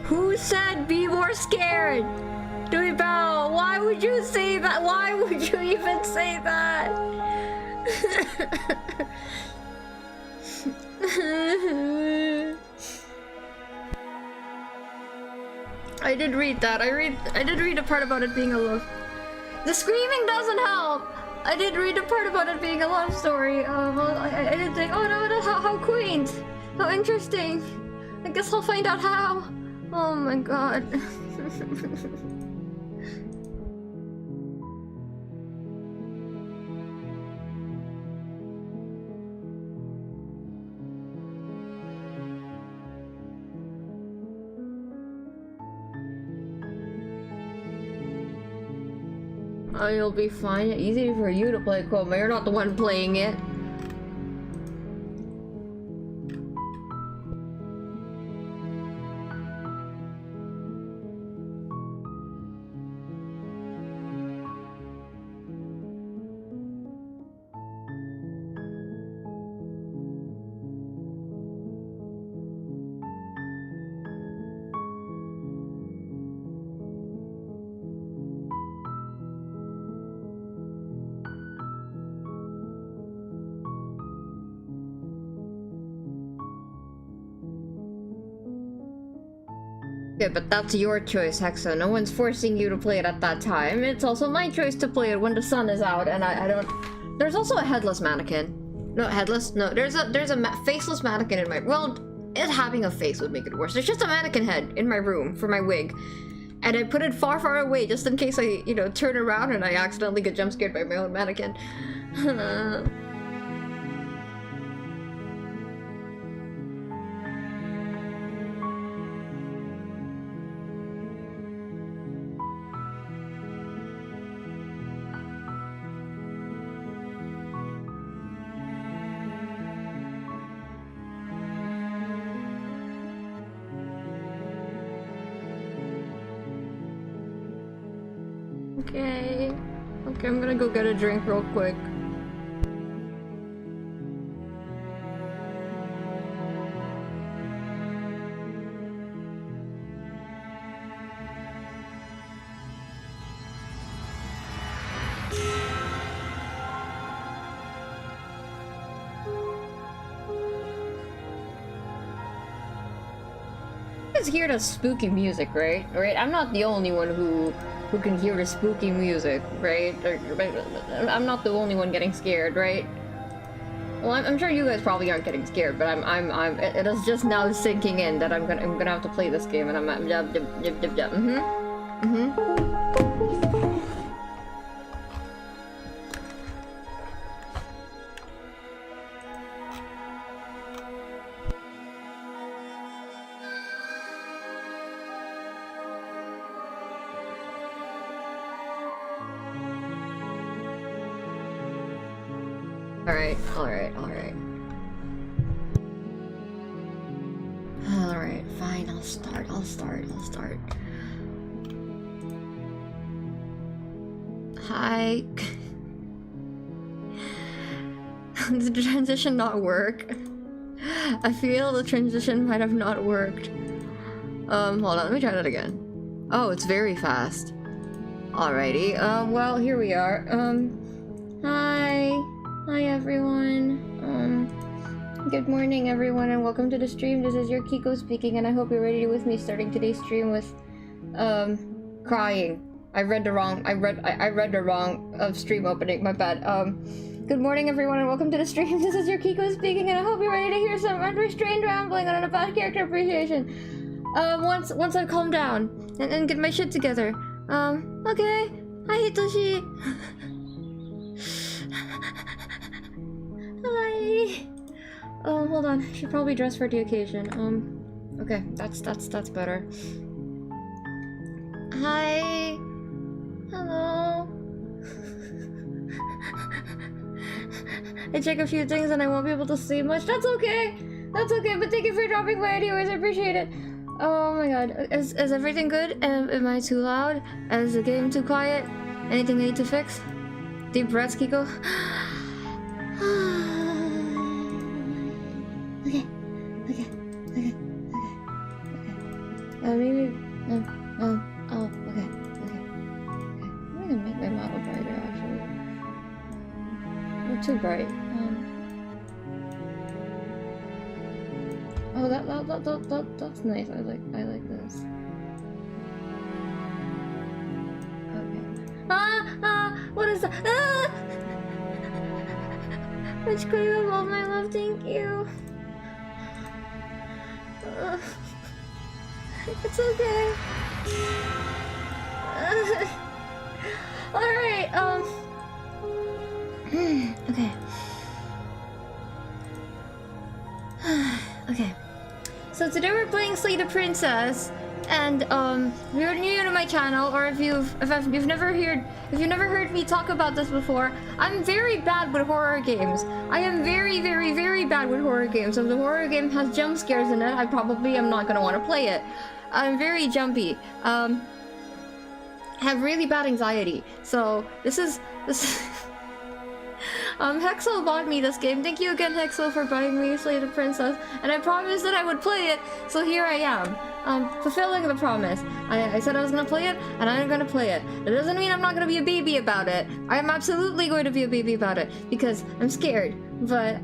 Who said be more scared? Dewey Bell, why would you say that? Why would you even say that? I did read that. I did read a part about it being a love. The screaming doesn't help. I did read a part about it being a love story. Well, I did think, oh no, how quaint, how interesting. I guess I'll find out how. Oh my god. Oh, you'll be fine. Easy for you to play, Coma. You're not the one playing it. Yeah, but that's your choice, Hexa. No one's forcing you to play it at that time. It's also my choice to play it when the sun is out, and I don't... There's also a headless mannequin. No, headless? No, there's a faceless mannequin in my... Well, it having a face would make it worse. There's just a mannequin head in my room for my wig. And I put it far, far away just in case I, you know, turn around and I accidentally get jump scared by my own mannequin. Okay, I'm gonna go get a drink real quick. You guys hear the spooky music, right? Right? I'm not the only one who can hear the spooky music, right? I'm not the only one getting scared, right? Well, I'm sure you guys probably aren't getting scared, but it is just now sinking in that I'm gonna have to play this game, and Alright, fine, I'll start. Hi. Did the transition not work? I feel the transition might have not worked. Hold on, let me try that again. Oh, it's very fast. Alrighty, well, here we are. Hi everyone. Good morning everyone and welcome to the stream. This is your Kiko speaking and I hope you're ready with me starting today's stream with crying. I read the wrong stream opening, my bad. Good morning everyone and welcome to the stream. This is your Kiko speaking and I hope you're ready to hear some unrestrained rambling on a bad character appreciation. Once I calm down and get my shit together. Okay. Hi Hitoshi. Hi. Hold on. Should probably dress for the occasion. Okay, that's better. Hi. Hello. I check a few things and I won't be able to see much. That's okay. That's okay. But thank you for dropping by anyways. I appreciate it. Oh my god. Is everything good? Am I too loud? Is the game too quiet? Anything I need to fix? Deep breaths, Kiko. Okay. Maybe... oh, okay. I'm gonna make my model brighter, actually. Not too bright. Oh, that's nice. I like this. Okay. What is that? Which queen of all my love, thank you. It's okay. Alright, okay. Okay. So today we're playing Slay the Princess, and if you're new to my channel, or if you've never heard me talk about this before, I'm very bad with horror games. I am very, very, very bad with horror games. If the horror game has jump scares in it, I probably am not gonna want to play it. I'm very jumpy. Have really bad anxiety. So this is Hexel bought me this game. Thank you again, Hexel, for buying me Slay the Princess. And I promised that I would play it, so here I am. Fulfilling the promise. I said I was gonna play it, and I'm gonna play it. It doesn't mean I'm not gonna be a baby about it. I am absolutely going to be a baby about it, because I'm scared. But,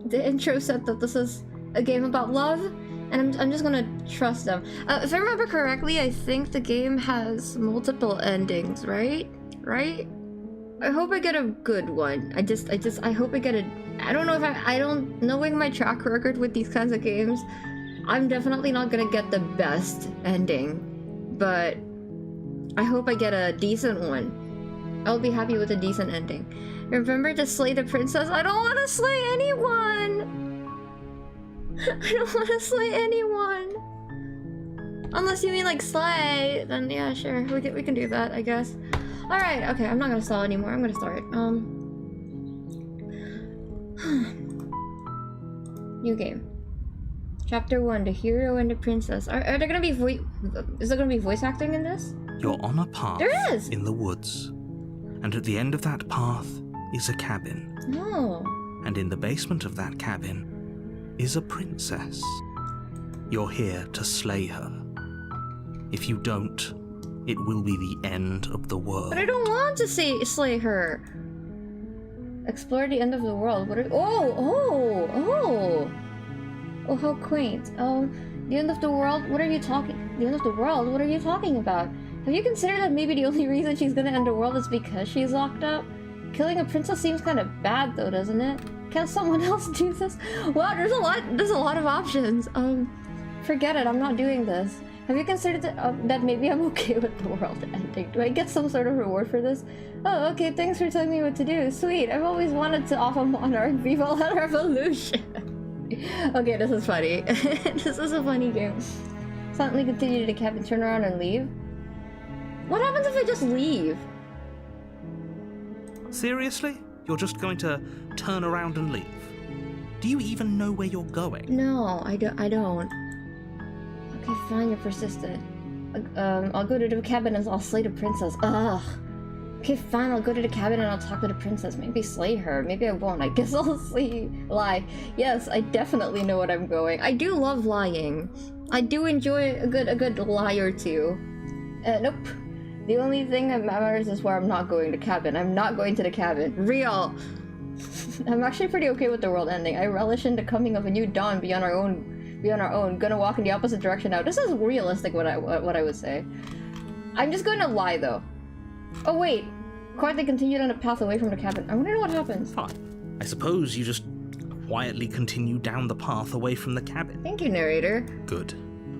the intro said that this is a game about love, and I'm just gonna trust them. If I remember correctly, I think the game has multiple endings, right? Right? I hope I get a good one. I hope I get a... I don't know if I don't... Knowing my track record with these kinds of games, I'm definitely not gonna get the best ending. But I hope I get a decent one. I'll be happy with a decent ending. Remember to slay the princess? I don't want to slay anyone! I don't want to slay anyone! Unless you mean like slay, then yeah, sure. We can do that, I guess. Alright, okay, I'm not gonna stall anymore. I'm gonna start. New game. Chapter 1, the hero and the princess. Are there gonna be is there gonna be voice acting in this? You're on a path there is! In the woods. And at the end of that path is a cabin. Oh. And in the basement of that cabin is a princess. You're here to slay her. If you don't, it will be the end of the world. But I don't want to slay her. Explore the end of the world. What are... Oh, how quaint. The end of the world? What are you talking... The end of the world? What are you talking about? Have you considered that maybe the only reason she's gonna end the world is because she's locked up? Killing a princess seems kind of bad though, doesn't it? Can't someone else do this? Wow, there's a lot of options. Forget it, I'm not doing this. Have you considered that maybe I'm okay with the world ending? Do I get some sort of reward for this? Oh, okay, thanks for telling me what to do. Sweet, I've always wanted to off a monarch. Viva la revolution! Okay, this is funny. This is a funny game. Silently continue to the cabin, turn around and leave? What happens if I just leave? Seriously? You're just going to turn around and leave? Do you even know where you're going? No, I don't. Okay, fine, you're persistent. I'll go to the cabin and I'll slay the princess. Ugh. Okay, fine, I'll go to the cabin and I'll talk to the princess. Maybe slay her. Maybe I won't. I guess I'll lie. Yes, I definitely know what I'm going. I do love lying. I do enjoy a good lie or two. Nope. The only thing that matters is where I'm not going to cabin. I'm not going to the cabin. Real. I'm actually pretty okay with the world ending. I relish in the coming of a new dawn beyond our own. Gonna walk in the opposite direction now. This is realistic what I would say. I'm just going to lie though. Oh wait. Quietly continued on a path away from the cabin. I wonder what happens. Fine. I suppose you just quietly continue down the path away from the cabin. Thank you, narrator. Good.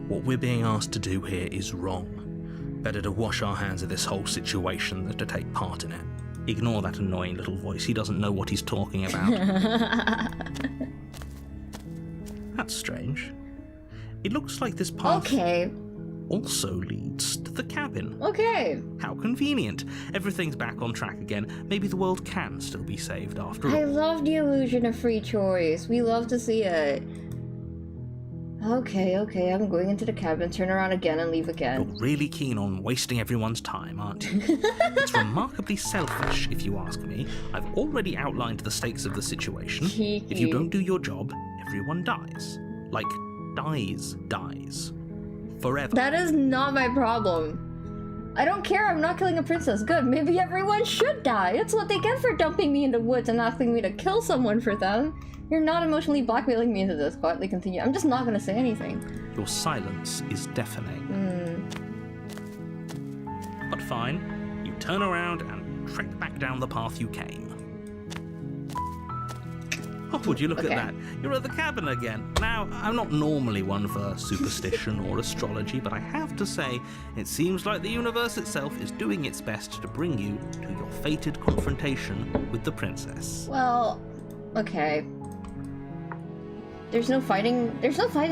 What we're being asked to do here is wrong. Better to wash our hands of this whole situation than to take part in it. Ignore that annoying little voice. He doesn't know what he's talking about. That's strange. It looks like this path also leads to the cabin. Okay. How convenient. Everything's back on track again. Maybe the world can still be saved after all. I love the illusion of free choice. We love to see it. Okay, I'm going into the cabin, turn around again and leave again. You're really keen on wasting everyone's time, aren't you? It's remarkably selfish, if you ask me. I've already outlined the stakes of the situation. If you don't do your job, everyone dies. Like, dies. forever. That is not my problem. I don't care, I'm not killing a princess. Good, maybe everyone should die. It's what they get for dumping me in the woods and asking me to kill someone for them. You're not emotionally blackmailing me into this. Quietly continue. I'm just not gonna say anything. Your silence is deafening. But fine, you turn around and trek back down the path you came. Oh, would you look at that? You're at the cabin again. Now, I'm not normally one for superstition or astrology, but I have to say, it seems like the universe itself is doing its best to bring you to your fated confrontation with the princess. Well, okay. There's no fighting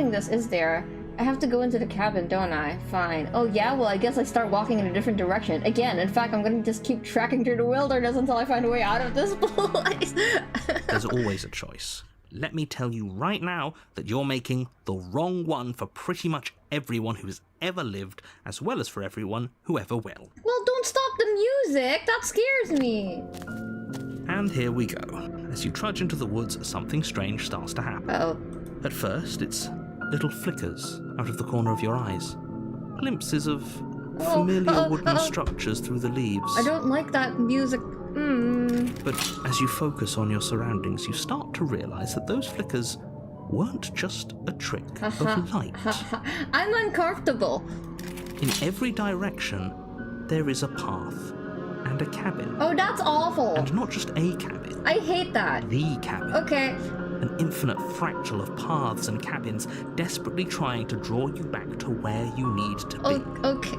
this, is there? I have to go into the cabin, don't I? Fine. Oh yeah, well I guess I start walking in a different direction. Again, in fact, I'm gonna just keep trekking through the wilderness until I find a way out of this place. There's always a choice. Let me tell you right now that you're making the wrong one for pretty much everyone who's ever lived, as well as for everyone who ever will. Well, don't stop the music! That scares me! And here we go. As you trudge into the woods, something strange starts to happen. Uh-oh. At first, it's little flickers out of the corner of your eyes. Glimpses of familiar wooden structures through the leaves. I don't like that music. But as you focus on your surroundings, you start to realize that those flickers weren't just a trick of light. I'm uncomfortable. In every direction, there is a path and a cabin. Oh, that's awful. And not just a cabin. I hate that. The cabin. Okay. An infinite fractal of paths and cabins desperately trying to draw you back to where you need to be. Okay.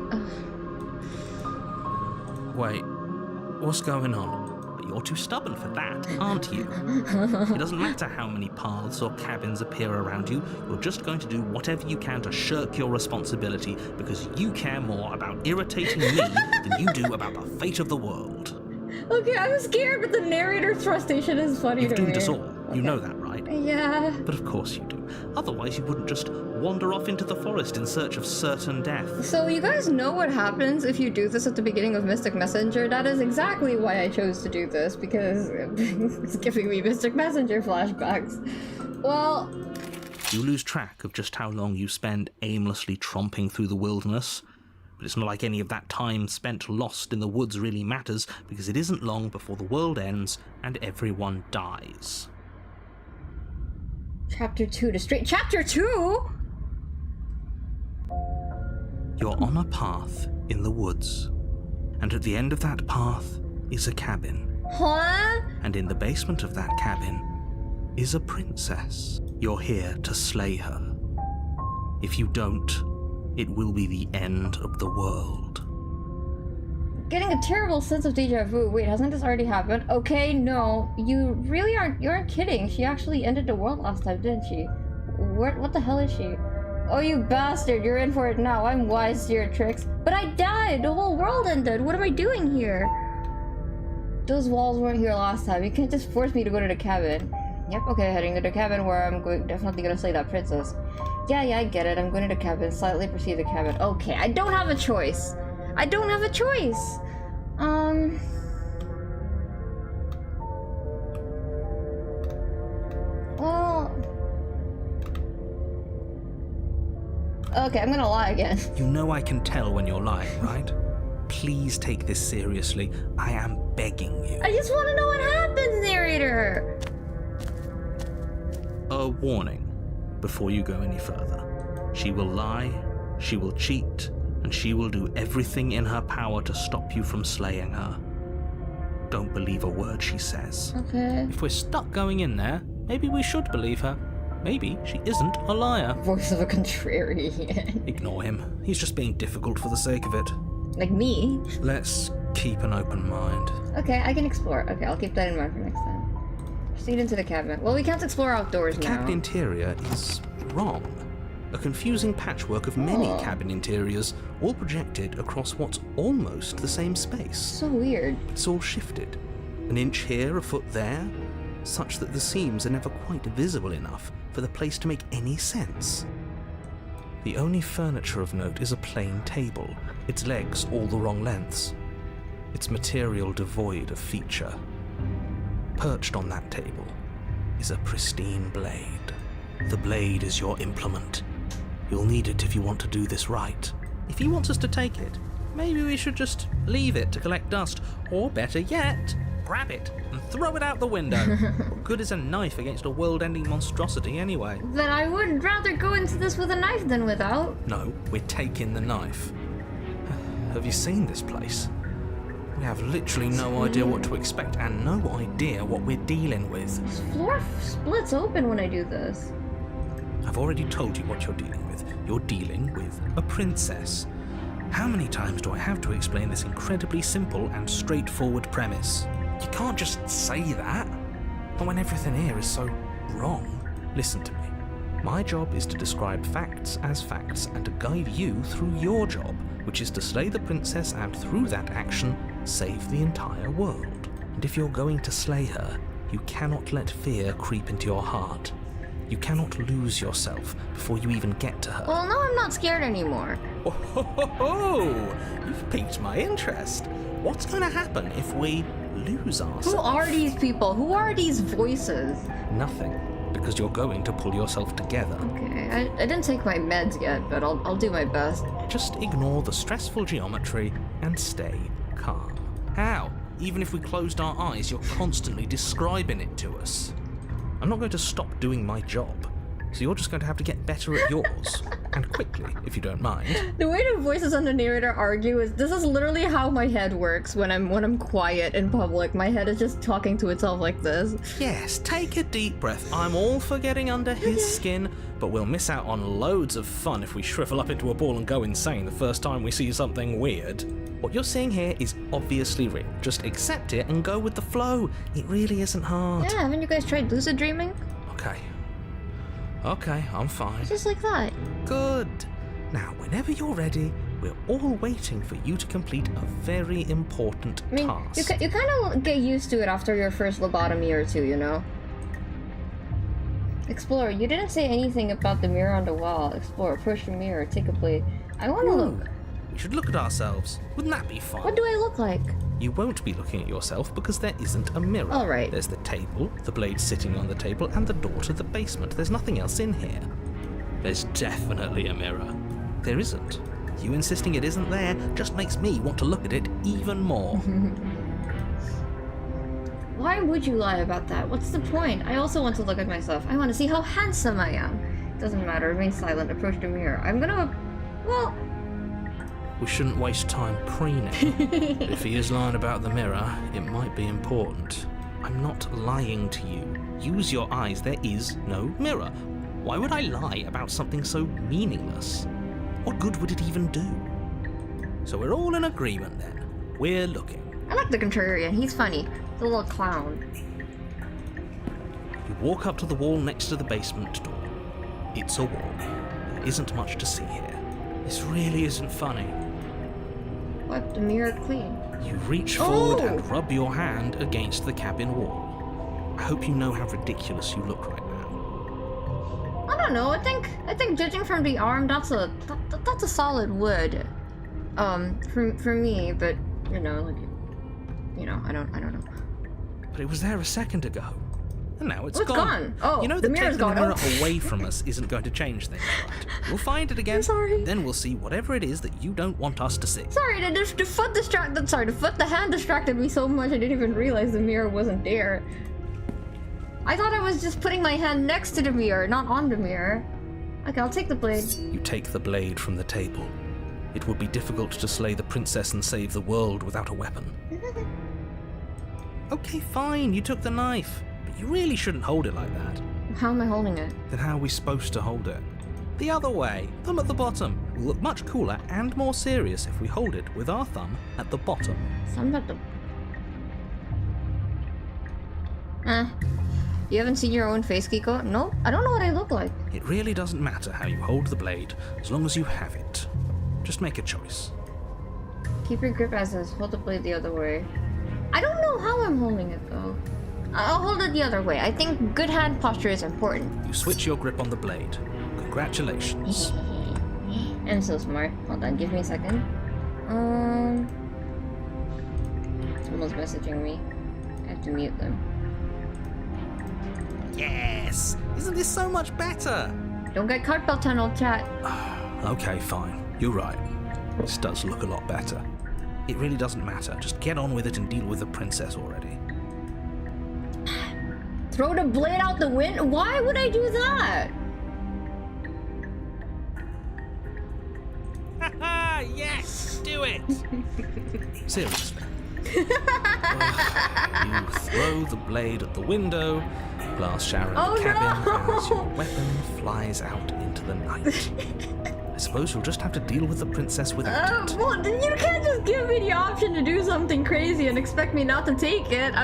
Wait, what's going on? You're too stubborn for that, aren't you? It doesn't matter how many paths or cabins appear around you, you're just going to do whatever you can to shirk your responsibility because you care more about irritating me than you do about the fate of the world. Okay, I'm scared, but the narrator's frustration is funny You've to me. doomed us all. You know that, right? Yeah. But of course you do. Otherwise you wouldn't just wander off into the forest in search of certain death. So you guys know what happens if you do this at the beginning of Mystic Messenger? That is exactly why I chose to do this, because it's giving me Mystic Messenger flashbacks. Well... You lose track of just how long you spend aimlessly tromping through the wilderness. But it's not like any of that time spent lost in the woods really matters, because it isn't long before the world ends and everyone dies. Chapter 2 to straight... Chapter 2?! You're on a path in the woods, and at the end of that path is a cabin. Huh? And in the basement of that cabin is a princess. You're here to slay her. If you don't, it will be the end of the world. Getting a terrible sense of deja vu. Wait, hasn't this already happened? Okay, no. You really aren't... You aren't kidding. She actually ended the world last time, didn't she? What the hell is she? Oh, you bastard. You're in for it now. I'm wise to your tricks. But I died. The whole world ended. What am I doing here? Those walls weren't here last time. You can't just force me to go to the cabin. Yep, okay, heading to the cabin where I'm definitely gonna slay that princess. Yeah, I get it. I'm going to the cabin. Slightly proceed to the cabin. Okay, I don't have a choice. I don't have a choice. Well... Okay, I'm gonna lie again. You know I can tell when you're lying, right? Please take this seriously. I am begging you. I just want to know what happens, narrator! A warning before you go any further. She will lie, she will cheat, and she will do everything in her power to stop you from slaying her. Don't believe a word she says. Okay. If we're stuck going in there, maybe we should believe her. Maybe she isn't a liar. Voice of a contrarian. Ignore him. He's just being difficult for the sake of it. Like me? Let's keep an open mind. Okay, I can explore. Okay, I'll keep that in mind for next time. Proceed into the cabin. Well, we can't explore outdoors now. The cabin interior is wrong. A confusing patchwork of many cabin interiors, all projected across what's almost the same space. So weird. It's all shifted. An inch here, a foot there, such that the seams are never quite visible enough for the place to make any sense. The only furniture of note is a plain table, its legs all the wrong lengths, its material devoid of feature. Perched on that table is a pristine blade. The blade is your implement, You'll need it if you want to do this right. If he wants us to take it, maybe we should just leave it to collect dust, or better yet, grab it and throw it out the window. What good is a knife against a world-ending monstrosity anyway? Then I would rather go into this with a knife than without. No, we're taking the knife. Have you seen this place? We have literally no idea what to expect and no idea what we're dealing with. This floor splits open when I do this. I've already told you what you're dealing with. You're dealing with a princess. How many times do I have to explain this incredibly simple and straightforward premise? You can't just say that. Not when everything here is so wrong. Listen to me. My job is to describe facts as facts and to guide you through your job, which is to slay the princess and through that action, save the entire world. And if you're going to slay her, you cannot let fear creep into your heart. You cannot lose yourself before you even get to her. Well, now I'm not scared anymore. Oh, ho, ho, ho. You've piqued my interest. What's going to happen if we lose ourselves? Who are these people? Who are these voices? Nothing, because you're going to pull yourself together. Okay, I didn't take my meds yet, but I'll do my best. Just ignore the stressful geometry and stay calm. How? Even if we closed our eyes, you're constantly describing it to us. I'm not going to stop doing my job, so you're just going to have to get better at yours. And quickly, if you don't mind. The way the voices on the narrator argue is this is literally how my head works when I'm quiet in public. My head is just talking to itself like this. Yes, take a deep breath. I'm all for getting under his skin, but we'll miss out on loads of fun if we shrivel up into a ball and go insane the first time we see something weird. What you're seeing here is obviously real. Just accept it and go with the flow. It really isn't hard. Yeah, haven't you guys tried lucid dreaming? Okay, I'm fine. Just like that. Good. Now, whenever you're ready, we're all waiting for you to complete a very important task. You kind of get used to it after your first lobotomy or two, you know? Explorer, you didn't say anything about the mirror on the wall. Explorer, push the mirror, take a plate. I want to look. We should look at ourselves. Wouldn't that be fun? What do I look like? You won't be looking at yourself because there isn't a mirror. All right. There's the table, the blade sitting on the table, and the door to the basement. There's nothing else in here. There's definitely a mirror. There isn't. You insisting it isn't there just makes me want to look at it even more. Why would you lie about that? What's the point? I also want to look at myself. I want to see how handsome I am. Doesn't matter. Remain silent. Approach the mirror. I'm gonna... Well... We shouldn't waste time preening. If he is lying about the mirror, it might be important. I'm not lying to you. Use your eyes. There is no mirror. Why would I lie about something so meaningless? What good would it even do? So we're all in agreement then. We're looking. I like the contrarian. He's funny. The little clown. You walk up to the wall next to the basement door. It's a wall. There isn't much to see here. This really isn't funny. Wipe the mirror clean. You reach forward and rub your hand against the cabin wall. I hope you know how ridiculous you look right now. I don't know. I think judging from the arm, that's a solid wood. For me, but you know, like, you know, I don't know. But it was there a second ago. And now it's gone. Oh, you know the that mirror's taking the gone. mirror away from us isn't going to change things, right? We'll find it again. I'm sorry. Then we'll see whatever it is that you don't want us to see. Sorry, the hand distracted me so much I didn't even realize the mirror wasn't there. I thought I was just putting my hand next to the mirror, not on the mirror. Okay, I'll take the blade. You take the blade from the table. It would be difficult to slay the princess and save the world without a weapon. Okay, fine, you took the knife. But you really shouldn't hold it like that. How am I holding it? Then how are we supposed to hold it? The other way, thumb at the bottom. Will look much cooler and more serious if we hold it with our thumb at the bottom. Thumb at the... You haven't seen your own face, Kiko? No? I don't know what I look like. It really doesn't matter how you hold the blade, as long as you have it. Just make a choice. Keep your grip as is. Hold the blade the other way. I don't know how I'm holding it, though. I'll hold it the other way. I think good hand posture is important. You switch your grip on the blade. Congratulations. I'm so smart. Hold on, give me a second. Someone's messaging me. I have to mute them. Yes! Isn't this so much better? Don't get carpal tunnel, chat. Okay, fine. You're right. This does look a lot better. It really doesn't matter. Just get on with it and deal with the princess already. Throw the blade out the window? Why would I do that? Haha, yes! Do it! Seriously. You throw the blade at the window, glass shower in the cabin as your weapon flies out into the night. I suppose you'll just have to deal with the princess without it. Well, you can't just give me the option to do something crazy and expect me not to take it.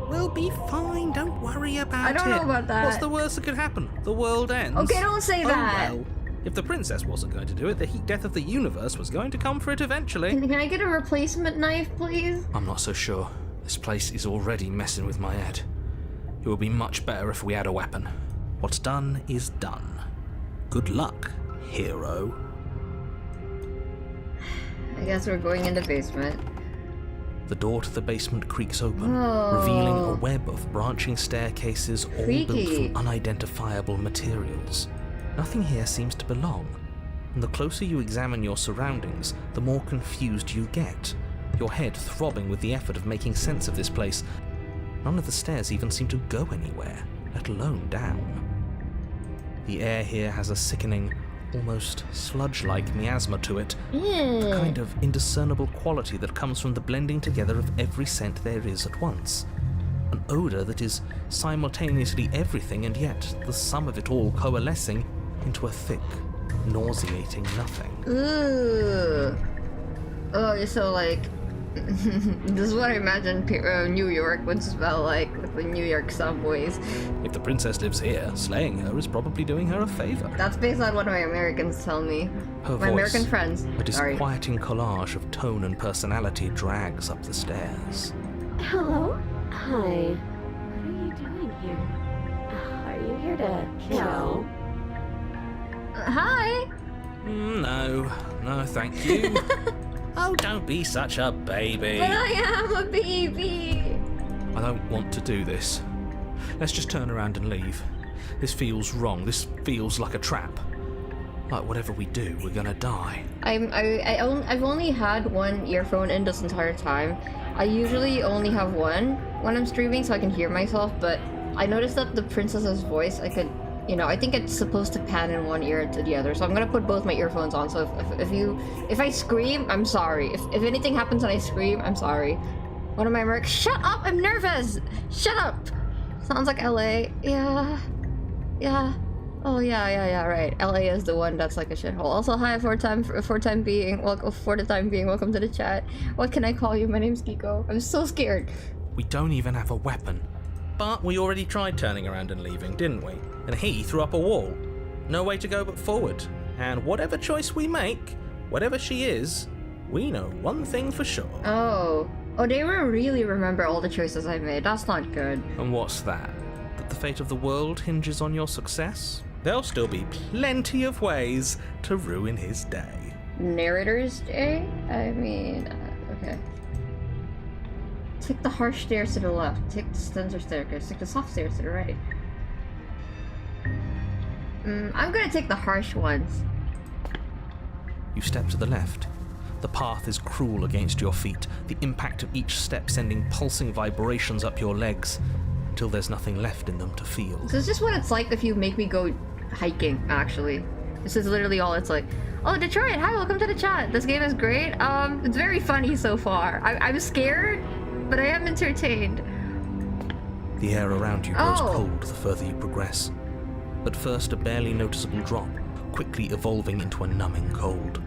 We'll be fine, don't worry about it. I don't know about that. What's the worst that could happen? The world ends. Okay, don't say that. Well, if the princess wasn't going to do it, the heat death of the universe was going to come for it eventually. Can I get a replacement knife, please? I'm not so sure. This place is already messing with my head. It would be much better if we had a weapon. What's done is done. Good luck, hero. I guess we're going in the basement. The door to the basement creaks open, revealing a web of branching staircases all built from unidentifiable materials. Nothing here seems to belong, and the closer you examine your surroundings, the more confused you get, your head throbbing with the effort of making sense of this place. None of the stairs even seem to go anywhere, let alone down. The air here has a sickening, almost sludge-like miasma to it, a kind of indiscernible quality that comes from the blending together of every scent there is at once. An odour that is simultaneously everything and yet the sum of it all coalescing into a thick, nauseating nothing. Ooh. Oh, so like, this is what I imagine New York would smell like with the New York subways. If the princess lives here, slaying her is probably doing her a favour. That's based on what my Americans tell me. Her my voice, American friends. a disquieting collage of tone and personality, drags up the stairs. Hello? Hi. What are you doing here? Are you here to kill? Hi. No, thank you. Oh, don't be such a baby. But I am a baby. I don't want to do this. Let's just turn around and leave. This feels wrong. This feels like a trap. Like whatever we do, we're gonna die. I've only had one earphone in this entire time. I usually only have one when I'm streaming so I can hear myself, but I noticed that the princess's voice, I could, I think it's supposed to pan in one ear to the other, so I'm gonna put both my earphones on, so if I scream, I'm sorry. If anything happens and I scream, I'm sorry. One of my mercs, shut up, I'm nervous! Shut up! Sounds like LA. Yeah. Oh yeah, right. LA is the one that's like a shithole. Also, hi, for the time being, welcome to the chat. What can I call you? My name's Kiko. I'm so scared. We don't even have a weapon. But we already tried turning around and leaving, didn't we? And he threw up a wall. No way to go but forward. And whatever choice we make, whatever she is, we know one thing for sure. Oh, they will really remember all the choices I made. That's not good. And what's that? That the fate of the world hinges on your success? There'll still be plenty of ways to ruin his day. Narrator's day? I mean, okay. Take the harsh stairs to the left. Take the center staircase. Take the soft stairs to the right. I'm gonna take the harsh ones. You step to the left. The path is cruel against your feet, the impact of each step sending pulsing vibrations up your legs, until there's nothing left in them to feel. This is just what it's like if you make me go hiking, actually. This is literally all it's like. Oh, Detroit, hi, welcome to the chat. This game is great. It's very funny so far. I'm scared, but I am entertained. The air around you grows cold the further you progress. At first, a barely noticeable drop, quickly evolving into a numbing cold.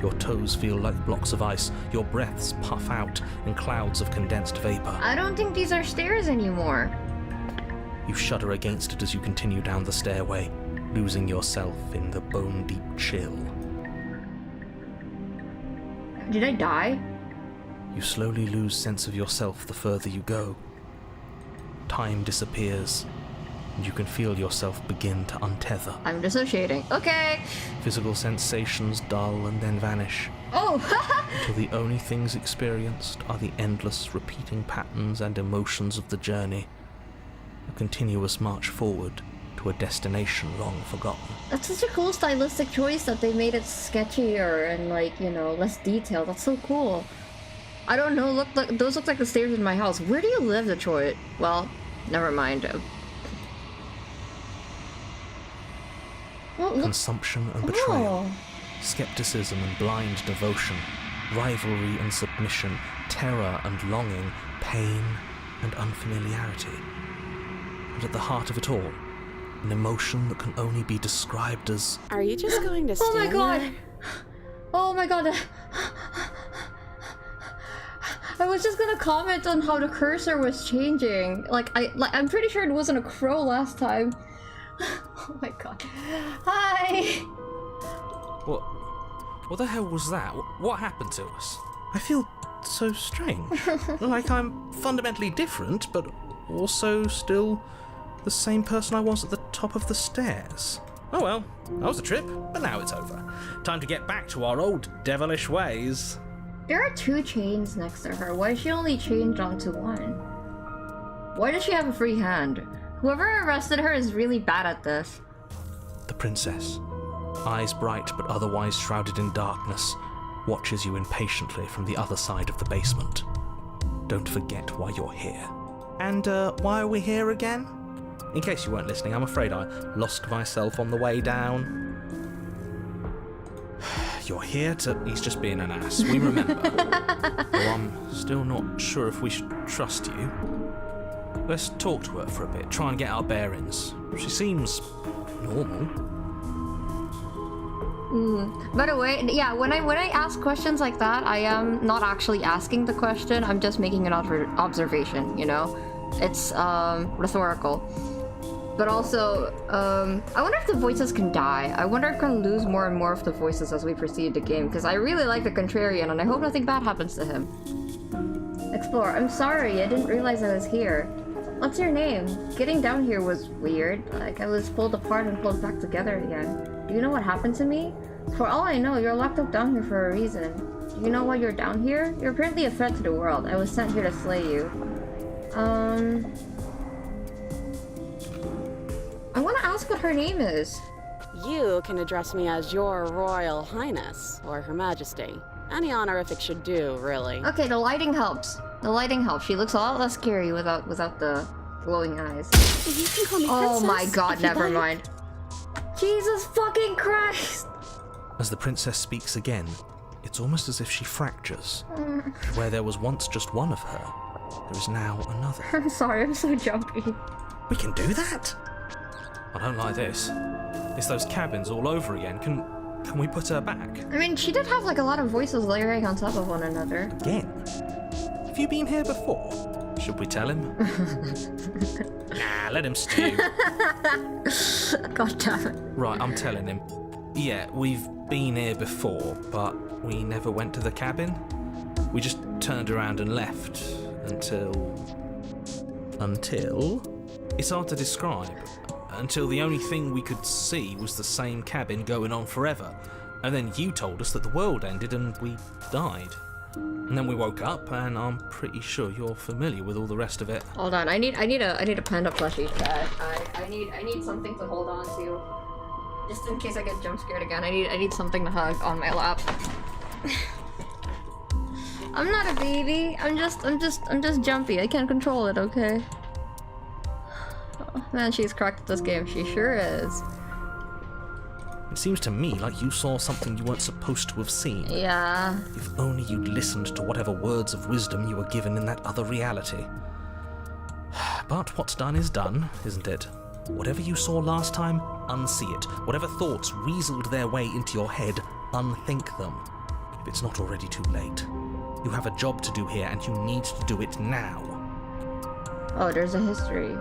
Your toes feel like blocks of ice, your breaths puff out in clouds of condensed vapor. I don't think these are stairs anymore. You shudder against it as you continue down the stairway, losing yourself in the bone-deep chill. Did I die? You slowly lose sense of yourself the further you go. Time disappears, and you can feel yourself begin to untether. I'm dissociating. Okay. Physical sensations dull and then vanish. Oh! Until the only things experienced are the endless repeating patterns and emotions of the journey. A continuous march forward to a destination long forgotten. That's such a cool stylistic choice that they made it sketchier and, like, you know, less detailed. That's so cool. I don't know, those look like the stairs in my house. Where do you live, Detroit? Well, never mind. Well, Consumption and betrayal. Oh. Skepticism and blind devotion. Rivalry and submission. Terror and longing. Pain and unfamiliarity. And at the heart of it all, an emotion that can only be described as... Are you just going to Oh my stand god! there? Oh my god! I was just gonna comment on how the cursor was changing. I'm pretty sure it wasn't a crow last time. Oh my god. Hi! What the hell was that? What happened to us? I feel so strange. Like I'm fundamentally different, but also still the same person I was at the top of the stairs. Oh well, that was a trip, but now it's over. Time to get back to our old devilish ways. There are 2 chains next to her. Why is she only chained onto one? Why does she have a free hand? Whoever arrested her is really bad at this. The princess, eyes bright but otherwise shrouded in darkness, watches you impatiently from the other side of the basement. Don't forget why you're here. And why are we here again? In case you weren't listening, I'm afraid I lost myself on the way down. You're here to... He's just being an ass, we remember. Though I'm still not sure if we should trust you. Let's talk to her for a bit, try and get our bearings. She seems... normal. By the way, yeah, when I ask questions like that, I am not actually asking the question, I'm just making an observation, you know? It's, rhetorical. But also, I wonder if the voices can die. I wonder if we're gonna lose more and more of the voices as we proceed the game, because I really like the Contrarian, and I hope nothing bad happens to him. Explore. I'm sorry, I didn't realize I was here. What's your name? Getting down here was weird. Like, I was pulled apart and pulled back together again. Do you know what happened to me? For all I know, you're locked up down here for a reason. Do you know why you're down here? You're apparently a threat to the world. I was sent here to slay you. I want to ask what her name is. You can address me as Your Royal Highness, or Her Majesty. Any honorific should do, really. Okay, the lighting helps. The lighting helps. She looks a lot less scary without the glowing eyes. You can call me Oh Princess, my god, if you'd never like. mind. Jesus fucking Christ! As the princess speaks again, it's almost as if she fractures. Where there was once just one of her, there is now another. I'm sorry, I'm so jumpy. We can do that? I don't like this. It's those cabins all over again. Can we put her back? I mean, she did have like a lot of voices layering on top of one another. Again? Have you been here before? Should we tell him? Nah, let him stew. God damn it. Right, I'm telling him. Yeah, we've been here before, but we never went to the cabin. We just turned around and left until... It's hard to describe. Until the only thing we could see was the same cabin going on forever. And then you told us that the world ended and we died. And then we woke up, and I'm pretty sure you're familiar with all the rest of it. Hold on, I need a panda plushie chat. I need something to hold on to. Just in case I get jump scared again. I need something to hug on my lap. I'm not a baby. I'm just jumpy. I can't control it, okay? Oh, man, she's cracked at this game. She sure is. It seems to me like you saw something you weren't supposed to have seen. Yeah. If only you'd listened to whatever words of wisdom you were given in that other reality. But what's done is done, isn't it? Whatever you saw last time, unsee it. Whatever thoughts weaseled their way into your head, unthink them. If it's not already too late. You have a job to do here, and you need to do it now. Oh, there's a history.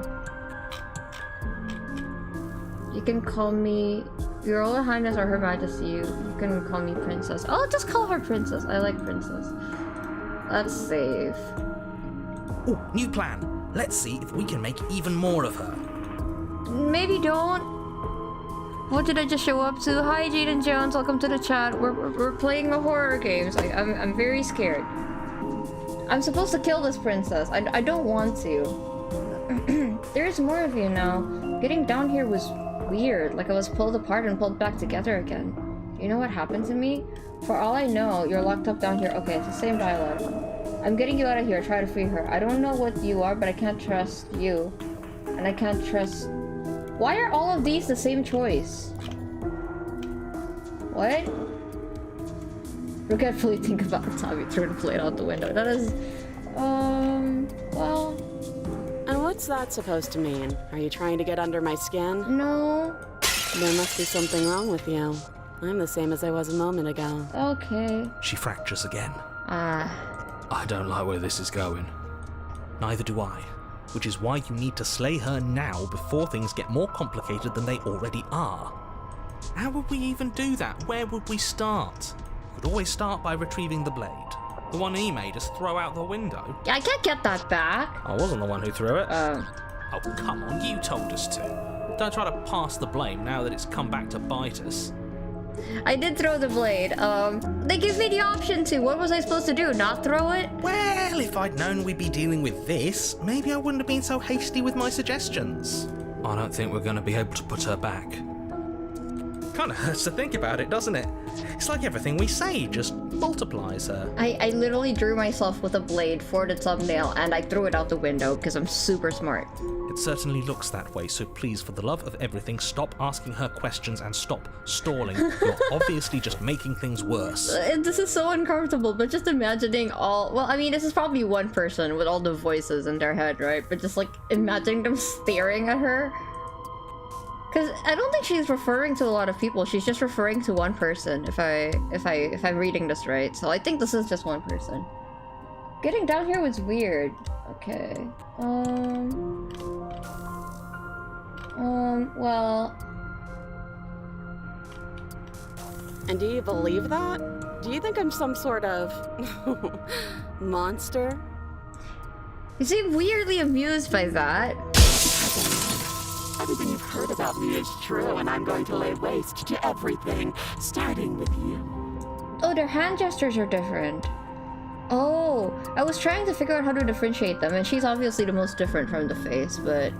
You can call me Your Royal Highness or Her Majesty. You can call me Princess. Oh, just call her Princess. I like Princess. Let's save. Oh, new plan. Let's see if we can make even more of her. Maybe don't. What did I just show up to? Hi, Jaden Jones. Welcome to the chat. We're playing the horror games. I'm very scared. I'm supposed to kill this princess. I don't want to. There's more of you now. Getting down here was weird, like I was pulled apart and pulled back together again. Do you know what happened to me? For all I know, you're locked up down here. Okay, it's the same dialogue. I'm getting you out of here, try to free her. I don't know what you are, but I can't trust you. And I can't trust... Why are all of these the same choice? What? Regretfully think about the time you threw the plate out the window. That is... well... And what's that supposed to mean? Are you trying to get under my skin? No. There must be something wrong with you. I'm the same as I was a moment ago. Okay. She fractures again. I don't like where this is going. Neither do I. Which is why you need to slay her now before things get more complicated than they already are. How would we even do that? Where would we start? We could always start by retrieving the blade. The one he made us throw out the window. Yeah, I can't get that back. I wasn't the one who threw it. Oh, come on, you told us to. Don't try to pass the blame now that it's come back to bite us. I did throw the blade. They gave me the option to. What was I supposed to do? Not throw it? Well, if I'd known we'd be dealing with this, maybe I wouldn't have been so hasty with my suggestions. I don't think we're going to be able to put her back. Kinda hurts to think about it, doesn't it? It's like everything we say just multiplies her. I literally drew myself with a blade for the thumbnail and I threw it out the window because I'm super smart. It certainly looks that way, so please, for the love of everything, stop asking her questions and stop stalling. You're obviously just making things worse. This is so uncomfortable, but just imagining all... Well, I mean, this is probably one person with all the voices in their head, right? But just, like, imagining them staring at her. Because I don't think she's referring to a lot of people. She's just referring to one person, if I'm reading this right. So I think this is just one person. Getting down here was weird. Okay. Well... And do you believe that? Do you think I'm some sort of... monster? You seem weirdly amused by that. Everything you've heard about me is true, and I'm going to lay waste to everything, starting with you. Oh, their hand gestures are different. Oh, I was trying to figure out how to differentiate them, and she's obviously the most different from the face, but...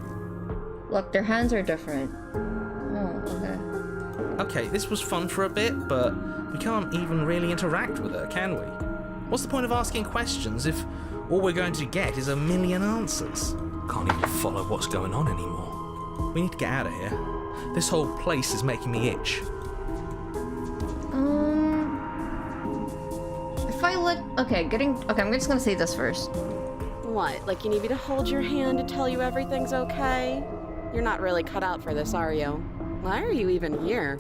Look, their hands are different. Oh, okay. Okay, this was fun for a bit, but we can't even really interact with her, can we? What's the point of asking questions if all we're going to get is a million answers? Can't even follow what's going on anymore. We need to get out of here. This whole place is making me itch. If I let... Okay, I'm just gonna say this first. What, like you need me to hold your hand to tell you everything's okay? You're not really cut out for this, are you? Why are you even here?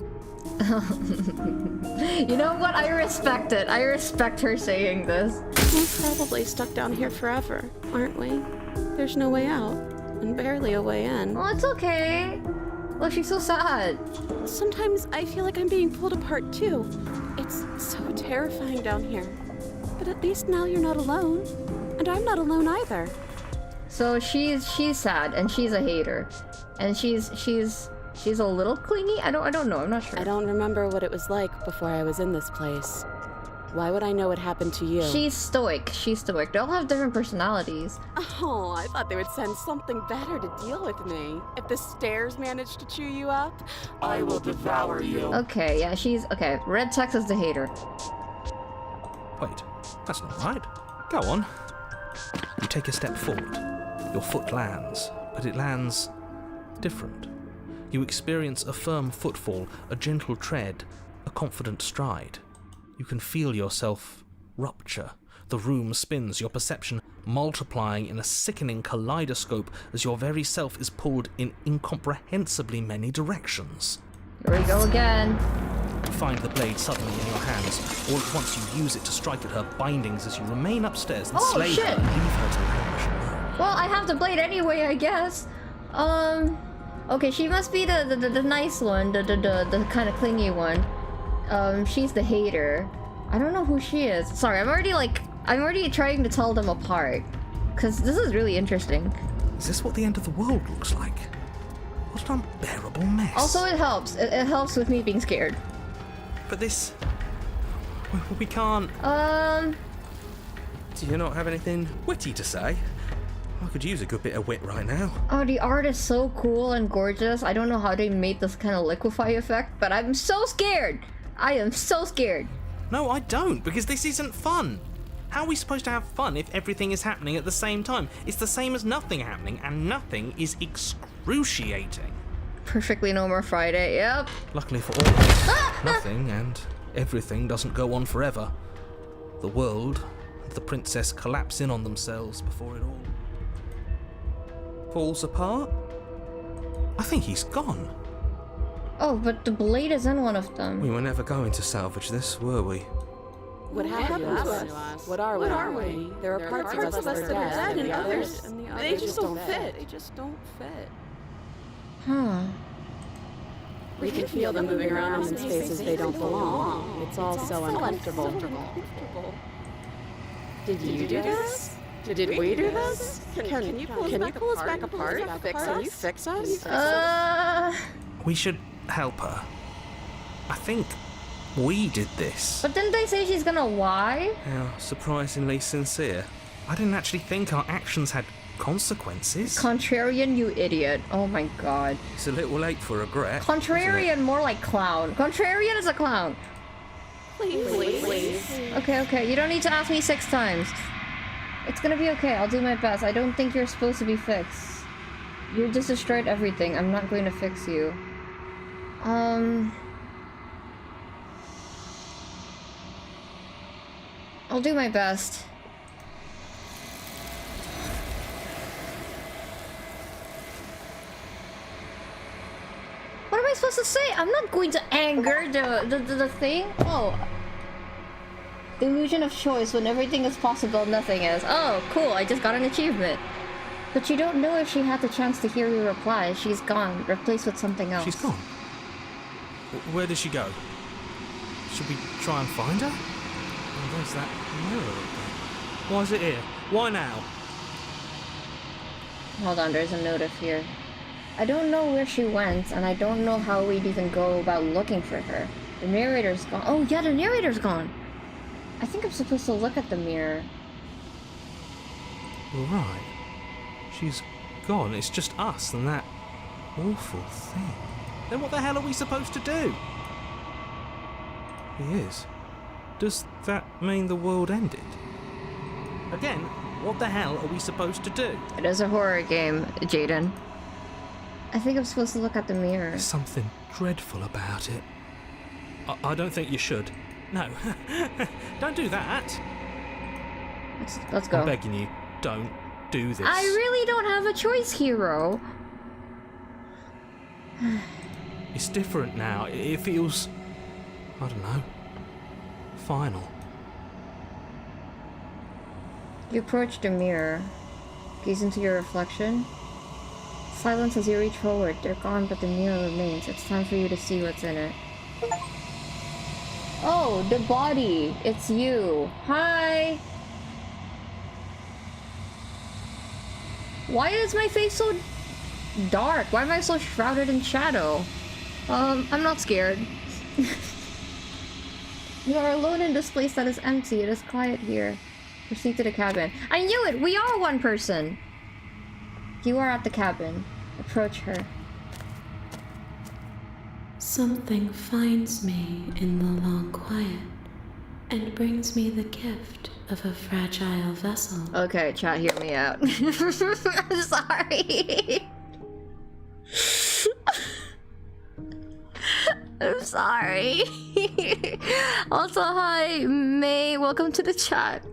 You know what? I respect it. I respect her saying this. We're probably stuck down here forever, aren't we? There's no way out, and barely a way in. Oh, it's okay. Look, she's so sad. Sometimes I feel like I'm being pulled apart too. It's so terrifying down here. But at least now you're not alone. And I'm not alone either. So she's sad and she's a hater. And she's a little clingy? I don't know, I'm not sure. I don't remember what it was like before I was in this place. Why would I know what happened to you? She's stoic. They all have different personalities. Oh, I thought they would send something better to deal with me. If the stairs managed to chew you up, I will devour you. Okay, yeah, okay. Red text is the hater. Wait, that's not right. Go on. You take a step forward. Your foot lands, but it lands different. You experience a firm footfall, a gentle tread, a confident stride. You can feel yourself rupture. The room spins, your perception multiplying in a sickening kaleidoscope as your very self is pulled in incomprehensibly many directions. Here we go again. You find the blade suddenly in your hands. All at once you use it to strike at her bindings as you remain upstairs and Oh, slay shit. her and leave her to languish. Well, I have the blade anyway, I guess. Okay, she must be the nice one, the kind of clingy one. She's the hater. I don't know who she is. Sorry, I'm already trying to tell them apart. Cause this is really interesting. Is this what the end of the world looks like? What an unbearable mess. Also, it helps. It helps with me being scared. But this... We can't... Do you not have anything witty to say? I could use a good bit of wit right now. Oh, the art is so cool and gorgeous. I don't know how they made this kind of liquefy effect, but I'm so scared. I am so scared. No, I don't, because this isn't fun. How are we supposed to have fun if everything is happening at the same time? It's the same as nothing happening, and nothing is excruciating. Perfectly normal Friday, yep. Luckily for all of us, nothing and everything doesn't go on forever. The world and the princess collapse in on themselves before it all falls apart. I think he's gone. Oh, but the blade is in one of them. We were never going to salvage this, were we? What happened to us? What are we? There are parts of us that are dead, and others, they just don't fit. They just don't fit. Huh. We can feel them moving around in spaces they don't belong. It's all so uncomfortable. Did you do this? Did we do this? Can you pull us back apart? Can you fix us? We should help her. I think we did this. But didn't they say she's gonna lie? How surprisingly sincere. I didn't actually think our actions had consequences. Contrarian, you idiot. Oh my god. It's a little late for regret. Contrarian, more like clown. Contrarian is a clown. Please. Okay, you don't need to ask me 6 times. It's gonna be okay, I'll do my best. I don't think you're supposed to be fixed. You just destroyed everything. I'm not going to fix you. I'll do my best. What am I supposed to say? I'm not going to anger the thing. Oh. The illusion of choice. When everything is possible, nothing is. Oh, cool. I just got an achievement. But you don't know if she had the chance to hear your reply. She's gone. Replaced with something else. She's gone? Where did she go? Should we try and find her? Oh, there's that mirror again. Why is it here? Why now? Hold on, there's a notif here. I don't know where she went, and I don't know how we'd even go about looking for her. The narrator's gone. Oh yeah, the narrator's gone! I think I'm supposed to look at the mirror. Right. She's gone. It's just us and that awful thing. Then what the hell are we supposed to do? He is. Does that mean the world ended? Again, what the hell are we supposed to do? It is a horror game, Jaden. I think I'm supposed to look at the mirror. There's something dreadful about it. I don't think you should. No. Don't do that. Let's go. I'm begging you, don't do this. I really don't have a choice, hero. It's different now. It feels, I don't know, final. You approach the mirror. Gaze into your reflection. Silence as you reach forward. They're gone, but the mirror remains. It's time for you to see what's in it. Oh, the body. It's you. Hi. Why is my face so dark? Why am I so shrouded in shadow? I'm not scared. You are alone in this place that is empty. It is quiet here. Proceed to the cabin. I knew it! We are one person! You are at the cabin. Approach her. Something finds me in the long quiet and brings me the gift of a fragile vessel. Okay, chat, hear me out. I'm sorry. I'm sorry. Also, hi, May. Welcome to the chat.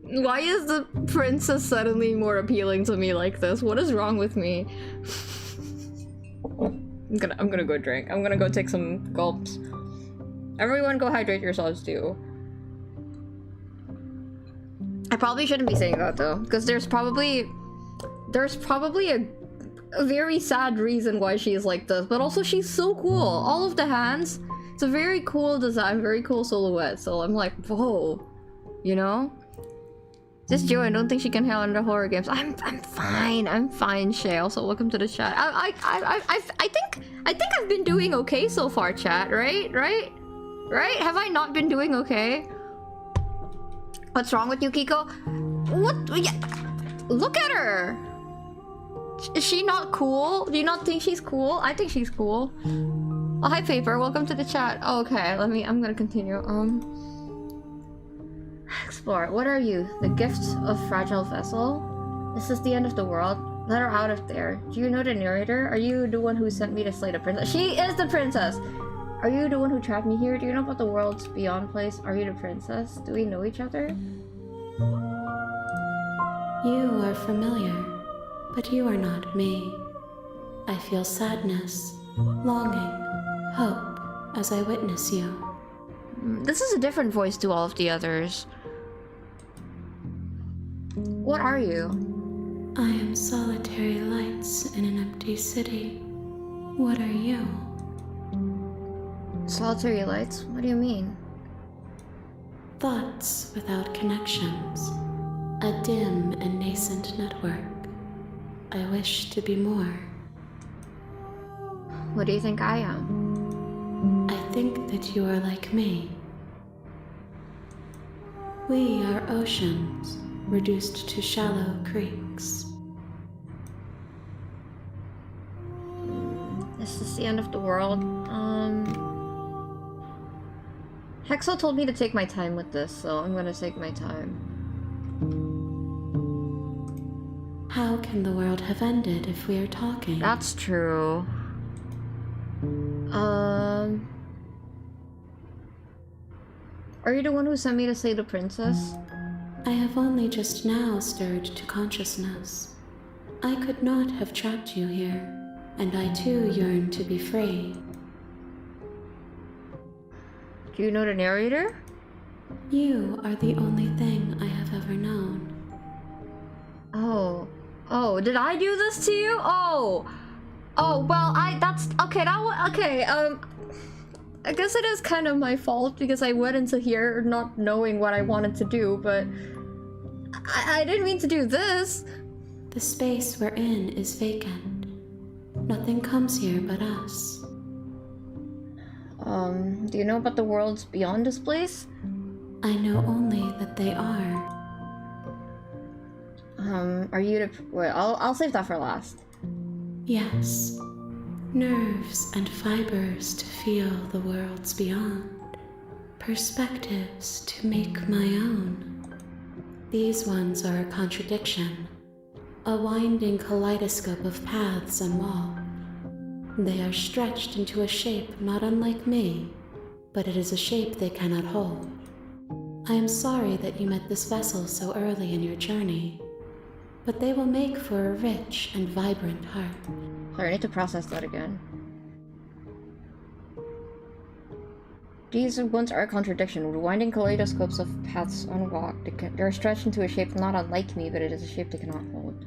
Why is the princess suddenly more appealing to me like this? What is wrong with me? I'm gonna go drink. I'm gonna go take some gulps. Everyone go hydrate yourselves too. I probably shouldn't be saying that though, because there's probably a very sad reason why she is like this, but also she's so cool. All of the hands, it's a very cool design, very cool silhouette, so I'm like, whoa, you know? Just Joe, I don't think she can handle under horror games. I'm fine, Shay. Also, welcome to the chat. I think I've been doing okay so far, chat. Right? Have I not been doing okay? What's wrong with you, Kiko? What? Yeah. Look at her! Is she not cool? Do you not think she's cool? I think she's cool. Oh, hi Paper, welcome to the chat. Oh, okay, I'm gonna continue. Explore. What are you? The gift of fragile vessel? This is the end of the world. Let her out of there. Do you know the narrator? Are you the one who sent me to slay the princess? She is the princess! Are you the one who trapped me here? Do you know about the world's beyond place? Are you the princess? Do we know each other? You are familiar, but you are not me. I feel sadness, longing, hope as I witness you. This is a different voice to all of the others. What are you? I am solitary lights in an empty city. What are you? Solitary lights? What do you mean? Thoughts without connections. A dim and nascent network. I wish to be more. What do you think I am? I think that you are like me. We are oceans, reduced to shallow creeks. This is the end of the world. Hexo told me to take my time with this, so I'm gonna take my time. How can the world have ended if we are talking? That's true. Are you the one who sent me to slay the princess? I have only just now stirred to consciousness. I could not have trapped you here, and I too yearn to be free. Do you know the narrator? You are the only thing I have ever known. Oh, did I do this to you? Oh, well, that's, okay, I guess it is kind of my fault because I went into here not knowing what I wanted to do, but I didn't mean to do this. The space we're in is vacant. Nothing comes here but us. Do you know about the worlds beyond this place? I know only that they are. Are you the... Wait, I'll save that for last. Yes. Nerves and fibers to feel the worlds beyond. Perspectives to make my own. These ones are a contradiction. A winding kaleidoscope of paths and wall. They are stretched into a shape not unlike me, but it is a shape they cannot hold. I am sorry that you met this vessel so early in your journey, but they will make for a rich and vibrant heart. Sorry, I need to process that again. These ones are a contradiction. With winding kaleidoscopes of paths unwalked, they're stretched into a shape not unlike me, but it is a shape they cannot hold.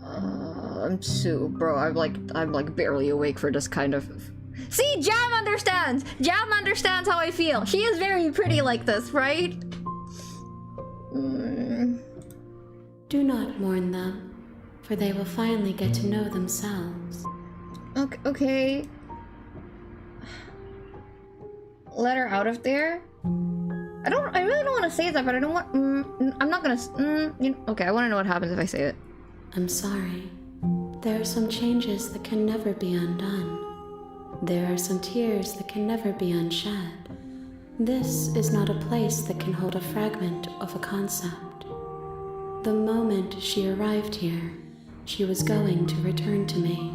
I'm Sue, bro. I'm like barely awake for this kind of... See, Jam understands! Jam understands how I feel. She is very pretty like this, right? Do not mourn them, for they will finally get to know themselves. Okay. Let her out of there? I really don't want to say that, but I don't want... I'm not gonna... okay, I want to know what happens if I say it. I'm sorry. There are some changes that can never be undone. There are some tears that can never be unshed. This is not a place that can hold a fragment of a concept. The moment she arrived here, she was going to return to me.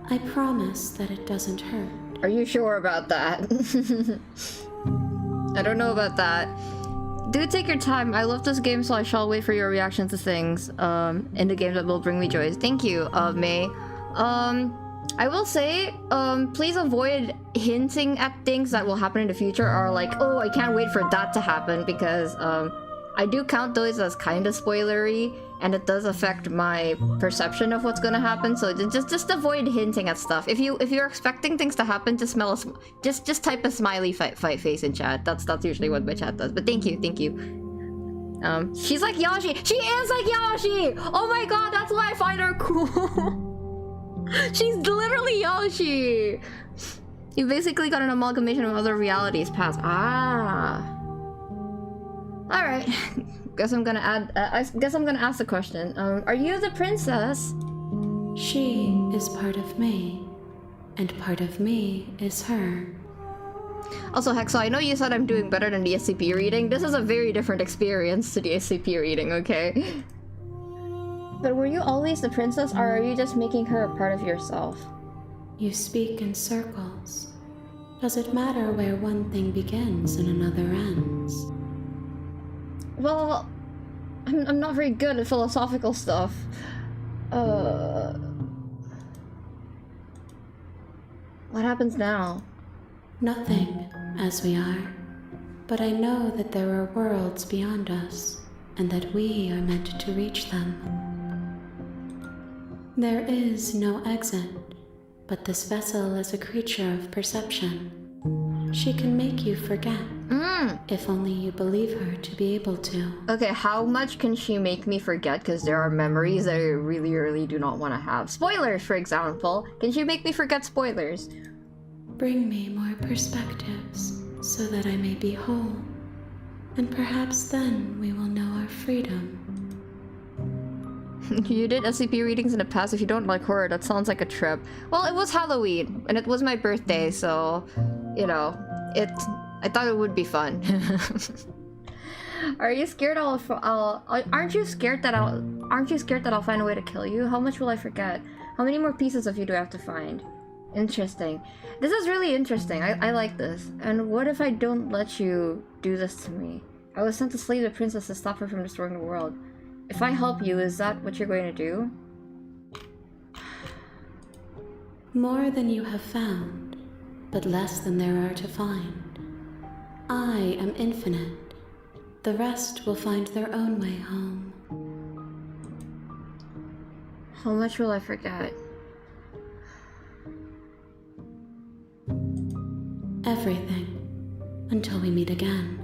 I promise that it doesn't hurt. Are you sure about that? I don't know about that. Do take your time. I love this game, so I shall wait for your reaction to things in the games that will bring me joy. Thank you, May. I will say, please avoid hinting at things that will happen in the future, or like, oh, I can't wait for that to happen, because I do count those as kind of spoilery, and it does affect my perception of what's gonna happen. So just avoid hinting at stuff. If you're expecting things to happen, just type a smiley fight face in chat. That's usually what my chat does. But thank you. She's like Yoshi. She is like Yoshi. Oh my god, that's why I find her cool. She's literally Yoshi. You basically got an amalgamation of other realities past. Ah. All right. guess I'm gonna add. I guess I'm gonna ask the question. Are you the princess? She is part of me, and part of me is her. Also, Hexo, I know you said I'm doing better than the SCP reading. This is a very different experience to the SCP reading, okay? But were you always the princess, or are you just making her a part of yourself? You speak in circles. Does it matter where one thing begins and another ends? Well, I'm not very good at philosophical stuff. What happens now? Nothing, as we are. But I know that there are worlds beyond us, and that we are meant to reach them. There is no exit, but this vessel is a creature of perception. She can make you forget, if only you believe her to be able to. Okay, how much can she make me forget? Because there are memories that I really, really do not want to have. Spoilers, for example. Can she make me forget spoilers? Bring me more perspectives, so that I may be whole. And perhaps then we will know our freedom. You did SCP readings in the past. If you don't like horror, that sounds like a trip. Well, it was Halloween, and it was my birthday, so, you know, I thought it would be fun. Are you scared aren't you scared that I'll find a way to kill you? How much will I forget? How many more pieces of you do I have to find? Interesting. This is really interesting. I like this. And what if I don't let you do this to me? I was sent to slay the princess to stop her from destroying the world. If I help you, is that what you're going to do? More than you have found, but less than there are to find. I am infinite. The rest will find their own way home. How much will I forget? Everything. Until we meet again.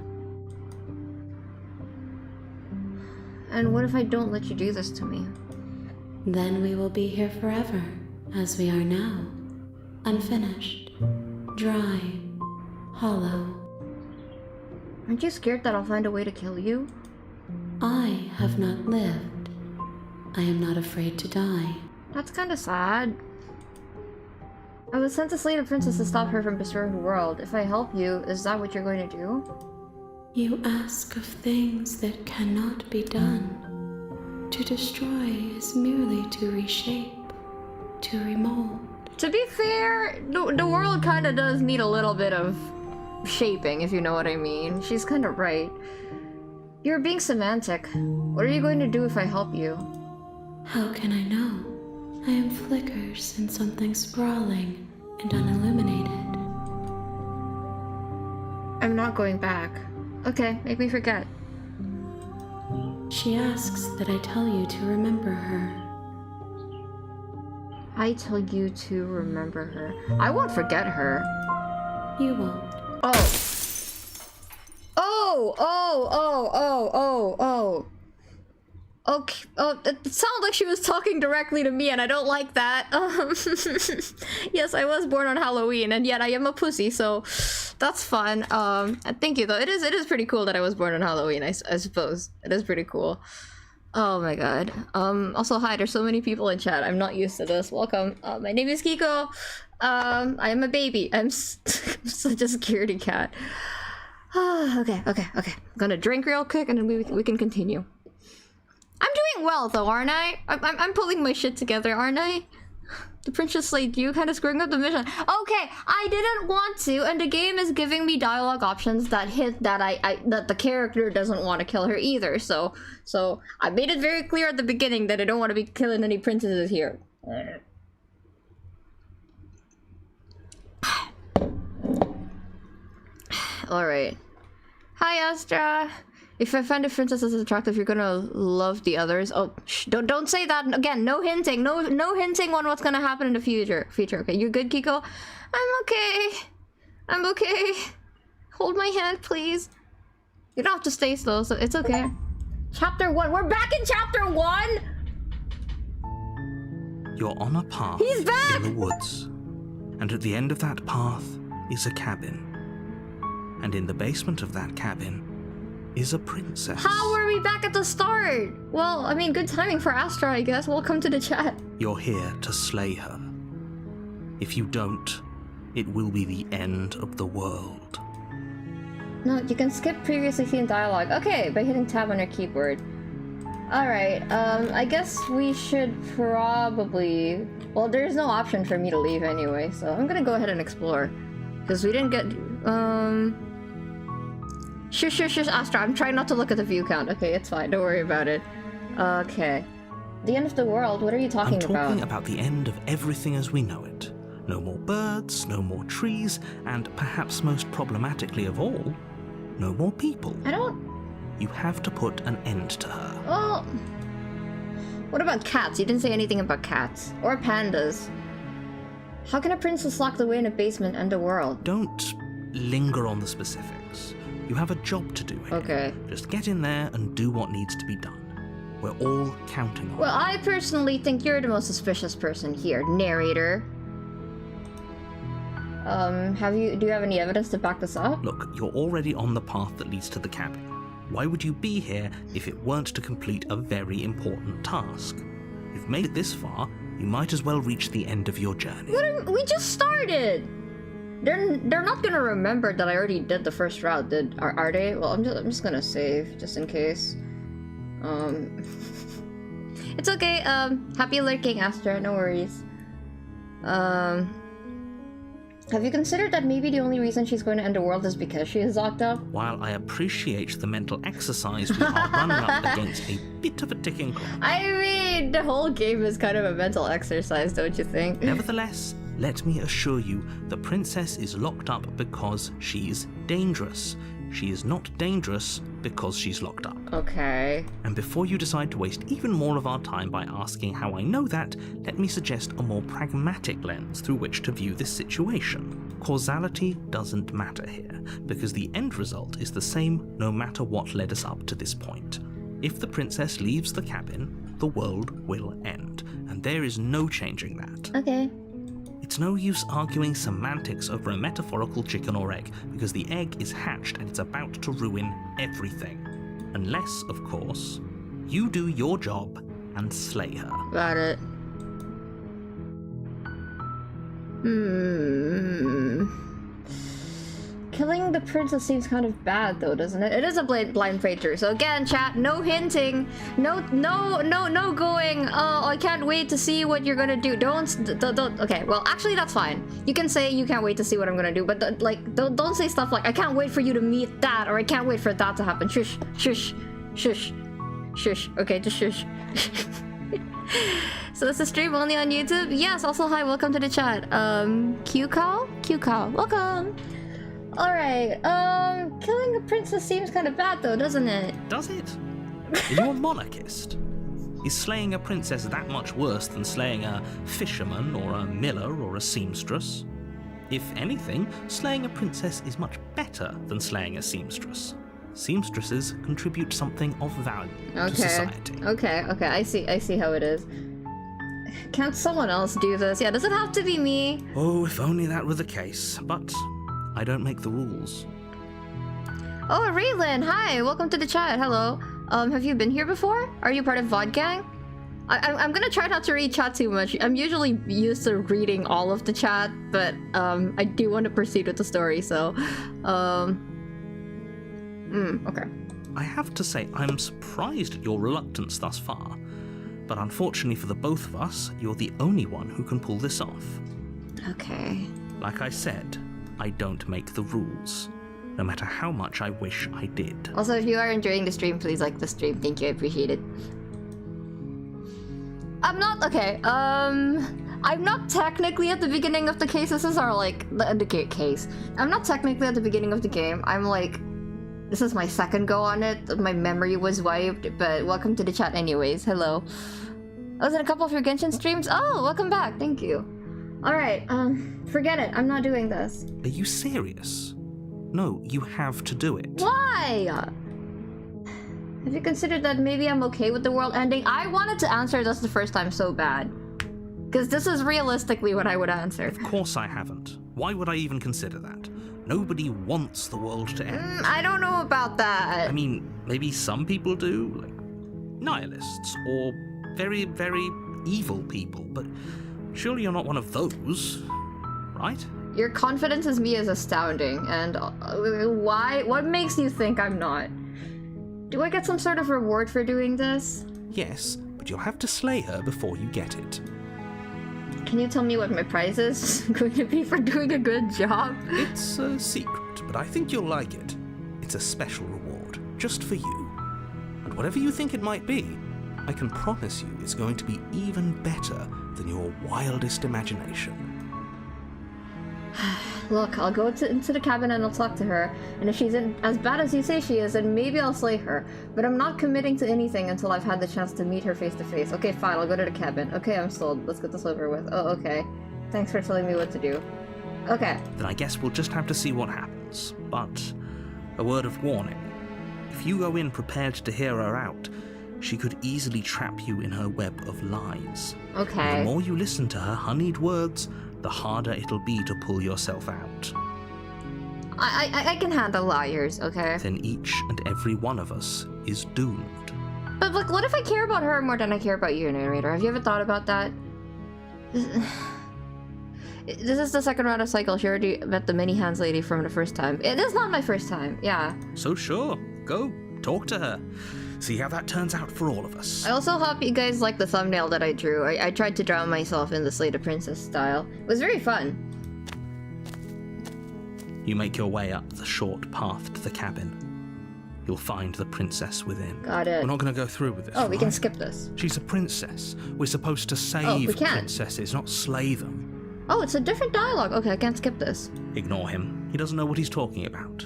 And what if I don't let you do this to me? Then we will be here forever, as we are now. Unfinished. Dry. Hollow. Aren't you scared that I'll find a way to kill you? I have not lived. I am not afraid to die. That's kinda sad. I was sent to slay the princess to stop her from destroying the world. If I help you, is that what you're going to do? You ask of things that cannot be done. To destroy is merely to reshape, to remold. To be fair, the world kinda does need a little bit of shaping, if you know what I mean. She's kinda right. You're being semantic. What are you going to do if I help you? How can I know? I am flickers in something sprawling and unilluminated. I'm not going back. Okay, make me forget. She asks that I tell you to remember her. I tell you to remember her. I won't forget her. You won't. Oh. Okay. Oh, it sounds like she was talking directly to me, and I don't like that. Yes, I was born on Halloween, and yet I am a pussy, so that's fun. Thank you, though. It is pretty cool that I was born on Halloween, I suppose. It is pretty cool. Oh my god. Also, hi, there's so many people in chat. I'm not used to this. Welcome. My name is Kiko. I am a baby. I'm such a scaredy cat. Okay. I'm gonna drink real quick, and then we can continue. I'm doing well, though, aren't I? I'm pulling my shit together, aren't I? The princess slayed you, kind of screwing up the mission. Okay, I didn't want to, and the game is giving me dialogue options that hint that that the character doesn't want to kill her either. So I made it very clear at the beginning that I don't want to be killing any princesses here. All right. Hi, Astra. If I find a princess as attractive, you're gonna love the others. Oh, don't say that again. No hinting. No hinting on what's gonna happen in the future. Okay, you're good, Kiko. I'm okay. Hold my hand, please. You don't have to stay slow, so it's okay. Chapter 1. We're back in chapter 1. You're on a path He's back! in the woods, and at the end of that path is a cabin. And in the basement of that cabin is a princess. How are we back at the start? Well, I mean, good timing for Astra, I guess. Welcome to the chat. You're here to slay her. If you don't, it will be the end of the world. No, you can skip previously seen dialogue. Okay, by hitting tab on your keyboard. Alright, I guess we should probably... Well, there's no option for me to leave anyway, so I'm gonna go ahead and explore. Because we didn't get... Shush, Astra, I'm trying not to look at the view count. Okay, it's fine, don't worry about it. Okay. The end of the world, what are you talking about? I'm talking about the end of everything as we know it. No more birds, no more trees, and perhaps most problematically of all, no more people. I don't... You have to put an end to her. Well... What about cats? You didn't say anything about cats. Or pandas. How can a princess locked away in a basement end the world? Don't linger on the specifics. You have a job to do here. Okay. Just get in there and do what needs to be done. We're all counting on Well, I personally think you're the most suspicious person here, narrator. Do you have any evidence to back this up? Look, you're already on the path that leads to the cabin. Why would you be here if it weren't to complete a very important task? You've made it this far, you might as well reach the end of your journey. We just started! They're not gonna remember that I already did the first route, are they? Well, I'm just gonna save, just in case. It's okay, happy lurking, Astra, no worries. Have you considered that maybe the only reason she's going to end the world is because she is locked up? While I appreciate the mental exercise we are running up against a bit of a ticking clock. I mean, the whole game is kind of a mental exercise, don't you think? Nevertheless, let me assure you, the princess is locked up because she's dangerous. She is not dangerous because she's locked up. Okay. And before you decide to waste even more of our time by asking how I know that, let me suggest a more pragmatic lens through which to view this situation. Causality doesn't matter here, because the end result is the same no matter what led us up to this point. If the princess leaves the cabin, the world will end, and there is no changing that. Okay. It's no use arguing semantics over a metaphorical chicken or egg, because the egg is hatched and it's about to ruin everything. Unless, of course, you do your job and slay her. Got it. Killing the princess seems kind of bad though, doesn't it? It is a blind playthrough, so again, chat, no hinting, no going, oh, I can't wait to see what you're gonna do. Don't, okay, well, actually, that's fine. You can say you can't wait to see what I'm gonna do, but don't say stuff like, I can't wait for you to meet that, or I can't wait for that to happen. Shush, shush, shush, shush. Okay, just shush. So it's a stream only on YouTube? Yes, also hi, welcome to the chat. Q-Call, welcome. Alright, killing a princess seems kind of bad though, doesn't it? Does it? Are you a monarchist? Is slaying a princess that much worse than slaying a fisherman or a miller or a seamstress? If anything, slaying a princess is much better than slaying a seamstress. Seamstresses contribute something of value to society. Okay, I see how it is. Can't someone else do this? Yeah, does it have to be me? Oh, if only that were the case, but I don't make the rules. Oh, Raylan, hi, welcome to the chat, hello. Have you been here before? Are you part of VOD Gang? I'm gonna try not to read chat too much. I'm usually used to reading all of the chat, but I do want to proceed with the story, so okay. I have to say, I'm surprised at your reluctance thus far, but unfortunately for the both of us, you're the only one who can pull this off. Okay. Like I said, I don't make the rules, no matter how much I wish I did. Also, if you are enjoying the stream, please like the stream. Thank you, I appreciate it. I'm not, okay, I'm not technically at the beginning of the case. This is our, like, the case. I'm not technically at the beginning of the game. I'm, like, this is my second go on it. My memory was wiped, but welcome to the chat anyways. Hello. I was in a couple of your Genshin streams. Oh, welcome back. Thank you. Alright, forget it. I'm not doing this. Are you serious? No, you have to do it. Why? Have you considered that maybe I'm okay with the world ending? I wanted to answer this the first time so bad. Because this is realistically what I would answer. Of course I haven't. Why would I even consider that? Nobody wants the world to end. I don't know about that. I mean, maybe some people do, like nihilists or very, very evil people, but surely you're not one of those, right? Your confidence in me is astounding, and why? What makes you think I'm not? Do I get some sort of reward for doing this? Yes, but you'll have to slay her before you get it. Can you tell me what my prize is going to be for doing a good job? It's a secret, but I think you'll like it. It's a special reward, just for you. And whatever you think it might be, I can promise you it's going to be even better than your wildest imagination. Look, I'll go into the cabin and I'll talk to her, and if she's as bad as you say she is, then maybe I'll slay her. But I'm not committing to anything until I've had the chance to meet her face to face. Okay, fine, I'll go to the cabin. Okay, I'm sold. Let's get this over with. Oh, okay. Thanks for telling me what to do. Okay. Then I guess we'll just have to see what happens. But a word of warning. If you go in prepared to hear her out, she could easily trap you in her web of lies. Okay. And the more you listen to her honeyed words, the harder it'll be to pull yourself out. I can handle liars, okay? Then each and every one of us is doomed. But like, what if I care about her more than I care about you, narrator? Have you ever thought about that? This is the second round of cycle. She already met the mini hands lady from the first time. It is not my first time, yeah. So sure, go, talk to her. See how that turns out for all of us. I also hope you guys like the thumbnail that I drew. I tried to drown myself in the Slay the Princess style. It was very fun. You make your way up the short path to the cabin. You'll find the princess within. Got it. We're not going to go through with this, Oh, we can right? skip this. She's a princess. We're supposed to we save can. princesses, not slay them. Oh, it's a different dialogue. Okay, I can't skip this. Ignore him. He doesn't know what he's talking about.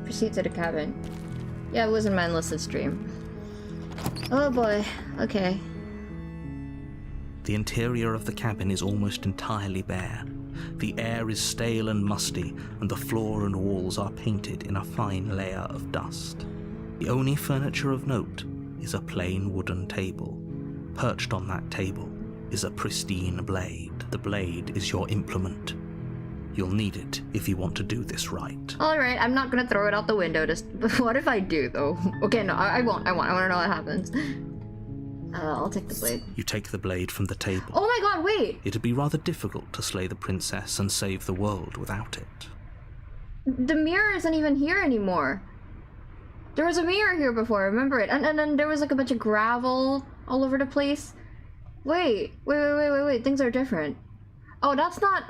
Proceed to the cabin. Yeah, it wasn't my unlisted stream. Oh boy. Okay. The interior of the cabin is almost entirely bare. The air is stale and musty, and the floor and walls are painted in a fine layer of dust. The only furniture of note is a plain wooden table. Perched on that table is a pristine blade. The blade is your implement. You'll need it if you want to do this right. Alright, I'm not gonna throw it out the window. But what if I do, though? Okay, no, I won't. I wanna know what happens. I'll take the blade. You take the blade from the table. Oh my god, wait! It'd be rather difficult to slay the princess and save the world without it. The mirror isn't even here anymore. There was a mirror here before, I remember it. And then there was like a bunch of gravel all over the place. Wait. Things are different. Oh, that's not...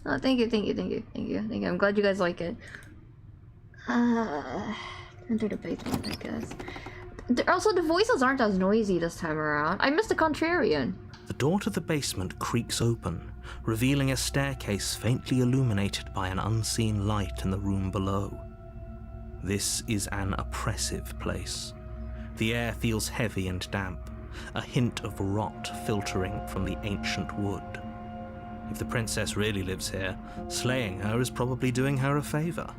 Oh, thank you. I'm glad you guys like it. Enter the basement, I guess. Also, the voices aren't as noisy this time around. I missed the contrarian. The door to the basement creaks open, revealing a staircase faintly illuminated by an unseen light in the room below. This is an oppressive place. The air feels heavy and damp, a hint of rot filtering from the ancient wood. If the princess really lives here, slaying her is probably doing her a favor.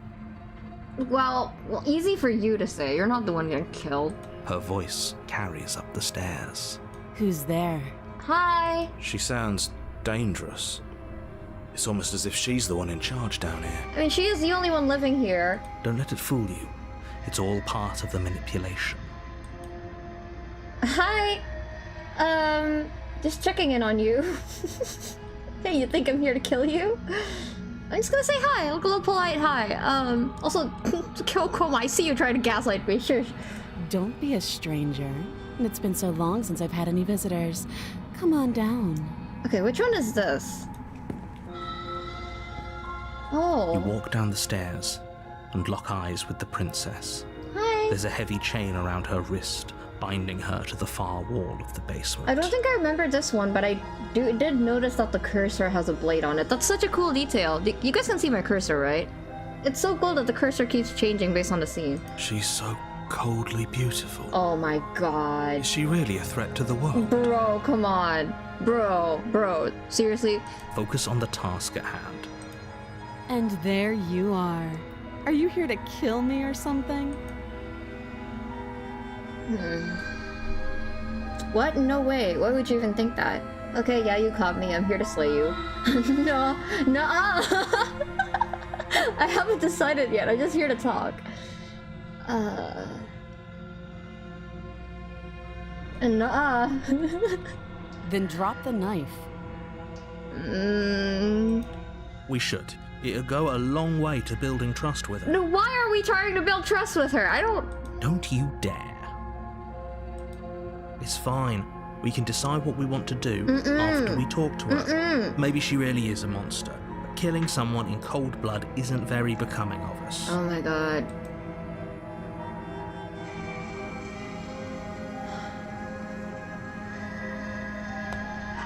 Well, easy for you to say. You're not the one getting killed. Her voice carries up the stairs. Who's there? Hi! She sounds dangerous. It's almost as if she's the one in charge down here. I mean, she is the only one living here. Don't let it fool you. It's all part of the manipulation. Hi! Just checking in on you. Hey, you think I'm here to kill you? I'm just gonna say hi, a little polite hi. Also, Kyoko, I see you trying to gaslight me, sure. Don't be a stranger. It's been so long since I've had any visitors. Come on down. Okay, which one is this? Oh. You walk down the stairs and lock eyes with the princess. Hi. There's a heavy chain around her wrist, binding her to the far wall of the basement. I don't think I remember this one, but I did notice that the cursor has a blade on it. That's such a cool detail. You guys can see my cursor, right? It's so cool that the cursor keeps changing based on the scene. She's so coldly beautiful. Oh my god. Is she really a threat to the world? Bro, come on. Bro. Seriously? Focus on the task at hand. And there you are. Are you here to kill me or something? What? No way. Why would you even think that? Okay, yeah, you caught me. I'm here to slay you. No. I haven't decided yet. I'm just here to talk. Then drop the knife. We should. It'll go a long way to building trust with her. No, why are we trying to build trust with her? I don't... Don't you dare. It's fine. We can decide what we want to do after we talk to her. Maybe she really is a monster, but killing someone in cold blood isn't very becoming of us. Oh my god.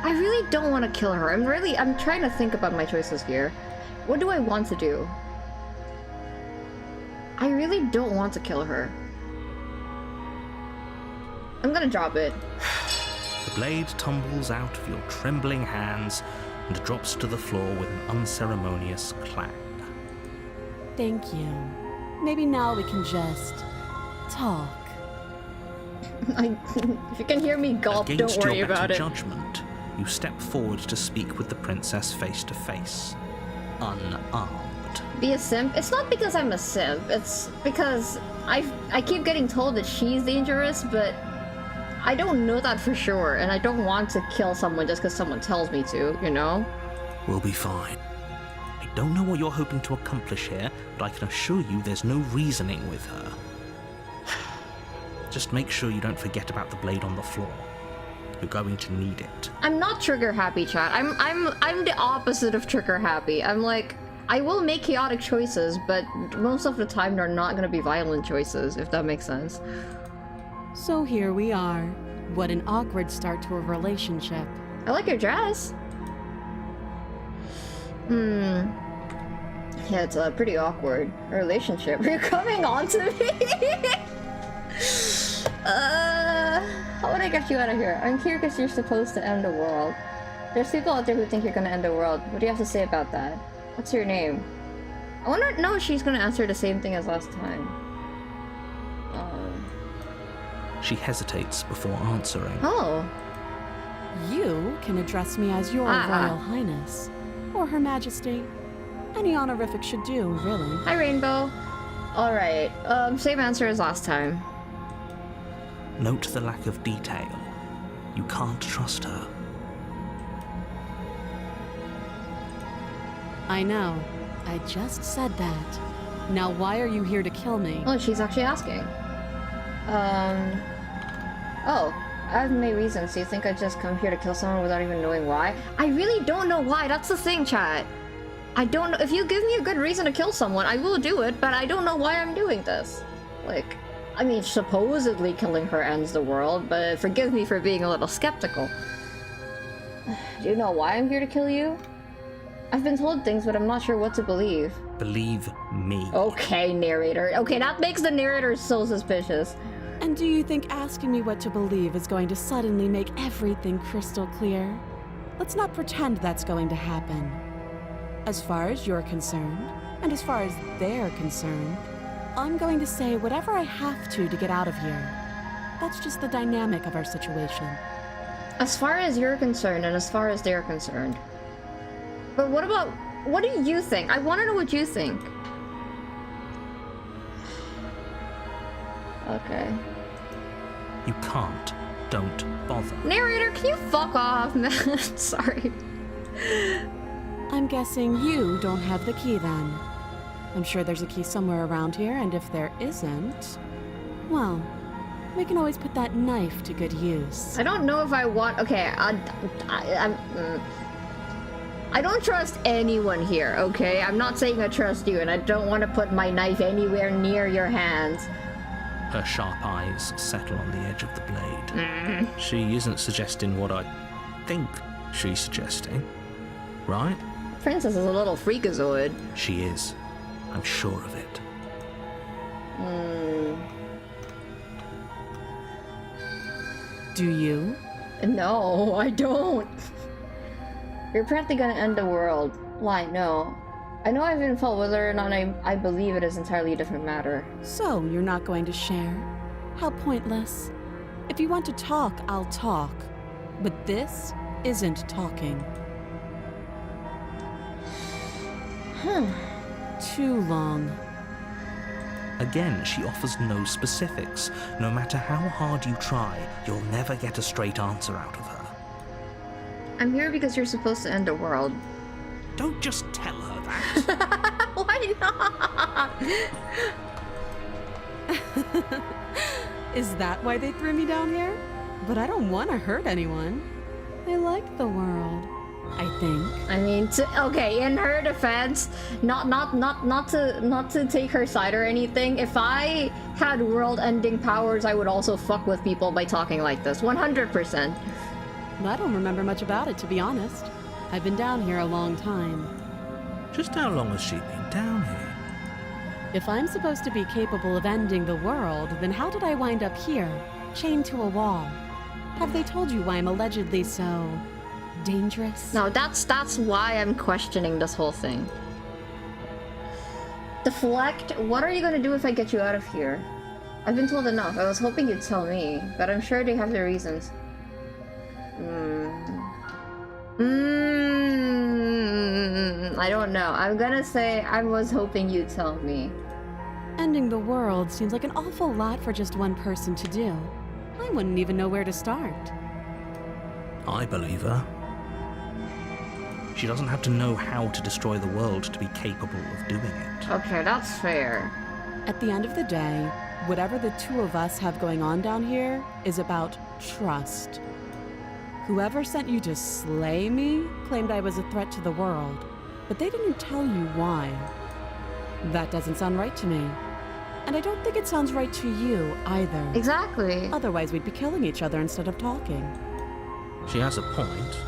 I really don't want to kill her. I'm trying to think about my choices here. What do I want to do? I really don't want to kill her. I'm gonna drop it. The blade tumbles out of your trembling hands and drops to the floor with an unceremonious clang. Thank you. Maybe now we can just talk. If you can hear me gulp, Against don't worry your better about it. judgment, you step forward to speak with the princess face to face, unarmed. Be a simp? It's not because I'm a simp. It's because I keep getting told that she's dangerous, but I don't know that for sure, and I don't want to kill someone just because someone tells me to, you know? We'll be fine. I don't know what you're hoping to accomplish here, but I can assure you there's no reasoning with her. Just make sure you don't forget about the blade on the floor. You're going to need it. I'm not trigger happy, chat. I'm the opposite of trigger happy. I'm like, I will make chaotic choices, but most of the time they're not gonna be violent choices, if that makes sense. So here we are. What an awkward start to a relationship. I like your dress. Yeah, it's a pretty awkward relationship. You're coming on to me? How would I get you out of here? I'm here because you're supposed to end the world. There's people out there who think you're gonna end the world. What do you have to say about that? What's your name? I wanna know if she's gonna answer the same thing as last time. She hesitates before answering. Oh. You can address me as your Royal Highness. Or Her Majesty. Any honorific should do, really. Hi, Rainbow. Alright, same answer as last time. Note the lack of detail. You can't trust her. I know. I just said that. Now why are you here to kill me? Oh, she's actually asking. Oh, I have many reasons. Do you think I just come here to kill someone without even knowing why? I really don't know why. That's the thing, chat. I don't know. If you give me a good reason to kill someone, I will do it, but I don't know why I'm doing this. Like, I mean, supposedly killing her ends the world, but forgive me for being a little skeptical. Do you know why I'm here to kill you? I've been told things, but I'm not sure what to believe. Believe me. Okay, narrator. Okay, that makes the narrator so suspicious. And do you think asking me what to believe is going to suddenly make everything crystal clear? Let's not pretend that's going to happen. As far as you're concerned, and as far as they're concerned, I'm going to say whatever I have to get out of here. That's just the dynamic of our situation. As far as you're concerned, and as far as they're concerned. But what do you think? I want to know what you think. Okay. You can't. Don't bother. Narrator, can you fuck off, man? Sorry. I'm guessing you don't have the key then. I'm sure there's a key somewhere around here, and if there isn't, well, we can always put that knife to good use. I don't know if I want... Okay, I don't trust anyone here, okay? I'm not saying I trust you, and I don't want to put my knife anywhere near your hands. Her sharp eyes settle on the edge of the blade. She isn't suggesting what I think she's suggesting, right? Princess is a little freakazoid. She is. I'm sure of it. Do you? No, I don't. You're apparently gonna end the world. Why, no. I know I've been felt whether or not I believe it is entirely a different matter. So, you're not going to share? How pointless. If you want to talk, I'll talk. But this isn't talking. Too long. Again, she offers no specifics. No matter how hard you try, you'll never get a straight answer out of her. I'm here because you're supposed to end the world. Don't just tell her that. Why not? Is that why they threw me down here? But I don't want to hurt anyone. I like the world, I think. I mean, okay, in her defense, not to take her side or anything, if I had world-ending powers, I would also fuck with people by talking like this, 100%. I don't remember much about it, to be honest. I've been down here a long time. Just how long has she been down here? If I'm supposed to be capable of ending the world, then how did I wind up here, chained to a wall? Have they told you why I'm allegedly so dangerous? No, that's why I'm questioning this whole thing. Deflect, what are you gonna do if I get you out of here? I've been told enough. I was hoping you'd tell me, but I'm sure they have their reasons. I don't know. I'm gonna say I was hoping you'd tell me. Ending the world seems like an awful lot for just one person to do. I wouldn't even know where to start. I believe her. She doesn't have to know how to destroy the world to be capable of doing it. Okay, that's fair. At the end of the day, whatever the two of us have going on down here is about trust. Whoever sent you to slay me claimed I was a threat to the world, but they didn't tell you why. That doesn't sound right to me. And I don't think it sounds right to you either. Exactly. Otherwise, we'd be killing each other instead of talking. She has a point.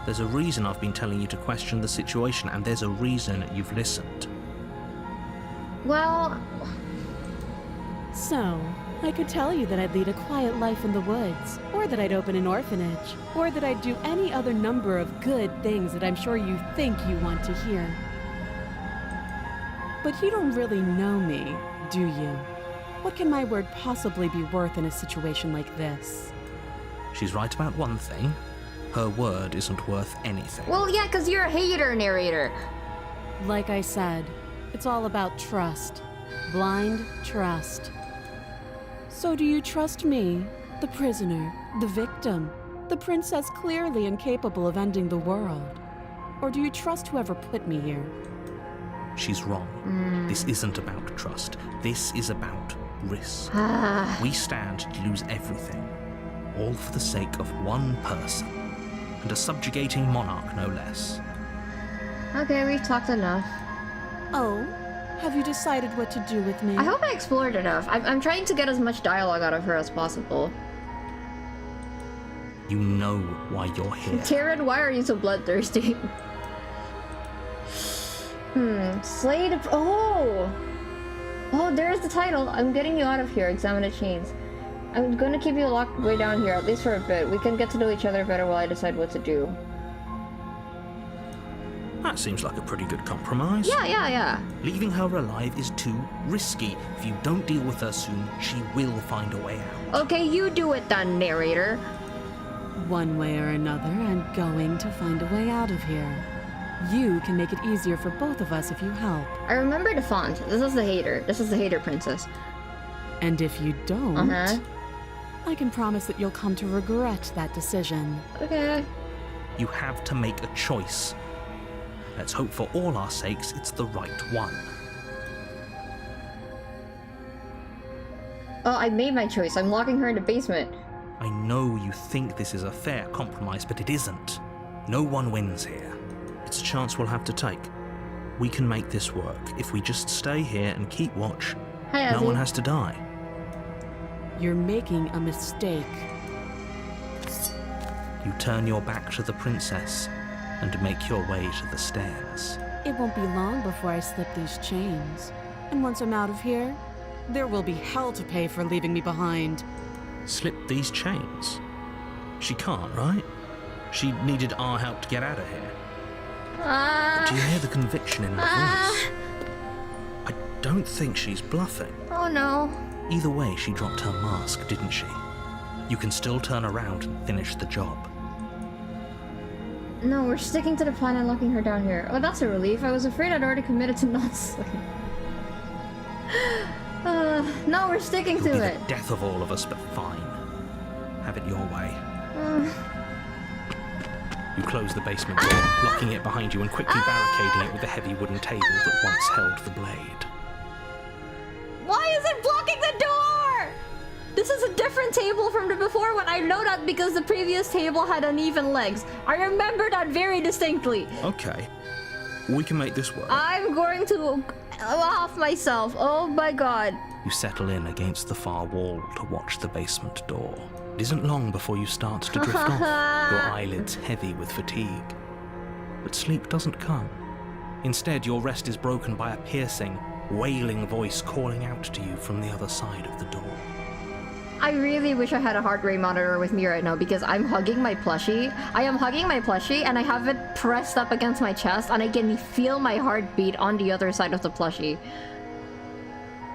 There's a reason I've been telling you to question the situation, and there's a reason you've listened. Well... So, I could tell you that I'd lead a quiet life in the woods, or that I'd open an orphanage, or that I'd do any other number of good things that I'm sure you think you want to hear. But you don't really know me, do you? What can my word possibly be worth in a situation like this? She's right about one thing. Her word isn't worth anything. Well, yeah, because you're a hater, narrator. Like I said, it's all about trust. Blind trust. So do you trust me, the prisoner, the victim, the princess clearly incapable of ending the world? Or do you trust whoever put me here? She's wrong. This isn't about trust. This is about risk. We stand to lose everything, all for the sake of one person, and a subjugating monarch no less. Okay, we've talked enough. Oh, have you decided what to do with me? I hope I explored enough. I'm trying to get as much dialogue out of her as possible. You know why you're here. Tyrion, why are you so bloodthirsty? Slay the... Oh! Oh, there's the title. I'm getting you out of here. Examine the chains. I'm gonna keep you locked way down here, at least for a bit. We can get to know each other better while I decide what to do. That seems like a pretty good compromise. Yeah. Leaving her alive is too risky. If you don't deal with her soon, she will find a way out. Okay, you do it then, narrator. One way or another, I'm going to find a way out of here. You can make it easier for both of us if you help. I remember the font. This is the hater. This is the hater princess. And if you don't, I can promise that you'll come to regret that decision. Okay. You have to make a choice. Let's hope for all our sakes it's the right one. Oh, I made my choice. I'm locking her in the basement. I know you think this is a fair compromise, but it isn't. No one wins here. It's a chance we'll have to take. We can make this work. If we just stay here and keep watch, Hi, no Ozzy. one has to die. You're making a mistake. You turn your back to the princess and make your way to the stairs. It won't be long before I slip these chains. And once I'm out of here, there will be hell to pay for leaving me behind. Slip these chains? She can't, right? She needed our help to get out of here. Do you hear the conviction in her voice? I don't think she's bluffing. Oh no. Either way, she dropped her mask, didn't she? You can still turn around and finish the job. No, we're sticking to the plan and locking her down here. Oh, that's a relief. I was afraid I'd already committed to not sleep. No, we're sticking It'll to be it. the death of all of us, but fine. Have it your way. You close the basement door, locking it behind you and quickly barricading it with the heavy wooden table that once held the blade. Why is it blocking the door? This is a different table from the before one. I know that because the previous table had uneven legs. I remember that very distinctly. Okay. We can make this work. I'm going to off myself. Oh my god. You settle in against the far wall to watch the basement door. It isn't long before you start to drift off, your eyelids heavy with fatigue. But sleep doesn't come. Instead, your rest is broken by a piercing, wailing voice calling out to you from the other side of the door. I really wish I had a heart rate monitor with me right now because I'm hugging my plushie. I am hugging my plushie and I have it pressed up against my chest and I can feel my heartbeat on the other side of the plushie.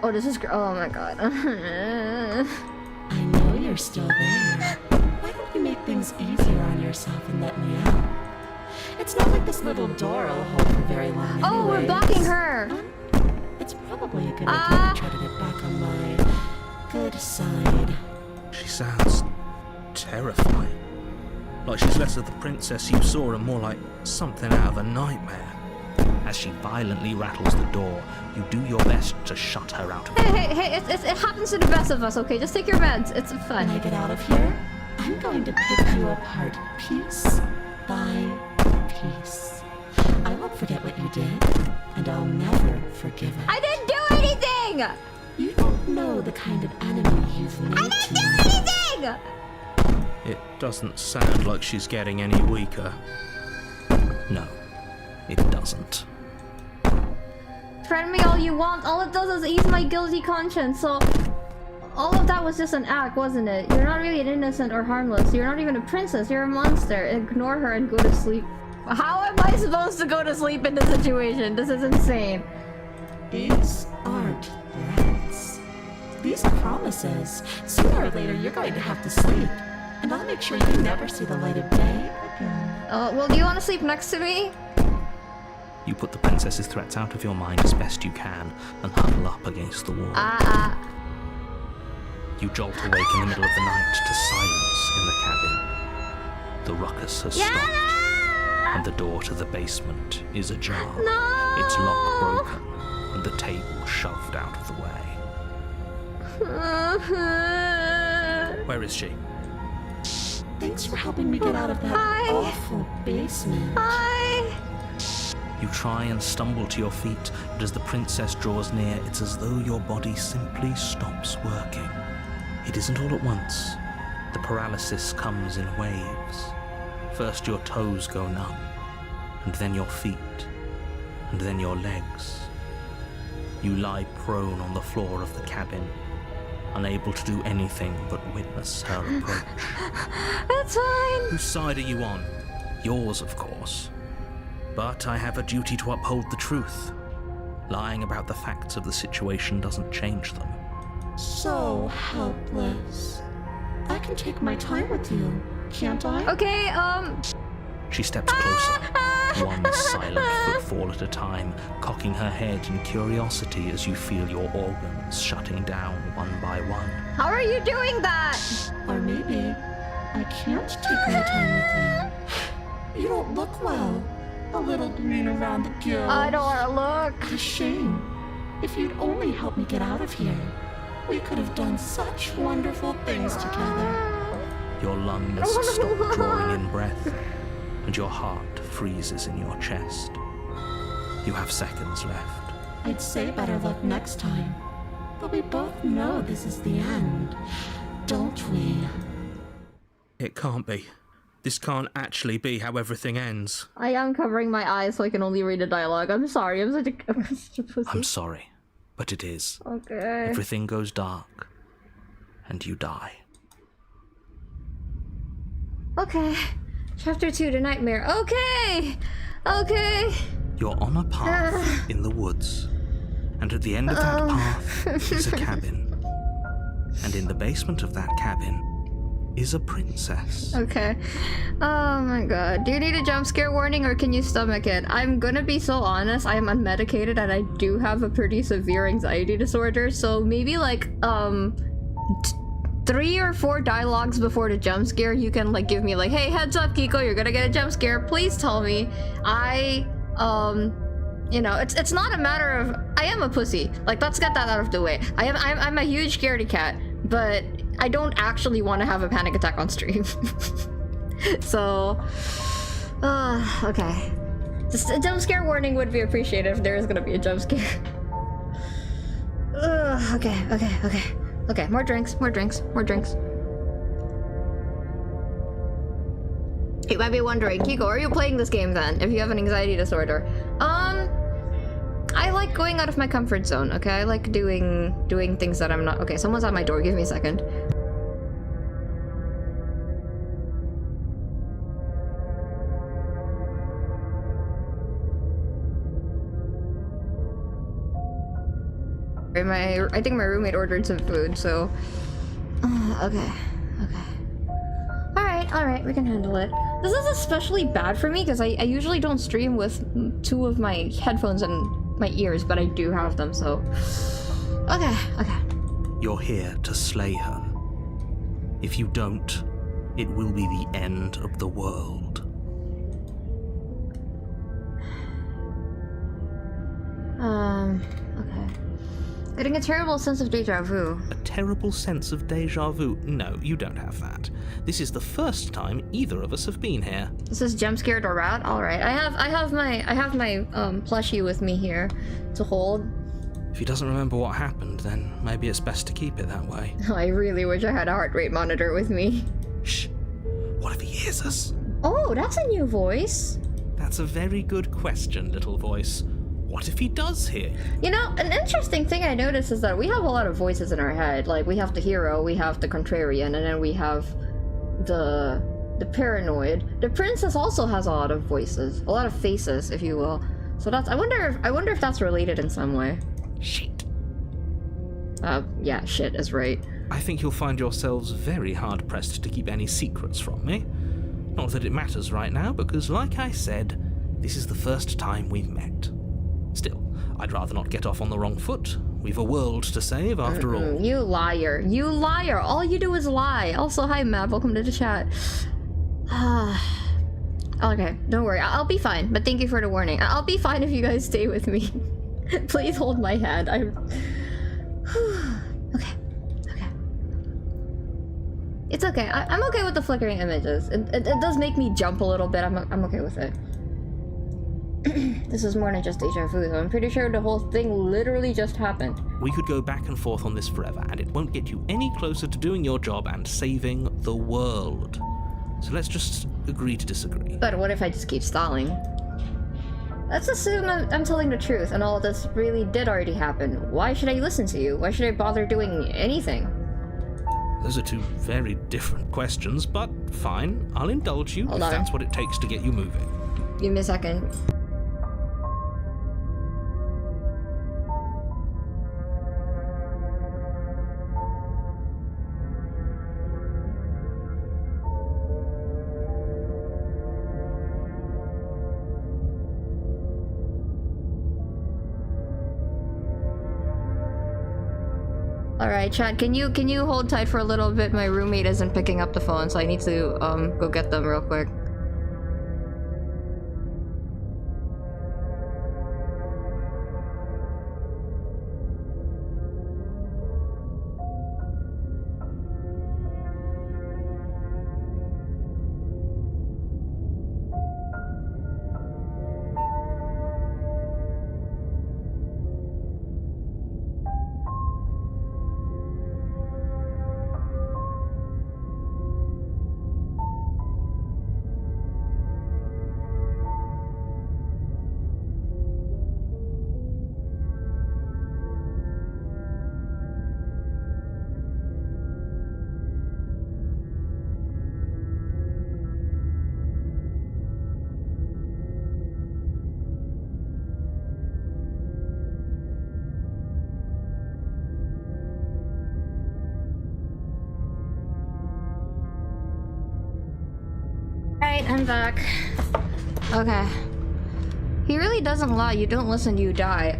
Oh, this is oh my god. I know you're still there. Why don't you make things easier on yourself and let me out? It's not like this little door will hold for very long. Oh, we're blocking her. It's probably a good idea to try to get back on my good side. She sounds terrifying. Like she's less of the princess you saw and more like something out of a nightmare. As she violently rattles the door, you do your best to shut her out of it. Hey, it happens to the best of us, okay? Just take your meds. It's fun. When I get out of here, I'm going to pick you apart piece by piece. I won't forget what you did, and I'll never forgive it. I didn't do anything! You don't know the kind of enemy you've made I to didn't me. do anything! It doesn't sound like she's getting any weaker. No, it doesn't. Threaten me all you want. All it does is ease my guilty conscience, so... All of that was just an act, wasn't it? You're not really an innocent or harmless. You're not even a princess. You're a monster. Ignore her and go to sleep. How am I supposed to go to sleep in this situation? This is insane. These aren't threats. These are promises. Sooner or later, you're going to have to sleep. And I'll make sure you never see the light of day again. Well, do you want to sleep next to me? You put the princess's threats out of your mind as best you can and huddle up against the wall. You jolt awake in the middle of the night to silence in the cabin. The ruckus has stopped, and the door to the basement is ajar. No! Its lock broken, and the table shoved out of the way. Where is she? Thanks for helping me get out of that Hi. awful basement. Hi! You try and stumble to your feet, but as the princess draws near, it's as though your body simply stops working. It isn't all at once. The paralysis comes in waves. First your toes go numb, and then your feet, and then your legs. You lie prone on the floor of the cabin, unable to do anything but witness her approach. That's fine! Whose side are you on? Yours, of course. But I have a duty to uphold the truth. Lying about the facts of the situation doesn't change them. So helpless. I can take my time with you, can't I? Okay, She steps closer, one silent footfall at a time, cocking her head in curiosity as you feel your organs shutting down one by one. How are you doing that? Or maybe I can't take my time with you. You don't look well. A little green around the gills. I don't want to look. A shame. If you'd only helped me get out of here, we could have done such wonderful things together. Your lungs stop drawing in breath, and your heart freezes in your chest. You have seconds left. I'd say better luck next time, but we both know this is the end, don't we? It can't be. This can't actually be how everything ends. I am covering my eyes so I can only read the dialogue. I'm sorry, I'm such a pussy. I'm sorry, but it is. Okay. Everything goes dark, and you die. Okay. Chapter 2, The Nightmare. Okay! Okay! You're on a path in the woods, and at the end of that path is a cabin. And in the basement of that cabin is a princess. Okay. Oh my god. Do you need a jump scare warning or can you stomach it? I'm gonna be so honest, I am unmedicated and I do have a pretty severe anxiety disorder, so maybe like, 3 or 4 dialogues before the jump scare, you can like give me like, hey, heads up, Kiko, you're gonna get a jump scare. Please tell me. You know, it's not a matter of I am a pussy. Like, let's get that out of the way. I'm a huge scaredy cat, but I don't actually want to have a panic attack on stream. So, okay. Just a jump scare warning would be appreciated if there is gonna be a jump scare. Okay, more drinks. You might be wondering, Kiko, are you playing this game then, if you have an anxiety disorder? I like going out of my comfort zone, okay? I like doing things that I'm not... Okay, someone's at my door, give me a second. I think my roommate ordered some food, so... okay. Alright, we can handle it. This is especially bad for me, because I usually don't stream with 2 of my headphones in my ears, but I do have them, so... Okay. You're here to slay her. If you don't, it will be the end of the world. Okay. Getting a terrible sense of deja vu. A terrible sense of deja vu? No, you don't have that. This is the first time either of us have been here. This is jump scared or rat? Alright. I have my plushie with me here to hold. If he doesn't remember what happened, then maybe it's best to keep it that way. I really wish I had a heart rate monitor with me. Shh. What if he hears us? Oh, that's a new voice. That's a very good question, little voice. What if he does hear? You know, an interesting thing I noticed is that we have a lot of voices in our head. Like, we have the hero, we have the contrarian, and then we have the paranoid. The princess also has a lot of voices, a lot of faces, if you will. So that's... I wonder if that's related in some way. Shit. Yeah, shit is right. I think you'll find yourselves very hard-pressed to keep any secrets from me. Not that it matters right now, because like I said, this is the first time we've met. Still, I'd rather not get off on the wrong foot. We've a world to save, after all. You liar. You liar. All you do is lie. Also, hi, Matt. Welcome to the chat. Okay, don't worry. I'll be fine, but thank you for the warning. I'll be fine if you guys stay with me. Please hold my hand. Okay. It's okay. I'm okay with the flickering images. It does make me jump a little bit. I'm okay with it. This is more than just deja vu, so I'm pretty sure the whole thing literally just happened. We could go back and forth on this forever, and it won't get you any closer to doing your job and saving the world. So let's just agree to disagree. But what if I just keep stalling? Let's assume I'm telling the truth, and all of this really did already happen. Why should I listen to you? Why should I bother doing anything? Those are 2 very different questions, but fine. I'll indulge you if that's what it takes to get you moving. Give me a second. Alright, chat, can you hold tight for a little bit? My roommate isn't picking up the phone, so I need to go get them real quick. I'm back. Okay. He really doesn't lie. You don't listen, you die.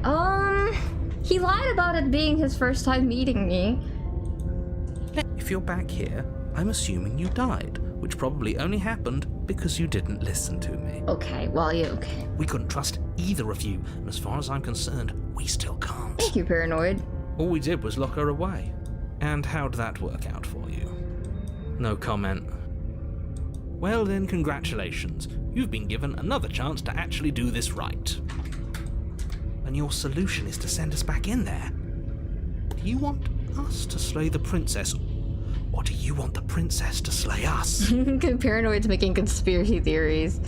He lied about it being his first time meeting me. If you're back here, I'm assuming you died, which probably only happened because you didn't listen to me. Okay, well, yeah, okay. We couldn't trust either of you, and as far as I'm concerned, we still can't. Thank you, Paranoid. All we did was lock her away. And how'd that work out for you? No comment. Well then, congratulations. You've been given another chance to actually do this right. And your solution is to send us back in there. Do you want us to slay the princess, or do you want the princess to slay us? Paranoid's making conspiracy theories.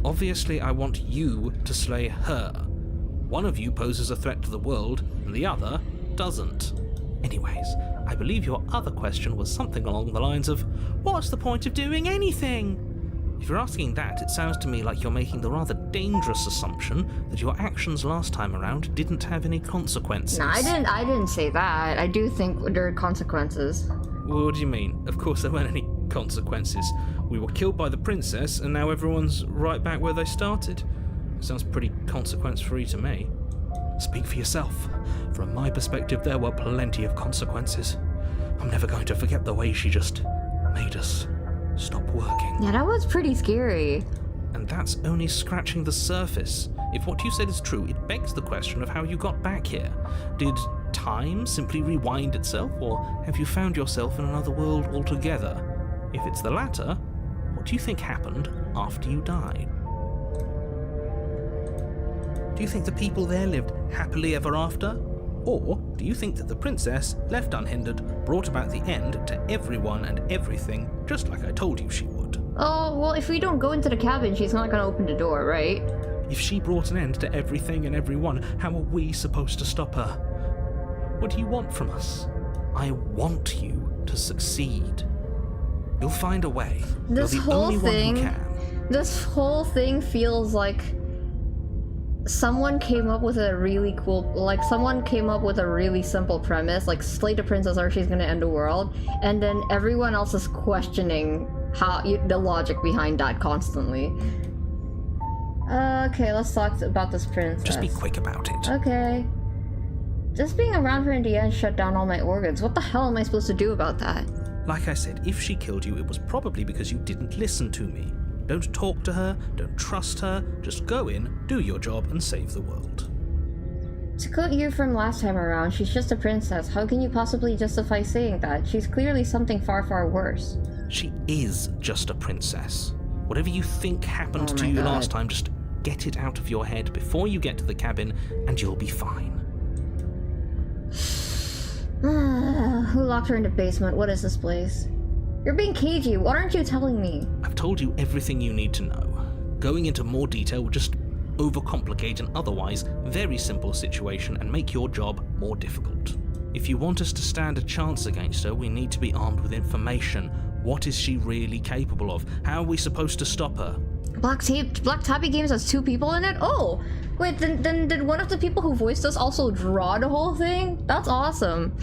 Obviously, I want you to slay her. One of you poses a threat to the world, and the other doesn't. Anyways, I believe your other question was something along the lines of, what's the point of doing anything? If you're asking that, it sounds to me like you're making the rather dangerous assumption that your actions last time around didn't have any consequences. No, I didn't say that. I do think there are consequences. What do you mean? Of course there weren't any consequences. We were killed by the princess, and now everyone's right back where they started. Sounds pretty consequence-free to me. Speak for yourself. From my perspective, there were plenty of consequences. I'm never going to forget the way she just made us stop working. Yeah, that was pretty scary. And that's only scratching the surface. If what you said is true, it begs the question of how you got back here. Did time simply rewind itself, or have you found yourself in another world altogether? If it's the latter, what do you think happened after you died? Do you think the people there lived happily ever after? Or do you think that the princess, left unhindered, brought about the end to everyone and everything, just like I told you she would? Oh, well, if we don't go into the cabin, she's not gonna open the door, right? If she brought an end to everything and everyone, how are we supposed to stop her? What do you want from us? I want you to succeed. You'll find a way. This You're the whole only thing, one who can. this whole thing feels like someone came up with a really simple premise, like slay the princess or she's gonna end the world, and then everyone else is questioning the logic behind that constantly. Okay, let's talk about this princess. Just be quick about it. Okay. Just being around her in the end shut down all my organs. What the hell am I supposed to do about that? Like I said, if she killed you, it was probably because you didn't listen to me. Don't talk to her, don't trust her, just go in, do your job, and save the world. To quote you from last time around, she's just a princess. How can you possibly justify saying that? She's clearly something far, far worse. She is just a princess. Whatever you think happened to you last time, just get it out of your head before you get to the cabin, and you'll be fine. Who locked her in the basement? What is this place? You're being cagey. Why aren't you telling me? I've told you everything you need to know. Going into more detail would just overcomplicate an otherwise very simple situation and make your job more difficult. If you want us to stand a chance against her, we need to be armed with information. What is she really capable of? How are we supposed to stop her? Black Tabby Games has 2 people in it? Oh! Wait, then did one of the people who voiced us also draw the whole thing? That's awesome.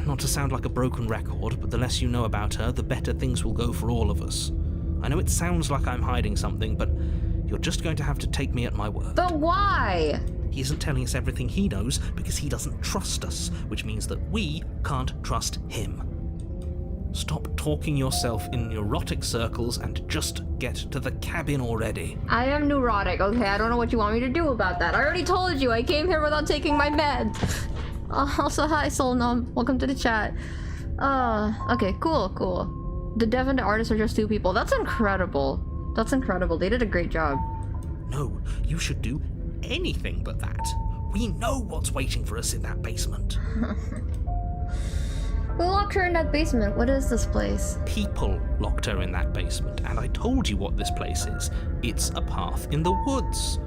Not to sound like a broken record, but the less you know about her, the better things will go for all of us. I know it sounds like I'm hiding something, but you're just going to have to take me at my word. But why? He isn't telling us everything he knows because he doesn't trust us, which means that we can't trust him. Stop talking yourself in neurotic circles and just get to the cabin already. I am neurotic, okay? I don't know what you want me to do about that. I already told you, I came here without taking my meds. Also, hi, Solnum. Welcome to the chat. Okay, cool. The dev and the artist are just 2 people. That's incredible. That's incredible. They did a great job. No, you should do anything but that. We know what's waiting for us in that basement. Who locked her in that basement? What is this place? People locked her in that basement, and I told you what this place is. It's a path in the woods.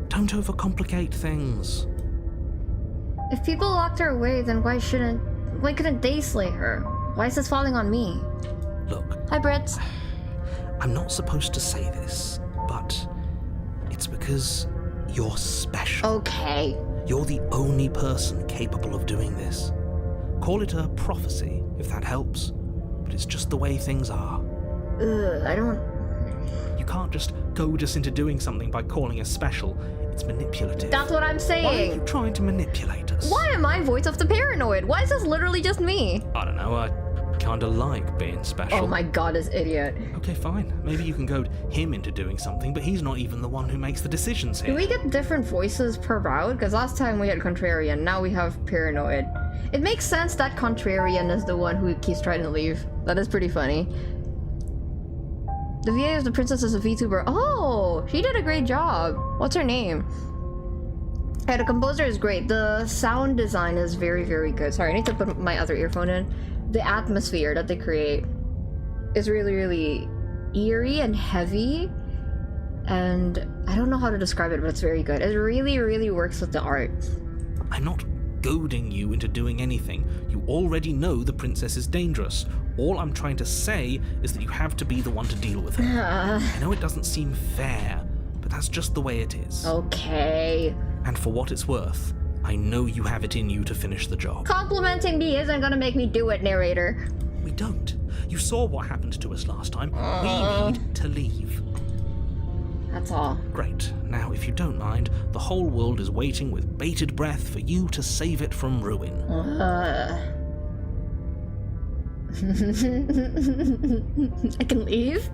Don't overcomplicate things. If people locked her away, then why couldn't they slay her? Why is this falling on me? Look. Hi, Brett. I'm not supposed to say this, but it's because you're special. Okay. You're the only person capable of doing this. Call it a prophecy, if that helps, but it's just the way things are. I don't... You can't just goad us into doing something by calling us special. It's manipulative. That's what I'm Why are saying. you trying to manipulate us? Why am I voice of the paranoid? Why is this literally just me? I don't know, I kinda like being special. Oh my god, this idiot. Okay, fine. Maybe you can goad him into doing something, but he's not even the one who makes the decisions here. Do we get different voices per route? Because last time we had Contrarian, now we have Paranoid. It makes sense that Contrarian is the one who keeps trying to leave. That is pretty funny. The VA of the princess is a VTuber. Oh, she did a great job. What's her name? Yeah, the composer is great. The sound design is very, very good. Sorry, I need to put my other earphone in. The atmosphere that they create is really, really eerie and heavy. And I don't know how to describe it, but it's very good. It really, really works with the art. I'm not goading you into doing anything. You already know the princess is dangerous. All I'm trying to say is that you have to be the one to deal with her. I know it doesn't seem fair, but that's just the way it is. Okay. And for what it's worth, I know you have it in you to finish the job. Complimenting me isn't gonna make me do it, narrator. We don't. You saw what happened to us last time. We need to leave. That's all. Great. Now, if you don't mind, the whole world is waiting with bated breath for you to save it from ruin. I can leave?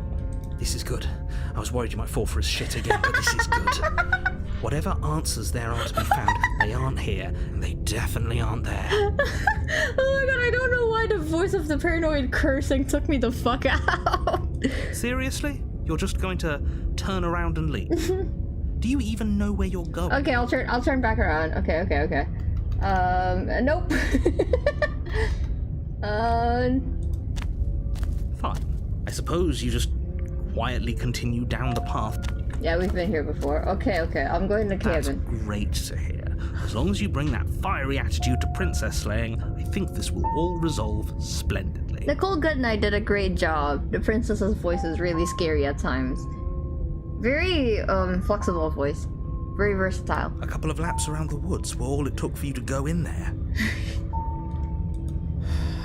This is good. I was worried you might fall for his shit again, but this is good. Whatever answers there are to be found, they aren't here, and they definitely aren't there. Oh my god, I don't know why the voice of the paranoid cursing took me the fuck out. Seriously? You're just going to turn around and leave? Do you even know where you're going? Okay, I'll turn back around. Okay. Nope. Fine. I suppose you just quietly continue down the path. Yeah, we've been here before. Okay, I'm going to the That's cabin. great to hear. As long as you bring that fiery attitude to princess slaying, I think this will all resolve splendidly. Nicole Goodnight did a great job. The princess's voice is really scary at times. Very, flexible voice. Very versatile. A couple of laps around the woods were all it took for you to go in there.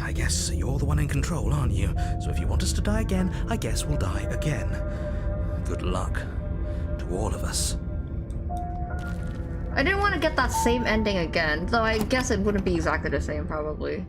I guess you're the one in control, aren't you? So if you want us to die again, I guess we'll die again. Good luck to all of us. I didn't want to get that same ending again, though I guess it wouldn't be exactly the same, probably.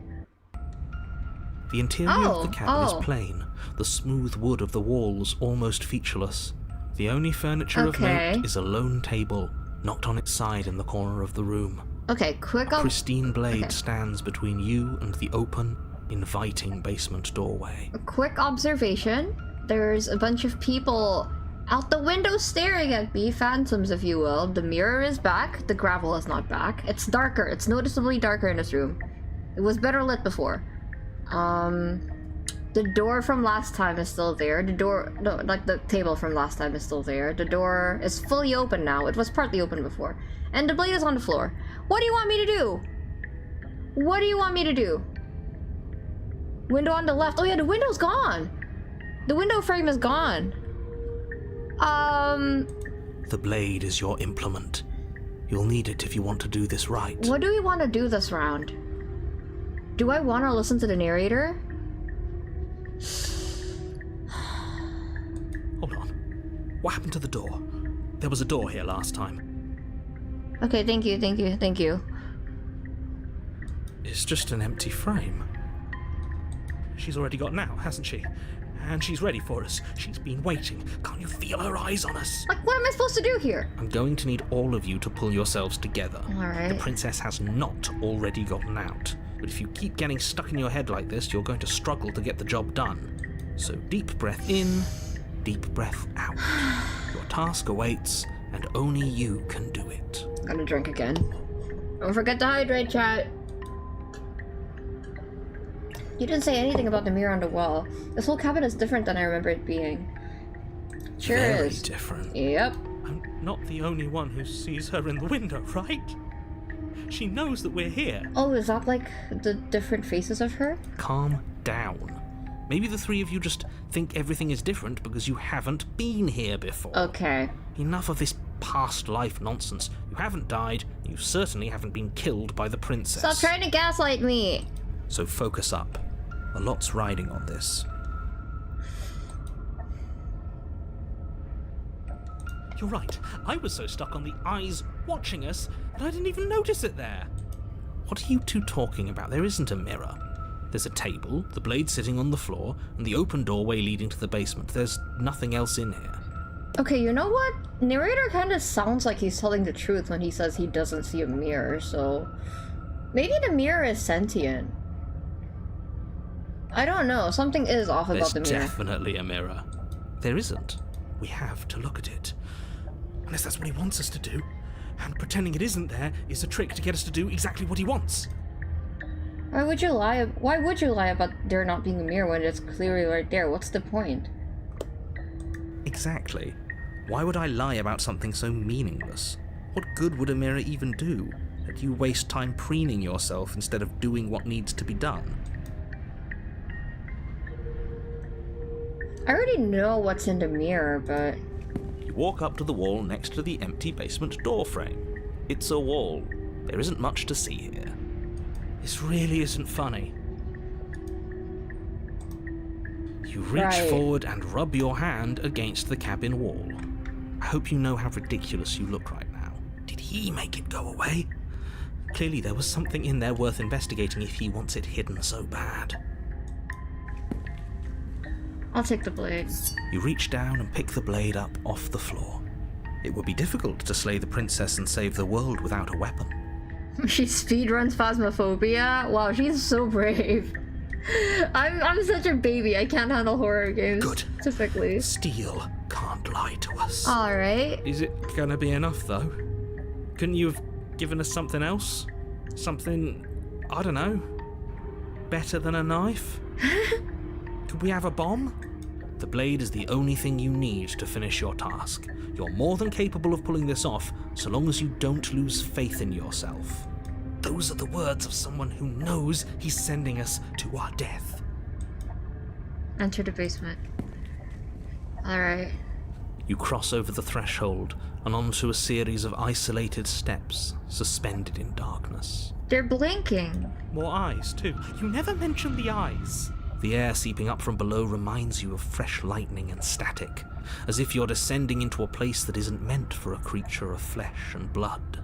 The interior of the cabin is plain, the smooth wood of the walls almost featureless. The only furniture of note is a lone table, knocked on its side in the corner of the room. Okay, quick A pristine blade stands between you and the open, inviting basement doorway. A quick observation. There's a bunch of people out the window staring at me, phantoms if you will. The mirror is back, the gravel is not back. It's darker, it's noticeably darker in this room. It was better lit before. The door from last time is still there. The table from last time is still there. The door is fully open now. It was partly open before. And the blade is on the floor. What do you want me to do? What do you want me to do? Window on the left. Oh yeah, the window's gone. The window frame is gone. The blade is your implement. You'll need it if you want to do this right. What do we want to do this round? Do I want to listen to the narrator? Hold on. What happened to the door? There was a door here last time. Okay, thank you. It's just an empty frame. She's already got out, hasn't she? And she's ready for us. She's been waiting. Can't you feel her eyes on us? Like, what am I supposed to do here? I'm going to need all of you to pull yourselves together. Alright. The princess has not already gotten out. But if you keep getting stuck in your head like this, you're going to struggle to get the job done. So deep breath in, deep breath out. Your task awaits, and only you can do it. I'm gonna drink again. Don't forget to hydrate, chat. You didn't say anything about the mirror on the wall. This whole cabin is different than I remember it being. Sure Very is. different. Yep. I'm not the only one who sees her in the window, right? She knows that we're here. Oh, is that like the different faces of her? Calm down. Maybe the three of you just think everything is different because you haven't been here before. Okay. Enough of this past life nonsense. You haven't died, and you certainly haven't been killed by the princess. Stop trying to gaslight me! So focus up. A lot's riding on this. You're right. I was so stuck on the eyes watching us that I didn't even notice it there. What are you two talking about? There isn't a mirror. There's a table, the blade sitting on the floor, and the open doorway leading to the basement. There's nothing else in here. Okay, you know what? Narrator kind of sounds like he's telling the truth when he says he doesn't see a mirror, so... maybe the mirror is sentient. I don't know. Something is off about the mirror. There's definitely a mirror. There isn't. We have to look at it. Unless that's what he wants us to do. And pretending it isn't there is a trick to get us to do exactly what he wants. Why would you lie? Why would you lie about there not being a mirror when it's clearly right there? What's the point? Exactly. Why would I lie about something so meaningless? What good would a mirror even do? That you waste time preening yourself instead of doing what needs to be done? I already know what's in the mirror, but... You walk up to the wall next to the empty basement door frame. It's a wall. There isn't much to see here. This really isn't funny. You reach forward and rub your hand against the cabin wall. I hope you know how ridiculous you look right now. Did he make it go away? Clearly there was something in there worth investigating if he wants it hidden so bad. I'll take the blade. You reach down and pick the blade up off the floor. It would be difficult to slay the princess and save the world without a weapon. She speedruns Phasmophobia? Wow, she's so brave. I'm such a baby. I can't handle horror games. Good. Typically. Steel can't lie to us. Alright. Is it gonna be enough, though? Couldn't you have given us something else? Something, I don't know, better than a knife? Could we have a bomb? The blade is the only thing you need to finish your task. You're more than capable of pulling this off, so long as you don't lose faith in yourself. Those are the words of someone who knows he's sending us to our death. Enter the basement. Alright. You cross over the threshold and onto a series of isolated steps, suspended in darkness. They're blinking. More eyes, too. You never mention the eyes. The air seeping up from below reminds you of fresh lightning and static, as if you're descending into a place that isn't meant for a creature of flesh and blood.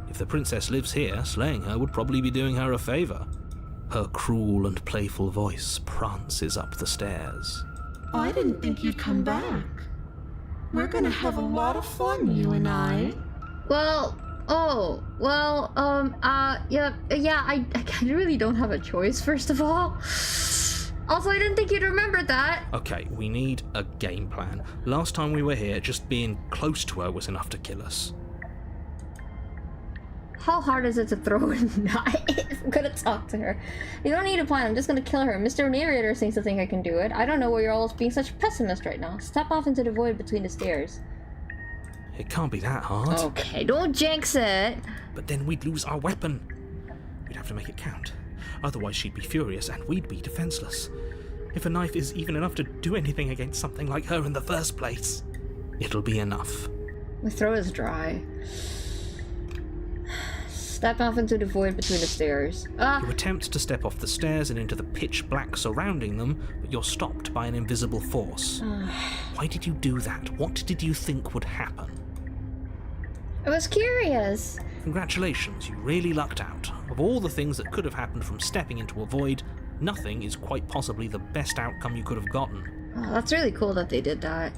If the princess lives here, slaying her would probably be doing her a favor. Her cruel and playful voice prances up the stairs. I didn't think you'd come back. We're gonna have a lot of fun, you and I. Well, yeah, I really don't have a choice, first of all. Also, I didn't think you'd remember that. Okay, we need a game plan. Last time we were here, just being close to her was enough to kill us. How hard is it to throw a knife? I'm gonna talk to her. You don't need a plan, I'm just gonna kill her. Mr. Narrator seems to think I can do it. I don't know why you're all being such a pessimist right now. Step off into the void between the stairs. It can't be that hard. Okay, don't jinx it. But then we'd lose our weapon. We'd have to make it count. Otherwise she'd be furious and we'd be defenseless. If a knife is even enough to do anything against something like her in the first place, it'll be enough. My throat is dry. Step off into the void between the stairs. You attempt to step off the stairs and into the pitch black surrounding them, but you're stopped by an invisible force. Why did you do that? What did you think would happen? I was curious. Congratulations, you really lucked out. Of all the things that could have happened from stepping into a void, nothing is quite possibly the best outcome you could have gotten. Oh, that's really cool that they did that.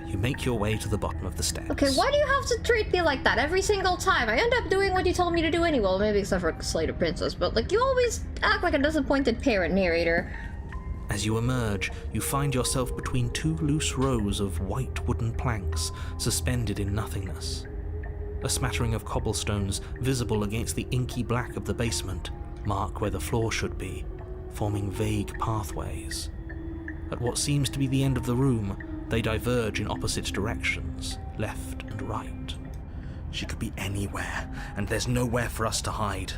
You make your way to the bottom of the stairs. Okay, why do you have to treat me like that every single time? I end up doing what you told me to do anyway. Well, maybe except for Slay the Princess, but like, you always act like a disappointed parent, Narrator. As you emerge, you find yourself between two loose rows of white wooden planks, suspended in nothingness. A smattering of cobblestones, visible against the inky black of the basement, mark where the floor should be, forming vague pathways. At what seems to be the end of the room, they diverge in opposite directions, left and right. She could be anywhere, and there's nowhere for us to hide.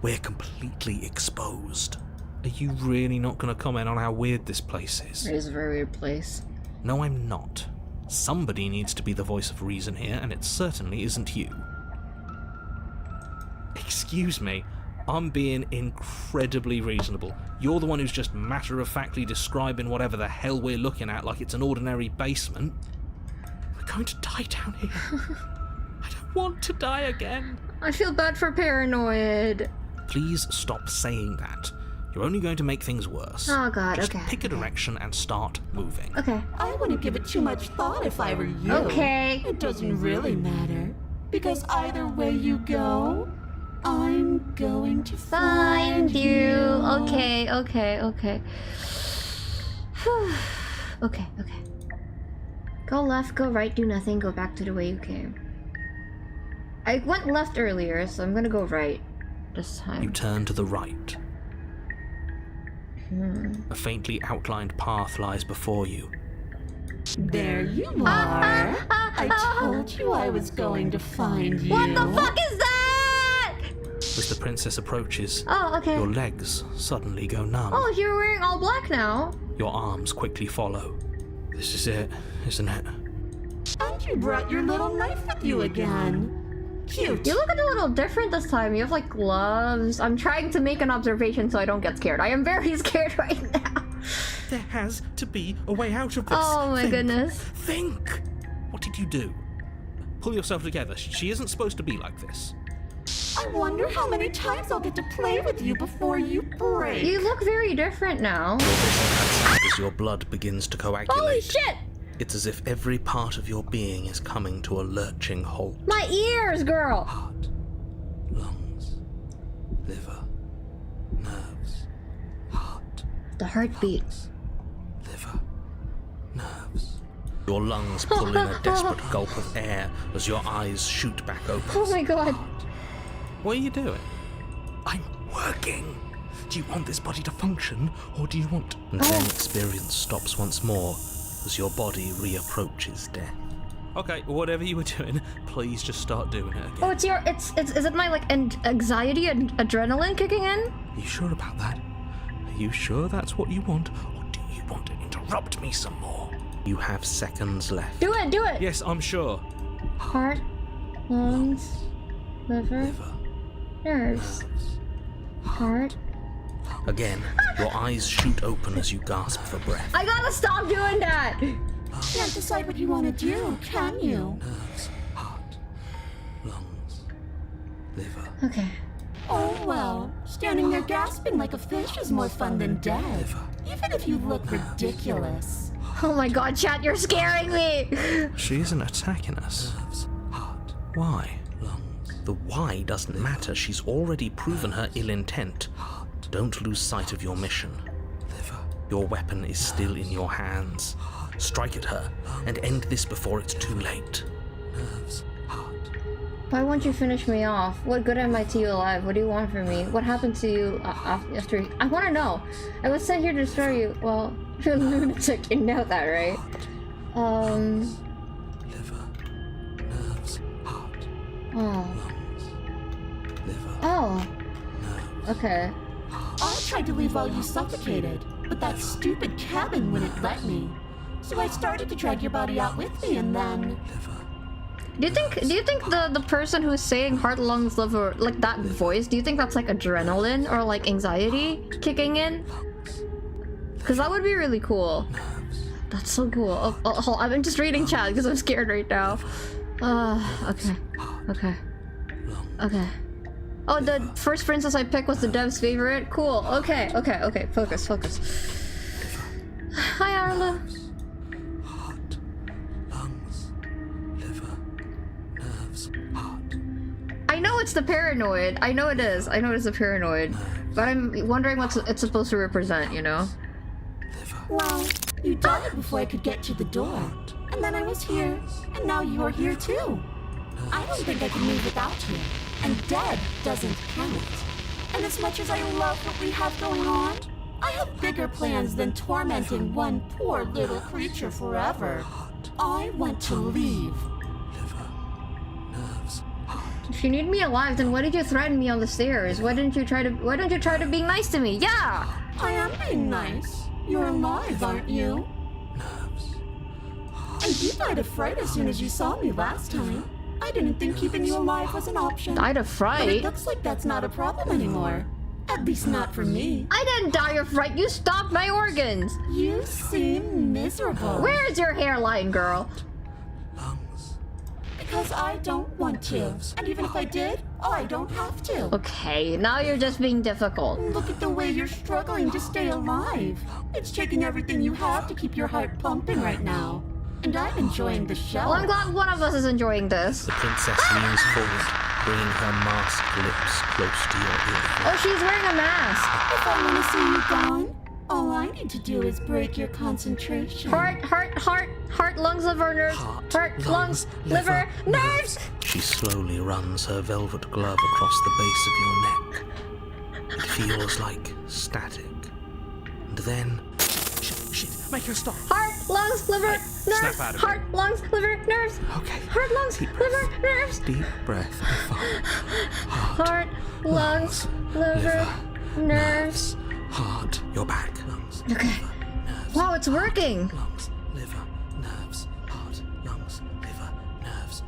We're completely exposed. Are you really not going to comment on how weird this place is? It is a very weird place. No, I'm not. Somebody needs to be the voice of reason here, and it certainly isn't you. Excuse me, I'm being incredibly reasonable. You're the one who's just matter-of-factly describing whatever the hell we're looking at like it's an ordinary basement. We're going to die down here. I don't want to die again. I feel bad for Paranoid. Please stop saying that. You're only going to make things worse. Oh god, Just okay. pick a direction and start moving. Okay. I wouldn't give it too much thought if I were you. Okay. It doesn't really matter. Because either way you go, I'm going to Find you. Okay. Okay. Go left, go right, do nothing, go back to the way you came. I went left earlier, so I'm gonna go right this time. You turn to the right. A faintly outlined path lies before you. There you are. I told you I was going to find you. What the fuck is that? As the princess approaches, Oh, okay. your legs suddenly go numb. Oh, you're wearing all black now. Your arms quickly follow. This is it, isn't it? And you brought your little knife with you again. Cute. You look a little different this time. You have like gloves. I'm trying to make an observation so I don't get scared. I am very scared right now. There has to be a way out of this. Oh my goodness. Think! What did you do? Pull yourself together. She isn't supposed to be like this. I wonder how many times I'll get to play with you before you break. You look very different now. As your blood begins to coagulate. Holy shit! It's as if every part of your being is coming to a lurching halt. My ears, girl! Heart, lungs, liver, nerves, heart, The heartbeat. liver, nerves. Your lungs pull in a desperate gulp of air as your eyes shoot back open. Oh my god. What are you doing? I'm working. Do you want this body to function, or do you want... And then experience stops once more as your body reapproaches death. Okay, whatever you were doing, please just start doing it again. Oh, is it my like anxiety and adrenaline kicking in? Are you sure about that? Are you sure that's what you want, or do you want to interrupt me some more? You have seconds left. Do it! Yes, I'm sure. Heart, lungs, liver, Liver, nerves. Heart. Again, your eyes shoot open as you gasp for breath. I gotta stop doing that! Can't decide what you want to do, can you? Nerves, heart, lungs, liver, Okay. Oh well, standing there gasping like a fish is more fun than dead. liver. Even if you look ridiculous. Oh my god, chat, you're scaring me! She isn't attacking us. Nerves, heart, Why? lungs, The why doesn't matter. She's already proven her ill intent. Don't lose sight of your mission. liver, Your weapon is still in your hands. Strike at her and end this before it's too late. nerves, heart. Why won't you finish me off? What good am I to you alive? What do you want from me? What happened to you after? I want to know. I was sent here to destroy you. Well, you're a lunatic. You know that, right? Liver, nerves, heart, Oh. lungs, liver, Oh. nerves. Okay. I tried to leave while you suffocated, but that stupid cabin wouldn't let me. So I started to drag your body out with me, and then... Do you think the person who's saying heart, lungs, liver, like that voice, do you think that's like adrenaline or like anxiety kicking in? Because that would be really cool. That's so cool. I'm just reading chat because I'm scared right now. Okay. Oh, the first princess I picked was the dev's favorite? Cool. Okay. Focus. Hi, Arla. Heart, lungs, liver, nerves, heart. I know it's the paranoid. I know it is. I know it's the paranoid. But I'm wondering what it's supposed to represent, you know? Well, you died before I could get to the door. And then I was here, and now you're here too. I don't think I can move without you. And dead doesn't count. And as much as I love what we have going on, I have bigger plans than tormenting one poor little creature forever. I want to leave. If you need me alive, then why did you threaten me on the stairs? Why don't you try to be nice to me? Yeah! I am being nice. You're alive, aren't you? And you died of fright as soon as you saw me last time. I didn't think keeping you alive was an option. Died of But it fright? looks like that's not a problem anymore. At least not for me. I didn't die of fright. You stopped my organs. You seem miserable. Where's your hairline, girl? Because I don't want to. And even if I did, I don't have to. Okay, now you're just being difficult. Look at the way you're struggling to stay alive. It's taking everything you have to keep your heart pumping right now. And I'm enjoying the show. Well, I'm glad one of us is enjoying this. The princess leans forward, bringing her masked lips close to your ear. Oh, she's wearing a mask. If I want to see you gone, all I need to do is break your concentration. Heart, lungs, liver, nerves. Heart, lungs, liver, nerves. She slowly runs her velvet glove across the base of your neck. It feels like static. And then... Shit, make her stop. Heart, lungs, liver, nerves. Snap out of it. Heart, lungs, liver, nerves. Okay. Heart, lungs, Deep breath. liver, nerves. Deep breath. Heart, lungs, liver, nerves. Heart. Your back. Okay. Wow, it's working. Lungs, liver, nerves. Heart, lungs, liver, nerves.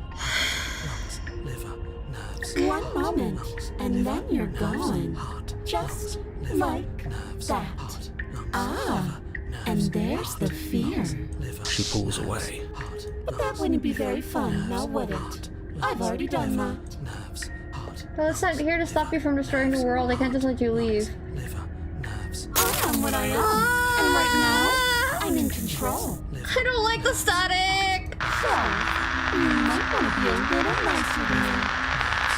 Lungs, liver, nerves. One moment, and then you're gone. Heart, Just liver, like nerves. that. Heart, lungs, Ah, and there's the fear. liver. She pulls away. But that wouldn't be very fun, now would it? I've already done that. Nerves. Heart, Well, it's not here to stop you from destroying the world. I can't just let you leave. liver, nerves. I am what I am, and right now, I'm in control. I don't like the static. So, you might want to be a little nicer to me.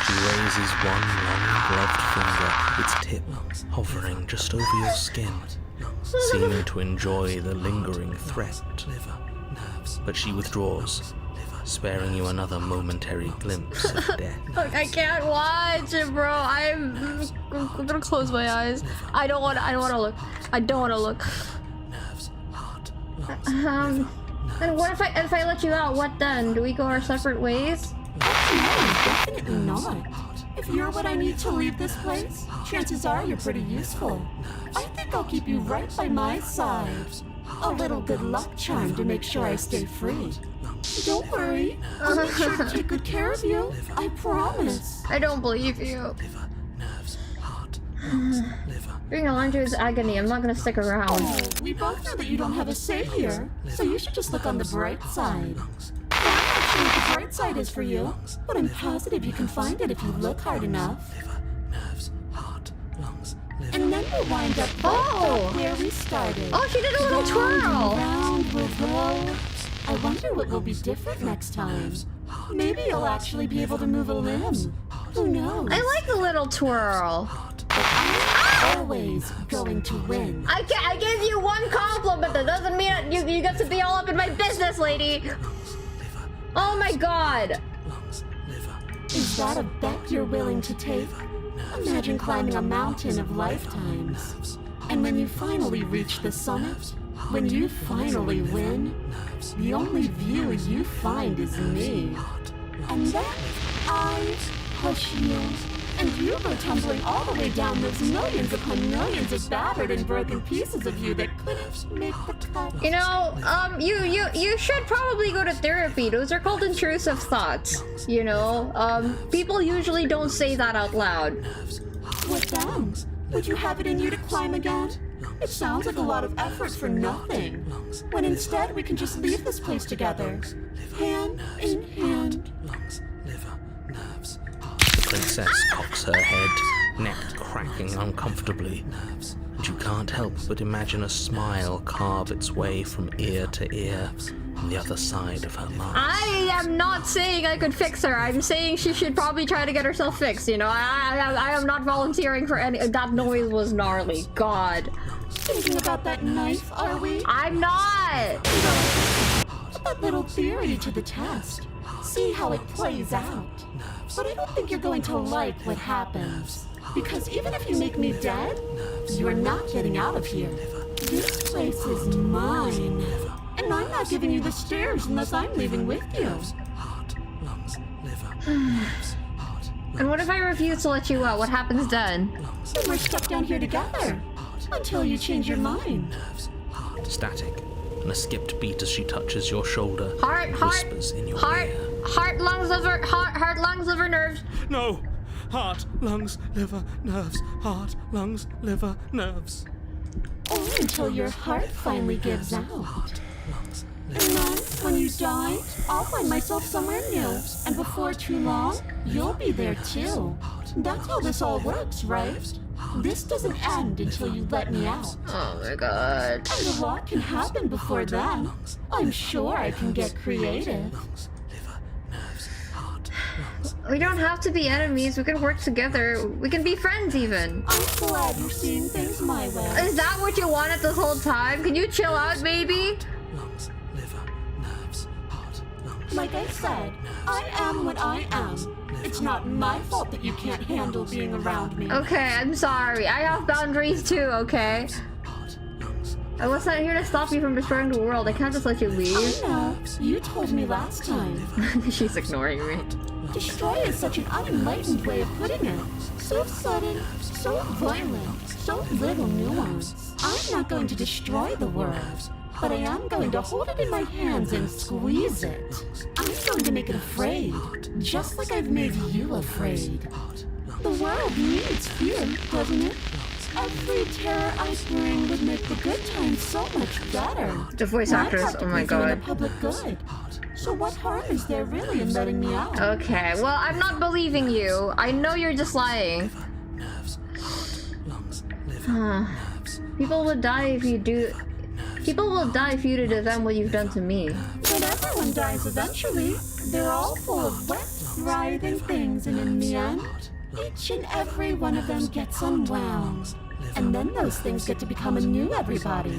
She raises one long gloved finger, its tip hovering just over your skin, seeming to enjoy the lingering threat. Liver, nerves. But she withdraws, sparing you another momentary glimpse of death. Look, I can't watch it, bro. I'm gonna close my eyes. I don't want to look. I don't want to look. Nerves. Heart, lungs. And what if I let you out? What then? Do we go our separate ways? Definitely not. If you're what I need to leave this place, chances are you're pretty useful. I think I'll keep you right by my side. A little good luck charm to make sure I stay free. Don't worry, I'll make sure to take good care of you. I promise. I don't believe you. Liver, nerves. Heart, lungs, liver. Being aligned to his agony, I'm not gonna stick around. Oh, we both know that you don't have a say here, so you should just look on the bright side. I'm not sure what the bright side is for you, but I'm positive you can find it if you look hard enough. Liver, nerves. Heart, lungs, liver. And then we'll wind up right back where we started. Oh, she did a little Round twirl. and round we'll go. I wonder what will be different next time. Maybe you'll actually be able to move a limb. Who knows? I like the little twirl. But I'm always going to win. I gave you one compliment. That doesn't mean you get to be all up in my business, lady. Oh my god. Lungs, liver. Is that a bet you're willing to take? Imagine climbing a mountain of lifetimes. And when you finally reach the summit, when you finally win, the only view you find is me. And then I push you, and you go tumbling all the way down those millions upon millions of battered and broken pieces of you that couldn't make the cut. You know, you should probably go to therapy. Those are called intrusive thoughts. You know, people usually don't say that out loud. What then? Would you have it in you to climb again? It sounds like a lot of effort for nothing. When instead we can just leave this place together, hand in hand. Lungs, liver, nerves. The princess cocks her head, neck cracking uncomfortably, and you can't help but imagine a smile carve its way from ear to ear on the other side of her mask. I am not saying I could fix her. I'm saying she should probably try to get herself fixed. You know, I am not volunteering for any. That noise was gnarly. God. Thinking about that knife, are we? I'm not. Put that little theory to the test. See how it plays out. But I don't think you're going to like what happens. Because even if you make me dead, you're not getting out of here. This place is mine. And I'm not giving you the stairs unless I'm leaving with you. Heart, lungs, liver, nerves. Heart, And what if I refuse to let you out? What happens then? lungs, Then we're stuck down here together. Until you change your mind. nerves. Heart, Static, and a skipped beat as she touches your shoulder. Heart, whispers in your ear. heart, lungs, liver, nerves. No! Heart, lungs, liver, nerves. Heart, lungs, liver, nerves. Or until your heart finally gives out. Lungs, And then, when you die, I'll find myself somewhere new. And before too long, you'll be there too. That's how this all works, right? This doesn't end until you let me out. Oh my god. And a lot can happen before then. I'm sure I can get creative. lungs, liver, nerves. Heart, lungs. We don't have to be enemies. We can work together. We can be friends even. I'm glad you're seeing things my way. Is that what you wanted this whole time? Can you chill out, maybe? Lungs, liver, nerves. Heart, lungs. Like I said, I am what I am. It's not my fault that you can't handle being around me. Okay, I'm sorry. I have boundaries too, okay? Heart, lungs. I wasn't here to stop you from destroying the world. I can't just let you leave. I know. You told me last time. She's ignoring me. Destroy is such an unenlightened way of putting it. So sudden, so violent, so little nuance. I'm not going to destroy the world, but I am going to hold it in my hands and squeeze it. I'm going to make it afraid, just like I've made you afraid. The world needs fear, doesn't it? Every terror I bring would make the good times so much better. The voice actress, oh my Doing the god. public good. So what harm is there really in letting me out? Okay, well, I'm not believing you. I know you're just lying. Nerves. Heart, lungs, liver, Huh. nerves. People will die if you do... People will die if you do to them what you've done to me. But everyone dies eventually. They're all full of wet, writhing things, and in the end, each and every one of them gets unwound. And then those things get to become a new everybody.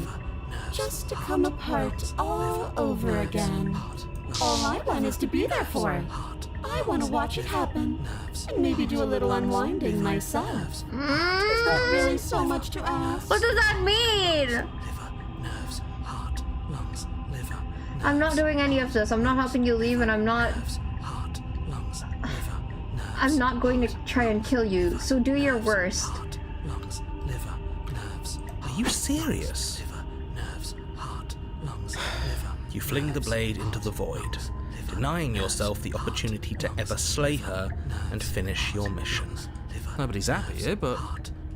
Just to come apart all over again. All I want is to be there for it. I want to watch it happen. And maybe do a little unwinding myself. Is that really so much to ask? What does that mean? Liver, nerves. Heart, lungs, liver, I'm not doing any of this. I'm not helping you leave, and I'm not... heart, lungs, liver, nerves. I'm not going to try and kill you, so do your worst. Heart, lungs, liver, nerves. Are you serious? Liver, nerves, heart, lungs, liver. You fling the blade into the void, denying yourself the opportunity to ever slay her and finish your mission. Nobody's happy here, but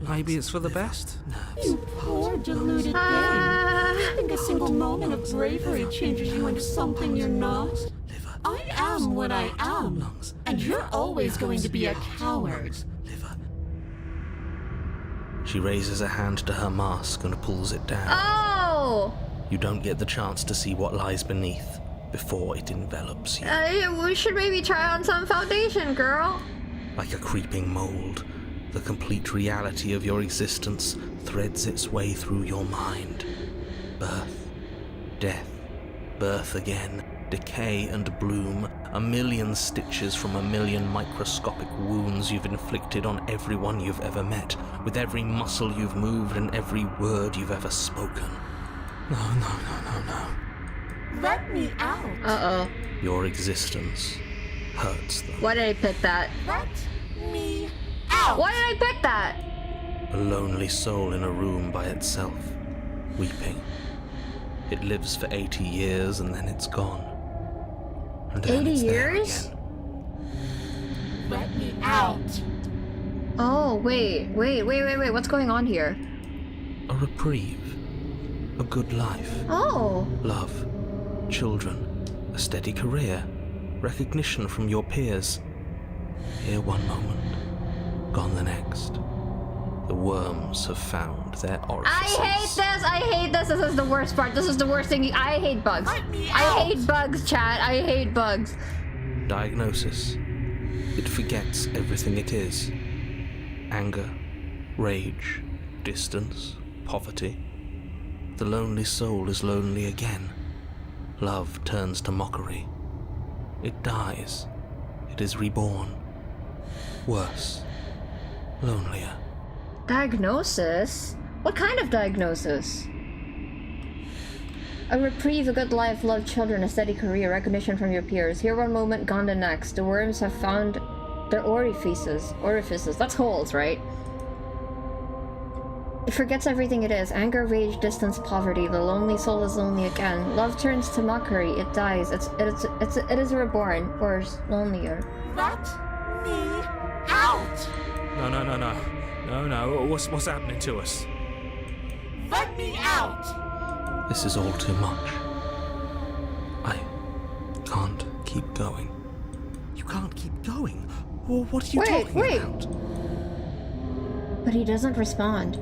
maybe it's for the best. You poor deluded thing. You think a single moment of bravery changes you into something you're not? I am what I am, and you're always going to be a coward. She raises a hand to her mask and pulls it down. Oh! You don't get the chance to see what lies beneath before it envelops you. We should maybe try on some foundation, girl. Like a creeping mold, the complete reality of your existence threads its way through your mind. Birth, death, birth again, decay and bloom, a million stitches from a million microscopic wounds you've inflicted on everyone you've ever met, with every muscle you've moved and every word you've ever spoken. No. Let me out. Uh-oh. Your existence hurts them. Why did I pick that? Let me out. Why did I pick that? A lonely soul in a room by itself, weeping. It lives for 80 years and then it's gone. And then 80 it's there years? again. Let me out. Oh, wait. What's going on here? A reprieve. A good life. Oh. Love. Children. A steady career. Recognition from your peers. Here one moment. Gone the next. The worms have found their orifices. I hate this. This is the worst part. This is the worst thing. I hate bugs. Let me I out. hate bugs, chat. I hate bugs. Diagnosis. It forgets everything it is. Anger, rage, distance, poverty. The lonely soul is lonely again. Love turns to mockery. It dies. It is reborn. Worse. Lonelier. Diagnosis? What kind of diagnosis? A reprieve, a good life, love, children, a steady career, recognition from your peers. Here one moment, gone the next. The worms have found their orifices. Orifices. That's holes, right? It forgets everything it is. Anger, rage, distance, poverty. The lonely soul is lonely again. Love turns to mockery. It dies. It is reborn, or lonelier. Let me out! No. What's happening to us? Let me out! This is all too much. I can't keep going. You can't keep going? Well, what are you talking about? But he doesn't respond.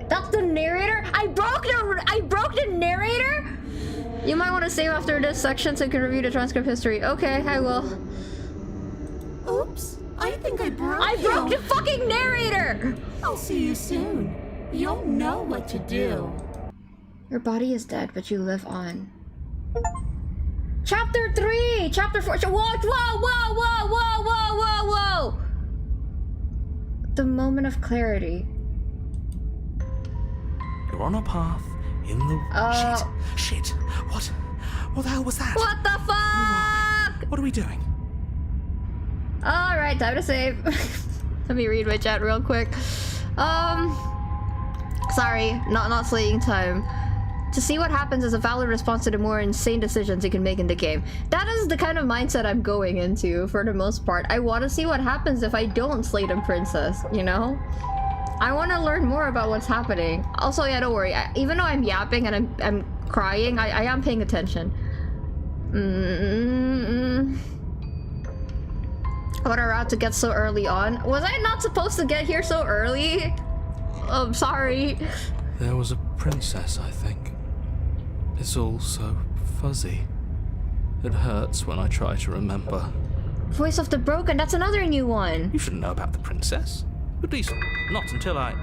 That's the narrator? I broke the narrator? You might want to save after this section so you can review the transcript history. Okay, I will. Oops, I think I broke I broke the fucking narrator! I'll see you soon. You'll know what to do. Your body is dead, but you live on. Chapter 3! Chapter 4! Whoa! The moment of clarity. You're on a path in the... Shit. What the hell was that? What the fuck? What are we doing? Alright, time to save. Let me read my chat real quick. Sorry, not slaying time. To see what happens is a valid response to the more insane decisions you can make in the game. That is the kind of mindset I'm going into for the most part. I want to see what happens if I don't slay the princess, you know? I want to learn more about what's happening. Also, yeah, don't worry. Even though I'm yapping and I'm crying, I am paying attention. What a route to get so early on. Was I not supposed to get here so early? I'm sorry. There was a princess, I think. It's all so fuzzy. It hurts when I try to remember. Voice of the Broken, that's another new one. You should know about the princess. At least, not until I...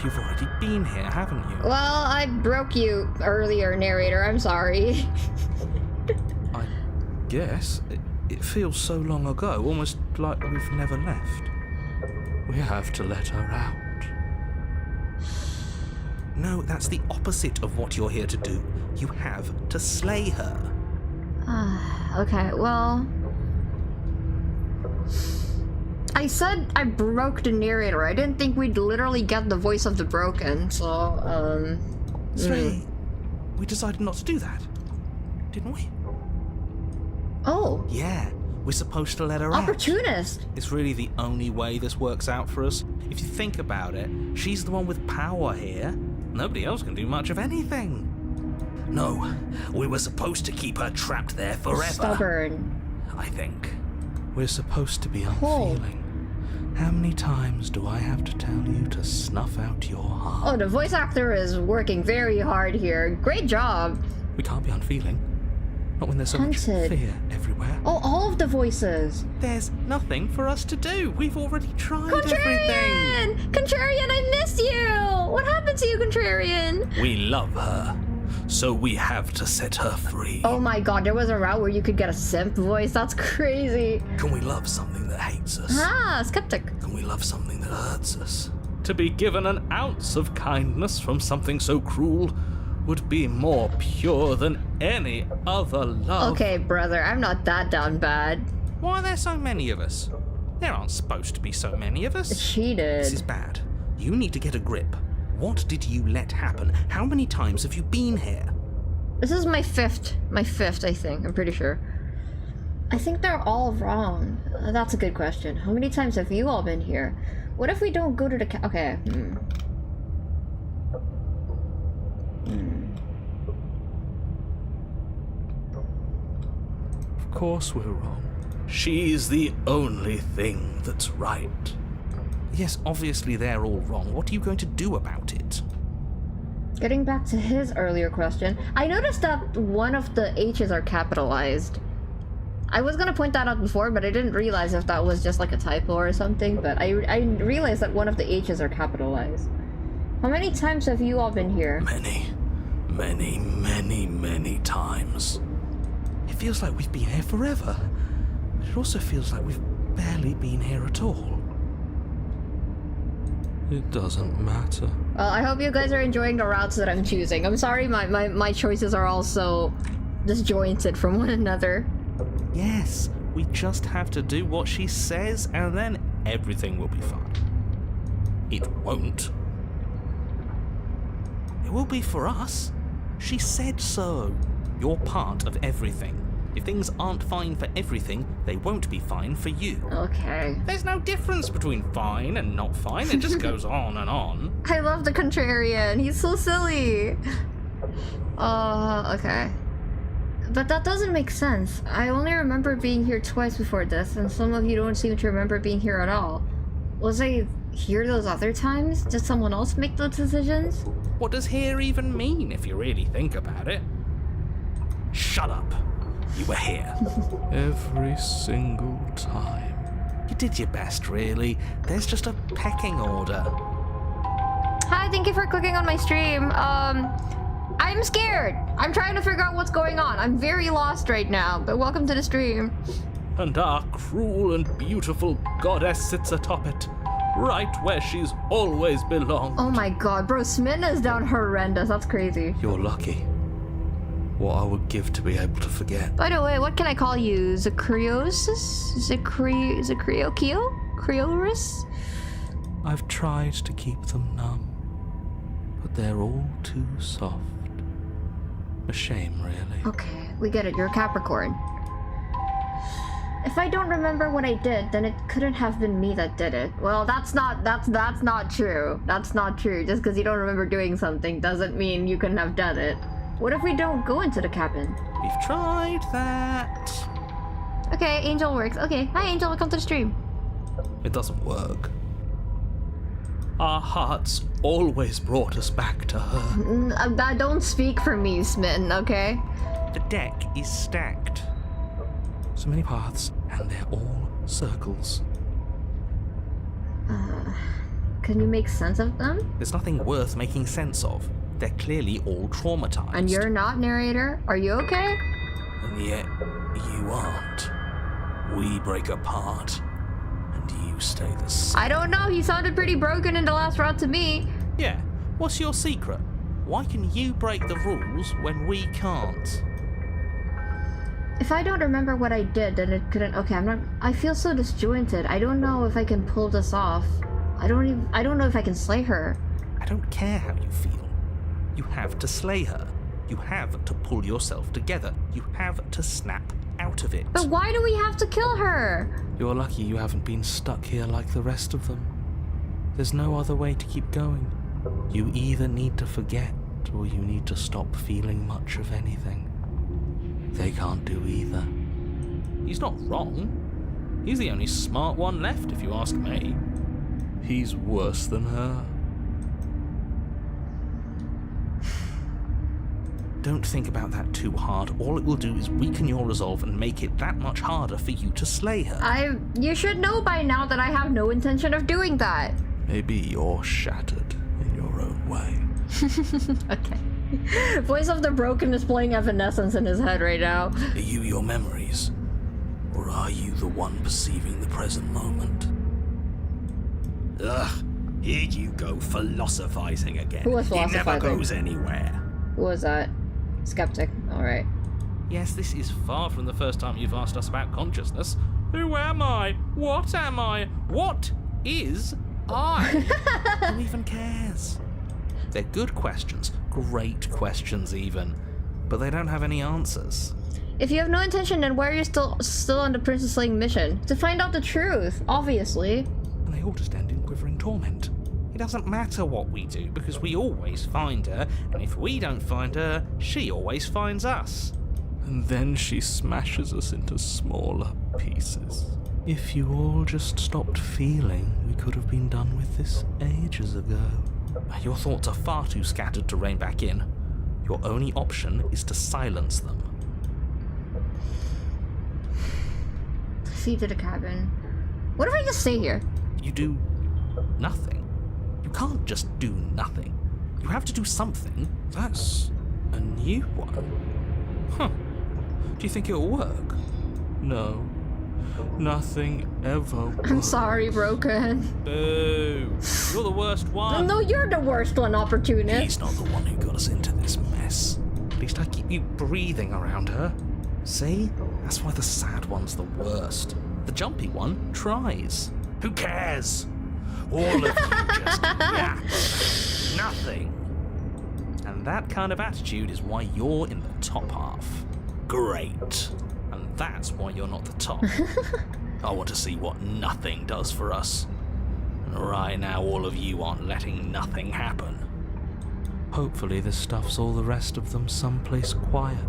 You've already been here, haven't you? Well, I broke you earlier, narrator. I'm sorry. I guess. It feels so long ago, almost like we've never left. We have to let her out. No, that's the opposite of what you're here to do. You have to slay her. Okay, well... I said I broke the narrator. I didn't think we'd literally get the voice of the broken, so, Slay. We decided not to do that, didn't we? Oh. Yeah, we're supposed to let her out. Opportunist! It's really the only way this works out for us. If you think about it, she's the one with power here. Nobody else can do much of anything. No, we were supposed to keep her trapped there forever. Stubborn. I think. We're supposed to be unfeeling. How many times do I have to tell you to snuff out your heart? Oh, the voice actor is working very hard here. Great job. We can't be unfeeling. Not when there's so much fear everywhere. Oh, all of the voices. There's nothing for us to do. We've already tried Contrarian! everything. Contrarian, I miss you! What happened to you, Contrarian? We love her, so we have to set her free. Oh my god, there was a route where you could get a simp voice. That's crazy. Can we love something that hates us? Ah, skeptic. Can we love something that hurts us? To be given an ounce of kindness from something so cruel would be more pure than any other love. Okay, brother, I'm not that down bad. Why are there so many of us? There aren't supposed to be so many of us. She did. This is bad. You need to get a grip. What did you let happen? How many times have you been here? This is my fifth, I think. I'm pretty sure. I think they're all wrong. That's a good question. How many times have you all been here? What if we don't go to the okay. Of course we're wrong. She's the only thing that's right. Yes, obviously they're all wrong. What are you going to do about it? Getting back to his earlier question, I noticed that one of the H's are capitalized. I was gonna point that out before, but I didn't realize if that was just like a typo or something, but I realized that one of the H's are capitalized. How many times have you all been here? Many times. It feels like we've been here forever, but it also feels like we've barely been here at all. It doesn't matter. Well, I hope you guys are enjoying the routes that I'm choosing. I'm sorry my choices are all so disjointed from one another. Yes, we just have to do what she says and then everything will be fine. It won't. It will be for us. She said so. You're part of everything. If things aren't fine for everything, they won't be fine for you. Okay. There's no difference between fine and not fine. It just goes on and on. I love the contrarian. He's so silly. Okay. But that doesn't make sense. I only remember being here twice before this, and some of you don't seem to remember being here at all. Was I here those other times? Did someone else make those decisions? What does here even mean if you really think about it? Shut up. You were here. Every single time. You did your best, really. There's just a pecking order. Hi, thank you for clicking on my stream. I'm scared. I'm trying to figure out what's going on. I'm very lost right now, but welcome to the stream. And our cruel and beautiful goddess sits atop it, right where she's always belonged. Oh my god, bro, Smitten is down horrendous. That's crazy. You're lucky. What I would give to be able to forget. By the way, what can I call you? Zacriosis? Creolurus? I've tried to keep them numb, but they're all too soft. A shame, really. Okay, we get it. You're a Capricorn. If I don't remember what I did, then it couldn't have been me that did it. Well, that's not true. That's not true. Just because you don't remember doing something doesn't mean you couldn't have done it. What if we don't go into the cabin? We've tried that. Okay, Angel works. Okay, hi Angel, welcome to the stream. It doesn't work. Our hearts always brought us back to her. Don't speak for me, Smitten, okay? The deck is stacked. So many paths, and they're all circles. Can you make sense of them? There's nothing worth making sense of. They're clearly all traumatized. And you're not, narrator? Are you okay? And yet, you aren't. We break apart, and you stay the same. I don't know, he sounded pretty broken in the last round to me. Yeah, what's your secret? Why can you break the rules when we can't? If I don't remember what I did, then it couldn't. Okay, I feel so disjointed. I don't know if I can pull this off. I don't know if I can slay her. I don't care how you feel. You have to slay her. You have to pull yourself together. You have to snap out of it. But why do we have to kill her? You're lucky you haven't been stuck here like the rest of them. There's no other way to keep going. You either need to forget, or you need to stop feeling much of anything. They can't do either. He's not wrong. He's the only smart one left, if you ask me. He's worse than her. Don't think about that too hard. All it will do is weaken your resolve and make it that much harder for you to slay her. You should know by now that I have no intention of doing that. Maybe you're shattered in your own way. Okay. Voice of the Broken is playing Evanescence in his head right now. Are you your memories? Or are you the one perceiving the present moment? Ugh, here you go philosophizing again. Who was philosophizing? It never goes anywhere. Who was that? Skeptic. Alright. Yes, this is far from the first time you've asked us about consciousness. Who am I? What am I? What is I? Who even cares? They're good questions, great questions even, but they don't have any answers. If you have no intention, then why are you still on the Princess Slaying mission? To find out the truth, obviously. And they all just end in quivering torment. It doesn't matter what we do, because we always find her, and if we don't find her, she always finds us. And then she smashes us into smaller pieces. If you all just stopped feeling, we could have been done with this ages ago. Your thoughts are far too scattered to rein back in. Your only option is to silence them. See to the cabin. What if I just stay here? You do nothing. You can't just do nothing. You have to do something. That's a new one. Huh. Do you think it'll work? No. Nothing ever works. I'm sorry, Broken. Boo. You're the worst one. No, you're the worst one, Opportunist. He's not the one who got us into this mess. At least I keep you breathing around her. See? That's why the sad one's the worst. The jumpy one tries. Who cares? All of you just yap. Nothing. And that kind of attitude is why you're in the top half. Great. And that's why you're not the top. I want to see what nothing does for us. And right now, all of you aren't letting nothing happen. Hopefully this stuffs all the rest of them someplace quiet.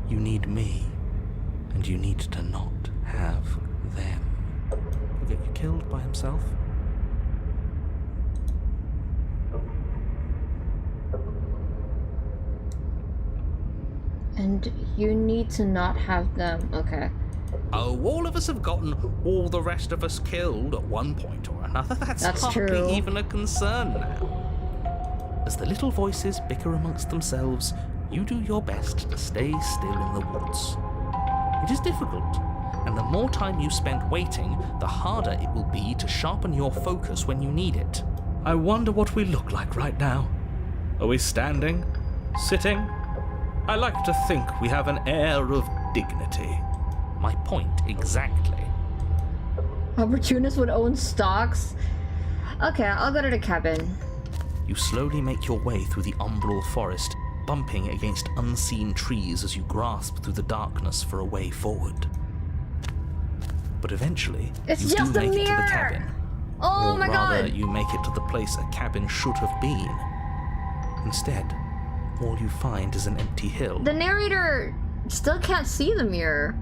You need me, and you need to not have them. He'll get you killed by himself. And you need to not have them. Okay. Oh, all of us have gotten all the rest of us killed at one point or another. That's hardly true. even a concern now. As the little voices bicker amongst themselves, you do your best to stay still in the woods. It is difficult, and the more time you spend waiting, the harder it will be to sharpen your focus when you need it. I wonder what we look like right now. Are we standing? Sitting? I like to think we have an air of dignity. My point exactly. Opportunists would own stocks. Okay, I'll go to the cabin. You slowly make your way through the umbral forest, bumping against unseen trees as you grasp through the darkness for a way forward. But eventually, It's you do just a make it to the mirror! cabin. Oh Or my rather, god! you make it to the place a cabin should have been. Instead, all you find is an empty hill. The narrator still can't see the mirror.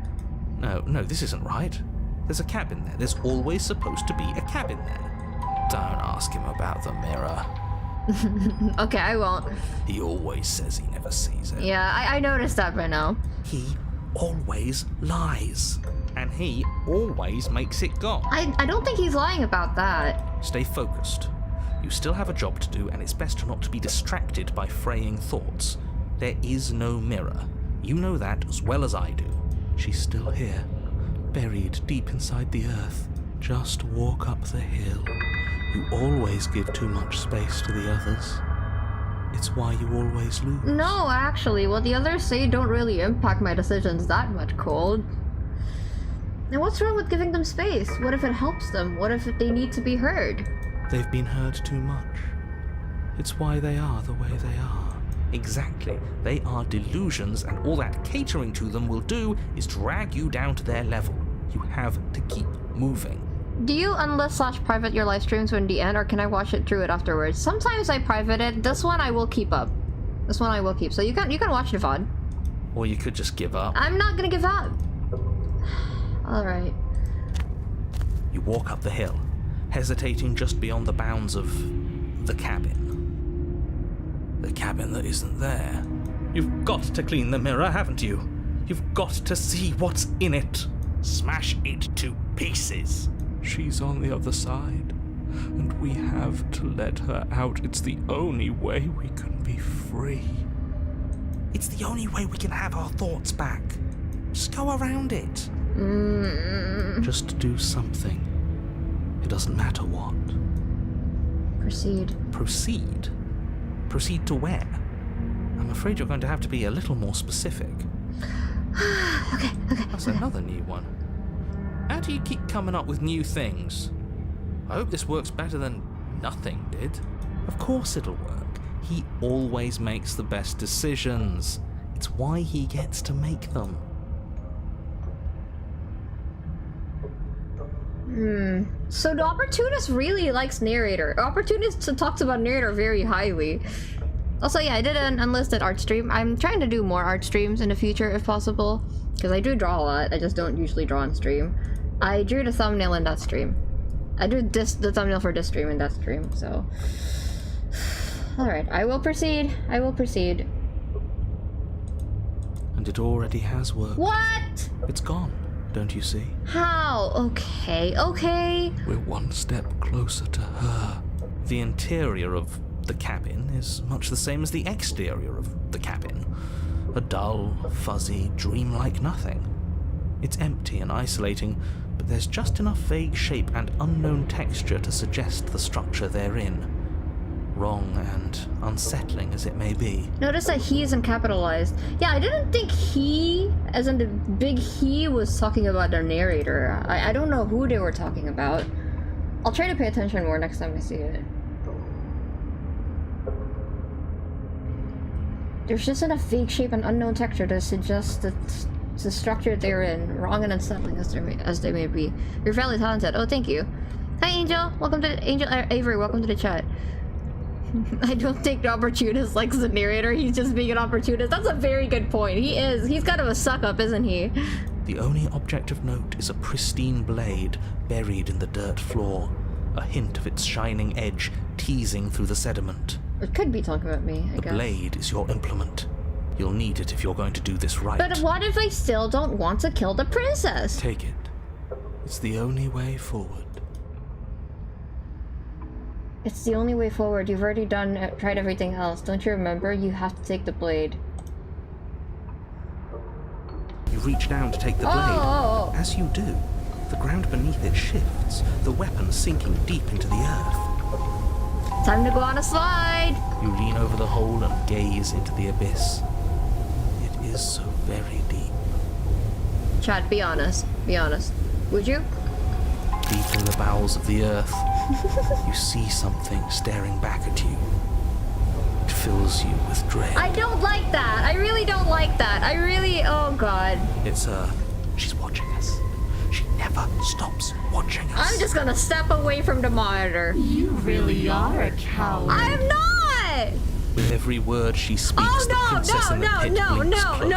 No, this isn't right. There's a cabin there. There's always supposed to be a cabin there. Don't ask him about the mirror. Okay, I won't. He always says he never sees it. Yeah, I noticed that by now. He always lies. And he always makes it go. I don't think he's lying about that. Stay focused. You still have a job to do, and it's best not to be distracted by fraying thoughts. There is no mirror. You know that as well as I do. She's still here, buried deep inside the earth. Just walk up the hill. You always give too much space to the others. It's why you always lose. No, actually, what the others say don't really impact my decisions that much, Cold. Now what's wrong with giving them space? What if it helps them? What if they need to be heard? They've been heard too much. It's why they are the way they are. Exactly. They are delusions, and all that catering to them will do is drag you down to their level. You have to keep moving. Do you unlist/private your live streams when the end, or can I watch it through it afterwards? Sometimes I private it. This one I will keep up. This one I will keep. So you can watch the VOD. Or you could just give up. I'm not gonna give up. Alright. You walk up the hill, hesitating just beyond the bounds of the cabin. The cabin that isn't there. You've got to clean the mirror, haven't you? You've got to see what's in it. Smash it to pieces. She's on the other side, and we have to let her out. It's the only way we can be free. It's the only way we can have our thoughts back. Just go around it. Just do something. It doesn't matter what. Proceed. Proceed? Proceed to where? I'm afraid you're going to have to be a little more specific. Okay. That's another new one. How do you keep coming up with new things? I hope this works better than nothing did. Of course it'll work. He always makes the best decisions. It's why he gets to make them. So the opportunist really likes narrator. Opportunist talks about narrator very highly. Also, yeah, I did an unlisted art stream. I'm trying to do more art streams in the future if possible, because I do draw a lot. I just don't usually draw on stream. I drew the thumbnail in that stream. I drew the thumbnail for this stream in that stream, so... Alright, I will proceed. I will proceed. And it already has worked. What? It's gone, don't you see? How? Okay. We're one step closer to her. The interior of the cabin is much the same as the exterior of the cabin. A dull, fuzzy, dreamlike nothing. It's empty and isolating, but there's just enough vague shape and unknown texture to suggest the structure they're in. Wrong and unsettling as it may be. Notice that he isn't capitalized. Yeah, I didn't think he, as in the big he, was talking about their narrator. I don't know who they were talking about. I'll try to pay attention more next time I see it. There's just enough vague shape and unknown texture to suggest that the structure they're in, wrong and unsettling as they may be. You're fairly talented. Oh, thank you. Hi, Angel. Welcome to Angel Avery. Welcome to the chat. I don't think the opportunist likes the narrator. He's just being an opportunist. That's a very good point. He is. He's kind of a suck-up, isn't he? The only object of note is a pristine blade buried in the dirt floor, a hint of its shining edge teasing through the sediment. It could be talking about me, I guess. The blade is your implement. You'll need it if you're going to do this right. But what if I still don't want to kill the princess? Take it. It's the only way forward. It's the only way forward. You've already tried everything else. Don't you remember? You have to take the blade. You reach down to take the blade. Oh. As you do, the ground beneath it shifts, the weapon sinking deep into the earth. Time to go on a slide! You lean over the hole and gaze into the abyss. It is so very deep. Chad, be honest. Be honest. Would you? Deep in the bowels of the earth, you see something staring back at you. It fills you with dread. I don't like that. I really don't like that. I really... Oh, God. It's her. She's watching us. She never stops watching us. I'm just gonna step away from the monitor. You really are a coward. I'm not! With every word she speaks, Oh, the princess in the pit blinks closer.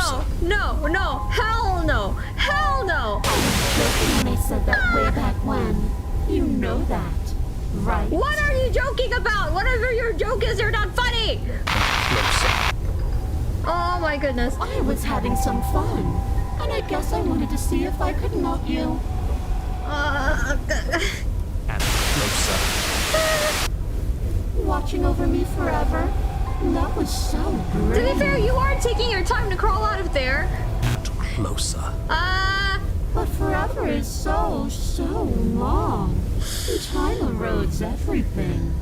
no. Hell no. Hell no. I was joking when I said that way back when. You know that, right? What are you joking about? Whatever your joke is, you're not funny. Closer. Oh, my goodness. I was having some fun. And I guess I wanted to see if I could melt you. And closer. Watching over me forever? That was so great. To be fair, you are taking your time to crawl out of there. And closer. But forever is so long. And time erodes everything.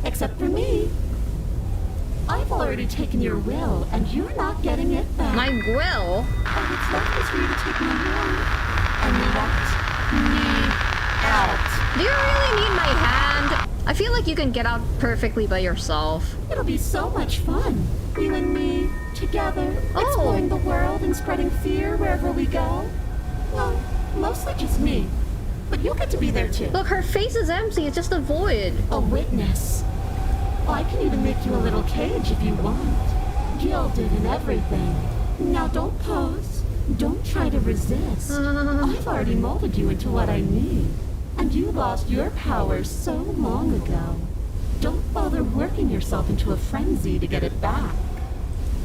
Except for me. I've already taken your will, and you're not getting it back. My will? All that's left is for you to take my hand and let me out. Do you really need my hand? I feel like you can get out perfectly by yourself. It'll be so much fun. You and me, together, exploring the world and spreading fear wherever we go. Well, mostly just me. But you'll get to be there too. Look, her face is empty. It's just a void. A witness. I can even make you a little cage if you want. Gilded and everything. Now don't pose. Don't try to resist. I've already molded you into what I need. And you lost your power so long ago. Don't bother working yourself into a frenzy to get it back.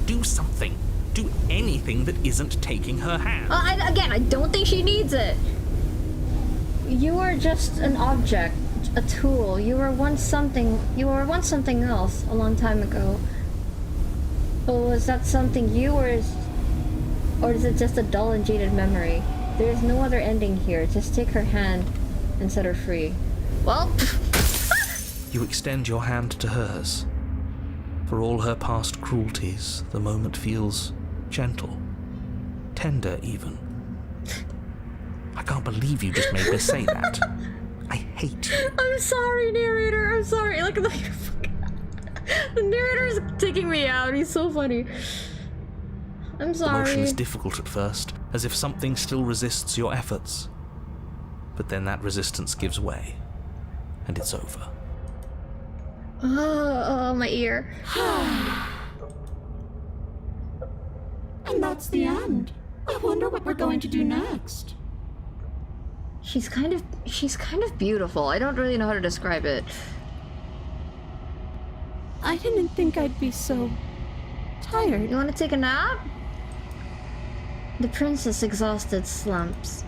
Do something. Do anything that isn't taking her hand. Again, I don't think she needs it. You are just an object. A tool. You were once something else a long time ago. But was that something you were, or is it just a dull and jaded memory? There is no other ending here. Just take her hand and set her free. Well, You extend your hand to hers. For all her past cruelties, the moment feels gentle, tender even. I can't believe you just made me say that. I hate you. I'm sorry, narrator. I'm sorry. Like the narrator is taking me out. He's so funny. I'm The sorry. motion is difficult at first, as if something still resists your efforts. But then that resistance gives way, and it's over. Oh, my ear. And that's the end. I wonder what we're going to do next. She's kind of beautiful. I don't really know how to describe it. I didn't think I'd be so tired. You want to take a nap? The princess exhausted slumps.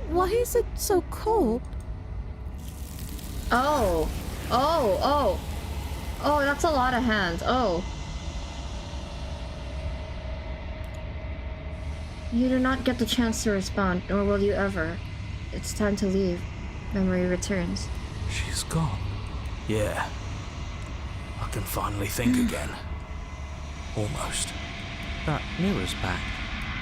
Why is it so cold? Oh, that's a lot of hands. Oh. You do not get the chance to respond, nor will you ever. It's time to leave. Memory returns. She's gone. Yeah. I can finally think again. Almost. That mirror's back.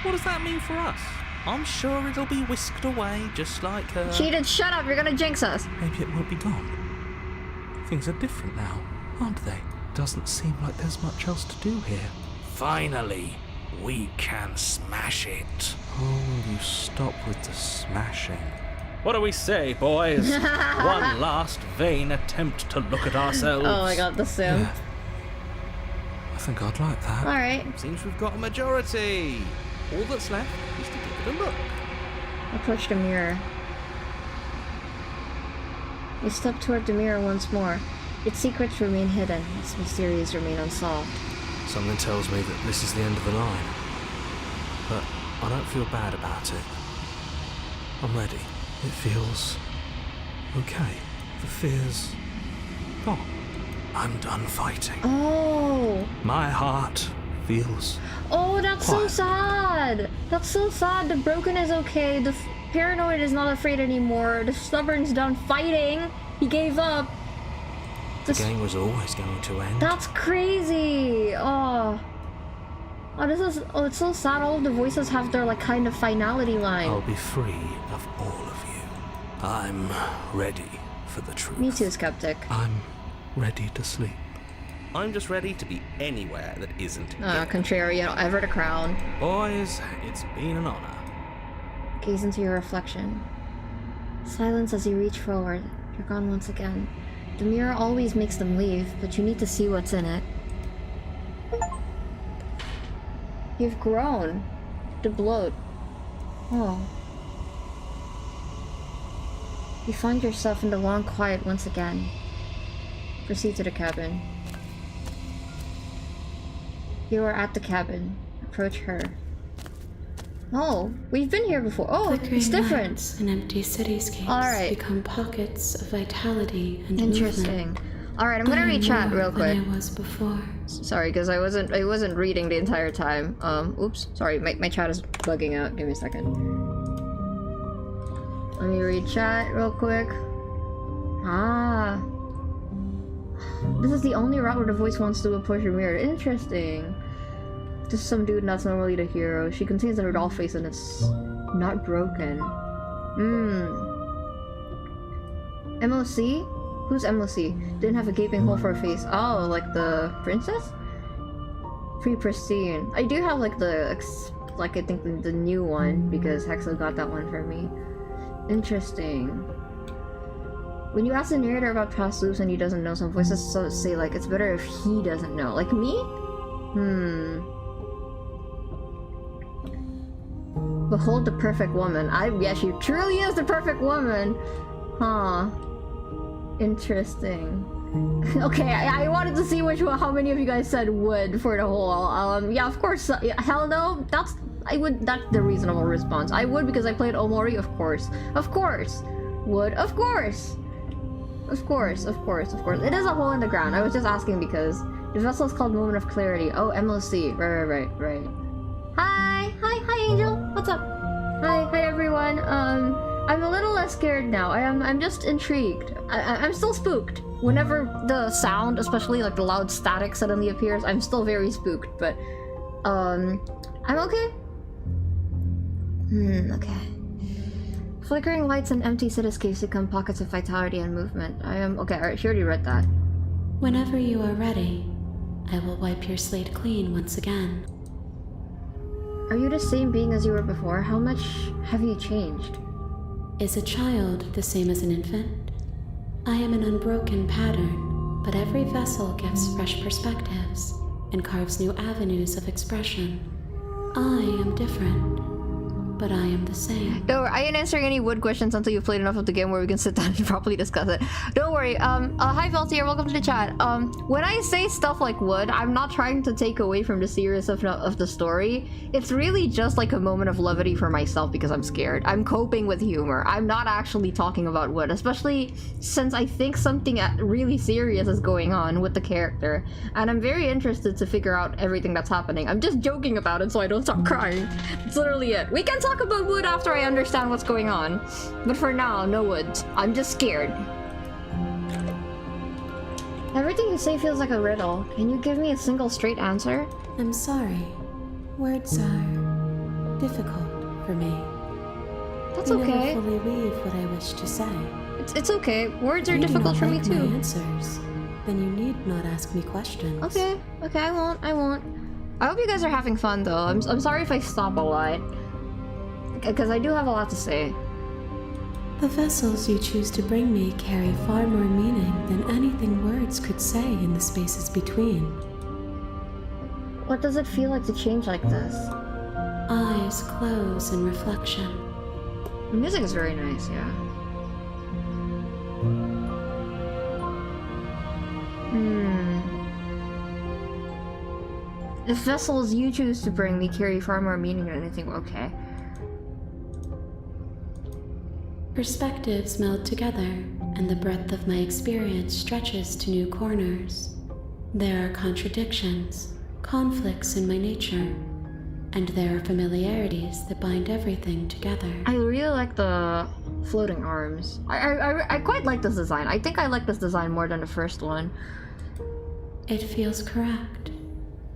What does that mean for us? I'm sure it'll be whisked away, just like her. Cheated, shut up, you're gonna jinx us. Maybe it won't be gone. Things are different now, aren't they? Doesn't seem like there's much else to do here. Finally, we can smash it. Oh, will you stop with the smashing? What do we say, boys? One last vain attempt to look at ourselves. Oh my god, the sim. Yeah. I think I'd like that. Alright. Seems we've got a majority. All that's left is to give it a look. Approach the mirror. You step toward the mirror once more. Its secrets remain hidden. Its mysteries remain unsolved. Something tells me that this is the end of the line. But I don't feel bad about it. I'm ready. It feels okay. The fear's gone. I'm done fighting. Oh! My heart feels... Oh, that's so quiet. sad! That's so sad. The broken is okay. The paranoid is not afraid anymore. The stubborn's done fighting. He gave up. The game was always going to end. That's crazy! Oh. Oh, this is... Oh, it's so sad. All of the voices have their, like, kind of finality line. I'll be free of all of you. I'm ready for the truth. Me too, Skeptic. I'm ready to sleep. I'm just ready to be anywhere that isn't here. Contrarian, ever the crown. Boys, it's been an honor. Gaze into your reflection. Silence as you reach forward. You're gone once again. The mirror always makes them leave, but you need to see what's in it. You've grown. The bloat. Oh. You find yourself in the long quiet once again. Proceed to the cabin. You are at the cabin. Approach her. Oh, we've been here before. Oh, Flickering it's different. lights and empty cityscapes Alright. become pockets of vitality and Interesting. movement. Alright, I'm gonna read chat real quick. Than I was before. Sorry, because I wasn't reading the entire time. Oops. Sorry, my chat is bugging out. Give me a second. Let me read chat real quick. Ah. This is the only route where the voice wants to approach your mirror. Interesting. Just some dude that's normally the hero. She contains a doll face and it's not broken. MOC? Who's MOC? Didn't have a gaping hole for a face. Oh, like the princess? Pristine. I do have like the, I think the new one because Hexo got that one for me. Interesting. When you ask the narrator about past loops and he doesn't know, some voices say like it's better if he doesn't know. Like me? Behold the perfect woman. Yeah, she truly is the perfect woman. Huh. Interesting. Okay, I wanted to see how many of you guys said would for the whole. Yeah, of course. Yeah, hell no. That's the reasonable response. I would because I played Omori, of course. Of course. Would, of course. Of course. It is a hole in the ground. I was just asking because the vessel is called Moment of Clarity. Oh, MOC. Right. Hi, Angel. What's up? Hi, everyone. I'm a little less scared now. I'm just intrigued. I'm still spooked. Whenever the sound, especially like the loud static suddenly appears, I'm still very spooked, but I'm okay. Okay. Flickering lights and empty cityscapes become pockets of vitality and movement. I am okay, alright, she already read that. Whenever you are ready, I will wipe your slate clean once again. Are you the same being as you were before? How much have you changed? Is a child the same as an infant? I am an unbroken pattern, but every vessel gives fresh perspectives and carves new avenues of expression. I am different, but I am the same. Don't worry, I ain't answering any wood questions until you've played enough of the game where we can sit down and properly discuss it. Don't worry. Hi Veltier, welcome to the chat. When I say stuff like wood, I'm not trying to take away from the seriousness of the story. It's really just like a moment of levity for myself because I'm scared. I'm coping with humor. I'm not actually talking about wood, especially since I think something really serious is going on with the character. And I'm very interested to figure out everything that's happening. I'm just joking about it so I don't start crying. It's literally it. We can talk about wood after I understand what's going on. But for now, no wood. I'm just scared. Everything you say feels like a riddle. Can you give me a single straight answer? I'm sorry. Words are difficult for me. That's You okay. never fully weave what I wish to say. It's okay. Words are If you do difficult not for me like my too. answers, then you need not ask me questions. Okay, I won't. I hope you guys are having fun though. I'm sorry if I stop a lot. Because I do have a lot to say. The vessels you choose to bring me carry far more meaning than anything words could say in the spaces between. What does it feel like to change like this? Eyes close in reflection. The music is very nice, yeah. The vessels you choose to bring me carry far more meaning than anything. Okay. Perspectives meld together, and the breadth of my experience stretches to new corners. There are contradictions, conflicts in my nature, and there are familiarities that bind everything together. I really like the floating arms. I quite like this design. I think I like this design more than the first one. It feels correct.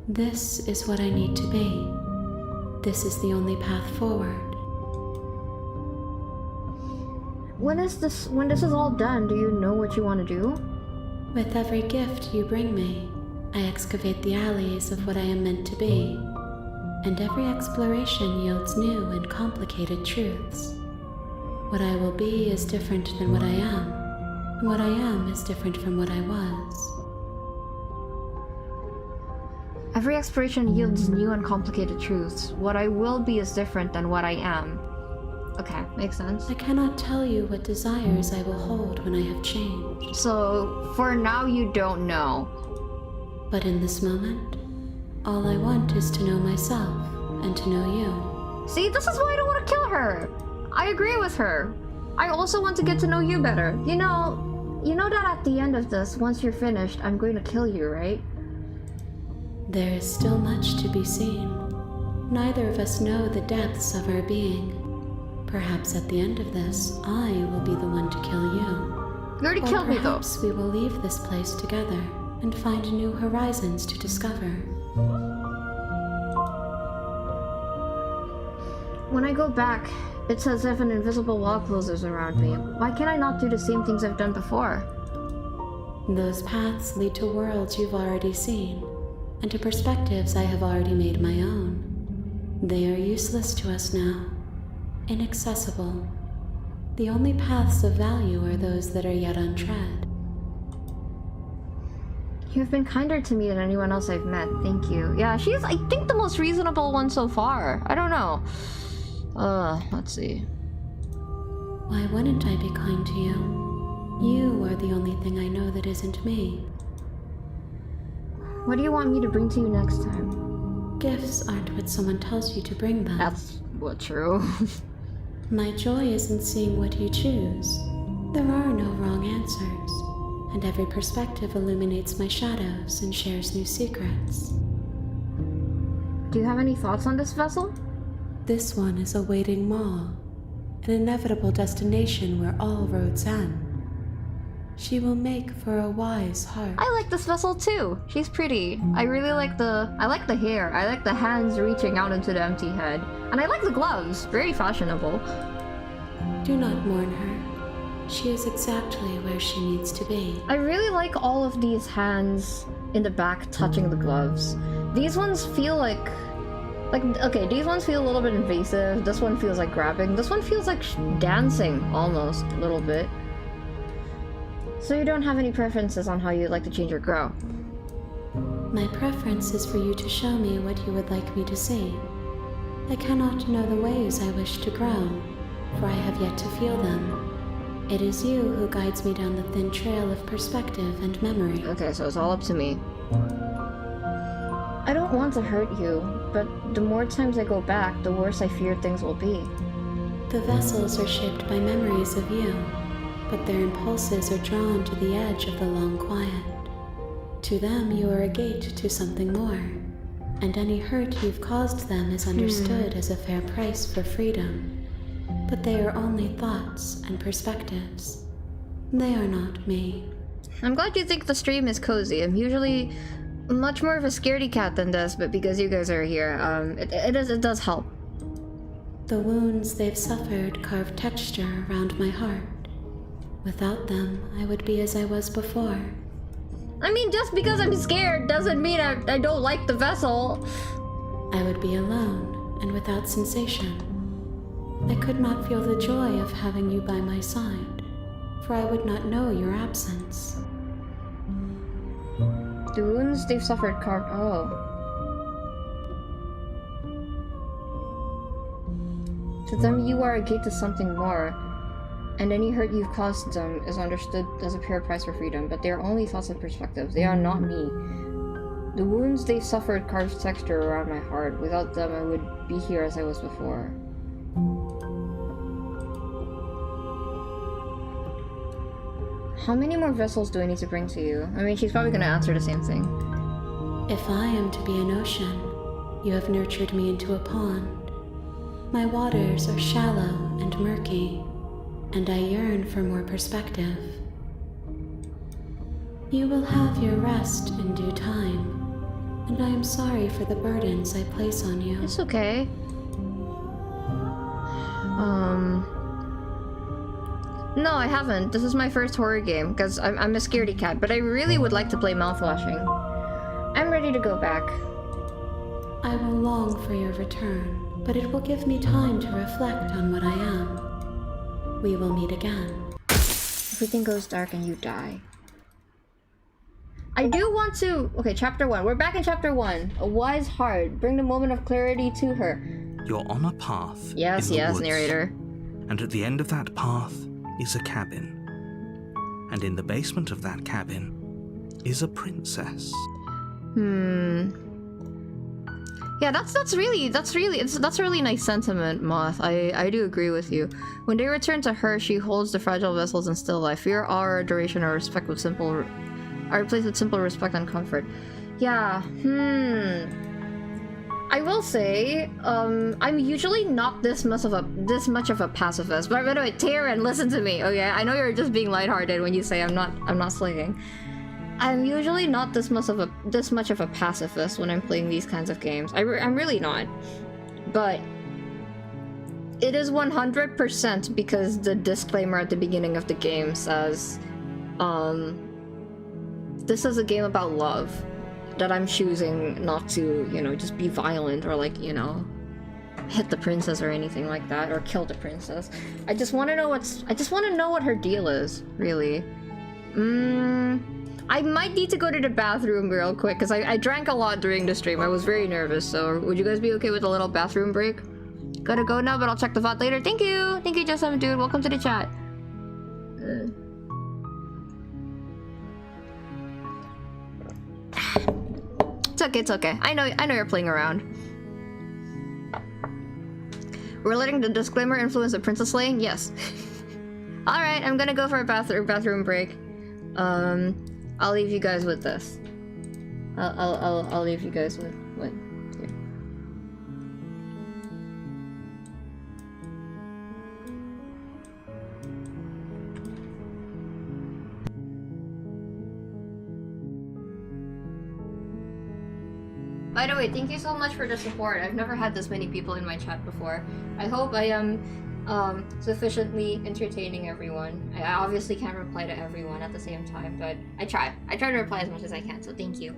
This is what I need to be. This is the only path forward. When this is all done, do you know what you want to do? With every gift you bring me, I excavate the alleys of what I am meant to be, and every exploration yields new and complicated truths. What I will be is different than what I am, and what I am is different from what I was. Every exploration yields new and complicated truths. What I will be is different than what I am. Okay, makes sense. I cannot tell you what desires I will hold when I have changed. So, for now you don't know. But in this moment, all I want is to know myself and to know you. See, this is why I don't want to kill her. I agree with her. I also want to get to know you better. You know that at the end of this, once you're finished, I'm going to kill you, right? There is still much to be seen. Neither of us know the depths of our being. Perhaps at the end of this, I will be the one to kill you. You already killed me though. Perhaps we will leave this place together and find new horizons to discover. When I go back, it's as if an invisible wall closes around me. Why can't I not do the same things I've done before? Those paths lead to worlds you've already seen, and to perspectives I have already made my own. They are useless to us now, inaccessible. The only paths of value are those that are yet untread. You've been kinder to me than anyone else I've met, thank you. Yeah, she's, I think, the most reasonable one so far. I don't know. Let's see. Why wouldn't I be kind to you? You are the only thing I know that isn't me. What do you want me to bring to you next time? Gifts aren't what someone tells you to bring them. That's what true. My joy is in seeing what you choose. There are no wrong answers, and every perspective illuminates my shadows and shares new secrets. Do you have any thoughts on this vessel? This one is a waiting maw, an inevitable destination where all roads end. She will make for a wise heart. I like this vessel too. She's pretty. I like the hair. I like the hands reaching out into the empty head. And I like the gloves. Very fashionable. Do not mourn her. She is exactly where she needs to be. I really like all of these hands in the back touching the gloves. These ones feel like okay, these ones feel a little bit invasive. This one feels like grabbing. This one feels like dancing almost a little bit. So you don't have any preferences on how you'd like to change or grow? My preference is for you to show me what you would like me to see. I cannot know the ways I wish to grow, for I have yet to feel them. It is you who guides me down the thin trail of perspective and memory. Okay, so it's all up to me. I don't want to hurt you, but the more times I go back, the worse I fear things will be. The vessels are shaped by memories of you, but their impulses are drawn to the edge of the long quiet. To them, you are a gate to something more, and any hurt you've caused them is understood as a fair price for freedom. But they are only thoughts and perspectives. They are not me. I'm glad you think the stream is cozy. I'm usually much more of a scaredy cat than this, but because you guys are here, it does help. The wounds they've suffered carve texture around my heart. Without them, I would be as I was before. I mean, just because I'm scared doesn't mean I don't like the vessel. I would be alone and without sensation. I could not feel the joy of having you by my side, for I would not know your absence. The wounds they've suffered carved. Oh. To them, you are a gate to something more, and any hurt you've caused them is understood as a pure price for freedom, but they are only thoughts and perspectives. They are not me. The wounds they suffered carved texture around my heart. Without them, I would be here as I was before. How many more vessels do I need to bring to you? I mean, she's probably gonna answer the same thing. If I am to be an ocean, you have nurtured me into a pond. My waters are shallow and murky, and I yearn for more perspective. You will have your rest in due time, and I am sorry for the burdens I place on you. It's okay. No, I haven't. This is my first horror game, because I'm a scaredy cat, but I really would like to play mouthwashing. I'm ready to go back. I will long for your return, but it will give me time to reflect on what I am. We will meet again. Everything goes dark and you die. I do want to... Okay, chapter 1. We're back in chapter 1. A wise heart. Bring the moment of clarity to her. You're on a path. Yes, in the yes, woods, narrator. And at the end of that path is a cabin. And in the basement of that cabin is a princess. Yeah, that's a really nice sentiment, Moth. I do agree with you. When they return to her, she holds the fragile vessels in still life. Fear, awe, adoration, or respect with are replaced with simple respect and comfort. Yeah. I will say, I'm usually not this much of a pacifist. But by the way, Taryn, listen to me. Okay, I know you're just being lighthearted when you say I'm not slaying. I'm usually not this much of a pacifist when I'm playing these kinds of games. I'm really not. But it is 100% because the disclaimer at the beginning of the game says, this is a game about love. That I'm choosing not to, just be violent or hit the princess or anything like that, or kill the princess. I just want to know what her deal is, really. I might need to go to the bathroom real quick, because I drank a lot during the stream. I was very nervous, so would you guys be okay with a little bathroom break? Gotta go now, but I'll check the VOD later. Thank you! Thank you, Just Dude. Welcome to the chat. It's okay. I know you're playing around. We're letting the disclaimer influence the princess slaying? Yes. Alright, I'm gonna go for a bathroom break. I'll leave you guys with this. I'll leave you guys with here. By the way, thank you so much for the support. I've never had this many people in my chat before. I hope I am sufficiently entertaining everyone. I obviously can't reply to everyone at the same time, but I try. I try to reply as much as I can, so thank you.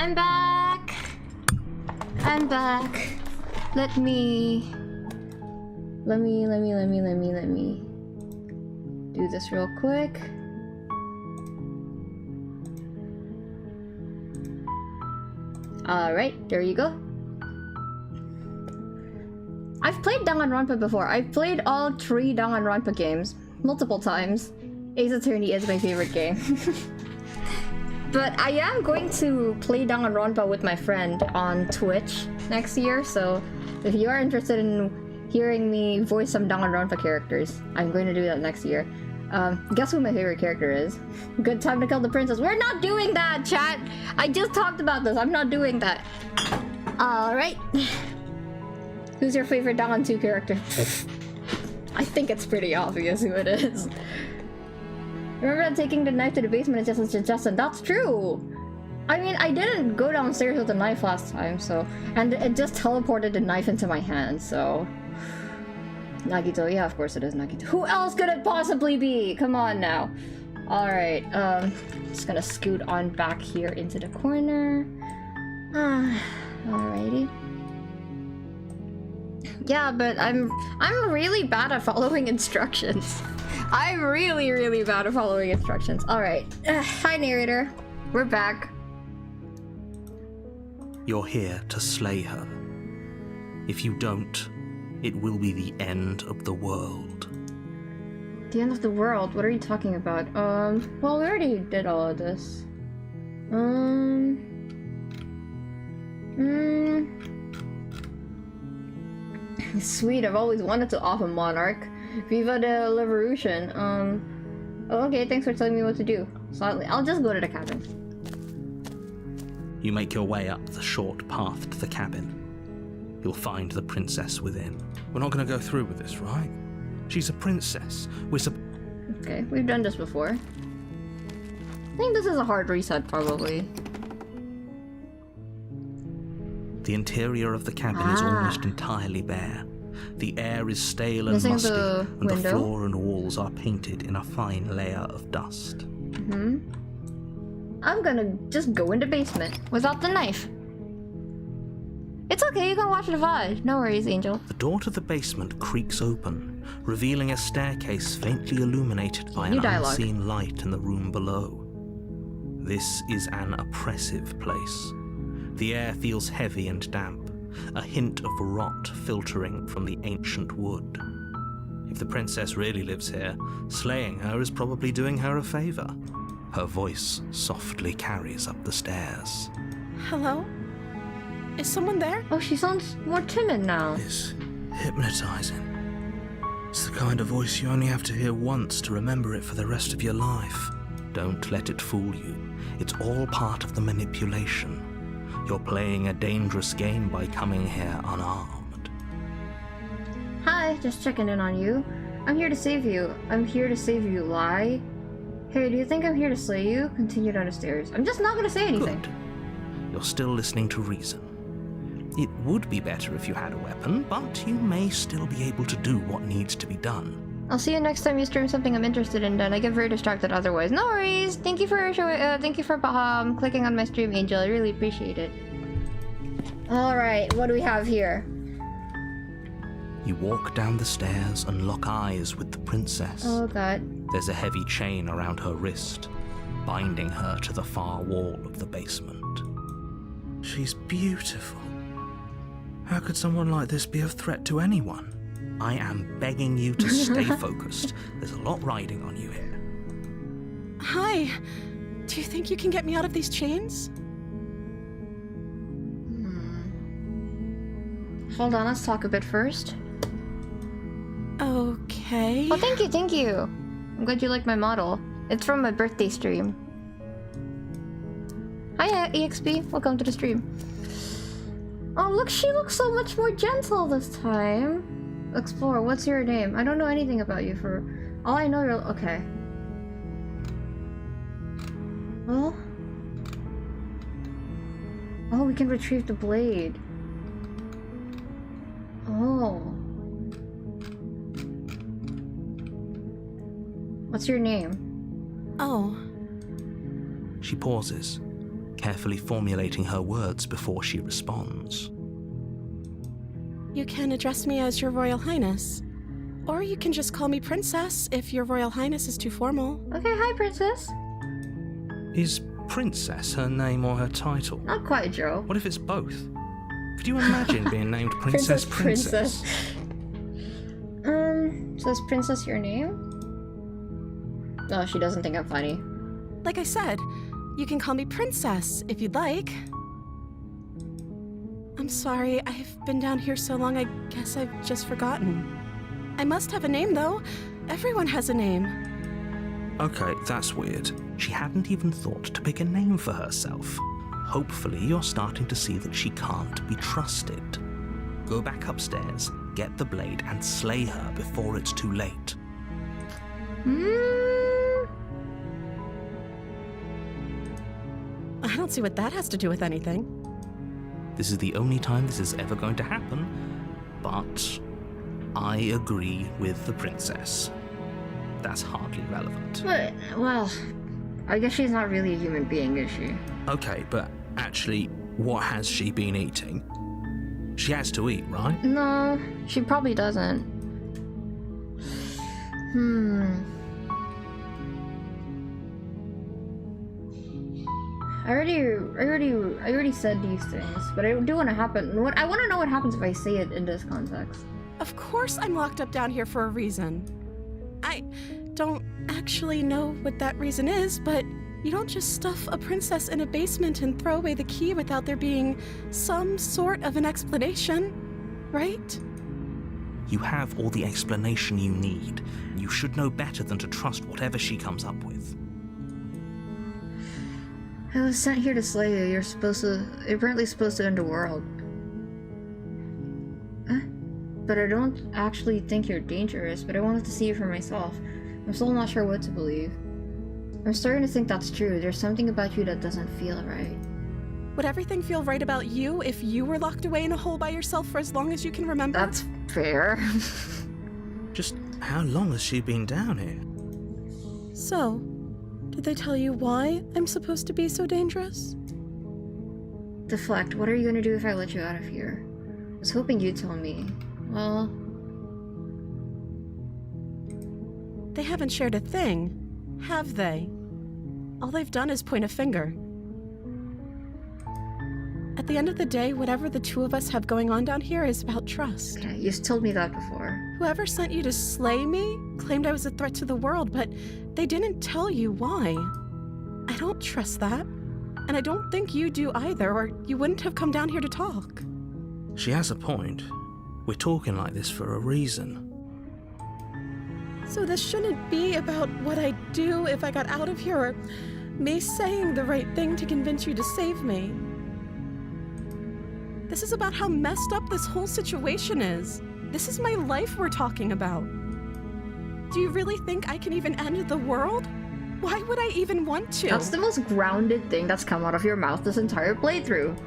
I'm back. I'm back. Let me do this real quick. Alright, there you go. I've played Danganronpa before. I've played all 3 Danganronpa games multiple times. Ace Attorney is my favorite game. But I am going to play Danganronpa with my friend on Twitch next year, so if you are interested in hearing me voice some Danganronpa characters, I'm going to do that next year. Guess who my favorite character is? Good Time to Kill the Princess. We're not doing that, chat! I just talked about this. I'm not doing that. Alright. Who's your favorite Dangan 2 character? I think it's pretty obvious who it is. Remember that taking the knife to the basement is just a suggestion? That's true! I mean, I didn't go downstairs with the knife last time, so... And it just teleported the knife into my hand, so... Nagito, yeah, of course it is Nagito. Who else could it possibly be? Come on now. Alright, just gonna scoot on back here into the corner. Alrighty. Yeah, but I'm really bad at following instructions. I'm really bad at following instructions. Alright. Hi, narrator. We're back. You're here to slay her. If you don't, it will be the end of the world. The end of the world? What are you talking about? Well, we already did all of this. Sweet, I've always wanted to off a monarch. Viva the Revolution. Okay, thanks for telling me what to do. Slightly. I'll just go to the cabin. You make your way up the short path to the cabin. You'll find the princess within. We're not going to go through with this, right? She's a princess. Okay, we've done this before. I think this is a hard reset, probably. The interior of the cabin is almost entirely bare. The air is stale and Missing musty, the and the window. floor and walls are painted in a fine layer of dust. I'm gonna just go in the basement without the knife. It's okay, you can watch the VOD. No worries, Angel. The door to the basement creaks open, revealing a staircase faintly illuminated by an unseen light in the room below. This is an oppressive place. The air feels heavy and damp, a hint of rot filtering from the ancient wood. If the princess really lives here, slaying her is probably doing her a favor. Her voice softly carries up the stairs. Hello? Is someone there? Oh, she sounds more timid now. It's hypnotizing. It's the kind of voice you only have to hear once to remember it for the rest of your life. Don't let it fool you. It's all part of the manipulation. You're playing a dangerous game by coming here unarmed. Hi, just checking in on you. I'm here to save you. I'm here to save you, lie. Hey, do you think I'm here to slay you? Continue down the stairs. I'm just not gonna say anything. Good. You're still listening to reason. It would be better if you had a weapon, but you may still be able to do what needs to be done. I'll see you next time you stream something I'm interested in, then. I get very distracted otherwise. No worries! Thank you for clicking on my stream, Angel. I really appreciate it. Alright, what do we have here? You walk down the stairs and lock eyes with the princess. Oh god. There's a heavy chain around her wrist, binding her to the far wall of the basement. She's beautiful. How could someone like this be a threat to anyone? I am begging you to stay focused. There's a lot riding on you here. Hi. Do you think you can get me out of these chains? Hold on, let's talk a bit first. Okay. Oh, thank you, thank you! I'm glad you like my model. It's from my birthday stream. Hi, EXP. Welcome to the stream. Oh, look, she looks so much more gentle this time. Explore, what's your name? I don't know anything about you for... All I know you're... Okay. Well... Oh, we can retrieve the blade. Oh. What's your name? Oh. She pauses, carefully formulating her words before she responds. You can address me as Your Royal Highness. Or you can just call me Princess if Your Royal Highness is too formal. Okay, hi, Princess. Is Princess her name or her title? Not quite, Joe. What if it's both? Could you imagine being named Princess? Princess. So is Princess your name? Oh, she doesn't think I'm funny. Like I said, you can call me Princess if you'd like. I'm sorry, I've been down here so long, I guess I've just forgotten. I must have a name, though. Everyone has a name. Okay, that's weird. She hadn't even thought to pick a name for herself. Hopefully you're starting to see that she can't be trusted. Go back upstairs, get the blade, and slay her before it's too late. I don't see what that has to do with anything. This is the only time this is ever going to happen, but I agree with the princess. That's hardly relevant. But, well, I guess she's not really a human being, is she? Okay, but actually, what has she been eating? She has to eat, right? No, she probably doesn't. I already said these things, but I do want to happen. I want to know what happens if I say it in this context. Of course I'm locked up down here for a reason. I don't actually know what that reason is, but you don't just stuff a princess in a basement and throw away the key without there being some sort of an explanation, right? You have all the explanation you need. You should know better than to trust whatever she comes up with. I was sent here to slay you. You're apparently supposed to end the world. But I don't actually think you're dangerous, but I wanted to see you for myself. I'm still not sure what to believe. I'm starting to think that's true. There's something about you that doesn't feel right. Would everything feel right about you if you were locked away in a hole by yourself for as long as you can remember? That's fair. Just how long has she been down here? So, did they tell you why I'm supposed to be so dangerous? Deflect, what are you gonna do if I let you out of here? I was hoping you'd tell me. Well... They haven't shared a thing, have they? All they've done is point a finger. At the end of the day, whatever the two of us have going on down here is about trust. Okay, you've told me that before. Whoever sent you to slay me claimed I was a threat to the world, but they didn't tell you why. I don't trust that. And I don't think you do either, or you wouldn't have come down here to talk. She has a point. We're talking like this for a reason. So this shouldn't be about what I'd do if I got out of here, or me saying the right thing to convince you to save me. This is about how messed up this whole situation is. This is my life we're talking about. Do you really think I can even end the world? Why would I even want to? That's the most grounded thing that's come out of your mouth this entire playthrough.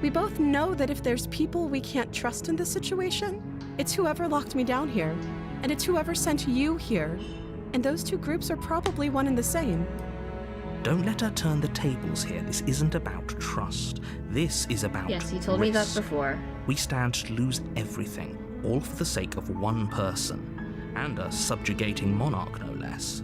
We both know that if there's people we can't trust in this situation, it's whoever locked me down here, and it's whoever sent you here. And those two groups are probably one and the same. Don't let her turn the tables here. This isn't about trust. This is about Yes, you told me that risk. before. We stand to lose everything, all for the sake of one person, and a subjugating monarch, no less.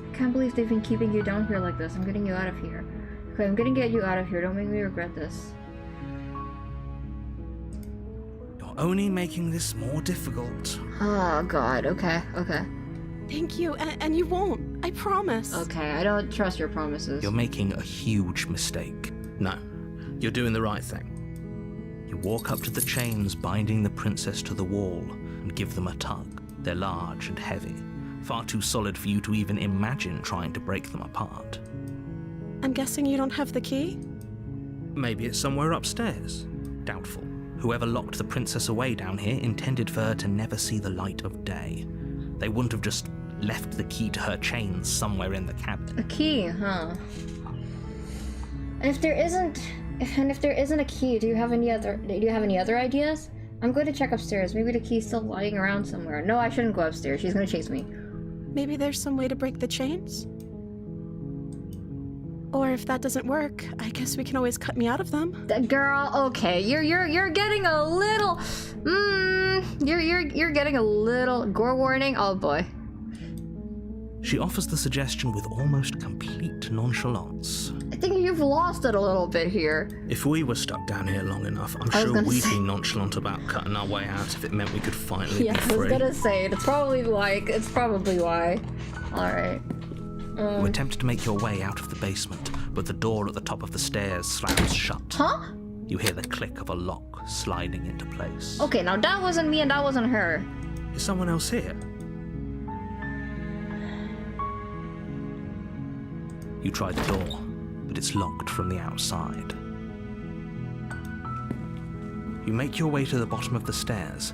I can't believe they've been keeping you down here like this. I'm getting you out of here. Okay, I'm gonna get you out of here. Don't make me regret this. You're only making this more difficult. Oh god, okay. Thank you, and you won't. I promise. Okay, I don't trust your promises. You're making a huge mistake. No, you're doing the right thing. You walk up to the chains binding the princess to the wall and give them a tug. They're large and heavy, far too solid for you to even imagine trying to break them apart. I'm guessing you don't have the key? Maybe it's somewhere upstairs. Doubtful. Whoever locked the princess away down here intended for her to never see the light of day. They wouldn't have just left the key to her chains somewhere in the cabinet. A key, huh? And if there isn't a key, do you have any other ideas? I'm going to check upstairs. Maybe the key's still lying around somewhere. No, I shouldn't go upstairs. She's gonna chase me. Maybe there's some way to break the chains? Or if that doesn't work, I guess we can always cut me out of them. Girl, okay. You're getting a little... You're getting a little... Gore warning? Oh boy. She offers the suggestion with almost complete nonchalance. I think you've lost it a little bit here. If we were stuck down here long enough, I'm I was sure gonna we'd say- be nonchalant about cutting our way out if it meant we could finally Yeah, be I was free. gonna say, it's probably why. Alright. You attempt to make your way out of the basement, but the door at the top of the stairs slams shut. Huh? You hear the click of a lock sliding into place. Okay, now that wasn't me and that wasn't her. Is someone else here? You try the door, but it's locked from the outside. You make your way to the bottom of the stairs.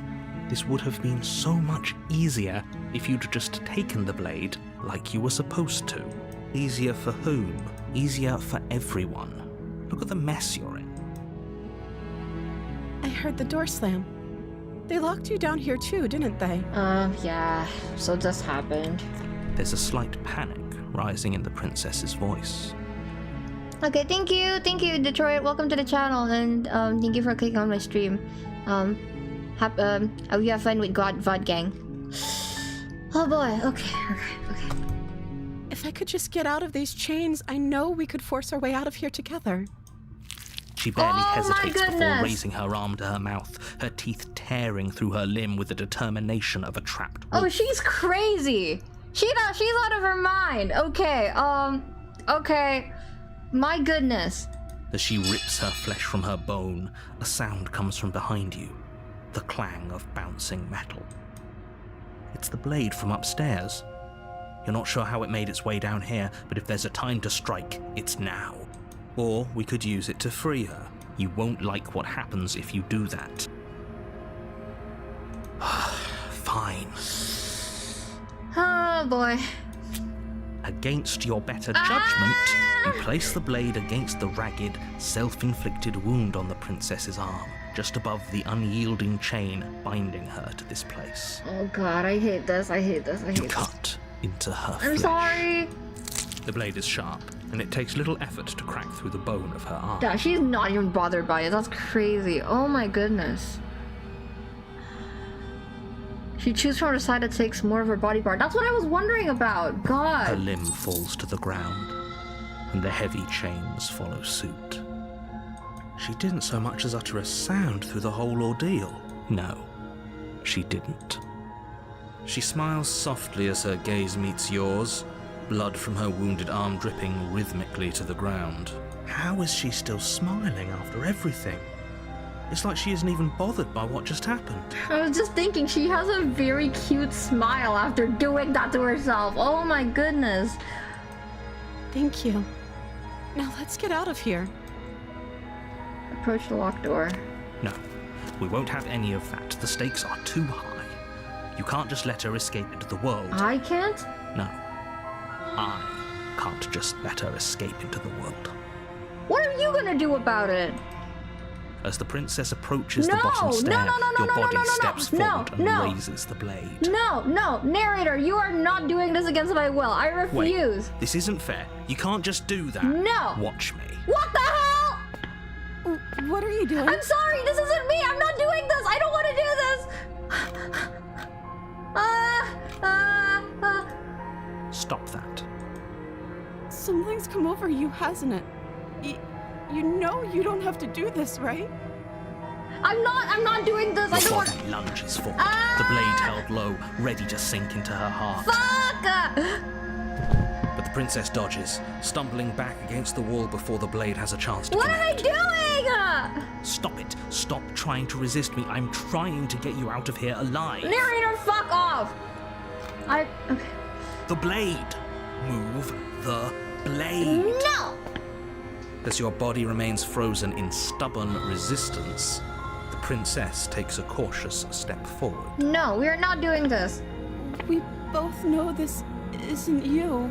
This would have been so much easier if you'd just taken the blade like you were supposed to. Easier for whom? Easier for everyone. Look at the mess you're in. I heard the door slam. They locked you down here too, didn't they? Yeah. So this happened. There's a slight panic rising in the princess's voice. Okay, thank you, Detroit. Welcome to the channel, and thank you for clicking on my stream. We have fun with VOD gang. Oh boy. Okay. If I could just get out of these chains, I know we could force our way out of here together. She barely Oh my hesitates before goodness. raising her arm to her mouth, her teeth tearing through her limb with the determination of a trapped wolf. Oh, she's crazy. She's out of her mind. Okay. Okay. My goodness. As she rips her flesh from her bone, a sound comes from behind you, the clang of bouncing metal. It's the blade from upstairs. You're not sure how it made its way down here, but if there's a time to strike, it's now. Or we could use it to free her. You won't like what happens if you do that. Fine. Oh boy. Against your better judgment, you place the blade against the ragged, self-inflicted wound on the princess's arm, just above the unyielding chain binding her to this place. Oh god, I hate this. You cut into her I'm flesh. sorry. The blade is sharp, and it takes little effort to crack through the bone of her arm. Yeah, she's not even bothered by it. That's crazy. Oh my goodness. She chews from the side that takes more of her body part. That's what I was wondering about. Her God. limb falls to the ground, and the heavy chains follow suit. She didn't so much as utter a sound through the whole ordeal. No, she didn't. She smiles softly as her gaze meets yours, blood from her wounded arm dripping rhythmically to the ground. How is she still smiling after everything? It's like she isn't even bothered by what just happened. I was just thinking, she has a very cute smile after doing that to herself. Oh my goodness. Thank you. Now let's get out of here. Approach the locked door. No, we won't have any of that. The stakes are too high. You can't just let her escape into the world. I can't? No, I can't just let her escape into the world. What are you gonna do about it? As the princess approaches the No, bottom stair, no, your body no, steps no, forward and no. raises the blade. No, narrator, you are not doing this against my will. I refuse. Wait, this isn't fair. You can't just do that. No. Watch me. What the hell? What are you doing? I'm sorry, this isn't me. I'm not doing this. I don't want to do this. Stop that. Something's come over you, hasn't it? You know you don't have to do this, right? I'm not doing this. I Your don't body want. lunges forward, the blade held low, ready to sink into her heart. Fuck! But the princess dodges, stumbling back against the wall before the blade has a chance to What am I connect. doing? Stop it. Stop trying to resist me. I'm trying to get you out of here alive. Narrator, fuck off. Okay. The blade. Move the blade. No! As your body remains frozen in stubborn resistance, the princess takes a cautious step forward. No, we are not doing this. We both know this isn't you.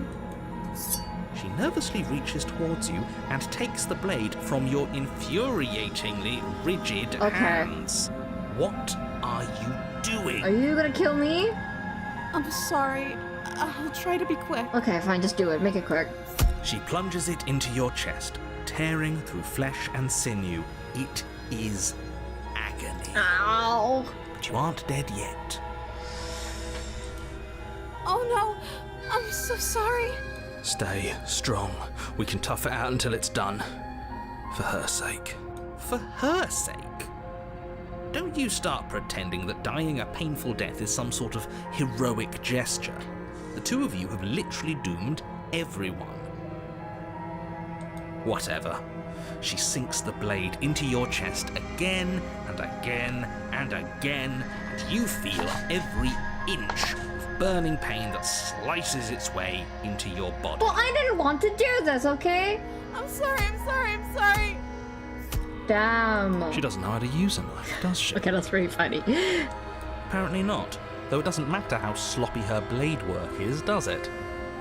She nervously reaches towards you and takes the blade from your infuriatingly rigid Okay. hands. What are you doing? Are you gonna kill me? I'm sorry. I'll try to be quick. Okay, fine, just do it. Make it quick. She plunges it into your chest, tearing through flesh and sinew. It is agony. Ow! But you aren't dead yet. Oh no, I'm so sorry. Stay strong. We can tough it out until it's done. For her sake. For her sake? Don't you start pretending that dying a painful death is some sort of heroic gesture. The two of you have literally doomed everyone. Whatever. She sinks the blade into your chest again and again and again, and you feel every inch of burning pain that slices its way into your body. Well, I didn't want to do this, okay? I'm sorry. Damn. She doesn't know how to use a knife, does she? Okay, that's pretty funny. Apparently not. Though it doesn't matter how sloppy her blade work is, does it?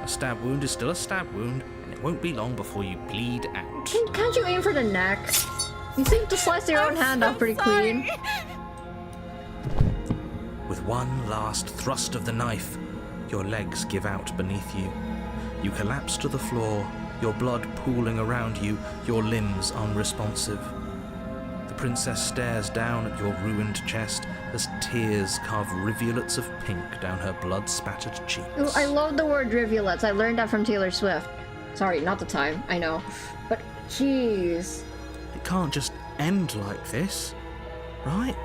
A stab wound is still a stab wound, and it won't be long before you bleed out. Can't you aim for the neck? You seem to slice your own hand off pretty clean. With one last thrust of the knife, your legs give out beneath you. You collapse to the floor, your blood pooling around you, your limbs unresponsive. The princess stares down at your ruined chest as tears carve rivulets of pink down her blood-spattered cheeks. Ooh, I love the word rivulets. I learned that from Taylor Swift. Sorry, not the time, I know. But, jeez. It can't just end like this, right?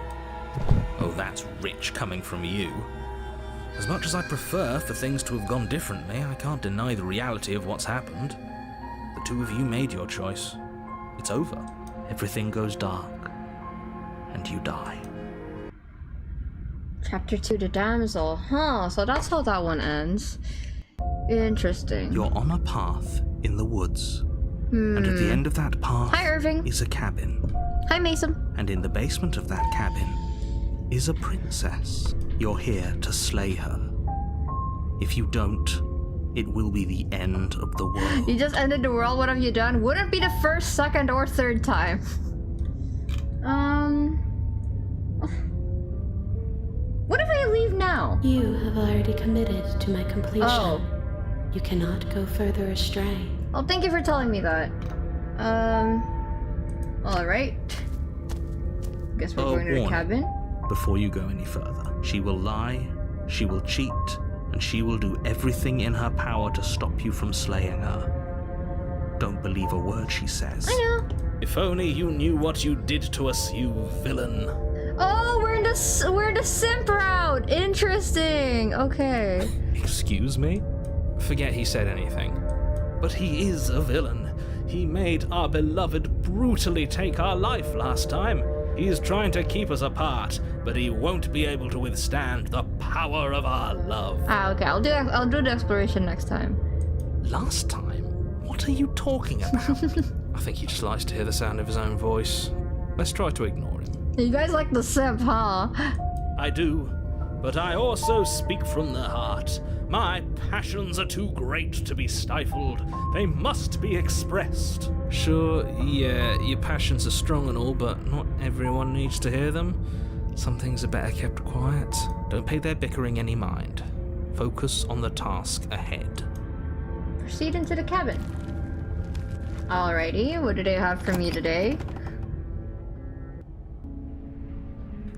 Oh, that's rich coming from you. As much as I prefer for things to have gone differently, I can't deny the reality of what's happened. The two of you made your choice. It's over. Everything goes dark. And you die. Chapter 2, The Damsel. Huh, so that's how that one ends. Interesting. You're on a path in the woods. And at the end of that path Hi, Irving. is a cabin. Hi, Mason. And in the basement of that cabin is a princess. You're here to slay her. If you don't, it will be the end of the world. You just ended the world, what have you done? Wouldn't be the first, second, or third time. What if I leave now? You have already committed to my completion. Oh. You cannot go further astray. Well, thank you for telling me that. Alright. Guess we're going to the warning. cabin. Before you go any further, she will lie, she will cheat, and she will do everything in her power to stop you from slaying her. Don't believe a word she says. I know. If only you knew what you did to us, you villain. Oh, we're in the simp route. Interesting. Okay. Excuse me? Forget he said anything. But he is a villain. He made our beloved brutally take our life last time. He is trying to keep us apart, but he won't be able to withstand the power of our love. Ah, okay. I'll do the exploration next time. Last time? What are you talking about? I think he just likes to hear the sound of his own voice. Let's try to ignore him. You guys like the simp, huh? I do, but I also speak from the heart. My passions are too great to be stifled. They must be expressed. Sure, yeah, your passions are strong and all, but not everyone needs to hear them. Some things are better kept quiet. Don't pay their bickering any mind. Focus on the task ahead. Proceed into the cabin. Alrighty, what do they have for me today?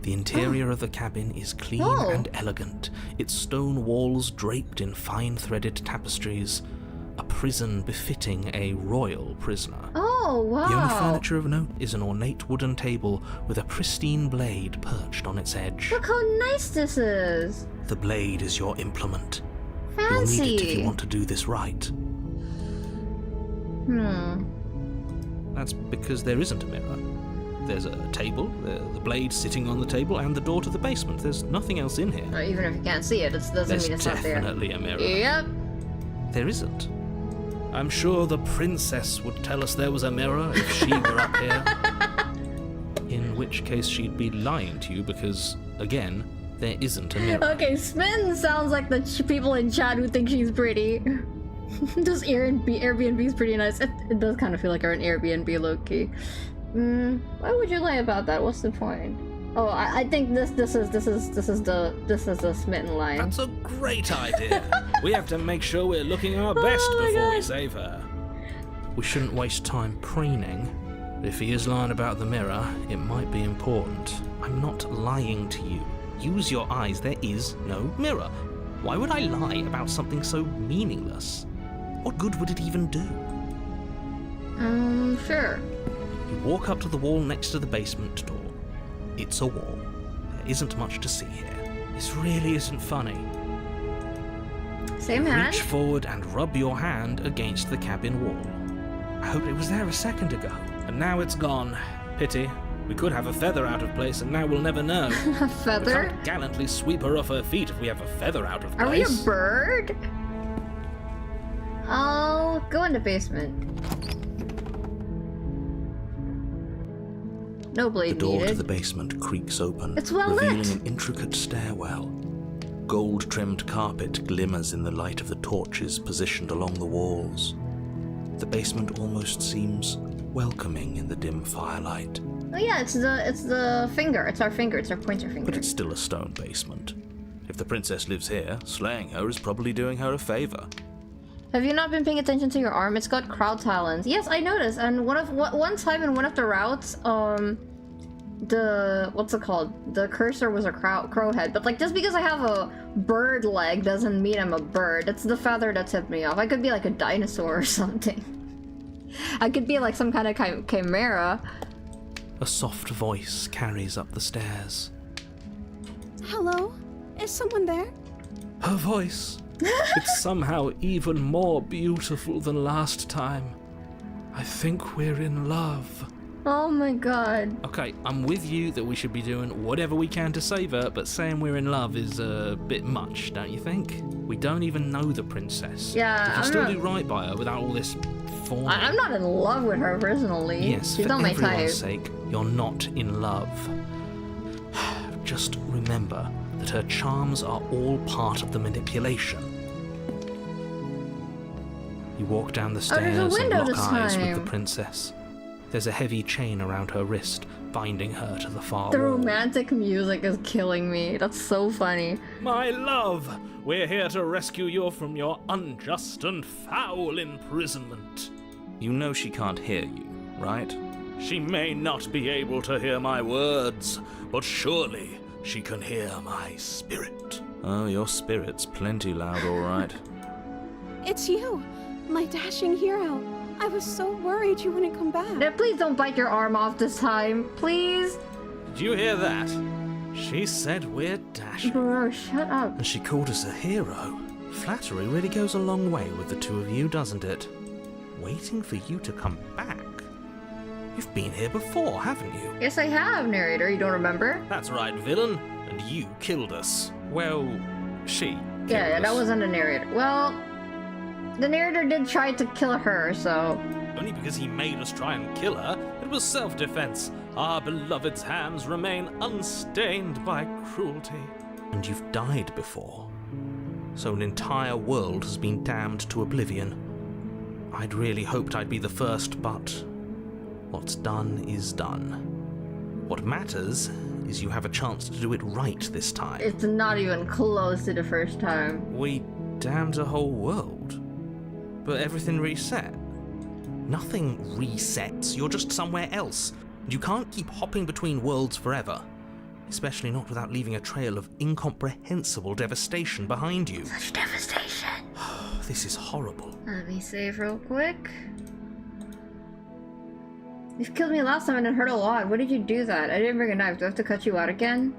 The interior of the cabin is clean Oh. and elegant, its stone walls draped in fine-threaded tapestries, a prison befitting a royal prisoner. Oh, wow. The only furniture of note is an ornate wooden table with a pristine blade perched on its edge. Look how nice this is. The blade is your implement. You'll Fancy. need it if you want to do this right. That's because there isn't a mirror. There's a table, the blade sitting on the table, and the door to the basement. There's nothing else in here. Even if you can't see it, it doesn't There's mean it's not there. definitely a mirror. Yep. There isn't. I'm sure the princess would tell us there was a mirror if she were up here. In which case she'd be lying to you because, again, there isn't a mirror. Okay, Smitten sounds like the people in chat who think she's pretty. Does Airbnb's pretty nice? It does kind of feel like an Airbnb low-key. Why would you lie about that? What's the point? Oh, I think this is the smitten line. That's a great idea. We have to make sure we're looking our best before we save her. We shouldn't waste time preening. If he is lying about the mirror, it might be important. I'm not lying to you. Use your eyes. There is no mirror. Why would I lie about something so meaningless? What good would it even do? Sure. You walk up to the wall next to the basement door. It's a wall. There isn't much to see here. This really isn't funny. Same hand. Reach forward and rub your hand against the cabin wall. I hope it was there a second ago. And now it's gone. Pity. We could have a feather out of place, and now we'll never know. A We feather? can't gallantly sweep her off her feet if we have a feather out of place. Are we a bird? I'll go in the basement. No The blade door to needed. the basement creaks open, It's well revealing lit. an intricate stairwell. Gold-trimmed carpet glimmers in the light of the torches positioned along the walls. The basement almost seems welcoming in the dim firelight, Oh yeah, it's the finger. It's our finger. It's our pointer finger. but it's still a stone basement. If the princess lives here, slaying her is probably doing her a favor. Have you not been paying attention to your arm? It's got crow talons. Yes, I noticed. And one time in one of the routes, what's it called? The cursor was a crow head. But like, just because I have a bird leg doesn't mean I'm a bird. It's the feather that tipped me off. I could be like a dinosaur or something. I could be like some kind of chimera. A soft voice carries up the stairs. Hello? Is someone there? Her voice. It's somehow even more beautiful than last time. I think we're in love. Oh my god. Okay, I'm with you that we should be doing whatever we can to save her, but saying we're in love is a bit much, don't you think? We don't even know the princess. Yeah, We can I'm still not- do right by her without all this form. I'm not in love with her personally. Yes, She's for not my type. everyone's sake, you're not in love. Just remember that her charms are all part of the manipulation. You walk down the there's a stairs and window lock this eyes with the time. princess. There's a heavy chain around her wrist, binding her to the far The wall. romantic music is killing me. That's so funny. My love, we're here to rescue you from your unjust and foul imprisonment. You know she can't hear you, right? She may not be able to hear my words, but surely she can hear my spirit. Oh, your spirit's plenty loud, all right. It's you, my dashing hero. I was so worried you wouldn't come back. Now, please don't bite your arm off this time. Please. Did you hear that? She said we're dashing. Bro, shut up. And she called us a hero. Flattery really goes a long way with the two of you, doesn't it? Waiting for you to come back. You've been here before, haven't you? Yes, I have, narrator. You don't remember? That's right, villain. And you killed us. Well, she killed Yeah, us. that wasn't a narrator. Well, the narrator did try to kill her, so... Only because he made us try and kill her. It was self-defense. Our beloved's hands remain unstained by cruelty. And you've died before. So an entire world has been damned to oblivion. I'd really hoped I'd be the first, but what's done is done. What matters is you have a chance to do it right this time. It's not even close to the first time. We damned a whole world, but everything reset. Nothing resets, you're just somewhere else. You can't keep hopping between worlds forever, especially not without leaving a trail of incomprehensible devastation behind you. Such devastation. This is horrible. Let me save real quick. You've killed me last time and it hurt a lot. Why did you do that? I didn't bring a knife. Do I have to cut you out again?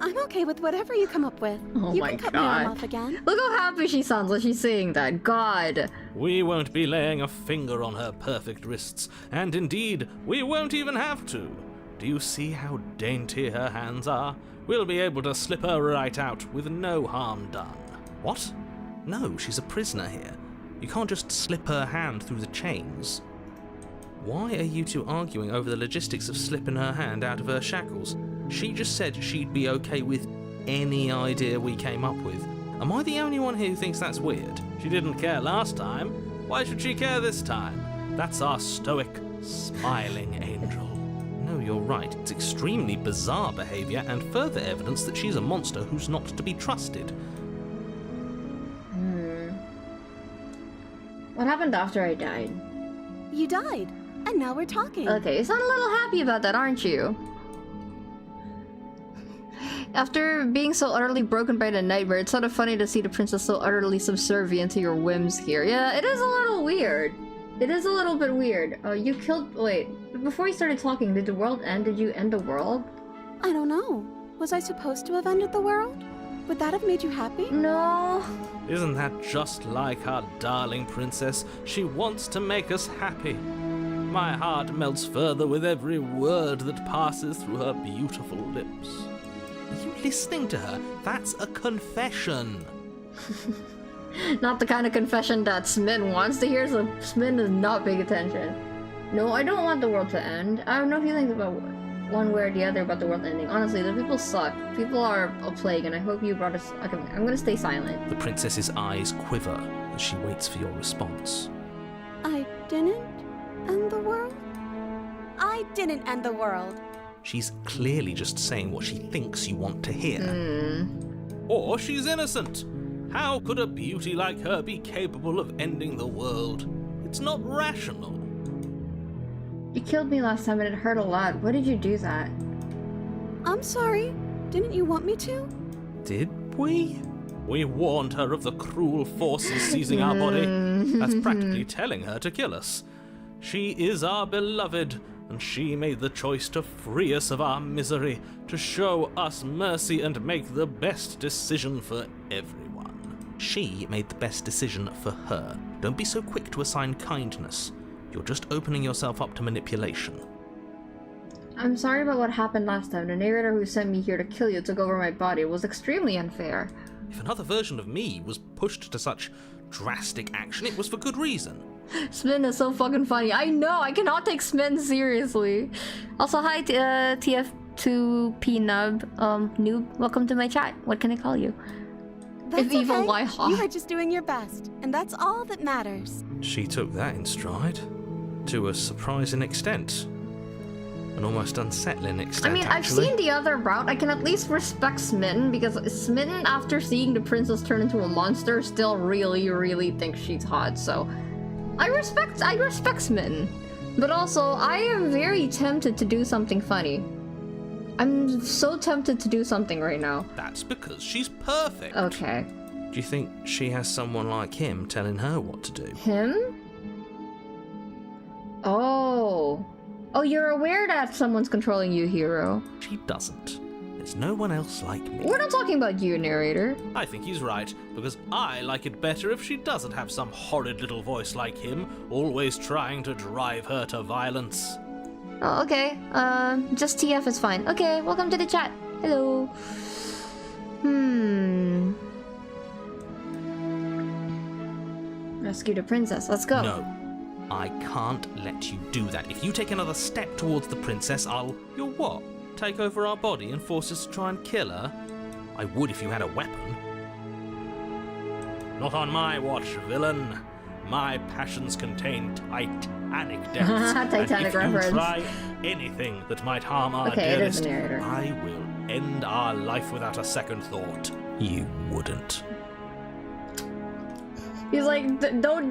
I'm okay with whatever you come up with. Oh you my can cut my arm God. off again. Look how happy she sounds when she's saying that. God. We won't be laying a finger on her perfect wrists, and indeed, we won't even have to. Do you see how dainty her hands are? We'll be able to slip her right out with no harm done. What? No, she's a prisoner here. You can't just slip her hand through the chains. Why are you two arguing over the logistics of slipping her hand out of her shackles? She just said she'd be okay with any idea we came up with. Am I the only one here who thinks that's weird? She didn't care last time. Why should she care this time? That's our stoic, smiling angel. No, No, you're right. It's extremely bizarre behavior and further evidence that she's a monster who's not to be trusted. What happened after I died? You died, and now we're talking. Okay, you sound a little happy about that, aren't you? After being so utterly broken by the nightmare, it's sort of funny to see the princess so utterly subservient to your whims here. Yeah, it is a little weird. It is a little bit weird. You killed... Wait, before you started talking, did the world end? Did you end the world? I don't know. Was I supposed to have ended the world? Would that have made you happy? No. Isn't that just like our darling princess? She wants to make us happy. My heart melts further with every word that passes through her beautiful lips. Are you listening to her? That's a confession. Not the kind of confession that Smith wants to hear, so Smith is not paying attention. No, I don't want the world to end. I have no feelings about one way or the other about the world ending. Honestly, the people suck. People are a plague, and I hope you brought us... Okay, I'm gonna stay silent. The princess's eyes quiver as she waits for your response. I didn't end the world? I didn't end the world. She's clearly just saying what she thinks you want to hear. Or she's innocent. How could a beauty like her be capable of ending the world? It's not rational. You killed me last time and it hurt a lot. Why did you do that? I'm sorry. Didn't you want me to? Did we? We warned her of the cruel forces seizing our body. That's practically telling her to kill us. She is our beloved, and she made the choice to free us of our misery, to show us mercy and make the best decision for everyone. She made the best decision for her. Don't be so quick to assign kindness. You're just opening yourself up to manipulation. I'm sorry about what happened last time. The narrator who sent me here to kill you took over my body. It was extremely unfair. If another version of me was pushed to such drastic action, it was for good reason. Smitten is so fucking funny. I know, I cannot take Smitten seriously. Also, hi TF2P noob. Welcome to my chat. What can I call you? That's If evil, okay. why hot? You are just doing your best, and that's all that matters. She took that in stride. To a surprising extent. An almost unsettling extent, I mean, actually. I've seen the other route. I can at least respect Smitten, because Smitten, after seeing the princess turn into a monster, still really, really thinks she's hot, so... I respect Smitten. But also, I am very tempted to do something funny. I'm so tempted to do something right now. That's because she's perfect. Okay. Do you think she has someone like him telling her what to do? Him? Oh. Oh, you're aware that someone's controlling you, hero. She doesn't. There's no one else like me. We're not talking about you, narrator. I think he's right, because I like it better if she doesn't have some horrid little voice like him, always trying to drive her to violence. Oh, okay. Just TF is fine. Okay, welcome to the chat. Hello. Rescue the princess. Let's go. No. I can't let you do that. If you take another step towards the princess, You'll what? Take over our body and force us to try and kill her? I would if you had a weapon. Not on my watch, villain. My passions contain titanic depths. Titanic and if reference. you try anything that might harm our Okay, it is dearest, a narrator. I will end our life without a second thought. You wouldn't. He's like, don't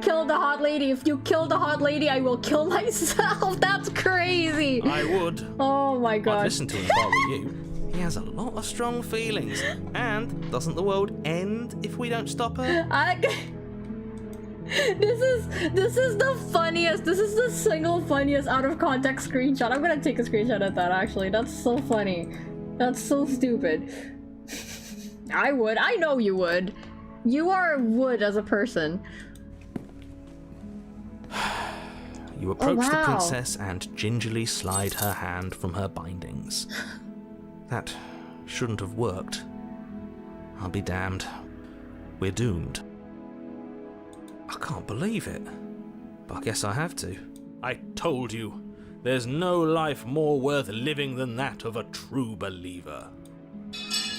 kill the hot lady. If you kill the hot lady, I will kill myself. That's crazy. I would. Oh my I'd god. listen to him if I were you. He has a lot of strong feelings. And doesn't the world end if we don't stop her? This is the funniest. This is the single funniest out of context screenshot. I'm gonna take a screenshot of that, actually. That's so funny. That's so stupid. I would. I know you would. You are wood as a person. You approach the wow. princess and gingerly slide her hand from her bindings. That shouldn't have worked. I'll be damned. We're doomed. I can't believe it. But I guess I have to. I told you. There's no life more worth living than that of a true believer.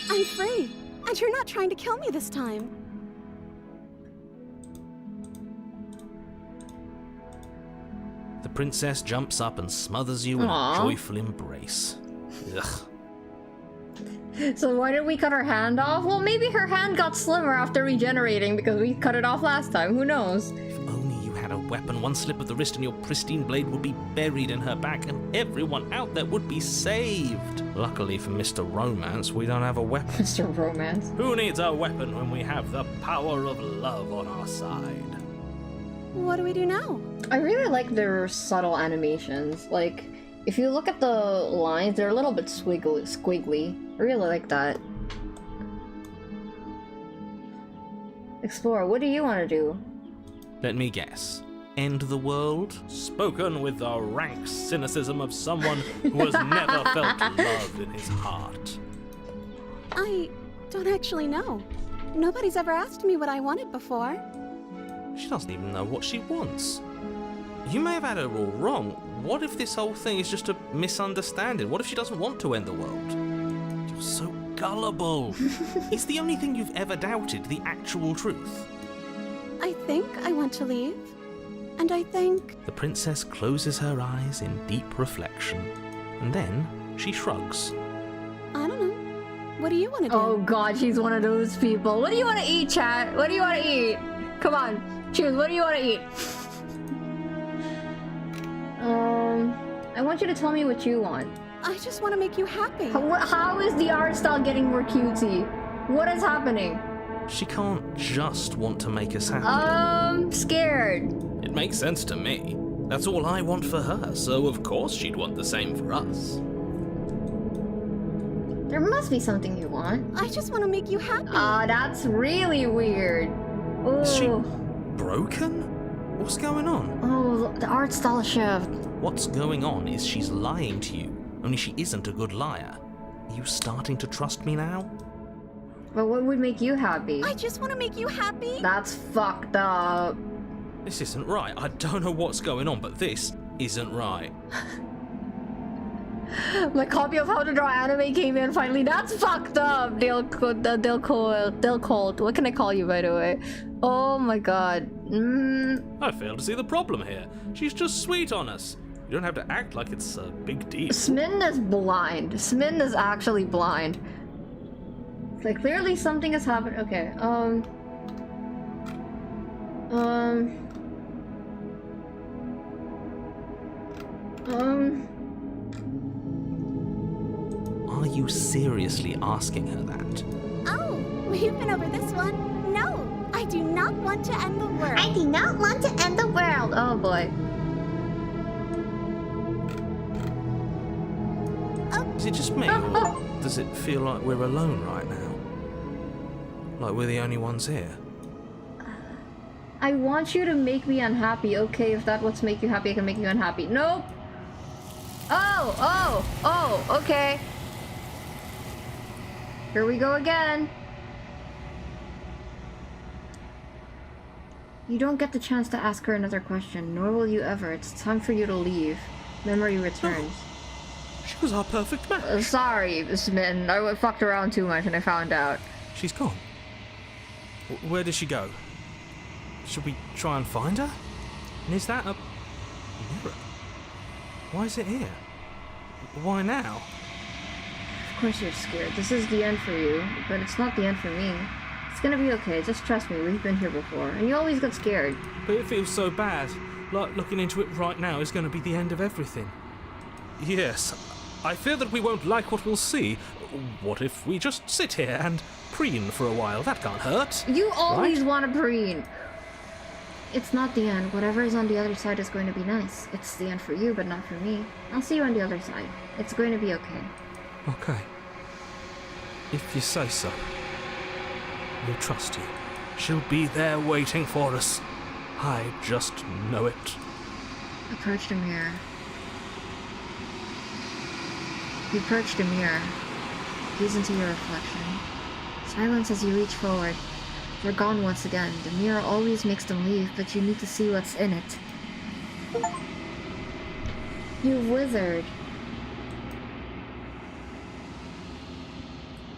I'm free, and you're not trying to kill me this time. The princess jumps up and smothers you in Aw. a joyful embrace. Ugh. So why did we cut her hand off? Well, maybe her hand got slimmer after regenerating because we cut it off last time. Who knows? If only you had a weapon, one slip of the wrist and your pristine blade would be buried in her back and everyone out there would be saved. Luckily for Mr. Romance, we don't have a weapon. Mr. Romance. Who needs a weapon when we have the power of love on our side? What do we do now? I really like their subtle animations. Like, if you look at the lines, they're a little bit squiggly. I really like that. Explore, what do you want to do? Let me guess. End the world? Spoken with the rank cynicism of someone who has never felt love in his heart. I don't actually know. Nobody's ever asked me what I wanted before. She doesn't even know what she wants. You may have had her all wrong. What if this whole thing is just a misunderstanding? What if she doesn't want to end the world? You're so gullible. It's the only thing you've ever doubted, the actual truth. I think I want to leave. And I think... The princess closes her eyes in deep reflection, and then she shrugs. I don't know. What do you want to do? Oh god, she's one of those people. What do you want to eat, chat? What do you want to eat? Come on, choose. What do you want to eat? I want you to tell me what you want. I just want to make you happy. How is the art style getting more cutesy? What is happening? She can't just want to make us happy. Scared. It makes sense to me. That's all I want for her, so of course she'd want the same for us. There must be something you want. I just want to make you happy. That's really weird. Ooh. Is she broken? What's going on? Oh, the art style shift. What's going on is she's lying to you, only she isn't a good liar. Are you starting to trust me now? But what would make you happy? I just want to make you happy. That's fucked up. This isn't right. I don't know what's going on, but this isn't right. My copy of How to Draw Anime came in finally. That's fucked up. Dale Colt. What can I call you, by the way? Oh my god. I fail to see the problem here. She's just sweet on us. You don't have to act like it's a big deal. Smin is blind. Smin is actually blind. Like, clearly something has happened. Okay, Are you seriously asking her that? Oh, we've been over this one. No, I do not want to end the world. I do not want to end the world. Oh boy. Is it just me, or does it feel like we're alone right now? Like we're the only ones here? I want you to make me unhappy. Okay, if that's what's make you happy, I can make you unhappy. Nope. Oh, okay. Here we go again. You don't get the chance to ask her another question, nor will you ever. It's time for you to leave. Memory returns. She was our perfect match. Sorry, Smitten. I fucked around too much and I found out. She's gone. Where did she go? Should we try and find her? And is that a mirror? Why is it here? Why now? Of course you're scared. This is the end for you, but it's not the end for me. It's gonna be okay. Just trust me. We've been here before. And you always get scared. But it feels so bad. Like looking into it right now is going to be the end of everything. Yes, I fear that we won't like what we'll see. What if we just sit here and preen for a while? That can't hurt. You always right? want to preen. It's not the end. Whatever is on the other side is going to be nice. It's the end for you, but not for me. I'll see you on the other side. It's going to be okay. Okay. If you say so. We'll trust you. She'll be there waiting for us. I just know it. Approach the mirror. You approach the mirror. Gaze into your reflection. Silence as you reach forward. They're gone once again. The mirror always makes them leave, but you need to see what's in it. You've withered.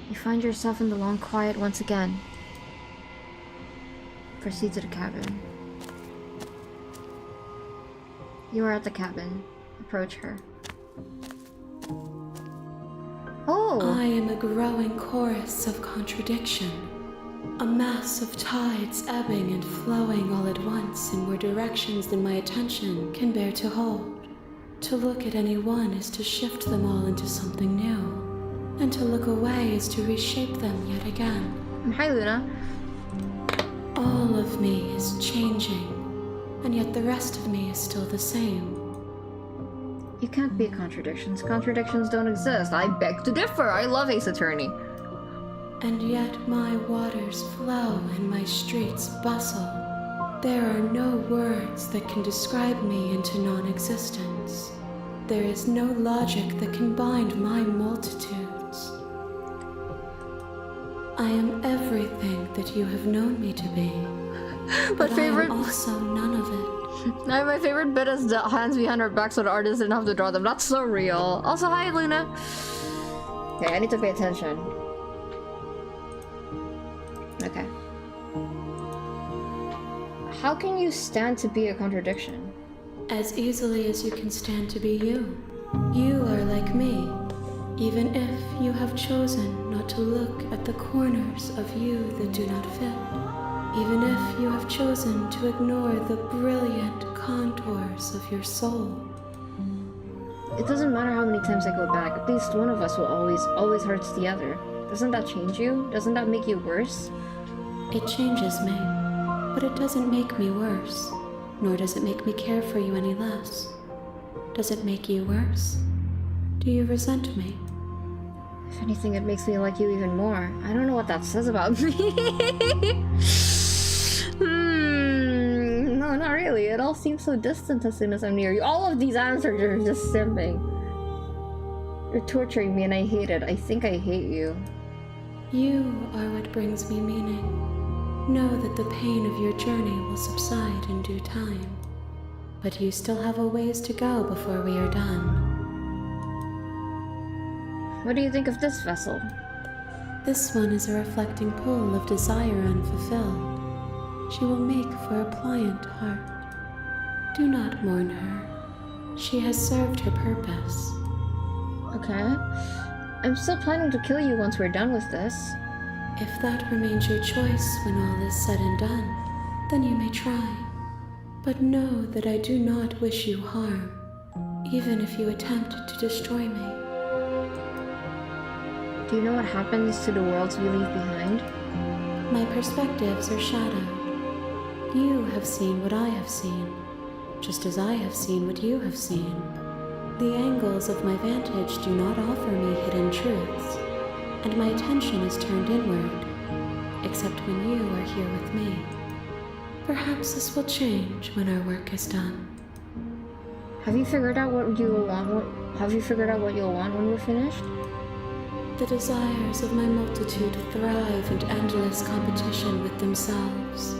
You find yourself in the long quiet once again. Proceed to the cabin. You are at the cabin. Approach her. Oh! I am a growing chorus of contradiction. A mass of tides ebbing and flowing all at once in more directions than my attention can bear to hold. To look at any one is to shift them all into something new, and to look away is to reshape them yet again. Hi, Luna. All of me is changing, and yet the rest of me is still the same. You can't be contradictions. Contradictions don't exist. I beg to differ. I love Ace Attorney. And yet my waters flow and my streets bustle. There are no words that can describe me into non-existence. There is no logic that can bind my multitudes. I am everything that you have known me to be. But favorite... I am also none of it. My favorite bit is the hands behind her back so the artist didn't have to draw them. That's so real. Also, hi, Luna. Okay, I need to pay attention. Okay. How can you stand to be a contradiction? As easily as you can stand to be you. You are like me, even if you have chosen not to look at the corners of you that do not fit. Even if you have chosen to ignore the brilliant contours of your soul. It doesn't matter how many times I go back, at least one of us will always hurts the other. Doesn't that change you? Doesn't that make you worse? It changes me, but it doesn't make me worse, nor does it make me care for you any less. Does it make you worse? Do you resent me? If anything, it makes me like you even more. I don't know what that says about me. No, not really. It all seems so distant as soon as I'm near you. All of these answers are just simping. You're torturing me and I hate it. I think I hate you. You are what brings me meaning. Know that the pain of your journey will subside in due time. But you still have a ways to go before we are done. What do you think of this vessel? This one is a reflecting pool of desire unfulfilled. She will make for a pliant heart. Do not mourn her. She has served her purpose. Okay. I'm still planning to kill you once we're done with this. If that remains your choice when all is said and done, then you may try. But know that I do not wish you harm, even if you attempt to destroy me. Do you know what happens to the worlds we leave behind? My perspectives are shadowed. You have seen what I have seen, just as I have seen what you have seen. The angles of my vantage do not offer me hidden truths, and my attention is turned inward, except when you are here with me. Perhaps this will change when our work is done. Have you figured out what you'll want? Have you figured out what you'll want when we're finished? The desires of my multitude thrive in endless competition with themselves,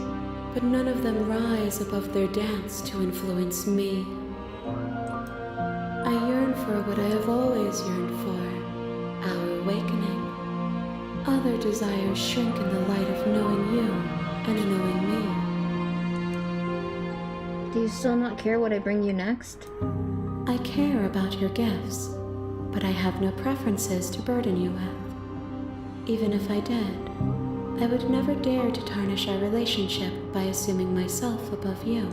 but none of them rise above their dance to influence me. I yearn for what I have always yearned for, our awakening. Other desires shrink in the light of knowing you and knowing me. Do you still not care what I bring you next? I care about your gifts, but I have no preferences to burden you with. Even if I did, I would never dare to tarnish our relationship by assuming myself above you.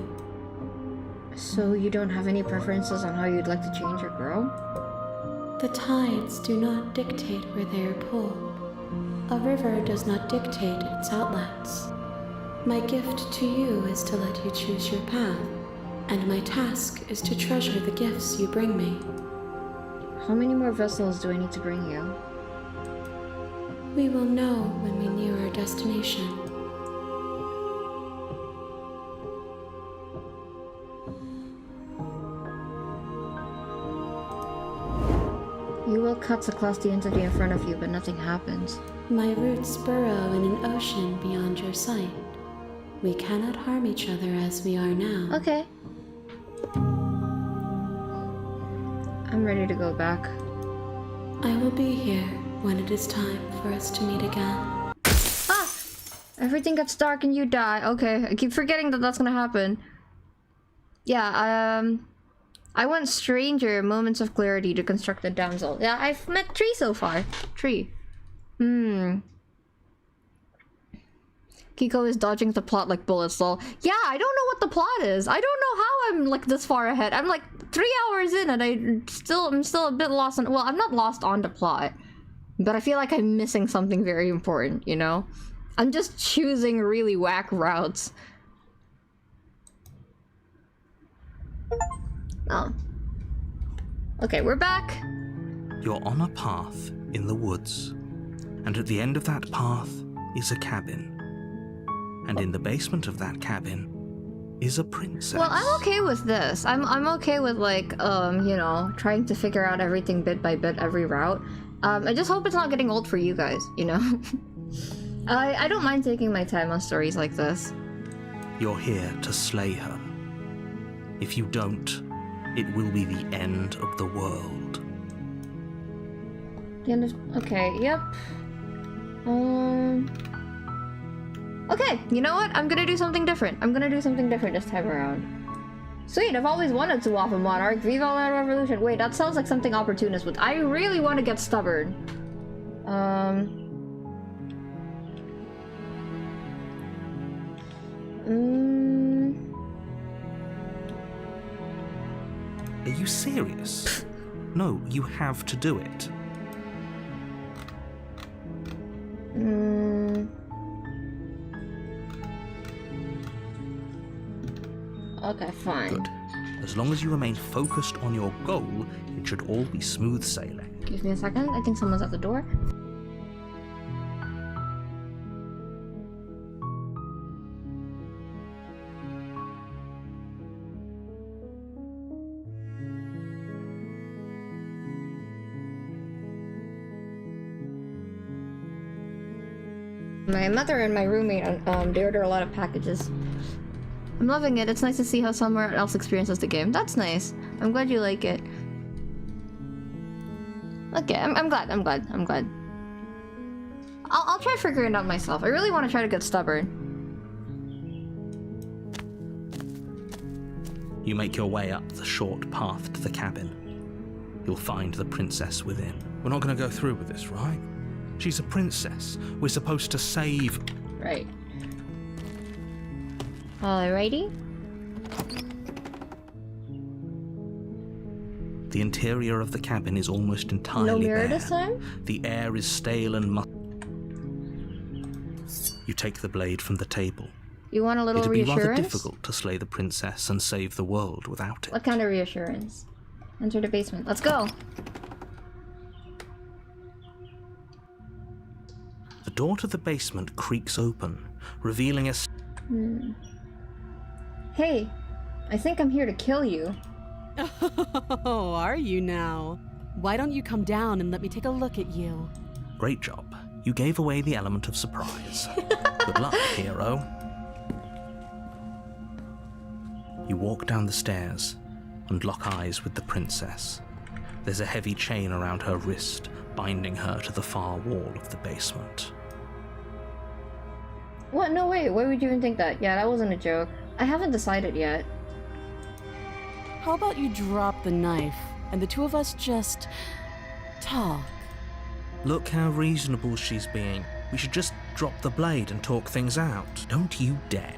So you don't have any preferences on how you'd like to change or grow? The tides do not dictate where they are pulled. A river does not dictate its outlets. My gift to you is to let you choose your path, and my task is to treasure the gifts you bring me. How many more vessels do I need to bring you? We will know when we near our destination. You will cut across the entity in front of you, but nothing happens. My roots burrow in an ocean beyond your sight. We cannot harm each other as we are now. Okay. I'm ready to go back. I will be here when it is time for us to meet again. Ah! Everything gets dark and you die. Okay, I keep forgetting that that's gonna happen. Yeah, I want stranger moments of clarity to construct a damsel. Yeah, I've met 3 so far. 3. Kiko is dodging the plot like bullets, lol. Yeah, I don't know what the plot is. I don't know how I'm like this far ahead. I'm like 3 hours in and I'm still a bit lost on. Well, I'm not lost on the plot, but I feel like I'm missing something very important, you know? I'm just choosing really whack routes. Oh. Okay, we're back. You're on a path in the woods, and at the end of that path is a cabin. And in the basement of that cabin is a princess. Well, I'm okay with this. I'm okay with like, you know, trying to figure out everything bit by bit, every route. I just hope it's not getting old for you guys, you know? I don't mind taking my time on stories like this. You're here to slay her. If you don't, it will be the end of the world. The end of... Okay, yep. Okay, you know what? I'm gonna do something different. I'm gonna do something different this time around. Sweet, I've always wanted to waff a monarch. Viva la revolution. Wait, that sounds like something opportunist would... I really want to get stubborn. Are you serious? No, you have to do it. Okay, fine. Good. As long as you remain focused on your goal, it should all be smooth sailing. Give me a second. I think someone's at the door. My mother and my roommate, they order a lot of packages. I'm loving it. It's nice to see how someone else experiences the game. That's nice. I'm glad you like it. Okay, I'm glad. I'll try figuring it out myself. I really want to try to get stubborn. You make your way up the short path to the cabin. You'll find the princess within. We're not going to go through with this, right? She's a princess. We're supposed to save... Right. Alrighty. The interior of the cabin is almost entirely No mirror bare. this time? The air is stale and You take the blade from the table. You want a little It'd be reassurance? rather difficult to slay the princess and save the world without it. What kind of reassurance? Enter the basement. Let's go. The door to the basement creaks open, revealing a... Hey, I think I'm here to kill you. Oh, are you now? Why don't you come down and let me take a look at you? Great job. You gave away the element of surprise. Good luck, hero. You walk down the stairs and lock eyes with the princess. There's a heavy chain around her wrist, binding her to the far wall of the basement. What? No way. Why would you even think that? Yeah, that wasn't a joke. I haven't decided yet. How about you drop the knife and the two of us just talk? Look how reasonable she's being. We should just drop the blade and talk things out. Don't you dare.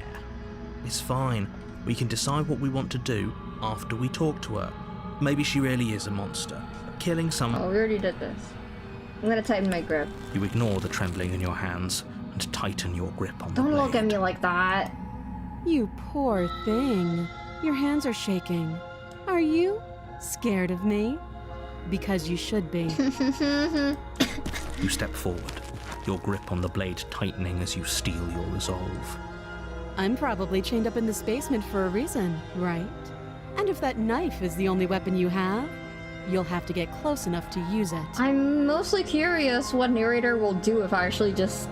It's fine. We can decide what we want to do after we talk to her. Maybe she really is a monster. Killing someone... Oh, we already did this. I'm gonna tighten my grip. You ignore the trembling in your hands and tighten your grip on the blade. Don't look at me like that. You poor thing. Your hands are shaking. Are you scared of me? Because you should be. You step forward, your grip on the blade tightening as you steel your resolve. I'm probably chained up in this basement for a reason, right? And if that knife is the only weapon you have, you'll have to get close enough to use it. I'm mostly curious what narrator will do if I actually just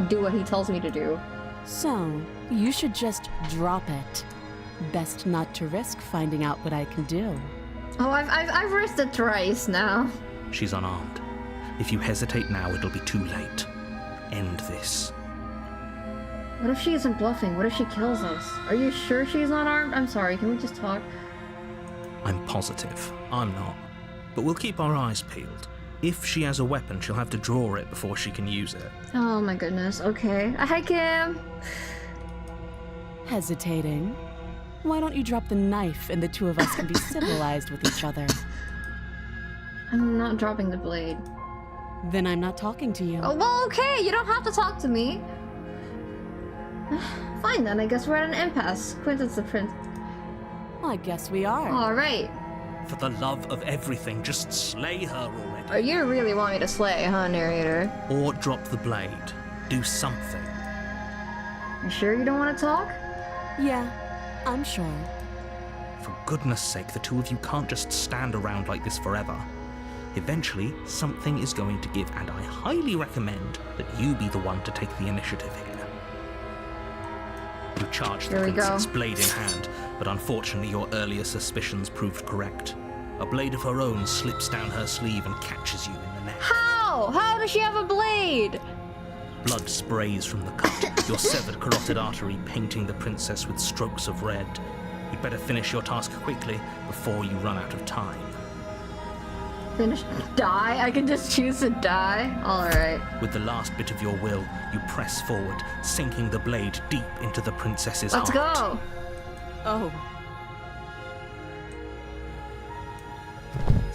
do what he tells me to do. So, you should just drop it. Best not to risk finding out what I can do. Oh, I've risked it twice now. She's unarmed. If you hesitate now, it'll be too late. End this. What if she isn't bluffing? What if she kills us? Are you sure she's not armed? I'm sorry, can we just talk? I'm positive. I'm not. But we'll keep our eyes peeled. If she has a weapon, she'll have to draw it before she can use it. Oh my goodness, okay. Hi, Kim! Hesitating? Why don't you drop the knife and the two of us can be civilized with each other? I'm not dropping the blade. Then I'm not talking to you. Oh, well, okay, you don't have to talk to me. Fine then, I guess we're at an impasse. Quentin's the prince. Well, I guess we are. Alright. For the love of everything, just slay her already. Oh, you really want me to slay, huh, narrator? Or drop the blade. Do something. You sure you don't want to talk? Yeah, I'm sure. For goodness sake, the two of you can't just stand around like this forever. Eventually, something is going to give, and I highly recommend that you be the one to take the initiative here. You charge the Here we princess, go. blade in hand, but unfortunately your earlier suspicions proved correct. A blade of her own slips down her sleeve and catches you in the neck. How? How does she have a blade? Blood sprays from the cut, your severed carotid artery painting the princess with strokes of red. You'd better finish your task quickly before you run out of time. Finish. Die? I can just choose to die? Alright. With the last bit of your will, you press forward, sinking the blade deep into the princess's Let's heart. go! Oh,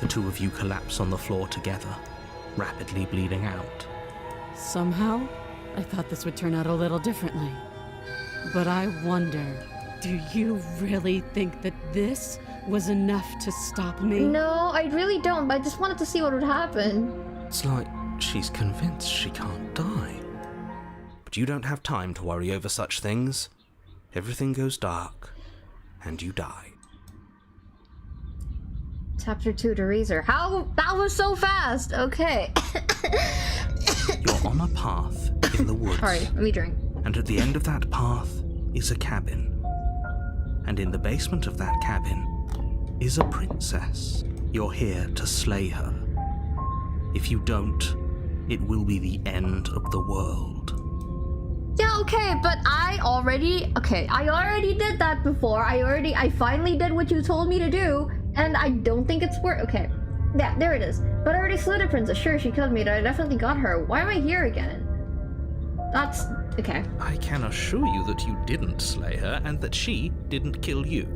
The two of you collapse on the floor together, rapidly bleeding out. somehow, I thought this would turn out a little differently. But I wonder, do you really think that this was enough to stop me? No, I really don't, but I just wanted to see what would happen. It's like she's convinced she can't die. But you don't have time to worry over such things. Everything goes dark, and you die. Chapter 2 to Reezer. How? That was so fast! Okay. You're on a path in the woods. Sorry, let me drink. And at the end of that path is a cabin. And in the basement of that cabin is a princess. You're here to slay her. If you don't, it will be the end of the world. Yeah, okay, but I already did that before. I finally did what you told me to do, and I don't think it's worth. Okay, yeah, there it is. But I already slew the princess. Sure, she killed me, but I definitely got her. Why am I here again? That's okay. I can assure you that you didn't slay her and that she didn't kill you.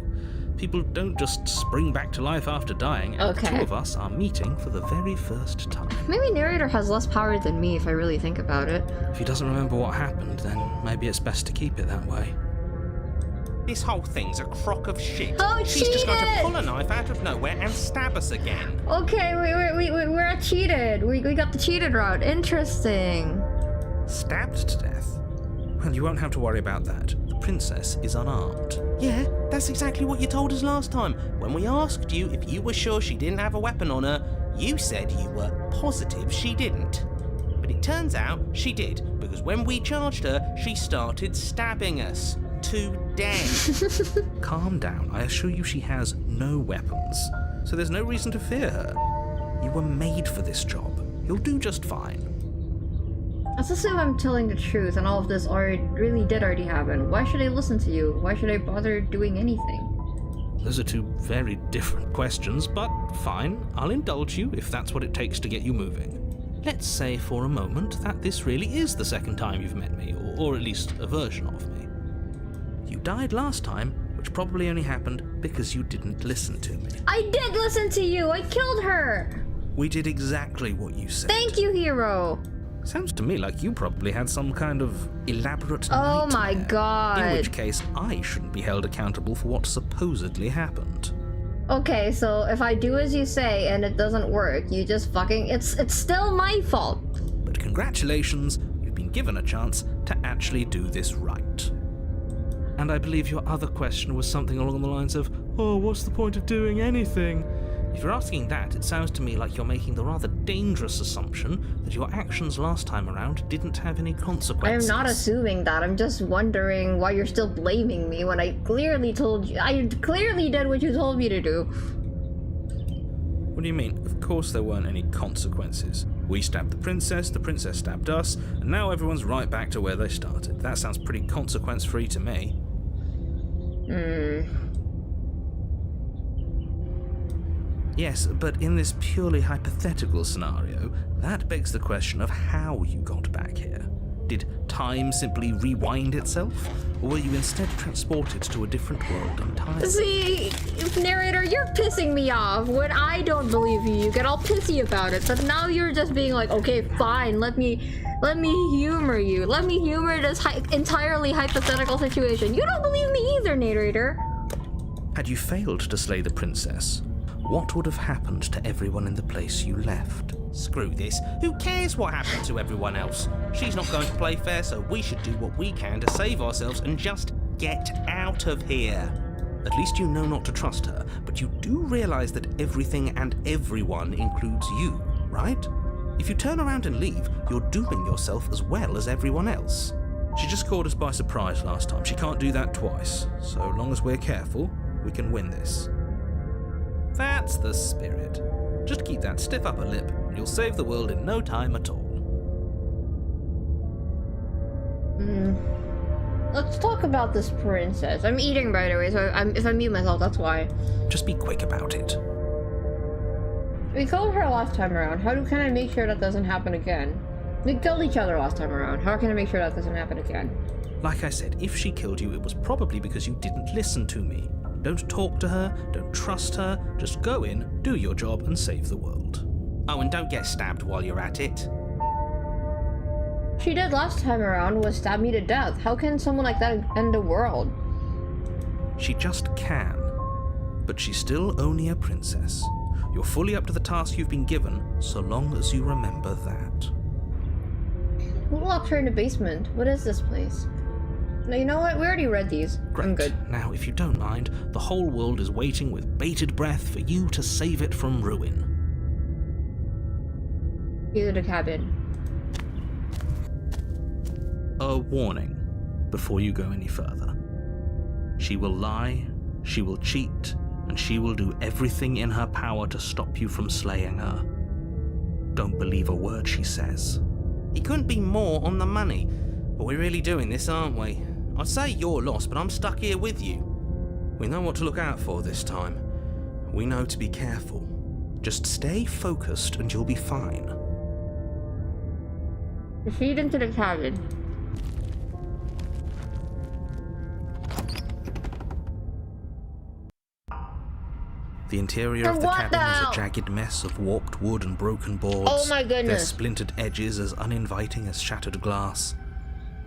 People don't just spring back to life after dying, and the Okay. two of us are meeting for the very first time. Maybe narrator has less power than me if I really think about it. If he doesn't remember what happened, then maybe it's best to keep it that way. This whole thing's a crock of shit. Oh, She's just going to cheated! pull a knife out of nowhere and stab us again. Okay, we're not cheated. We got the cheated route. Interesting. Stabbed to death? Well, you won't have to worry about that. The princess is unarmed. Yeah, that's exactly what you told us last time. When we asked you if you were sure she didn't have a weapon on her, you said you were positive she didn't. But it turns out she did, because when we charged her, she started stabbing us to death. Calm down. I assure you she has no weapons, so there's no reason to fear her. You were made for this job. You'll do just fine. Let's assume I'm telling the truth and all of this really did already happen. Why should I listen to you? Why should I bother doing anything? Those are two very different questions, but fine. I'll indulge you if that's what it takes to get you moving. Let's say for a moment that this really is the second time you've met me, or at least a version of me. You died last time, which probably only happened because you didn't listen to me. I did listen to you! I killed her! We did exactly what you said. Thank you, hero! Sounds to me like you probably had some kind of elaborate Oh my nightmare. god. In which case, I shouldn't be held accountable for what supposedly happened. Okay, so if I do as you say and it doesn't work, you just fucking... It's still my fault! But congratulations, you've been given a chance to actually do this right. And I believe your other question was something along the lines of, oh, what's the point of doing anything? If you're asking that, it sounds to me like you're making the rather dangerous assumption that your actions last time around didn't have any I am consequences. not assuming that, I'm just wondering why you're still blaming me when I clearly told you... I clearly did what you told me to do. What do you mean? Of course there weren't any consequences. We stabbed the princess stabbed us, and now everyone's right back to where they started. That sounds pretty consequence-free to me. Yes, but in this purely hypothetical scenario, that begs the question of how you got back here. Did time simply rewind itself, or were you instead transported to a different world entirely? See, narrator, you're pissing me off. When I don't believe you, you get all pissy about it. But now you're just being like, okay, fine, let me humor you. Let me humor this entirely hypothetical situation. You don't believe me either, narrator. Had you failed to slay the princess, what would have happened to everyone in the place you left? Screw this. Who cares what happened to everyone else? She's not going to play fair, so we should do what we can to save ourselves and just get out of here. At least you know not to trust her, but you do realize that everything and everyone includes you, right? If you turn around and leave, you're dooming yourself as well as everyone else. She just caught us by surprise last time. She can't do that twice. So long as we're careful, we can win this. That's the spirit. Just keep that stiff upper lip, and you'll save the world in no time at all. Let's talk about this princess. I'm eating, by the way, so if I mute myself, that's why. Just be quick about it. We killed her last time around. How can I make sure that doesn't happen again? We killed each other last time around. How can I make sure that doesn't happen again? Like I said, if she killed you, it was probably because you didn't listen to me. Don't talk to her, don't trust her, just go in, do your job, and save the world. Oh, and don't get stabbed while you're at it. She did last time around was stab me to death. How can someone like that end the world? She just can. But she's still only a princess. You're fully up to the task you've been given, so long as you remember that. Who locked her in the basement? What is this place? No, you know what? We already read these. Great. I'm good. Now, if you don't mind, the whole world is waiting with bated breath for you to save it from ruin. Either the cabin. A warning before you go any further. She will lie, she will cheat, and she will do everything in her power to stop you from slaying her. Don't believe a word she says. He couldn't be more on the money. But we're really doing this, aren't we? I'd say you're lost, but I'm stuck here with you. We know what to look out for this time. We know to be careful. Just stay focused and you'll be fine. Proceed into the cabin. The interior of the cabin is a jagged mess of warped wood and broken boards. Oh my goodness. Their splintered edges as uninviting as shattered glass.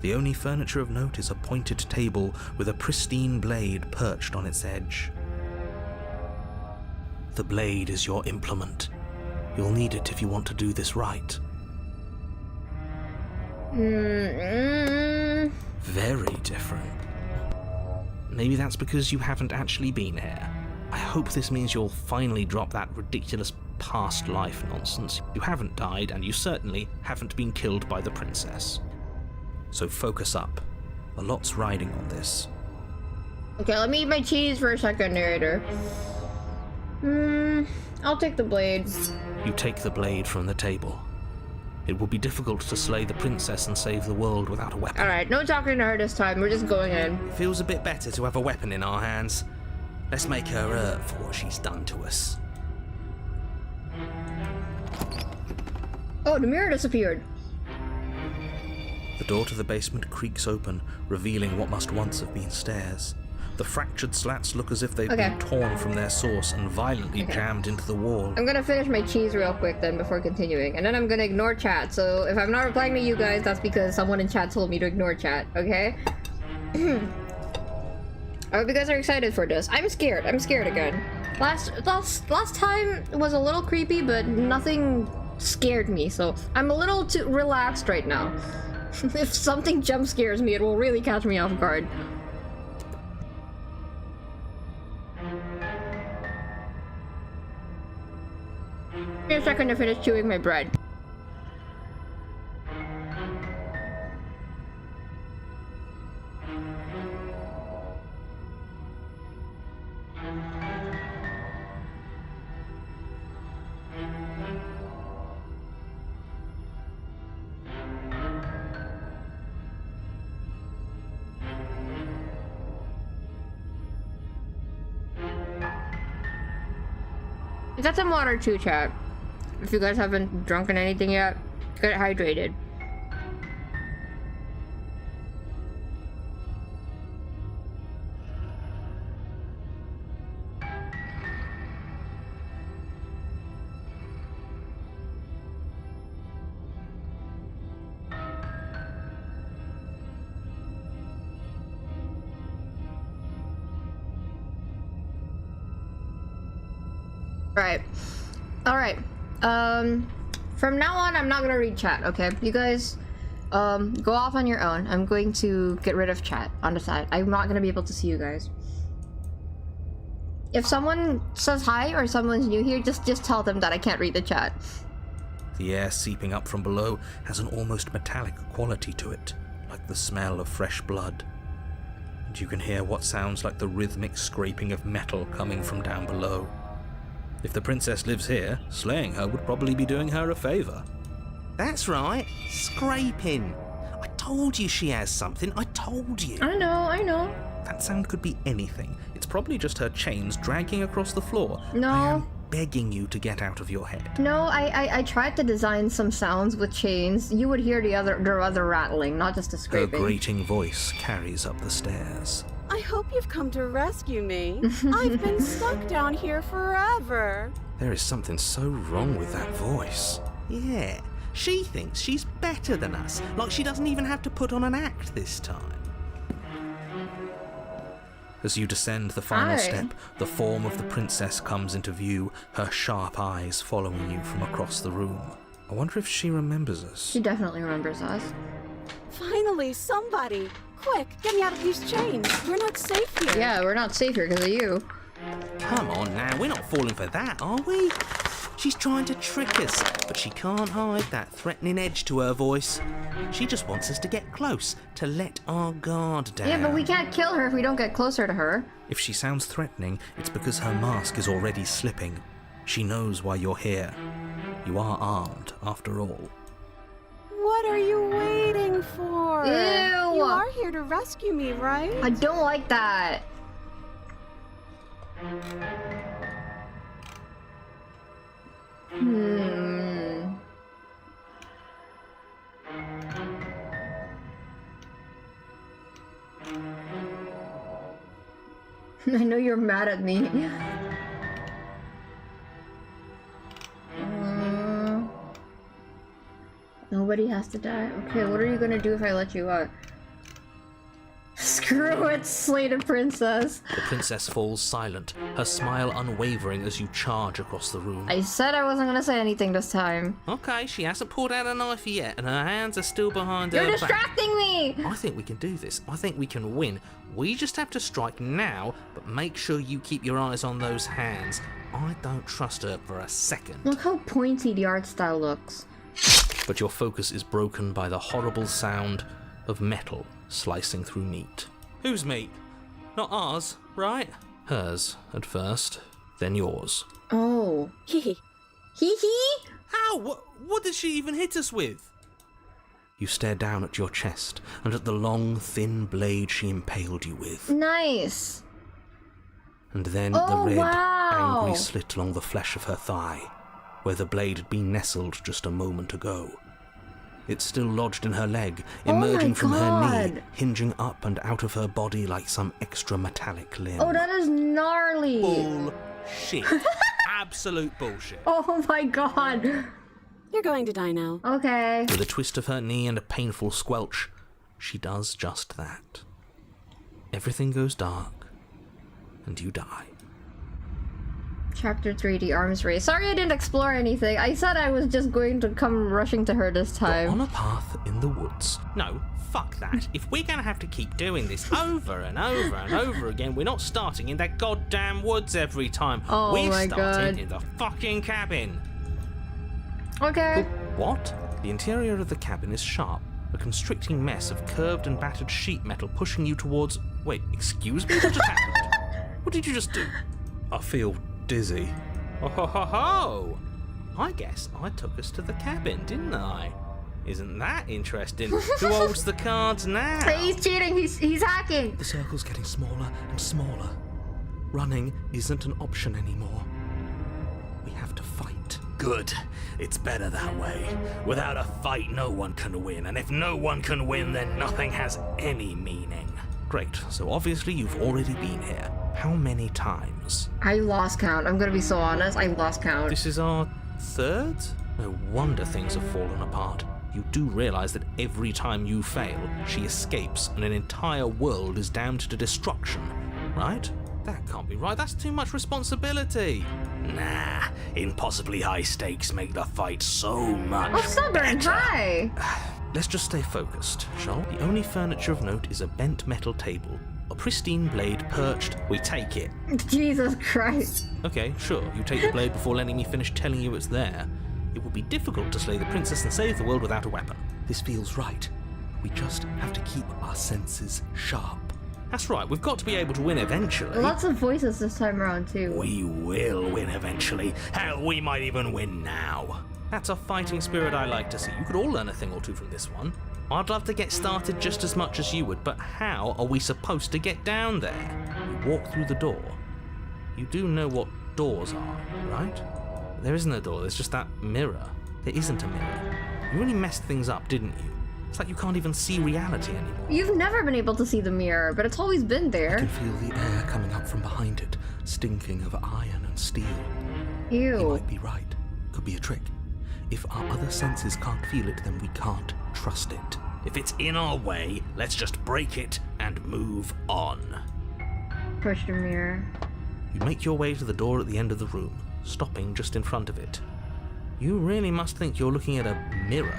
The only furniture of note is a pointed table with a pristine blade perched on its edge. The blade is your implement. You'll need it if you want to do this right. Very different. Maybe that's because you haven't actually been here. I hope this means you'll finally drop that ridiculous past life nonsense. You haven't died, and you certainly haven't been killed by the princess. So focus up. A lot's riding on this. Okay, let me eat my cheese for a second, narrator. I'll take the blade. You take the blade from the table. It will be difficult to slay the princess and save the world without a weapon. Alright, no talking to her this time. We're just going in. Feels a bit better to have a weapon in our hands. Let's make her hurt for what she's done to us. Oh, the mirror disappeared. The door to the basement creaks open, revealing what must once have been stairs. The fractured slats look as if they've been torn from their source and violently jammed into the wall. I'm gonna finish my cheese real quick then before continuing, and then I'm gonna ignore chat. So if I'm not replying to you guys, that's because someone in chat told me to ignore chat, okay? I hope you guys are excited for this. I'm scared. I'm scared again. Last time was a little creepy, but nothing scared me, so I'm a little too relaxed right now. If something jump scares me, it will really catch me off guard. Give me a second to finish chewing my bread. Get some water too, chat. If you guys haven't drunken anything yet, get hydrated. Right. Alright. From now on, I'm not gonna read chat, okay? You guys, go off on your own. I'm going to get rid of chat on the side. I'm not gonna be able to see you guys. If someone says hi or someone's new here, just tell them that I can't read the chat. The air seeping up from below has an almost metallic quality to it, like the smell of fresh blood. And you can hear what sounds like the rhythmic scraping of metal coming from down below. If the princess lives here, slaying her would probably be doing her a favor. That's right, scraping. I told you she has something, I told you. I know. That sound could be anything. It's probably just her chains dragging across the floor. No. I am begging you to get out of your head. No, I tried to design some sounds with chains. You would hear the other rattling, not just the Her scraping. grating voice carries up the stairs. I hope you've come to rescue me. I've been stuck down here forever. There is something so wrong with that voice. Yeah, she thinks she's better than us, like she doesn't even have to put on an act this time. As you descend the final Hi. step, the form of the princess comes into view, her sharp eyes following you from across the room. I wonder if she remembers us. She definitely remembers us. Finally, somebody. Quick, get me out of these chains. We're not safe here. Yeah, we're not safe here because of you. Come on now, we're not falling for that, are we? She's trying to trick us, but she can't hide that threatening edge to her voice. She just wants us to get close, to let our guard down. Yeah, but we can't kill her if we don't get closer to her. If she sounds threatening, it's because her mask is already slipping. She knows why you're here. You are armed, after all. What are you waiting for? Ew. You are here to rescue me, right? I don't like that. I know you're mad at me. Nobody has to die. Okay, what are you gonna do if I let you out? Screw it, slay the princess. The princess falls silent, her smile unwavering as you charge across the room. I said I wasn't gonna say anything this time. Okay, she hasn't pulled out a knife yet, and her hands are still behind her You're back. distracting me! I think we can do this. I think we can win. We just have to strike now, but make sure you keep your eyes on those hands. I don't trust her for a second. Look how pointy the art style looks. But your focus is broken by the horrible sound of metal slicing through meat. Whose meat? Not ours, right? Hers, at first, then yours. Oh. Hee. Hee hee? How? What did she even hit us with? You stare down at your chest and at the long, thin blade she impaled you with. Nice. And then Oh, the red, wow. angry slit along the flesh of her thigh, where the blade had been nestled just a moment ago. It's still lodged in her leg, emerging from her knee, God. hinging up and out of her body like some extra metallic limb. Oh, that is gnarly. Bullshit. Absolute bullshit. Oh my god. You're going to die now. Okay. With a twist of her knee and a painful squelch, she does just that. Everything goes dark, and you die. Chapter 3, the arms race. Sorry I didn't explore anything. I said I was just going to come rushing to her this You're time. on a path in the woods. No, fuck that. If we're gonna have to keep doing this over and over and over again, we're not starting in that goddamn woods every time. Oh we're my starting God. in the fucking cabin. Okay. What? The interior of the cabin is sharp, a constricting mess of curved and battered sheet metal pushing you towards... Wait, excuse me? What just happened? What did you just do? I feel dizzy. Oh ho ho ho! I guess I took us to the cabin, didn't I? Isn't that interesting? Who holds the cards now? Hey, he's cheating. He's hacking. The circle's getting smaller and smaller. Running isn't an option anymore. We have to fight. Good. It's better that way. Without a fight, no one can win, and if no one can win, then nothing has any meaning. Great, so obviously you've already been here. How many times? I lost count. I'm gonna be so honest. I lost count. This is our third? No wonder things have fallen apart. You do realize that every time you fail, she escapes and an entire world is damned to destruction, right? That can't be right. That's too much responsibility. Nah, impossibly high stakes make the fight so much Oh, stubborn. better. Hi. Let's just stay focused, shall we? The only furniture of note is a bent metal table. A pristine blade perched. We take it. Jesus Christ. Okay, sure, you take the blade before letting me finish telling you it's there. It would be difficult to slay the princess and save the world without a weapon. This feels right. We just have to keep our senses sharp. That's right, we've got to be able to win eventually. Lots of voices this time around, too. We will win eventually. Hell, we might even win now. That's a fighting spirit I like to see. You could all learn a thing or two from this one. I'd love to get started just as much as you would, but how are we supposed to get down there? You walk through the door. You do know what doors are, right? There isn't a door, there's just that mirror. There isn't a mirror. You really messed things up, didn't you? It's like you can't even see reality anymore. You've never been able to see the mirror, but it's always been I there. can feel the air coming up from behind it, stinking of iron and steel. He Ew. might be right. Could be a trick. If our other senses can't feel it, then we can't trust it. If it's in our way, let's just break it and move on. Push the mirror. You make your way to the door at the end of the room, stopping just in front of it. You really must think you're looking at a mirror.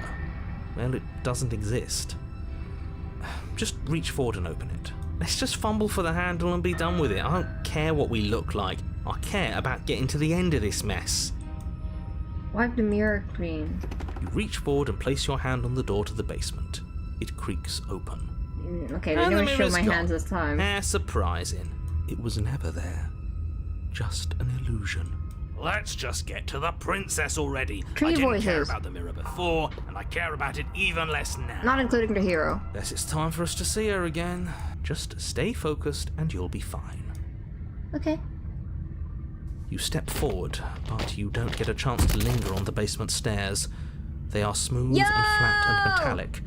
Well, it doesn't exist. Just reach forward and open it. Let's just fumble for the handle and be done with it. I don't care what we look like. I care about getting to the end of this mess. Wipe the mirror clean. You reach forward and place your hand on the door to the basement. It creaks open. Okay, they're And the gonna show mirror's my gone. hands this time. Surprising. It was never there. Just an illusion. Let's just get to the princess already. Three I didn't care voices. about the mirror before, and I care about it even less now. Not including the hero. Guess it's time for us to see her again. Just stay focused and you'll be fine. Okay. You step forward, but you don't get a chance to linger on the basement stairs. They are smooth and flat and metallic,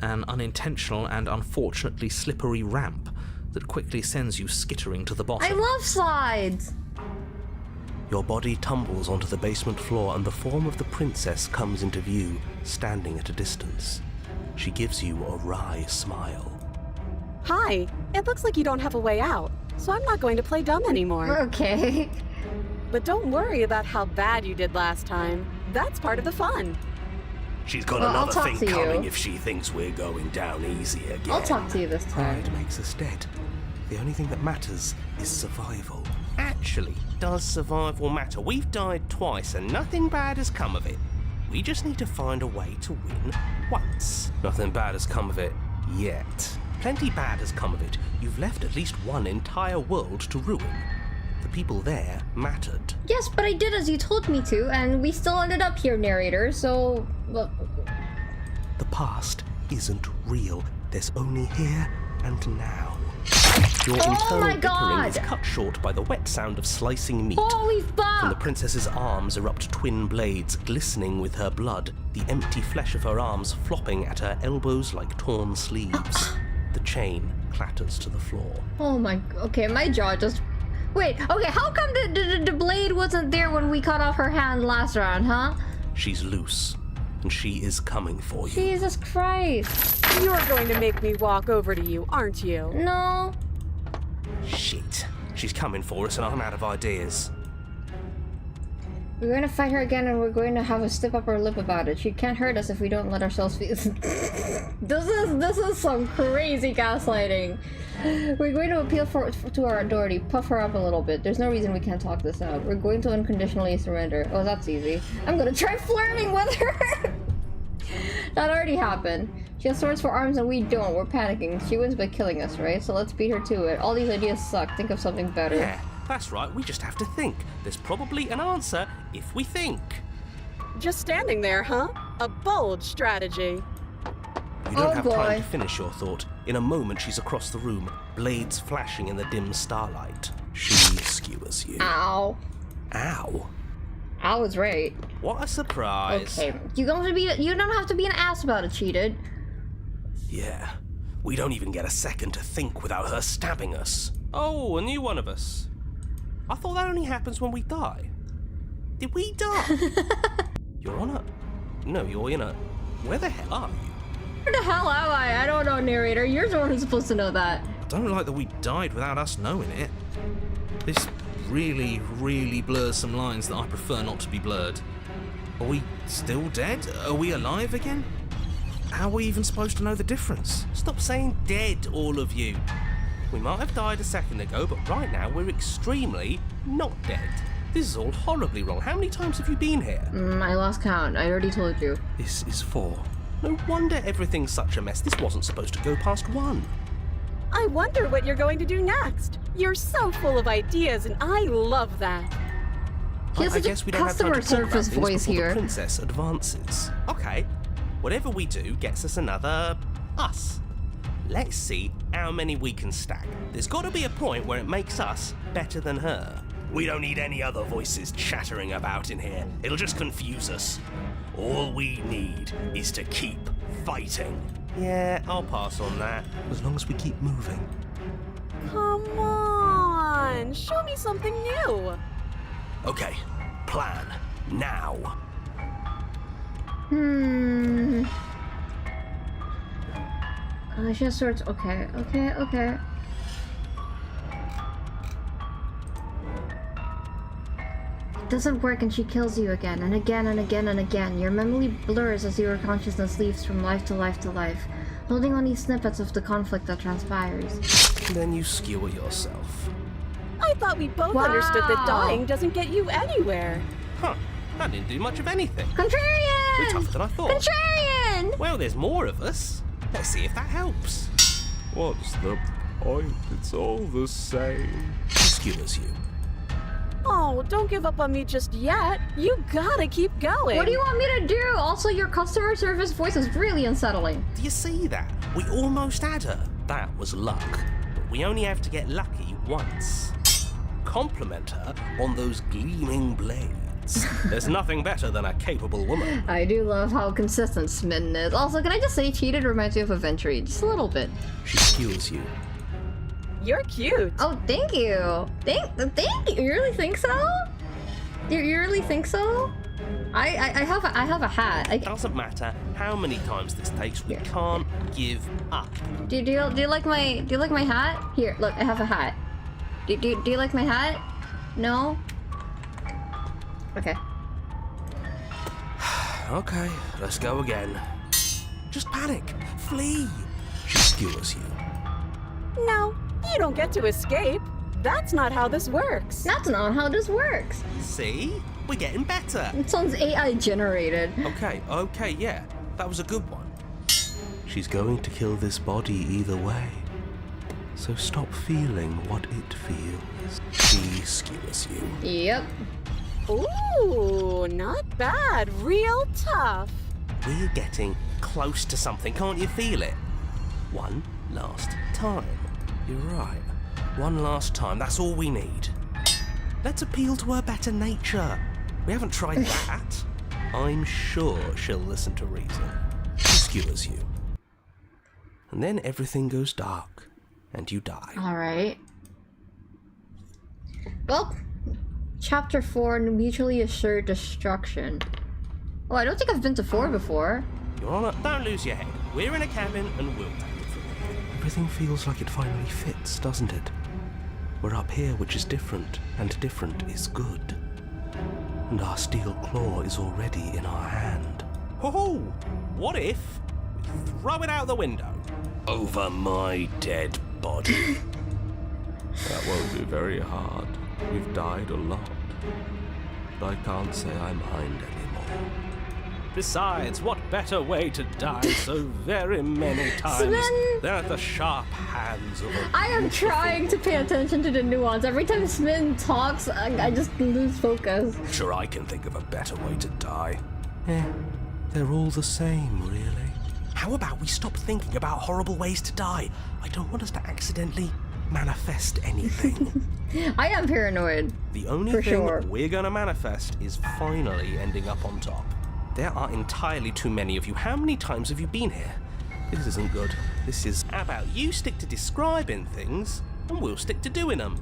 an unintentional and unfortunately slippery ramp that quickly sends you skittering to the bottom. I love slides! Your body tumbles onto the basement floor and the form of the princess comes into view, standing at a distance. She gives you a wry smile. Hi, it looks like you don't have a way out, so I'm not going to play dumb anymore. Okay. But don't worry about how bad you did last time. That's part of the fun. She's got Well, I'll another talk thing to you. coming if she thinks we're going down easy again. I'll talk to you this time. Pride makes us dead. The only thing that matters is survival. Actually, does survival matter? We've died twice and nothing bad has come of it. We just need to find a way to win once. Nothing bad has come of it yet. Plenty bad has come of it. You've left at least one entire world to ruin. The people there mattered. Yes, but I did as you told me to, and we still ended up here, narrator, so... Well, The past isn't real. There's only here and now. Your Oh internal my bickering God! is cut short by the wet sound of slicing meat. holy From the fuck! princess's arms erupt twin blades, glistening with her blood, the empty flesh of her arms flopping at her elbows like torn sleeves. The chain clatters to the floor. Oh my... Okay, my jaw just... Wait, okay, how come the blade wasn't there when we cut off her hand last round, huh? She's loose, and she is coming for you. Jesus Christ. You're going to make me walk over to you, aren't you? No. Shit. She's coming for us and I'm out of ideas. We're going to fight her again and we're going to have a stiff upper lip about it. She can't hurt us if we don't let ourselves feel... This is some crazy gaslighting. We're going to appeal to our authority, puff her up a little bit. There's no reason we can't talk this out. We're going to unconditionally surrender. Oh, that's easy. I'm going to try flirting with her! That already happened. She has swords for arms and we don't. We're panicking. She wins by killing us, right? So let's beat her to it. All these ideas suck. Think of something better. Yeah, that's right. We just have to think. There's probably an answer if we think. Just standing there, huh? A bold strategy. You don't Oh, have boy. time to finish your thought. In a moment, she's across the room, blades flashing in the dim starlight. She skewers you. Ow. Ow. I was right. What a surprise. Okay, you don't have to be an ass about it, Cheated. Yeah, we don't even get a second to think without her stabbing us. Oh, a new one of us. I thought that only happens when we die. Did we die? You're on a... No, you're in a... Where the hell are you? Where the hell am I? I don't know, narrator. You're the one who's supposed to know that. I don't like that we died without us knowing it. This really, really blurs some lines that I prefer not to be blurred. Are we still dead? Are we alive again? How are we even supposed to know the difference? Stop saying dead, all of you. We might have died a second ago, but right now we're extremely not dead. This is all horribly wrong. How many times have you been here? I lost count. I already told you. This is 4. No wonder everything's such a mess. This wasn't supposed to go past 1. I wonder what you're going to do next. You're so full of ideas, and I love that. He has I such a guess we don't have time customer to talk about service things voice before here. the princess advances. Okay, whatever we do gets us another us. Let's see how many we can stack. There's got to be a point where it makes us better than her. We don't need any other voices chattering about in here. It'll just confuse us. All we need is to keep fighting. Yeah, I'll pass on that. As long as we keep moving. Come on, show me something new. Okay, plan now. Just sort of, okay. It doesn't work and she kills you again and again and again and again. Your memory blurs as your consciousness leaps from life to life to life, holding only snippets of the conflict that transpires. Then you skewer yourself. I thought we both understood that dying doesn't get you anywhere. Huh, that didn't do much of anything. Contrarian! We're tougher than I thought. Contrarian! Well, there's more of us. Let's see if that helps. What's the point? It's all the same. She skewers you. Oh, don't give up on me just yet. You gotta keep going. What do you want me to do? Also, your customer service voice is really unsettling. Do you see that? We almost had her. That was luck. But we only have to get lucky once. Compliment her on those gleaming blades. There's nothing better than a capable woman. I do love how consistent Smitten is. Also, can I just say Cheated reminds me of Aventry? Just a little bit. She skewers you. You're cute. Oh, thank you. Thank you. You really think so? You really think so? I have a hat. It doesn't matter how many times this takes. We can't give up. Do you like my hat? Here, look, I have a hat. Do you like my hat? No? Okay. Okay, let's go again. Just panic. Flee. She skewers you. No, you don't get to escape. That's not how this works. That's not how this works. See? We're getting better. It sounds AI generated. Okay, yeah. That was a good one. She's going to kill this body either way. So stop feeling what it feels. She skewers you. Yep. Ooh, not bad. Real tough. We're getting close to something. Can't you feel it? One last time. You're right. One last time. That's all we need. Let's appeal to her better nature. We haven't tried that. I'm sure she'll listen to reason. She skewers you. And then everything goes dark, and you die. Alright. Well, Chapter 4, Mutually Assured Destruction. Oh, I don't think I've been to 4 before. Your Honor, don't lose your head. We're in a cabin, and we'll take it from here. Everything feels like it finally fits, doesn't it? We're up here, which is different, and different is good. And our steel claw is already in our hand. Ho-ho! What if we throw it out the window? Over my dead body. That won't be very hard. We've died a lot. But I can't say I mind anymore. Besides, what better way to die so very many times Sven! than at the sharp hands of a I am beautiful trying to pay attention to the nuance. Every time Smitten talks, I just lose focus. Sure, I can think of a better way to die. They're all the same, really. How about we stop thinking about horrible ways to die? I don't want us to accidentally manifest anything. I am paranoid. The only For thing sure. we're gonna manifest is finally ending up on top. There are entirely too many of you. How many times have you been here? This isn't good. This is about you stick to describing things, and we'll stick to doing them.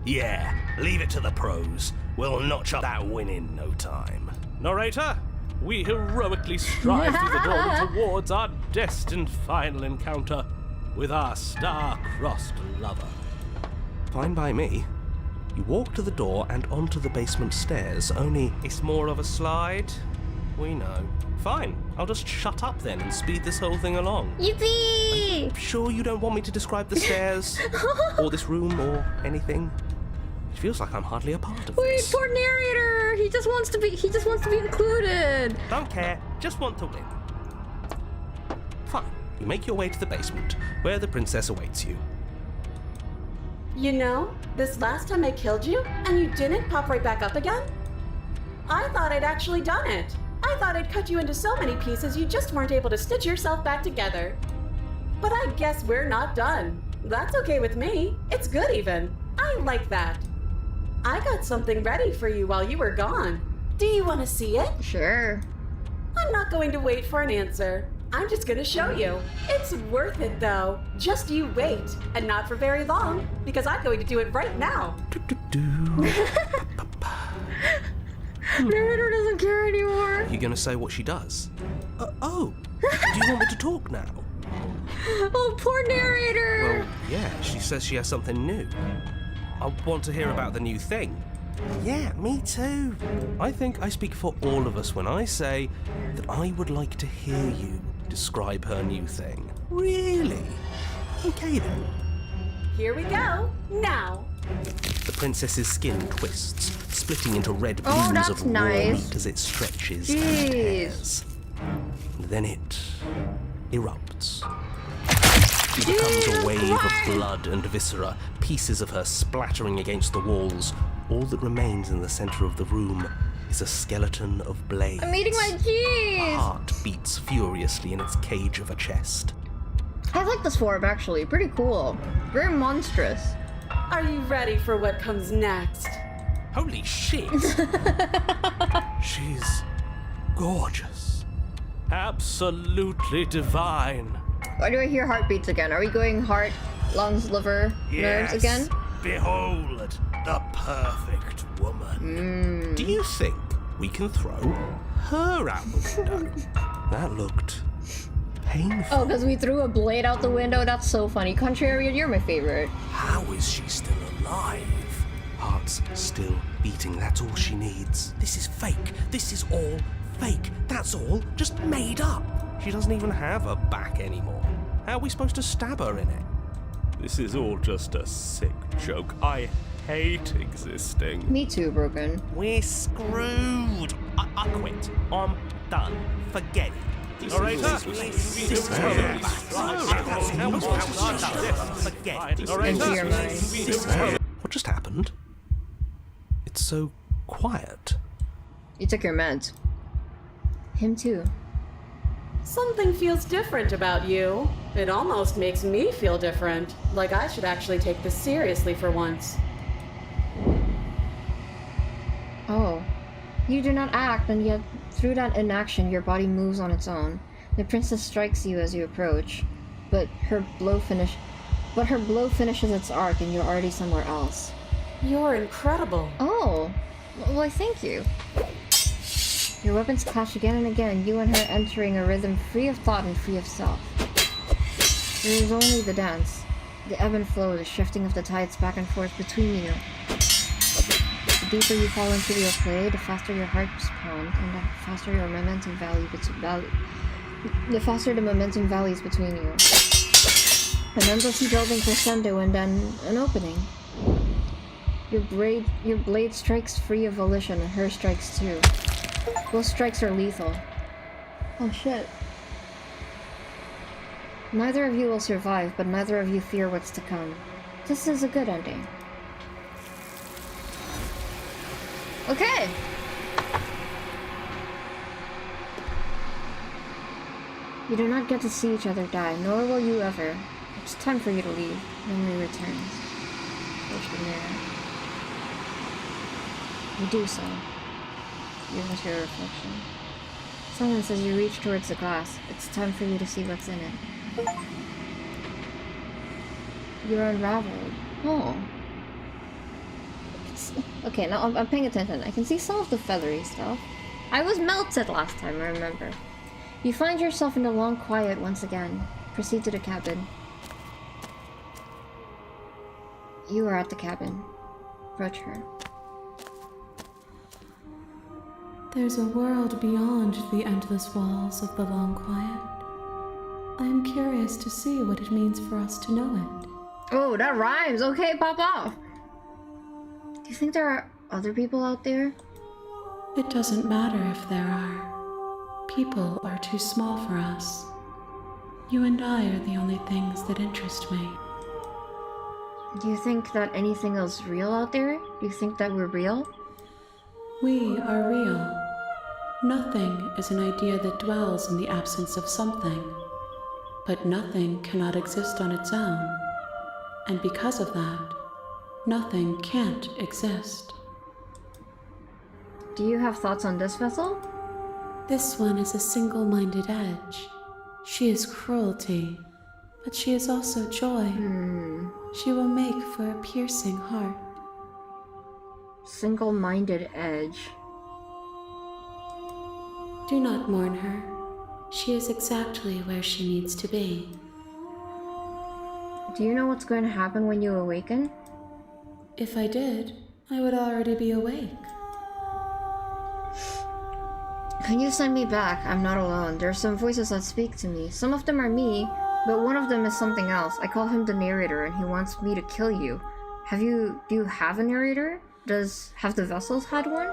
Yeah, leave it to the pros. We'll notch up that win in no time. Narrator, we heroically strive through the door towards our destined final encounter with our star-crossed lover. Fine by me. You walk to the door and onto the basement stairs, only it's more of a slide. We know. Fine, I'll just shut up then and speed this whole thing along. Yippee! Sure you don't want me to describe the stairs, or this room, or anything? It feels like I'm hardly a part of Wait, this. poor narrator! He just wants to be included! Don't care, just want to win. Fine, you make your way to the basement, where the princess awaits you. You know, this last time I killed you, and you didn't pop right back up again? I thought I'd actually done it. I thought I'd cut you into so many pieces you just weren't able to stitch yourself back together. But I guess we're not done. That's okay with me. It's good even. I like that. I got something ready for you while you were gone. Do you want to see it? Sure. I'm not going to wait for an answer. I'm just going to show you. It's worth it though. Just you wait. And not for very long, because I'm going to do it right now. Narrator doesn't care anymore. You gonna say what she does? Oh, do you want me to talk now? Oh, poor narrator! Well, yeah, she says she has something new. I want to hear about the new thing. Yeah, me too. I think I speak for all of us when I say that I would like to hear you describe her new thing. Really? Okay then. Here we go. Now. The princess's skin twists, splitting into red Oh, beams that's of raw nice. meat as it stretches Jeez. and tears. Then it erupts. She becomes a wave of blood and viscera, pieces of her splattering against the walls. All that remains in the center of the room is a skeleton of blades. I'm eating my A cheese! heart beats furiously in its cage of a chest. I like this form actually. Pretty cool. Very monstrous. Are you ready for what comes next? Holy shit! She's gorgeous. Absolutely divine. Why do I hear heartbeats again? Are we going heart, lungs, liver, nerves again? Behold, the perfect woman. Do you think we can throw her out the window? That looked painful. Oh, because we threw a blade out the window? That's so funny. Contrarian, you're my favorite. How is she still alive? Heart's still beating, that's all she needs. This is fake. This is all fake. That's all just made up. She doesn't even have a back anymore. How are we supposed to stab her in it? This is all just a sick joke. I hate existing. Me too, Broken. We're screwed. I quit. I'm done. Forget it. Narrator, Into your mind. What just happened? It's so quiet. You took your meds. Him too. Something feels different about you. It almost makes me feel different. Like I should actually take this seriously for once. Oh. You do not act, and yet through that inaction your body moves on its own. The princess strikes you as you approach, but her blow finishes its arc and you're already somewhere else. You're incredible. Oh. Well, thank you. Your weapons clash again and again, you and her entering a rhythm free of thought and free of self. There is only the dance, the ebb and flow, the shifting of the tides back and forth between you. The deeper you fall into your play, the faster your hearts pound, and the faster your momentum the faster the momentum valleys between you. An endlessly building crescendo and then an opening. Your blade strikes free of volition and her strikes too. Both strikes are lethal. Oh shit. Neither of you will survive, but neither of you fear what's to come. This is a good ending. Okay! You do not get to see each other die, nor will you ever. It's time for you to leave. Memory returns. approach the mirror. You do so. You look at your reflection. Silence as you reach towards the glass. It's time for you to see what's in it. You're unraveled. Oh. Okay, now I'm paying attention. I can see some of the feathery stuff. I was melted last time, I remember. You find yourself in the long quiet once again. Proceed to the cabin. You are at the cabin. Approach her. There's a world beyond the endless walls of the long quiet. I am curious to see what it means for us to know it. Oh, that rhymes! Okay, pop off! Do you think there are other people out there? It doesn't matter if there are. People are too small for us. You and I are the only things that interest me. Do you think that anything else real out there? Do you think that we're real? We are real. Nothing is an idea that dwells in the absence of something. But nothing cannot exist on its own. And because of that, nothing can't exist. Do you have thoughts on this vessel? This one is a single-minded edge. She is cruelty, but she is also joy. She will make for a piercing heart. Single-minded edge. Do not mourn her. She is exactly where she needs to be. Do you know what's going to happen when you awaken? If I did, I would already be awake. Can you send me back? I'm not alone. There are some voices that speak to me. Some of them are me, but one of them is something else. I call him the narrator, and he wants me to kill you. Do you have a narrator? Have the vessels had one?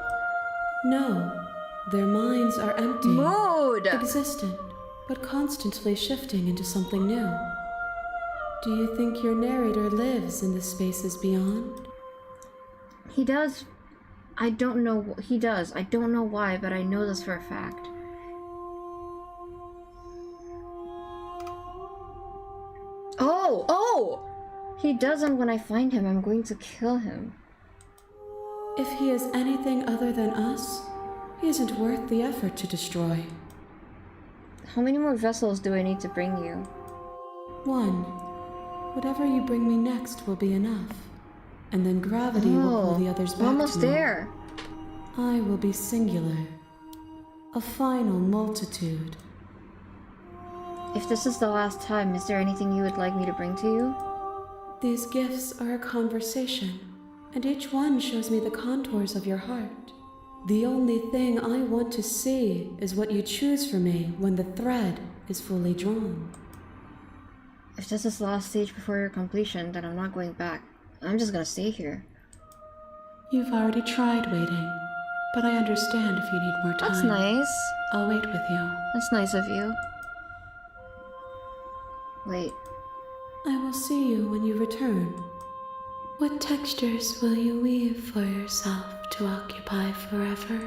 No. Their minds are empty. Mood! Existent, but constantly shifting into something new. Do you think your narrator lives in the spaces beyond? He does. I don't know. He does. I don't know why, but I know this for a fact. Oh! He does, and when I find him, I'm going to kill him. If he is anything other than us, he isn't worth the effort to destroy. How many more vessels do I need to bring you? One. Whatever you bring me next will be enough. And then gravity will pull the others back to me. Almost there. I will be singular. A final multitude. If this is the last time, is there anything you would like me to bring to you? These gifts are a conversation, and each one shows me the contours of your heart. The only thing I want to see is what you choose for me when the thread is fully drawn. If this is the last stage before your completion, then I'm not going back. I'm just gonna stay here. You've already tried waiting, but I understand if you need more time. That's nice. I'll wait with you. That's nice of you. Wait. I will see you when you return. What textures will you weave for yourself to occupy forever?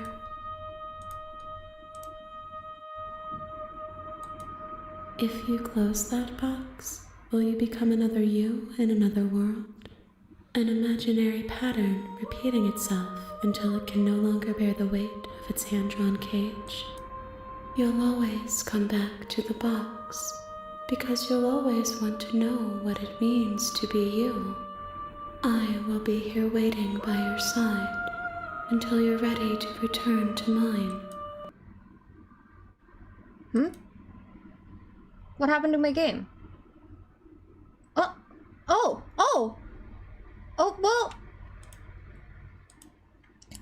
If you close that box, will you become another you in another world? An imaginary pattern repeating itself until it can no longer bear the weight of its hand-drawn cage. You'll always come back to the box, because you'll always want to know what it means to be you. I will be here waiting by your side until you're ready to return to mine. What happened to my game? Oh, well.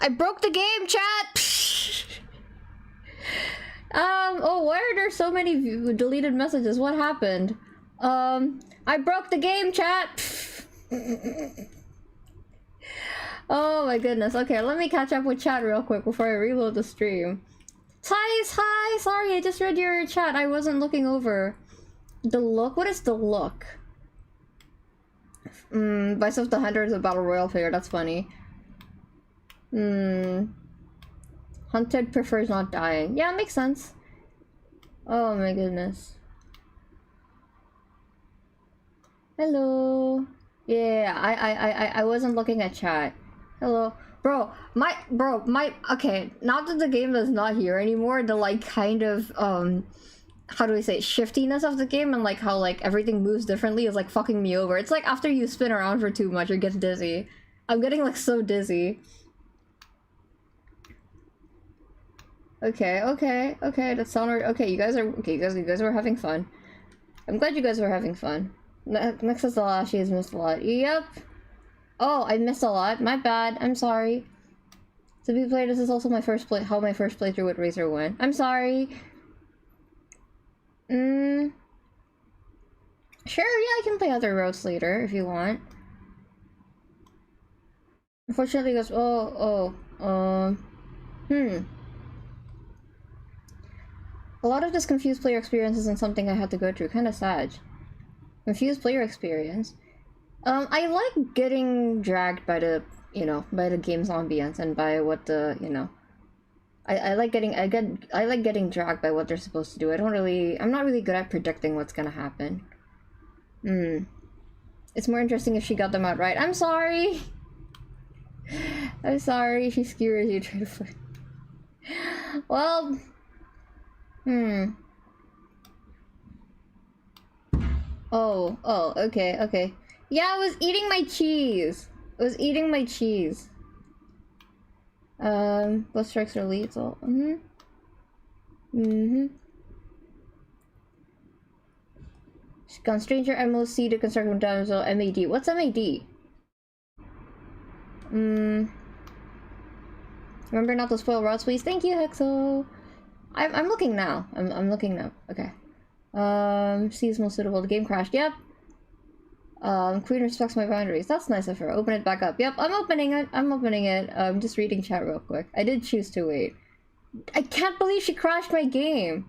I broke the game, chat! Why are there so many deleted messages? What happened? I broke the game, chat! Oh my goodness. Okay, let me catch up with chat real quick before I reload the stream. Tice, hi! Sorry, I just read your chat. I wasn't looking over. The look? What is the look? Vice of the Hunter is a battle royale player. That's funny. Hunted prefers not dying. Yeah, makes sense. Oh my goodness. Hello. Yeah, I wasn't looking at chat. Hello. Bro, okay, now that the game is not here anymore, the like kind of, how do I say it, shiftiness of the game and like how like everything moves differently is like fucking me over. It's like after you spin around for too much, it gets dizzy. I'm getting like so dizzy. Okay, that's sound okay. You guys were having fun. I'm glad you guys were having fun. Next is the last. She has missed a lot. Yep. Oh, I missed a lot. My bad. I'm sorry. To be played, this is also my first playthrough with Razor went. I'm sorry. Sure, yeah, I can play other routes later if you want. Unfortunately, it goes. A lot of this confused player experience isn't something I had to go through. Kind of sad. Confused player experience. I like getting dragged by the, by the game's ambience and by what the, I like getting dragged by what they're supposed to do. I'm not really good at predicting what's gonna happen. It's more interesting if she got them out right. I'm sorry! I'm sorry, she skewers you try to fight. Well... Oh, okay. Yeah, I was eating my cheese! Both strikes are lethal. Gun Stranger, MOC to construct damsel, MAD. What's MAD? Remember not to spoil routes, please. Thank you, Hexo. I'm looking now. I'm looking now. Okay. C is most suitable. The game crashed. Yep. Queen respects my boundaries. That's nice of her. Open it back up. Yep, I'm opening it. I'm just reading chat real quick. I did choose to wait. I can't believe she crashed my game.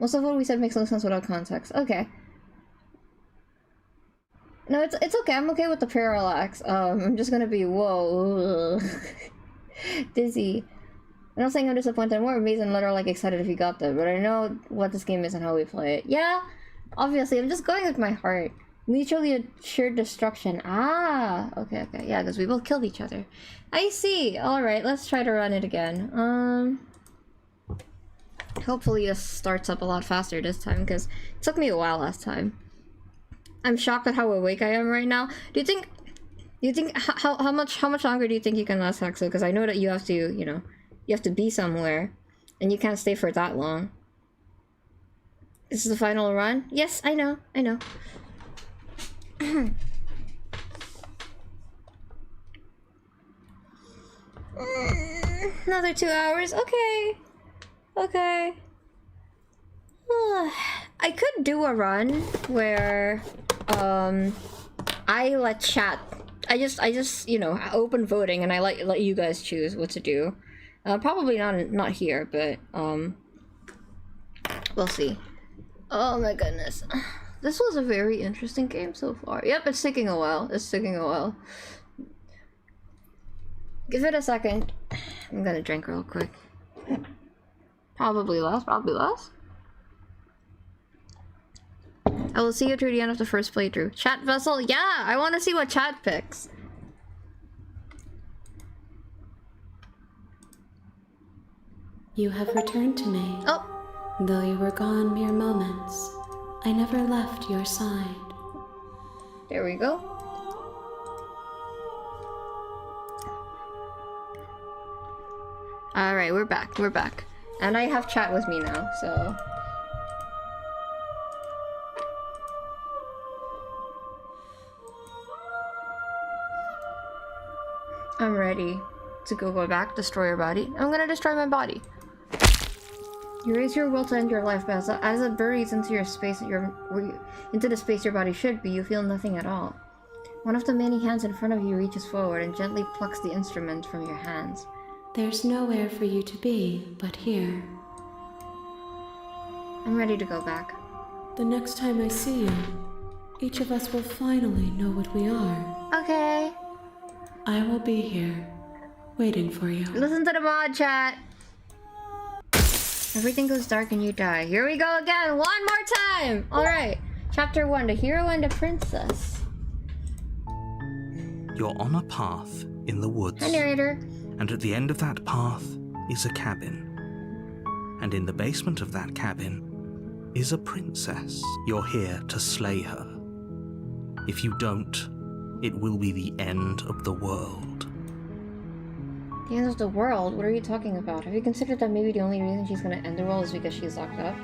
Most of what we said makes no sense without context. Okay. No, it's okay. I'm okay with the parallax. I'm just gonna be whoa. Dizzy. I'm not saying I'm disappointed. I'm more amazed and literally like excited if you got there, but I know what this game is and how we play it. Yeah, obviously, I'm just going with my heart. Mutually assured destruction. Ah, okay. Yeah, because we both killed each other. I see. All right, let's try to run it again. Hopefully this starts up a lot faster this time because it took me a while last time. I'm shocked at how awake I am right now. Do you think how much longer do you think you can last, Hexo? Because I know that you have to, you have to be somewhere, and you can't stay for that long. This is the final run? Yes, I know. Another 2 hours. Okay. I could do a run where I let chat. I just open voting and I let you guys choose what to do. Probably not here, but we'll see. Oh my goodness. This was a very interesting game so far. Yep, it's taking a while. Give it a second. I'm gonna drink real quick. Probably less. I will see you through the end of the first playthrough. Chat vessel? Yeah, I want to see what chat picks. You have returned to me. Oh. Though you were gone mere moments, I never left your side. There we go. Alright, we're back. And I have chat with me now, so... I'm ready to go back, destroy your body. I'm gonna destroy my body. You raise your will to end your life, but as it buries into your space, into the space your body should be, you feel nothing at all. One of the many hands in front of you reaches forward and gently plucks the instrument from your hands. There's nowhere for you to be but here. I'm ready to go back. The next time I see you, each of us will finally know what we are. Okay. I will be here, waiting for you. Listen to the mod chat. Everything goes dark and you die. Here we go again. One more time. All right. Chapter 1, The Hero and the Princess. You're on a path in the woods. Hi, narrator. And at the end of that path is a cabin. And in the basement of that cabin is a princess. You're here to slay her. If you don't, it will be the end of the world. The end of the world? What are you talking about? Have you considered that maybe the only reason she's gonna end the world is because she's locked up?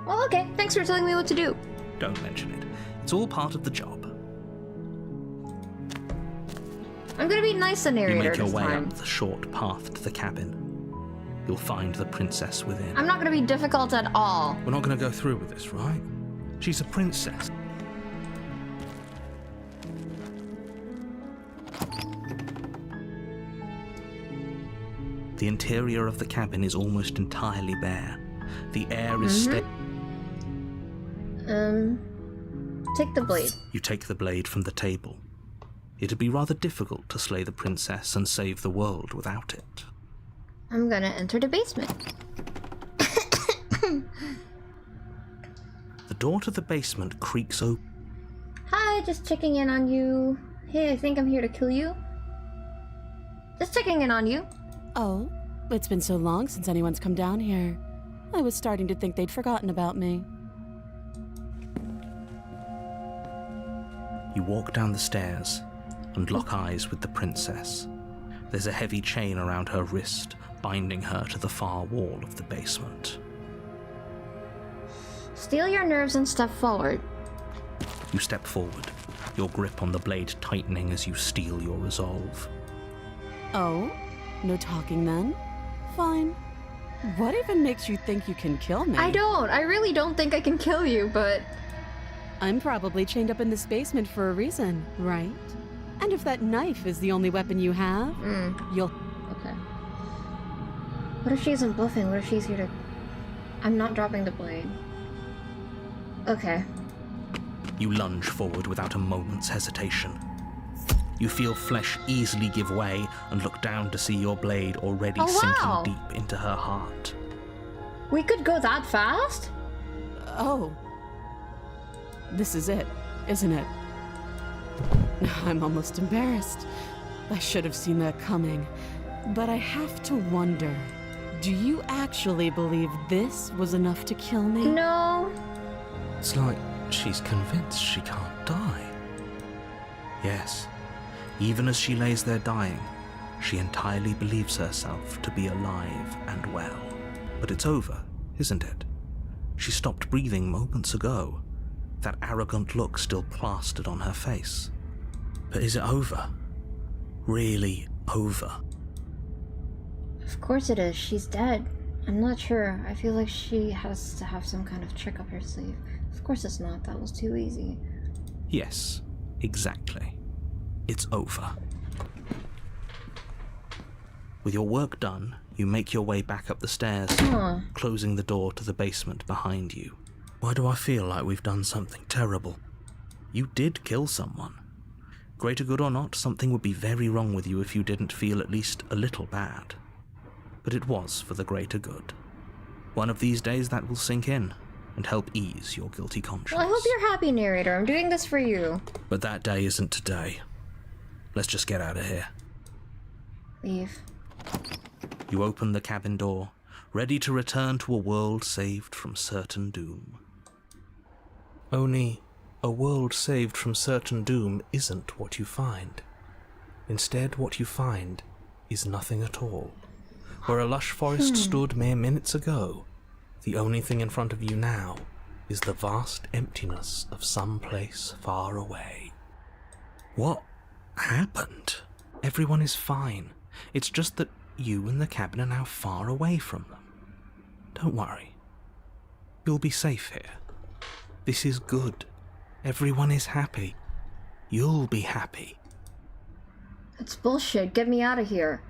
Well, okay. Thanks for telling me what to do. Don't mention it. It's all part of the job. I'm gonna be nice to narrator You make your this way time. up the short path to the cabin. You'll find the princess within. I'm not gonna be difficult at all. We're not going to go through with this, right? She's a princess. The interior of the cabin is almost entirely bare. The air is Take the blade. You take the blade from the table. It'd be rather difficult to slay the princess and save the world without it. I'm gonna enter the basement. The door to the basement creaks open. Hi, just checking in on you. Hey, I think I'm here to kill you. Just checking in on you. Oh, it's been so long since anyone's come down here. I was starting to think they'd forgotten about me. You walk down the stairs and lock eyes with the princess. There's a heavy chain around her wrist, binding her to the far wall of the basement. Steel your nerves and step forward. You step forward, your grip on the blade tightening as you steel your resolve. Oh? No talking then? Fine. What even makes you think you can kill me? I don't. I really don't think I can kill you, but... I'm probably chained up in this basement for a reason, right? And if that knife is the only weapon you have, you'll... Okay. What if she isn't bluffing? What if she's here to... I'm not dropping the blade. Okay. You lunge forward without a moment's hesitation. You feel flesh easily give way and look down to see your blade already sinking deep into her heart. We could go that fast? Oh. This is it, isn't it? I'm almost embarrassed. I should have seen that coming. But I have to wonder, do you actually believe this was enough to kill me? No. It's like she's convinced she can't die. Yes, even as she lays there dying, she entirely believes herself to be alive and well. But it's over, isn't it? She stopped breathing moments ago, that arrogant look still plastered on her face. But is it over? Really over? Of course it is. She's dead. I'm not sure. I feel like she has to have some kind of trick up her sleeve. Of course it's not. That was too easy. Yes, exactly. It's over. With your work done, you make your way back up the stairs, closing the door to the basement behind you. Why do I feel like we've done something terrible? You did kill someone. Greater good or not, something would be very wrong with you if you didn't feel at least a little bad. But it was for the greater good. One of these days that will sink in and help ease your guilty conscience. Well, I hope you're happy, narrator. I'm doing this for you. But that day isn't today. Let's just get out of here. Leave. You open the cabin door, ready to return to a world saved from certain doom. Only, a world saved from certain doom isn't what you find. Instead, what you find is nothing at all. Where a lush forest stood mere minutes ago, the only thing in front of you now is the vast emptiness of some place far away. What happened? Everyone is fine. It's just that you and the cabin are now far away from them. Don't worry. You'll be safe here. This is good. Everyone is happy. You'll be happy. That's bullshit. Get me out of here.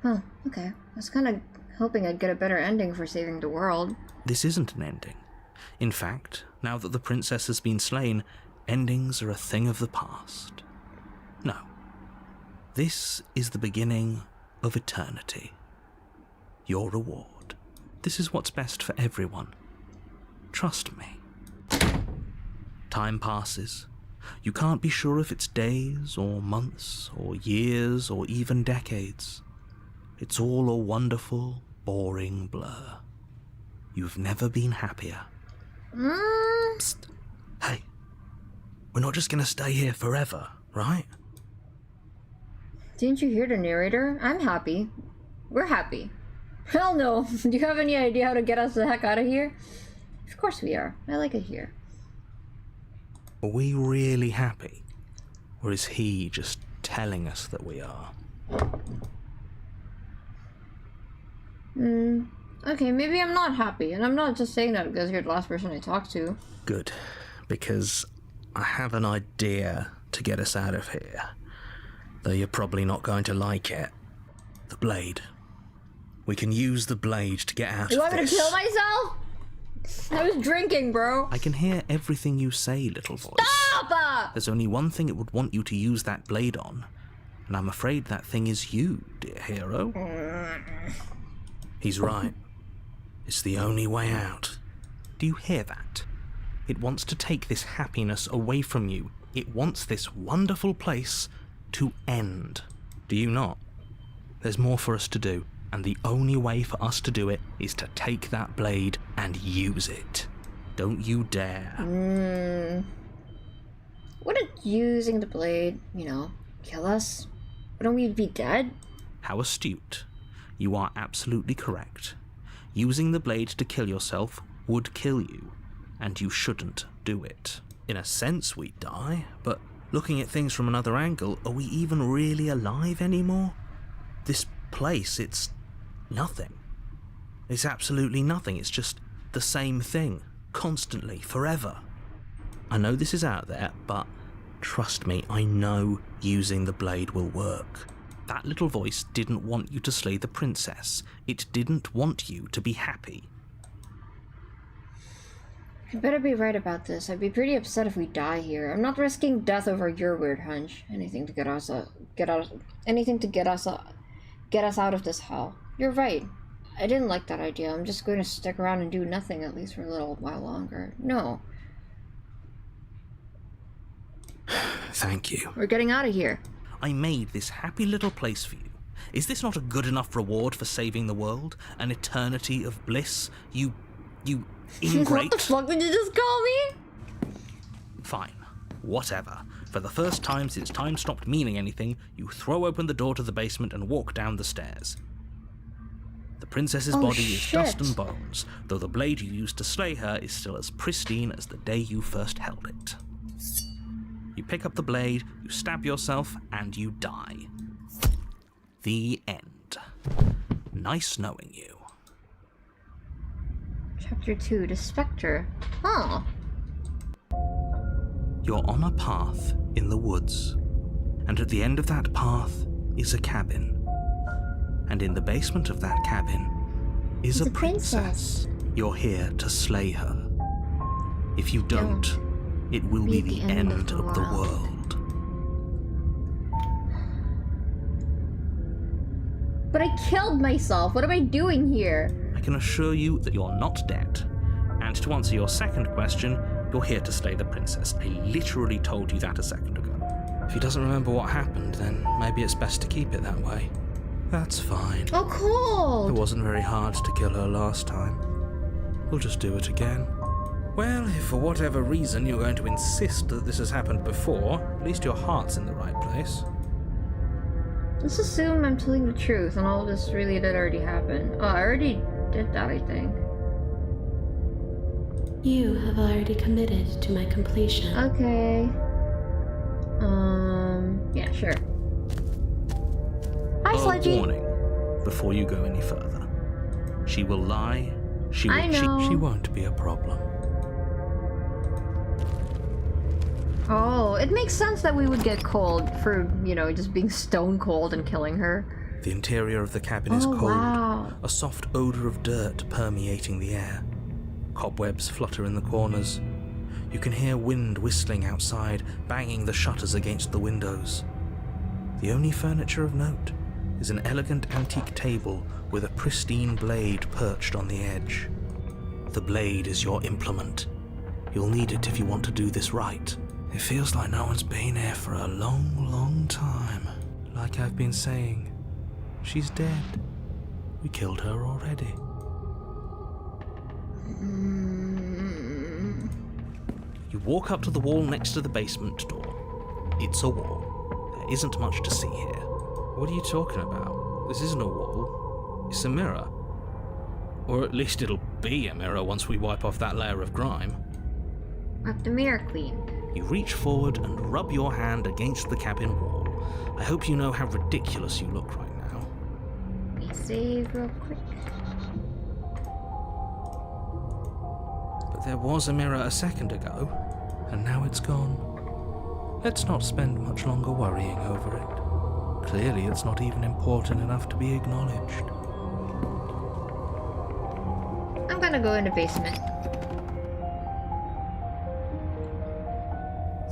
Huh, okay. That's kind of hoping I'd get a better ending for saving the world. This isn't an ending. In fact, now that the princess has been slain, endings are a thing of the past. No. This is the beginning of eternity. Your reward. This is what's best for everyone. Trust me. Time passes. You can't be sure if it's days, or months, or years, or even decades. It's all a wonderful, boring blur. You've never been happier. Psst. Hey, we're not just gonna stay here forever, right? Didn't you hear the narrator? I'm happy. We're happy. Hell no. Do you have any idea how to get us the heck out of here? Of course we are. I like it here. Are we really happy? Or is he just telling us that we are? Okay, maybe I'm not happy, and I'm not just saying that because you're the last person I talked to. Good, because I have an idea to get us out of here. Though you're probably not going to like it. The blade. We can use the blade to get out of this. You want me to kill myself? I was drinking, bro. I can hear everything you say, little voice. Stop! There's only one thing it would want you to use that blade on, and I'm afraid that thing is you, dear hero. He's right. It's the only way out. Do you hear that? It wants to take this happiness away from you. It wants this wonderful place to end. Do you not? There's more for us to do, and the only way for us to do it is to take that blade and use it. Don't you dare. Wouldn't using the blade, kill us? Wouldn't we be dead? How astute. You are absolutely correct. Using the blade to kill yourself would kill you, and you shouldn't do it. In a sense, we die, but looking at things from another angle, are we even really alive anymore? This place, it's nothing. It's absolutely nothing. It's just the same thing, constantly, forever. I know this is out there, but trust me, I know using the blade will work. That little voice didn't want you to slay the princess. It didn't want you to be happy. I better be right about this. I'd be pretty upset if we die here. I'm not risking death over your weird hunch. Anything to get us out of this hell. You're right. I didn't like that idea. I'm just going to stick around and do nothing, at least for a little while longer. No. Thank you. We're getting out of here. I made this happy little place for you. Is this not a good enough reward for saving the world? An eternity of bliss? You ingrate... What the fuck did you just call me? Fine. Whatever. For the first time since time stopped meaning anything, you throw open the door to the basement and walk down the stairs. The princess's body is dust and bones, though the blade you used to slay her is still as pristine as the day you first held it. You pick up the blade, you stab yourself, and you die. The end. Nice knowing you. Chapter 2, The Spectre. Huh. You're on a path in the woods, and at the end of that path is a cabin. And in the basement of that cabin is a princess. You're here to slay her. If you don't, it will be the end of the world. But I killed myself. What am I doing here? I can assure you that you're not dead. And to answer your second question, you're here to slay the princess. I literally told you that a second ago. If he doesn't remember what happened, then maybe it's best to keep it that way. That's fine. Oh, cool. It wasn't very hard to kill her last time. We'll just do it again. Well, if for whatever reason you're going to insist that this has happened before, at least your heart's in the right place. Let's assume I'm telling the truth and all this really did already happen. Oh, I already did that, I think. You have already committed to my completion. Okay. Yeah, sure. Hi, Sledgy. Warning, before you go any further. She will lie. She will cheat. She won't be a problem. Oh, it makes sense that we would get cold for, just being stone cold and killing her. The interior of the cabin is cold, wow. a soft odor of dirt permeating the air. Cobwebs flutter in the corners. You can hear wind whistling outside, banging the shutters against the windows. The only furniture of note is an elegant antique table with a pristine blade perched on the edge. The blade is your implement. You'll need it if you want to do this right. It feels like no one's been here for a long, long time. Like I've been saying, she's dead. We killed her already. You walk up to the wall next to the basement door. It's a wall. There isn't much to see here. What are you talking about? This isn't a wall. It's a mirror. Or at least it'll be a mirror once we wipe off that layer of grime. Wipe the mirror clean. You reach forward and rub your hand against the cabin wall. I hope you know how ridiculous you look right now. Let me save real quick. But there was a mirror a second ago, and now it's gone. Let's not spend much longer worrying over it. Clearly it's not even important enough to be acknowledged. I'm gonna go in the basement.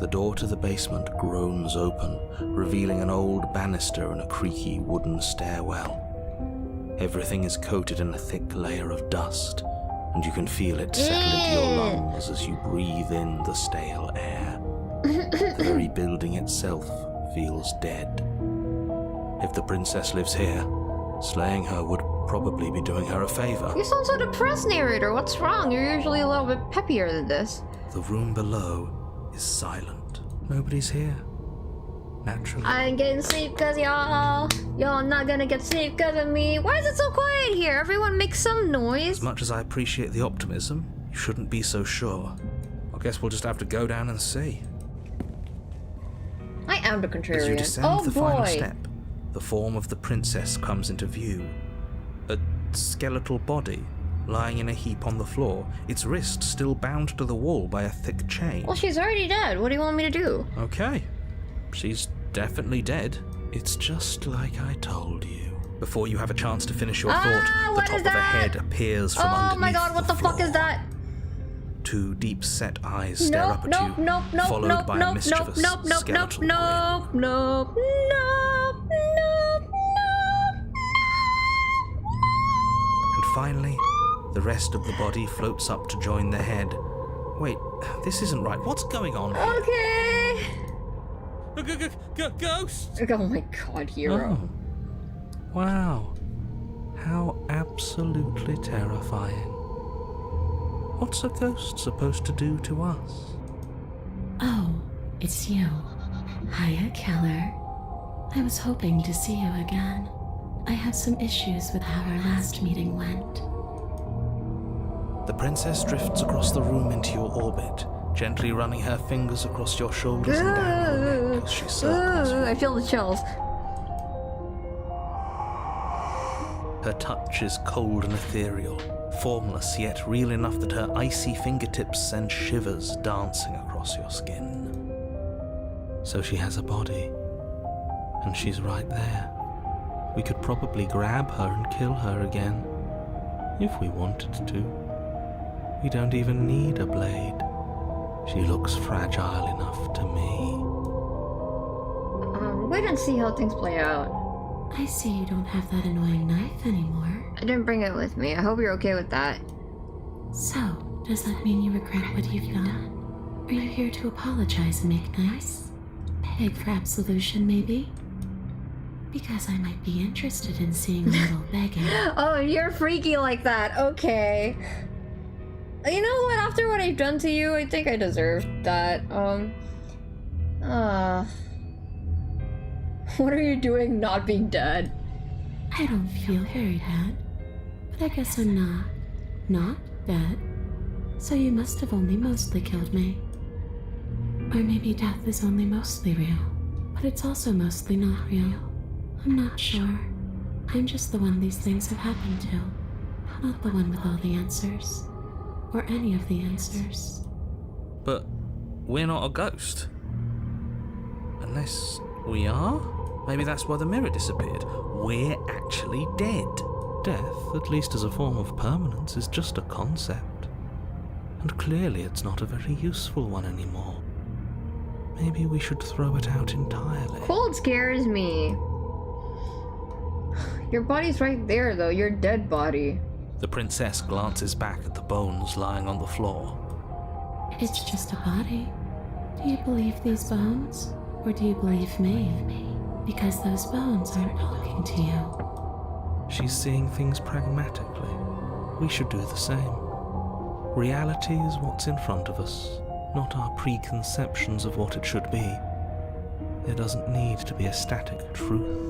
The door to the basement groans open, revealing an old banister and a creaky wooden stairwell. Everything is coated in a thick layer of dust, and you can feel it settle into your lungs as you breathe in the stale air. The very building itself feels dead. If the princess lives here, slaying her would probably be doing her a favor. You sound so depressed, narrator. What's wrong? You're usually a little bit peppier than this. The room below is silent. Nobody's here. Naturally. I ain't getting sleep cause y'all not gonna get sleep cause of me. Why is it so quiet here? Everyone makes some noise. As much as I appreciate the optimism, you shouldn't be so sure. I guess we'll just have to go down and see. I am the contrarian. As you descend Oh the boy. final step, the form of the princess comes into view. A skeletal body lying in a heap on the floor, its wrist still bound to the wall by a thick chain. Well, she's already dead. What do you want me to do? Okay. She's definitely dead. It's just like I told you. Before you have a chance to finish your thought, the what top is of a that? head appears from underneath Oh my god, what the fuck is floor. that? Two deep-set eyes stare up at Nope, you, nope, nope, followed nope, by a nope, mischievous nope, nope, nope, skeletal nope, grin. nope, nope, nope, nope. And finally, the rest of the body floats up to join the head. Wait, this isn't right. What's going on here? Okay. Ghost! Oh my god, hero. Oh. Wow. How absolutely terrifying. What's a ghost supposed to do to us? Oh, it's you. Hiya, Keller. I was hoping to see you again. I have some issues with how our last meeting went. The princess drifts across the room into your orbit, gently running her fingers across your shoulders and down your neck as she circles you. I feel the chills. Her touch is cold and ethereal, formless yet real enough that her icy fingertips send shivers dancing across your skin. So she has a body, and she's right there. We could probably grab her and kill her again, if we wanted to. We don't even need a blade. She looks fragile enough to me. Wait and see how things play out. I see you don't have that annoying knife anymore. I didn't bring it with me. I hope you're okay with that. So, does that mean you regret what you've done? Are you here to apologize and make nice? Beg for absolution, maybe? Because I might be interested in seeing a little begging. Oh, you're freaky like that. Okay. You know what? After what I've done to you, I think I deserve that. What are you doing not being dead? I don't feel very dead. But I guess I'm not dead. So you must have only mostly killed me. Or maybe death is only mostly real, but it's also mostly not real. I'm not sure. I'm just the one these things have happened to. Not the one with all the answers. Or any of the answers. But we're not a ghost. Unless we are? Maybe that's why the mirror disappeared. We're actually dead. Death, at least as a form of permanence, is just a concept. And clearly it's not a very useful one anymore. Maybe we should throw it out entirely. Cold scares me. Your body's right there, though. Your dead body. The princess glances back at the bones lying on the floor. It's just a body. Do you believe these bones? Or do you believe me? Because those bones aren't talking to you. She's seeing things pragmatically. We should do the same. Reality is what's in front of us, not our preconceptions of what it should be. There doesn't need to be a static truth.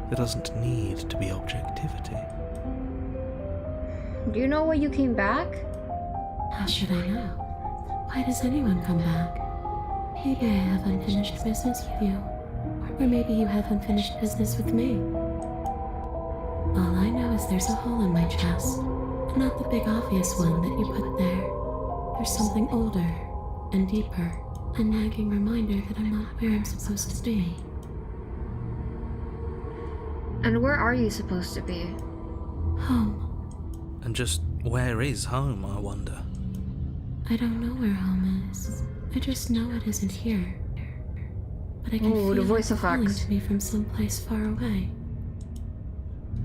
There doesn't need to be objectivity. Do you know why you came back? How should I know? Why does anyone come back? Maybe I have unfinished business with you. Or maybe you have unfinished business with me. All I know is there's a hole in my chest. Not the big obvious one that you put there. There's something older and deeper. A nagging reminder that I'm not where I'm supposed to be. And where are you supposed to be? Home. And just where is home, I wonder? I don't know where home is. I just know it isn't here. But I can feel the voice it calling effects. to me from someplace far away.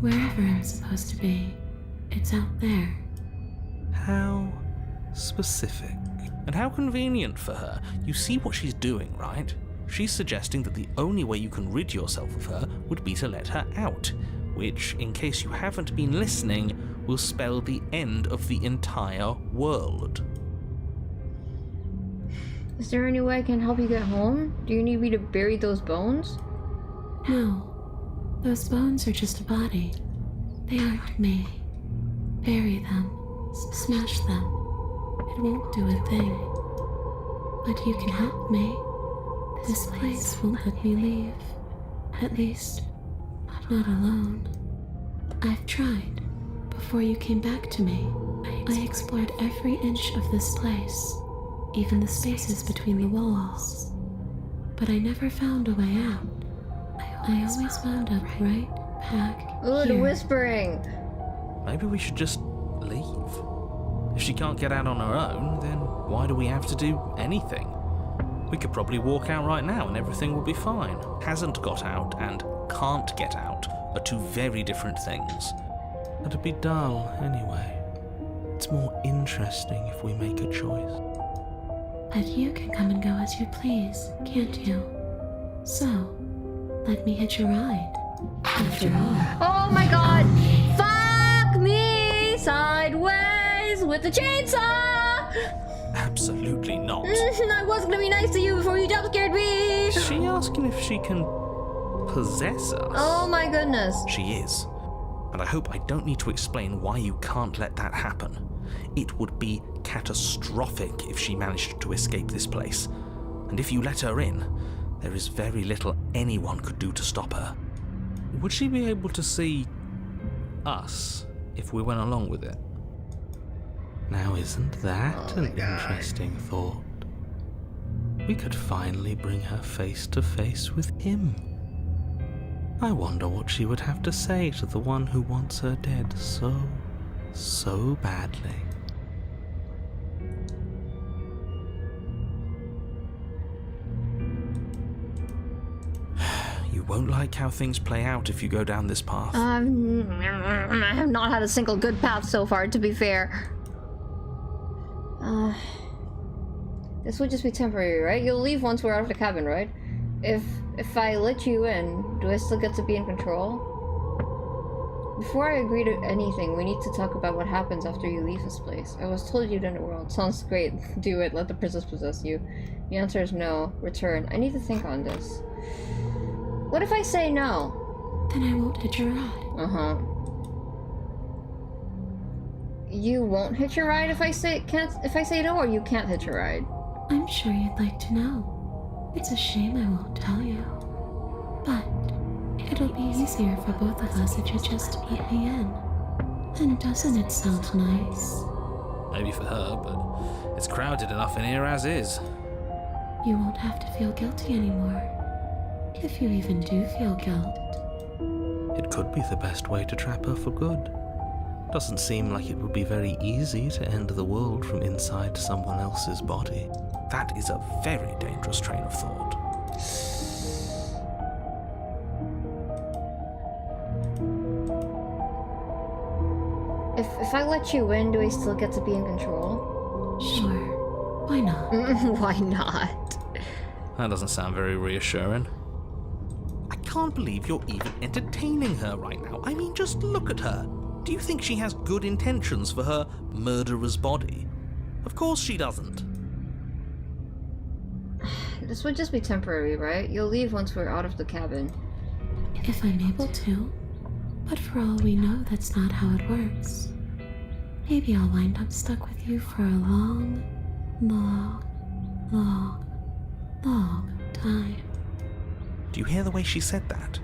Wherever I'm supposed to be, it's out there. How specific. And how convenient for her. You see what she's doing, right? She's suggesting that the only way you can rid yourself of her would be to let her out, which, in case you haven't been listening, will spell the end of the entire world. Is there any way I can help you get home? Do you need me to bury those bones? No. Those bones are just a body. They aren't me. Bury them. Smash them. It won't do a thing. But you can help me. This place won't let me leave. At least, not alone. I've tried. Before you came back to me, I explored every inch of this place, even the spaces between the walls. But I never found a way out. I always wound up right back Ooh, the here. whispering. Maybe we should just leave. If she can't get out on her own, then why do we have to do anything? We could probably walk out right now and everything will be fine. Hasn't got out and can't get out are two very different things. It'd be dull anyway. It's more interesting if we make a choice. But you can come and go as you please, can't you? So, let me hitch a ride. After all. Oh my god! Fuck me sideways with the chainsaw! Absolutely not. I was gonna be nice to you before you jump scared me! Is she asking if she can possess us? Oh my goodness. She is. And I hope I don't need to explain why you can't let that happen. It would be catastrophic if she managed to escape this place. And if you let her in, there is very little anyone could do to stop her. Would she be able to see us if we went along with it? Now, isn't that an interesting thought? We could finally bring her face to face with him. I wonder what she would have to say to the one who wants her dead so badly. You won't like how things play out if you go down this path. I have not had a single good path so far, to be fair. This would just be temporary, right? You'll leave once we're out of the cabin, right? If I let you in, do I still get to be in control? Before I agree to anything, we need to talk about what happens after you leave this place. I was told you'd end the world. Sounds great. Do it. Let the princess possess you. The answer is no. Return. I need to think on this. What if I say no? Then I won't hitch a ride. Uh-huh. You won't hitch a ride if I say no, or you can't hitch a ride? I'm sure you'd like to know. It's a shame I won't tell you. But it'll be easier for both of us if you just let me in. And doesn't it sound nice? Maybe for her, but it's crowded enough in here as is. You won't have to feel guilty anymore. If you even do feel guilt. It could be the best way to trap her for good. Doesn't seem like it would be very easy to end the world from inside someone else's body. That is a very dangerous train of thought. If I let you win, do I still get to be in control? Sure. Why not? Why not? That doesn't sound very reassuring. I can't believe you're even entertaining her right now. I mean, just look at her. Do you think she has good intentions for her murderer's body? Of course she doesn't. This would just be temporary, right? You'll leave once we're out of the cabin. If I'm able to. But for all we know, that's not how it works. Maybe I'll wind up stuck with you for a long, long, long, long time. Do you hear the way she said that?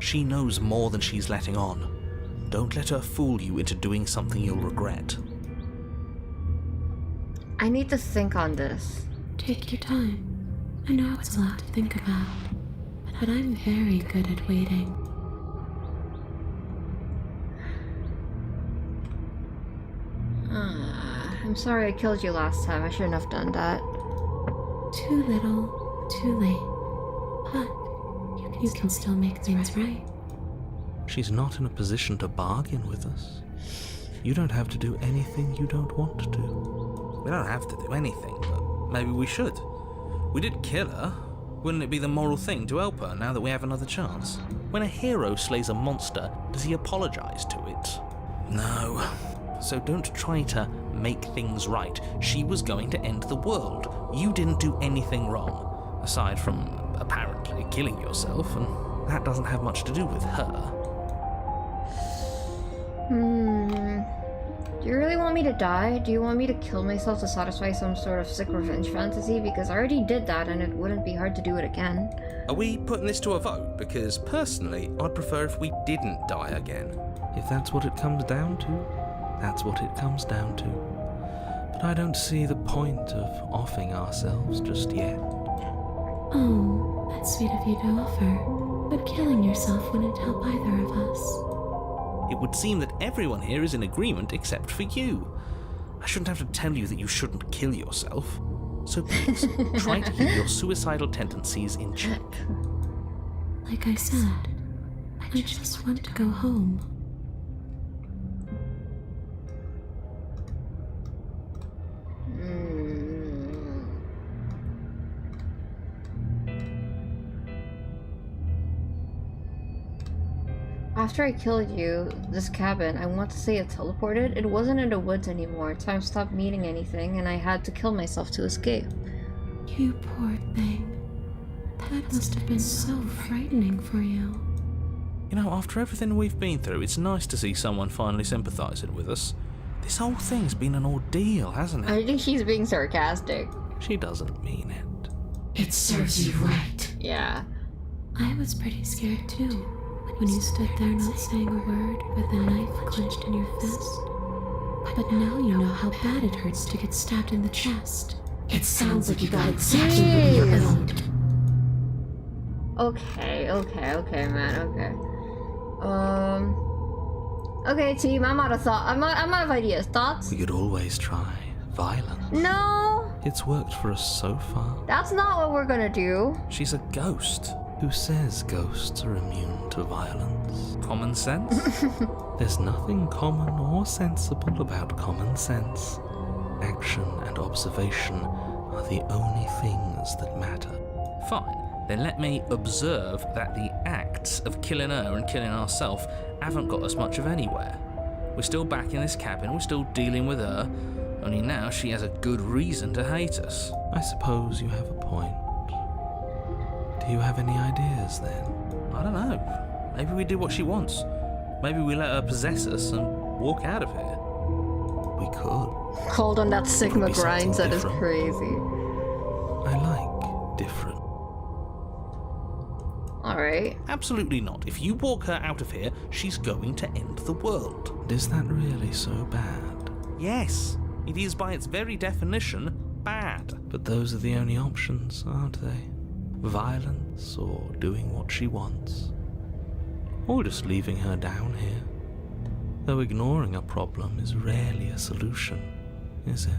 She knows more than she's letting on. Don't let her fool you into doing something you'll regret. I need to think on this. Take your time. I know it's a lot to think about, but I'm very good at waiting. I'm sorry I killed you last time. I shouldn't have done that. Too little, too late. But you can still make things right. She's not in a position to bargain with us. You don't have to do anything you don't want to do. We don't have to do anything, but maybe we should. We did kill her. Wouldn't it be the moral thing to help her now that we have another chance? When a hero slays a monster, does he apologize to it? No. So don't try to make things right. She was going to end the world. You didn't do anything wrong, aside from apparently killing yourself, and that doesn't have much to do with her. Do you really want me to die? Do you want me to kill myself to satisfy some sort of sick revenge fantasy? Because I already did that and it wouldn't be hard to do it again. Are we putting this to a vote? Because personally, I'd prefer if we didn't die again. If that's what it comes down to, that's what it comes down to. But I don't see the point of offing ourselves just yet. Oh, that's sweet of you to offer. But killing yourself wouldn't help either of us. It would seem that everyone here is in agreement except for you. I shouldn't have to tell you that you shouldn't kill yourself. So please, try to keep your suicidal tendencies in check. Like I said, I just want to go home. After I killed you, this cabin, I want to say it teleported. It wasn't in the woods anymore. Time stopped meaning anything, and I had to kill myself to escape. You poor thing. That must have been so frightening for you. You know, after everything we've been through, it's nice to see someone finally sympathizing with us. This whole thing's been an ordeal, hasn't it? I think she's being sarcastic. She doesn't mean it. It serves you right. Yeah. I was pretty scared too, when you stood there not saying a word with a knife clenched in your fist. But now you know how bad it hurts to get stabbed in the chest. It sounds like you got exactly what you owed. Okay, man, okay. Okay, team, I'm out of thought. I'm out of ideas. Thoughts? We could always try violence. No! It's worked for us so far. That's not what we're gonna do. She's a ghost. Who says ghosts are immune to violence? Common sense? There's nothing common or sensible about common sense. Action and observation are the only things that matter. Fine. Then let me observe that the acts of killing her and killing ourselves haven't got us much of anywhere. We're still back in this cabin, we're still dealing with her, only now she has a good reason to hate us. I suppose you have a point. Do you have any ideas then? I don't know. Maybe we do what she wants. Maybe we let her possess us and walk out of here. We could. Hold on, that Sigma be something grind set is different. crazy. I like different. Alright. Absolutely not. If you walk her out of here, she's going to end the world. Is that really so bad? Yes. It is by its very definition bad. But those are the only options, aren't they? Violence paths or doing what she wants. Or just leaving her down here. Though ignoring a problem is rarely a solution, is it?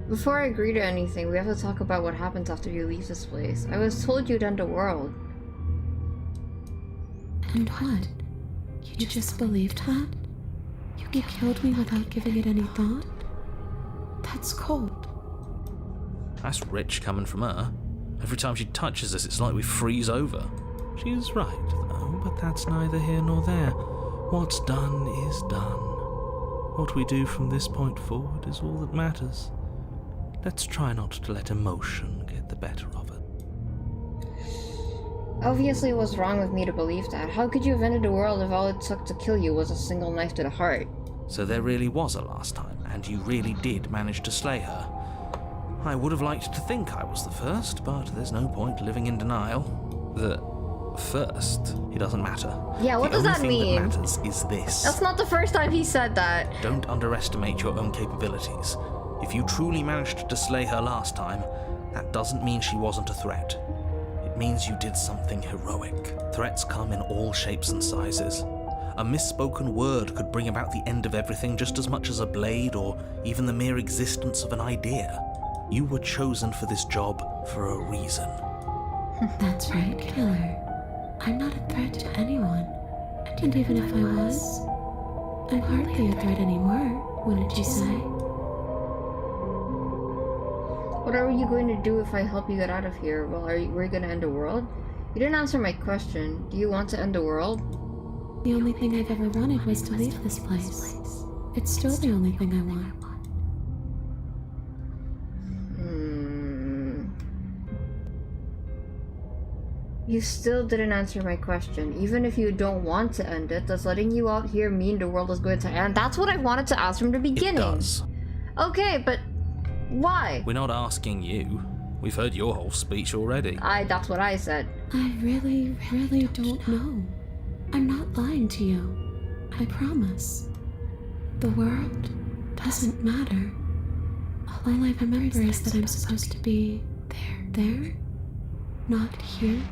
Before I agree to anything, we have to talk about what happens after you leave this place. I was told you'd end the world. And what? You just believed that? You killed me without giving it any thought? That's cold. That's rich coming from her. Every time she touches us, it's like we freeze over. She's right, though, but that's neither here nor there. What's done is done. What we do from this point forward is all that matters. Let's try not to let emotion get the better of it. Obviously it was wrong with me to believe that. How could you have ended the world if all it took to kill you was a single knife to the heart? So there really was a last time, and you really did manage to slay her. I would have liked to think I was the first, but there's no point living in denial. The first, it doesn't matter. Yeah, what does that mean? The only thing that matters is this. That's not the first time he said that. Don't underestimate your own capabilities. If you truly managed to slay her last time, that doesn't mean she wasn't a threat. It means you did something heroic. Threats come in all shapes and sizes. A misspoken word could bring about the end of everything just as much as a blade or even the mere existence of an idea. You were chosen for this job for a reason. That's right, Killer. I'm not a threat to anyone. And even if I was, I'm hardly a threat anymore, wouldn't you say? What are you going to do if I help you get out of here? Well, were you going to end the world? You didn't answer my question. Do you want to end the world? The only thing I've ever wanted was to leave this place. It's still the only thing I want. You still didn't answer my question. Even if you don't want to end it, does letting you out here mean the world is going to end? That's what I wanted to ask from the beginning. It does. Okay, but why? We're not asking you. We've heard your whole speech already. That's what I said. I really don't know. I'm not lying to you. I promise. The world doesn't matter. All I remember is that I'm supposed to be there, not here.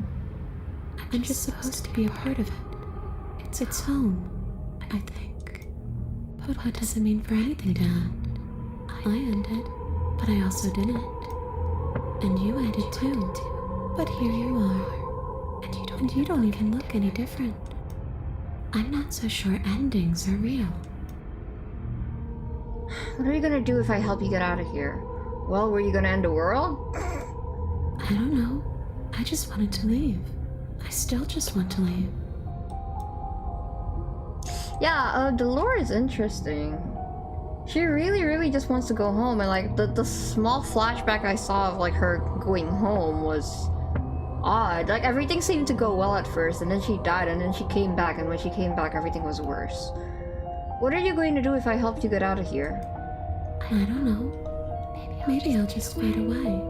I'm just supposed to be a part of it. It's home, I think. But what does it mean for anything to end? I ended, but I also didn't. And you ended too. But here you are. And you don't even look any different. I'm not so sure endings are real. What are you gonna do if I help you get out of here? Well, were you gonna end the world? I don't know. I just wanted to leave. I still just want to leave. Yeah, the lore is interesting. She really just wants to go home, and like the small flashback I saw of like her going home was odd. Like everything seemed to go well at first, and then she died, and then she came back, and when she came back everything was worse. What are you going to do if I helped you get out of here? I don't know. Maybe I'll just fade away.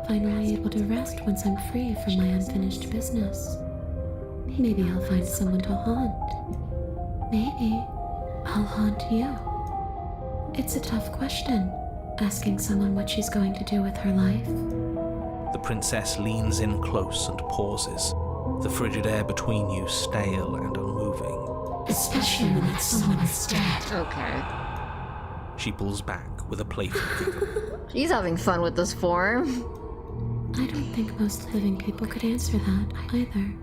Finally able to rest once I'm free from my unfinished business. Maybe I'll find someone to haunt. Maybe I'll haunt you. It's a tough question, asking someone what she's going to do with her life. The princess leans in close and pauses, the frigid air between you stale and unmoving. Especially when that someone is dead. Okay. She pulls back with a playful giggle. She's having fun with this form. I don't think most living people could answer that, either.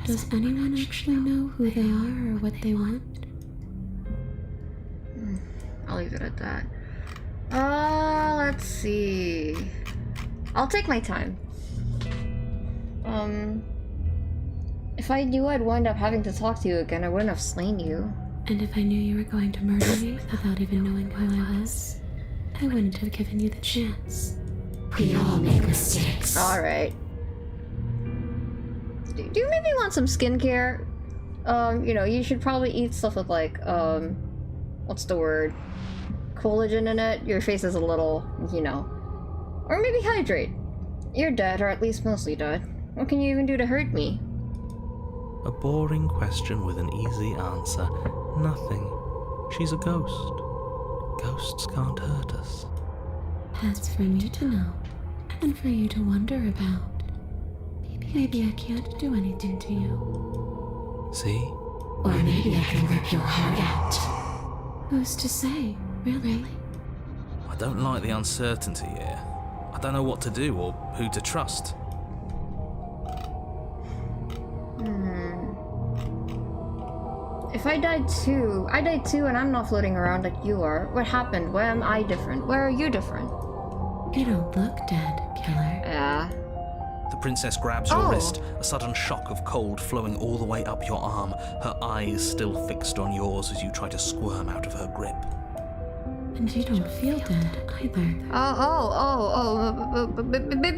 Does anyone actually know who they are or what they want? I'll leave it at that. Let's see. I'll take my time. If I knew I'd wind up having to talk to you again, I wouldn't have slain you. And if I knew you were going to murder me without even knowing who I was, I wouldn't have given you the chance. We all make mistakes. Alright. Do you maybe want some skincare? You know, you should probably eat stuff with like, what's the word? Collagen in it. Your face is a little, you know. Or maybe hydrate. You're dead, or at least mostly dead. What can you even do to hurt me? A boring question with an easy answer. Nothing. She's a ghost. Ghosts can't hurt us. That's for me to know, and for you to wonder about. Maybe I can't do anything to you. See? Or maybe I can rip your heart out. Who's to say, really? I don't like the uncertainty here. I don't know what to do or who to trust. If I died too and I'm not floating around like you are. What happened? Why am I different? Why are you different? You don't look dead, killer. Yeah. The princess grabs your wrist, a sudden shock of cold flowing all the way up your arm, her eyes still fixed on yours as you try to squirm out of her grip. And you don't feel dead either.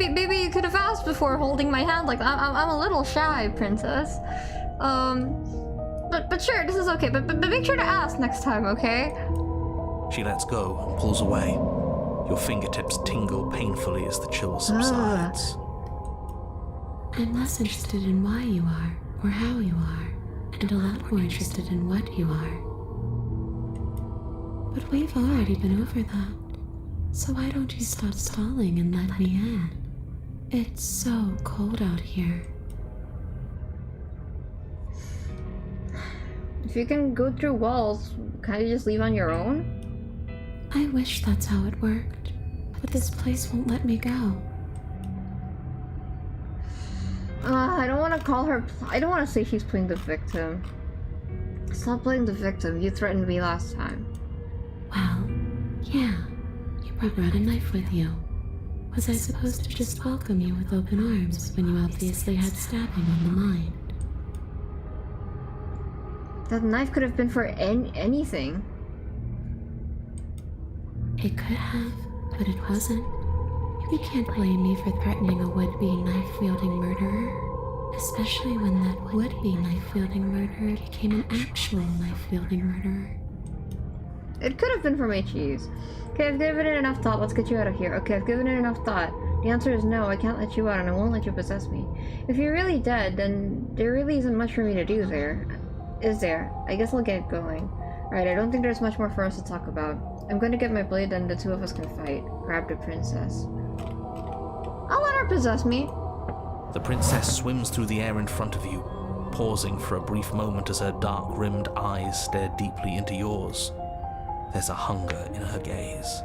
Maybe you could have asked before holding my hand. Like I'm a little shy, princess. But sure, this is okay. But make sure to ask next time, okay? She lets go and pulls away. Your fingertips tingle painfully as the chill subsides. I'm less interested in why you are, or how you are, and a lot more interested in what you are. But we've already been over that, so why don't you stop stalling and let me in? It's so cold out here. If you can go through walls, can't you just leave on your own? I wish that's how it worked, but this place won't let me go. I don't want to call her. I don't want to say she's playing the victim. Stop playing the victim. You threatened me last time. Well, yeah, you brought a knife with you. Was I supposed to just welcome you with open arms when you obviously had stabbing on the mind? That knife could have been for anything. It could have, but it wasn't. You can't blame me for threatening a would-be knife-wielding murderer, especially when that would-be knife-wielding murderer became an actual knife-wielding murderer. It could have been for my cheese. Okay, I've given it enough thought. Let's get you out of here. Okay, I've given it enough thought. The answer is no, I can't let you out and I won't let you possess me. If you're really dead, then there really isn't much for me to do there. Is there? I guess I'll get going. Alright, I don't think there's much more for us to talk about. I'm going to get my blade and the two of us can fight. Grab the princess. I'll let her possess me. The princess swims through the air in front of you, pausing for a brief moment as her dark-rimmed eyes stare deeply into yours. There's a hunger in her gaze.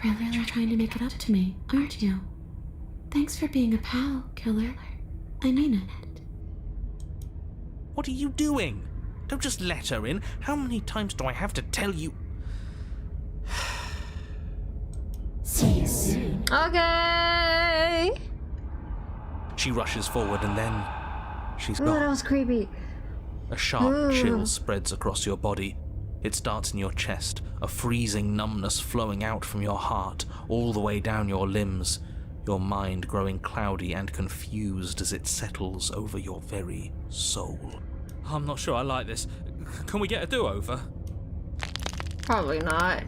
You're really trying to make it up to me, aren't you? Thanks for being a pal, killer. I mean it. What are you doing? Don't just let her in. How many times do I have to tell you? See you soon. Okay. She rushes forward and then she's Ooh, gone. that was creepy. A sharp chill spreads across your body. It starts in your chest, a freezing numbness flowing out from your heart, all the way down your limbs, your mind growing cloudy and confused as it settles over your very soul. I'm not sure I like this. Can we get a do-over? Probably not.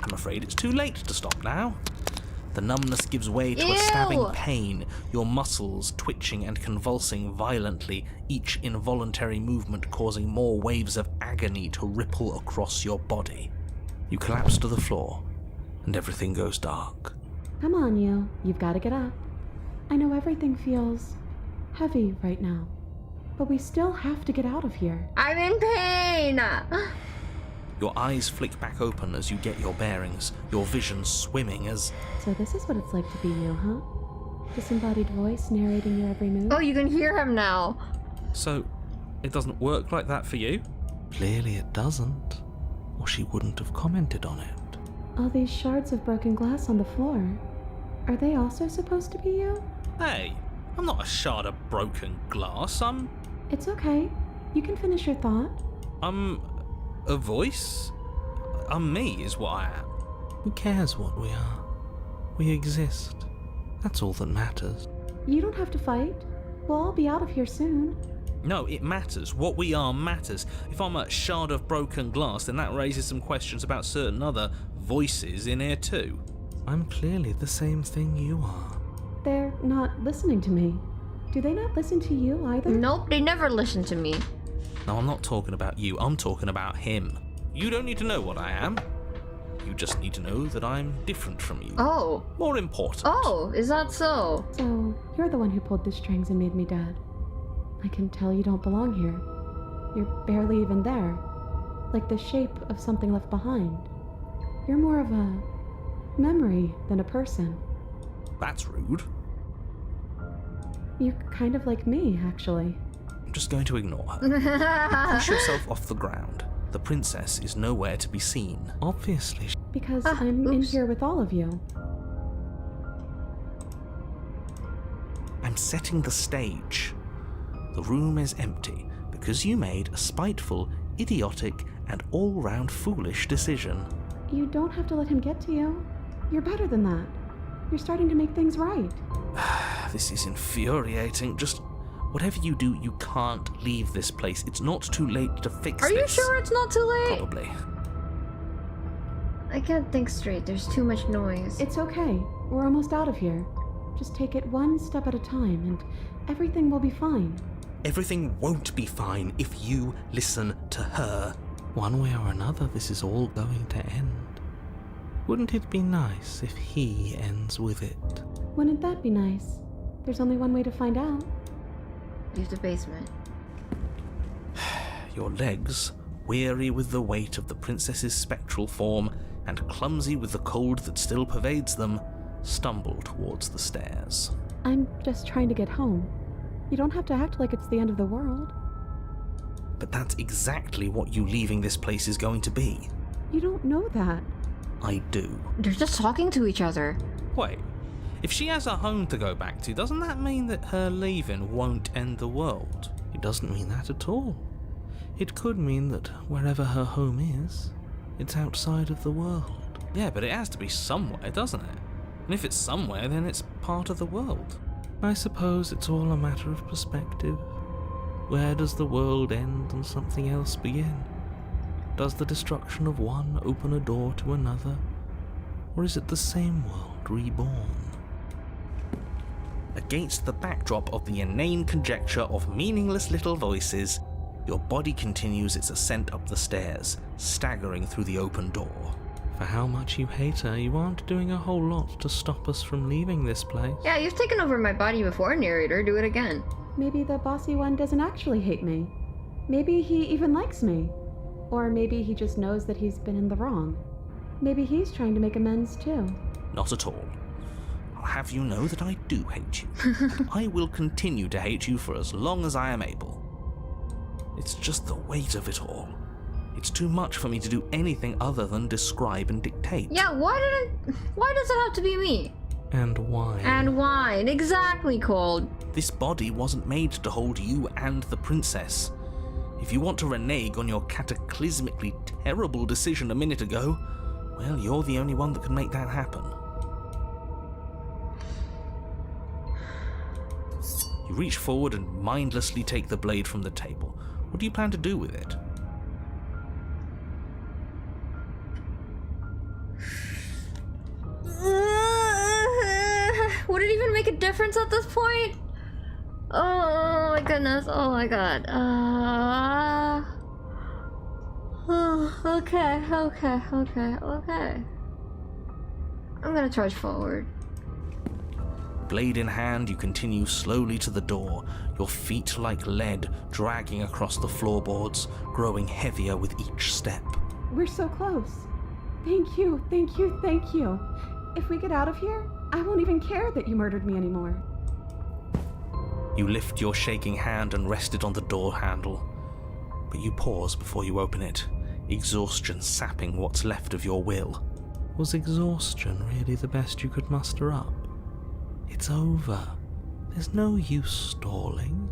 I'm afraid it's too late to stop now. The numbness gives way to a Ew! stabbing pain, your muscles twitching and convulsing violently, each involuntary movement causing more waves of agony to ripple across your body. You collapse to the floor, and everything goes dark. Come on, you. You've got to get up. I know everything feels heavy right now, but we still have to get out of here. I'm in pain. Your eyes flick back open as you get your bearings, your vision swimming as... So this is what it's like to be you, huh? Disembodied voice narrating your every move? Oh, you can hear him now. So, it doesn't work like that for you? Clearly it doesn't, or she wouldn't have commented on it. All these shards of broken glass on the floor. Are they also supposed to be you? Hey, I'm not a shard of broken glass, It's okay. You can finish your thought. I'm a voice? I'm me is what I am. Who cares what we are? We exist. That's all that matters. You don't have to fight. We'll all be out of here soon. No, it matters. What we are matters. If I'm a shard of broken glass, then that raises some questions about certain other voices in here too. I'm clearly the same thing you are. They're not listening to me. Do they not listen to you either? Nope, they never listen to me. No, I'm not talking about you, I'm talking about him. You don't need to know what I am. You just need to know that I'm different from you. Oh. More important. Oh, is that so? So, you're the one who pulled the strings and made me dead. I can tell you don't belong here. You're barely even there. Like the shape of something left behind. You're more of a memory than a person. That's rude. You're kind of like me, actually. I'm just going to ignore her. Push yourself off the ground. The princess is nowhere to be seen. Obviously. Because I'm in here with all of you. I'm setting the stage. The room is empty because you made a spiteful, idiotic, and all-round foolish decision. You don't have to let him get to you. You're better than that. You're starting to make things right. This is infuriating. Just whatever you do, you can't leave this place. It's not too late to fix this. Are you sure it's not too late? Probably. I can't think straight. There's too much noise. It's okay. We're almost out of here. Just take it one step at a time and everything will be fine. Everything won't be fine if you listen to her. One way or another, this is all going to end. Wouldn't it be nice if he ends with it? Wouldn't that be nice? There's only one way to find out. Use the basement. Your legs, weary with the weight of the princess's spectral form and clumsy with the cold that still pervades them, stumble towards the stairs. I'm just trying to get home. You don't have to act like it's the end of the world. But that's exactly what you leaving this place is going to be. You don't know that. I do. They're just talking to each other. Wait, if she has a home to go back to, doesn't that mean that her leaving won't end the world? It doesn't mean that at all. It could mean that wherever her home is, it's outside of the world. Yeah, but it has to be somewhere, doesn't it? And if it's somewhere, then it's part of the world. I suppose it's all a matter of perspective. Where does the world end and something else begin? Does the destruction of one open a door to another? Or is it the same world reborn? Against the backdrop of the inane conjecture of meaningless little voices, your body continues its ascent up the stairs, staggering through the open door. For how much you hate her, you aren't doing a whole lot to stop us from leaving this place. Yeah, you've taken over my body before, narrator. Do it again. Maybe the bossy one doesn't actually hate me. Maybe he even likes me. Or maybe he just knows that he's been in the wrong. Maybe he's trying to make amends too. Not at all. I'll have you know that I do hate you. And I will continue to hate you for as long as I am able. It's just the weight of it all. It's too much for me to do anything other than describe and dictate. Yeah, why does it have to be me? And why? And wine, exactly, Cold. This body wasn't made to hold you and the princess. If you want to renege on your cataclysmically terrible decision a minute ago, well, you're the only one that can make that happen. You reach forward and mindlessly take the blade from the table. What do you plan to do with it? Would it even make a difference at this point? Oh my goodness, oh my god. Okay. I'm gonna charge forward. Blade in hand, you continue slowly to the door, your feet like lead dragging across the floorboards, growing heavier with each step. We're so close. Thank you. If we get out of here, I won't even care that you murdered me anymore. You lift your shaking hand and rest it on the door handle, but you pause before you open it, exhaustion sapping what's left of your will. Was exhaustion really the best you could muster up? It's over. There's no use stalling.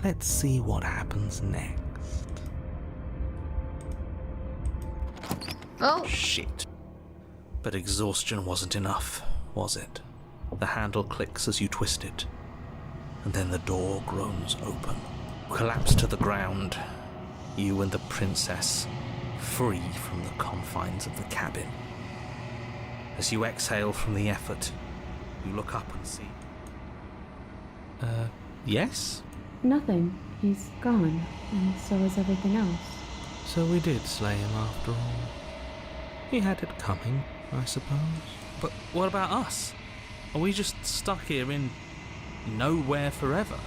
Let's see what happens next. Oh! Shit. But exhaustion wasn't enough, was it? The handle clicks as you twist it, and then the door groans open. Collapse to the ground, you and the princess, free from the confines of the cabin. As you exhale from the effort, you look up and see... Yes? Nothing. He's gone, and so is everything else. So we did slay him after all. He had it coming, I suppose. But what about us? Are we just stuck here in nowhere forever?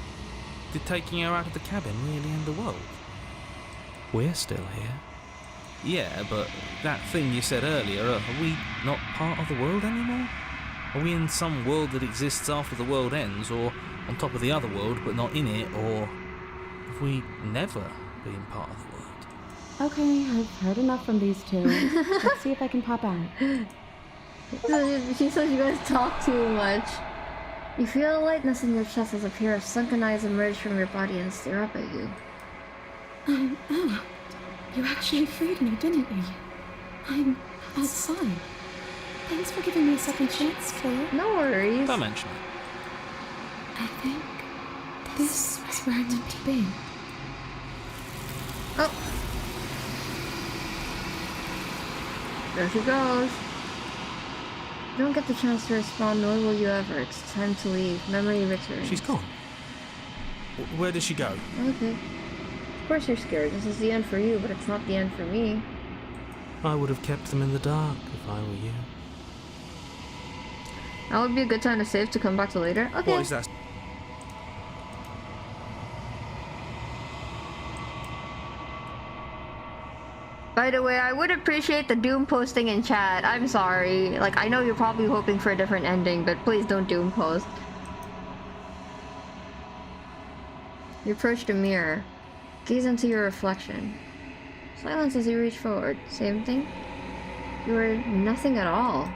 Did taking her out of the cabin really end the world? We're still here. Yeah, but that thing you said earlier, are we not part of the world anymore? Are we in some world that exists after the world ends, or on top of the other world but not in it, or have we never been part of the world? Okay, I've heard enough from these two. Let's see if I can pop out. She says you guys talk too much. You feel a lightness in your chest as a pair of sunken eyes emerge from your body and stare up at you. Oh, you actually freed me, didn't you? I'm outside. Thanks for giving me a second chance, Claire. No worries. Don't mention it. I think this is where I'm meant to be. Oh. There she goes. You don't get the chance to respond, nor will you ever. It's time to leave. Memory returns. She's gone. Where did she go? Okay. Of course you're scared. This is the end for you, but it's not the end for me. I would have kept them in the dark if I were you. That would be a good time to save to come back to later. Okay. What is that? By the way, I would appreciate the Doom posting in chat. I'm sorry. Like, I know you're probably hoping for a different ending, but please don't Doom post. You approach the mirror. Gaze into your reflection. Silence as you reach forward. Same thing? You are nothing at all.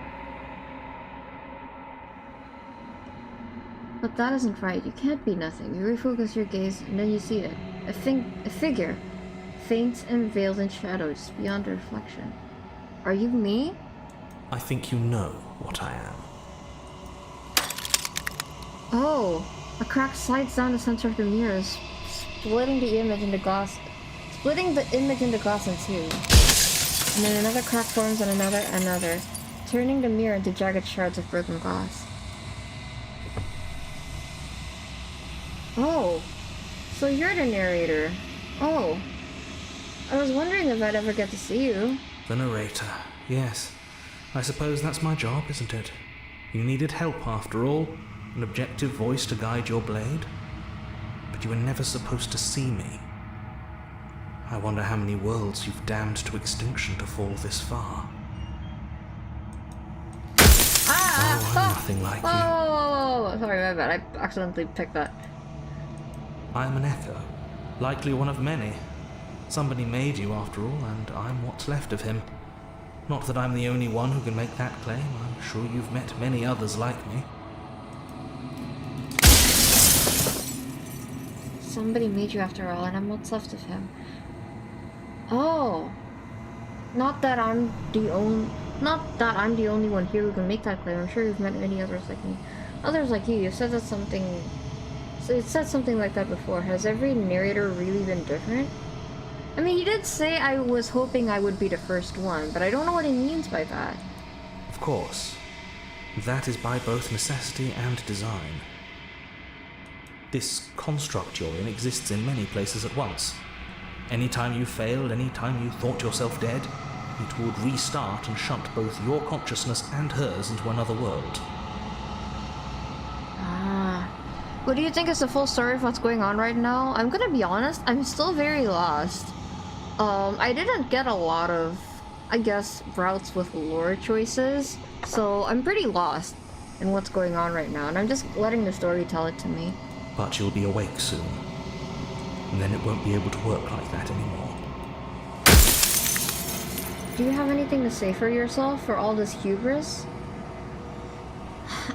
But that isn't right. You can't be nothing. You refocus your gaze, and then you see it. A figure. Faint and veiled in shadow, just beyond the reflection. Are you me? I think you know what I am. Oh! A crack slides down the center of the mirror, splitting the image into glass in two. And then another crack forms and another, turning the mirror into jagged shards of broken glass. Oh! So you're the narrator. Oh. I was wondering if I'd ever get to see you. The narrator, yes. I suppose that's my job, isn't it? You needed help after all, an objective voice to guide your blade. But you were never supposed to see me. I wonder how many worlds you've damned to extinction to fall this far. Oh, I'm nothing like you. Oh, sorry, my bad. I accidentally picked that. I am an echo, likely one of many. Somebody made you after all, and I'm what's left of him. Not that I'm the only one who can make that claim. I'm sure you've met many others like me. Somebody made you after all, and I'm what's left of him. Oh. Not that I'm the only one here who can make that claim. I'm sure you've met many others like me. Others like you. You said that something... So it said something like that before. Has every narrator really been different? I mean, he did say I was hoping I would be the first one, but I don't know what he means by that. Of course. That is by both necessity and design. This construct you're in exists in many places at once. Anytime you failed, anytime you thought yourself dead, it would restart and shunt both your consciousness and hers into another world. Ah. What do you think is the full story of what's going on right now? I'm gonna be honest, I'm still very lost. I didn't get a lot of, I guess, routes with lore choices, so I'm pretty lost in what's going on right now, and I'm just letting the story tell it to me. But you'll be awake soon, and then it won't be able to work like that anymore. Do you have anything to say for yourself for all this hubris?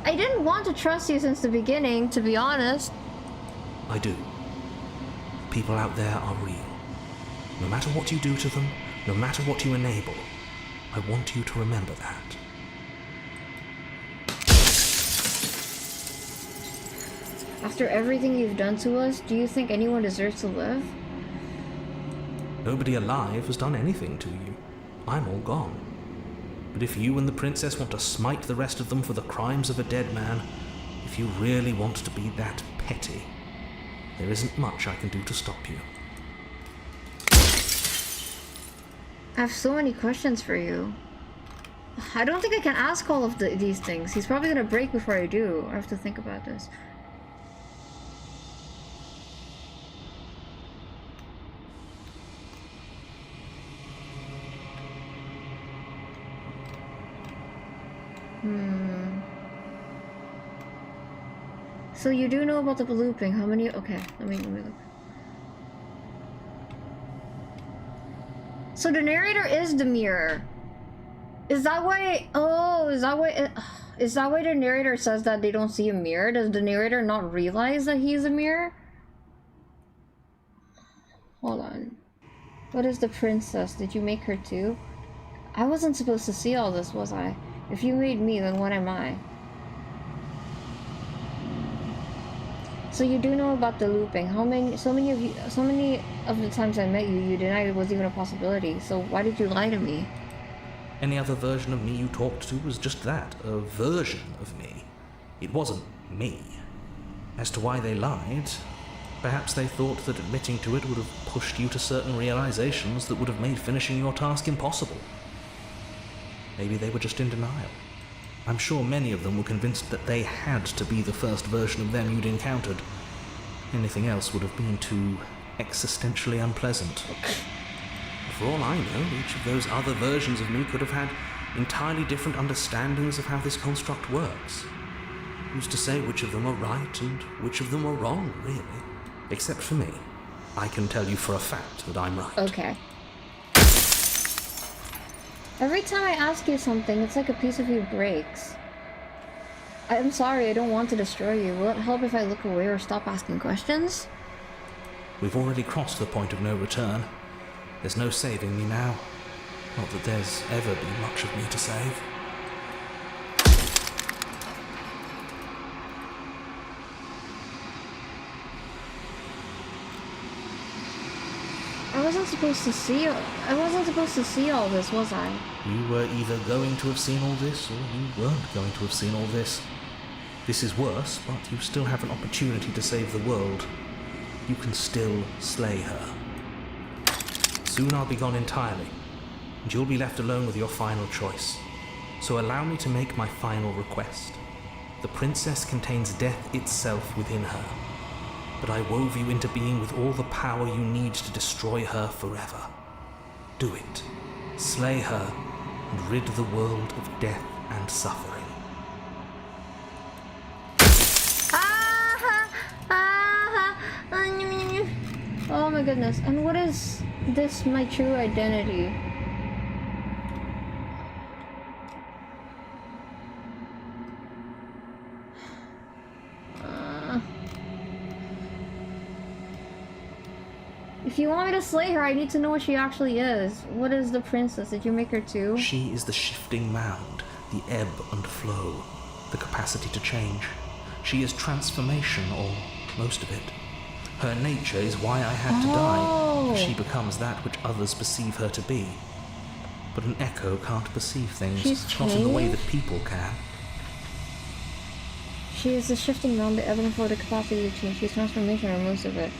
I didn't want to trust you since the beginning, to be honest. I do. People out there are real. No matter what you do to them, no matter what you enable, I want you to remember that. After everything you've done to us, do you think anyone deserves to live? Nobody alive has done anything to you. I'm all gone. But if you and the princess want to smite the rest of them for the crimes of a dead man, if you really want to be that petty, There isn't much I can do to stop you. I have so many questions for you. I don't think I can ask all of these things. He's probably gonna break before I do. I have to think about this. So you do know about the looping. How many? Okay, let me look. So the narrator is the mirror. Is that why? Oh, is that why? Is that why the narrator says that they don't see a mirror? Does the narrator not realize that he's a mirror? Hold on. What is the princess? Did you make her too? I wasn't supposed to see all this, was I? If you made me, then what am I? So you do know about the looping. So many of the times I met you, you denied it was even a possibility. So why did you lie to me? Any other version of me you talked to was just that, a version of me. It wasn't me. As to why they lied, perhaps they thought that admitting to it would have pushed you to certain realizations that would have made finishing your task impossible. Maybe they were just in denial. I'm sure many of them were convinced that they had to be the first version of them you'd encountered. Anything else would have been too existentially unpleasant. For all I know, each of those other versions of me could have had entirely different understandings of how this construct works. Who's to say which of them are right and which of them are wrong, really? Except for me. I can tell you for a fact that I'm right. Okay. Every time I ask you something, it's like a piece of you breaks. I'm sorry, I don't want to destroy you. Will it help if I look away or stop asking questions? We've already crossed the point of no return. There's no saving me now. Not that there's ever been much of me to save. I wasn't supposed to see all this, was I? You were either going to have seen all this, or you weren't going to have seen all this. This is worse, but you still have an opportunity to save the world. You can still slay her. Soon I'll be gone entirely, and you'll be left alone with your final choice. So allow me to make my final request. The princess contains death itself within her, but I wove you into being with all the power you need to destroy her forever. Do it. Slay her, and rid the world of death and suffering. Oh my goodness. And what is this, my true identity? If you want me to slay her, I need to know what she actually is. What is the princess? Did you make her too? She is the shifting mound, the ebb and flow, the capacity to change. She is transformation, or most of it. Her nature is why I had to die. She becomes that which others perceive her to be. But an echo can't perceive things, not in the way that people can. She is the shifting mound, the ebb and flow, the capacity to change. She's transformation, or most of it.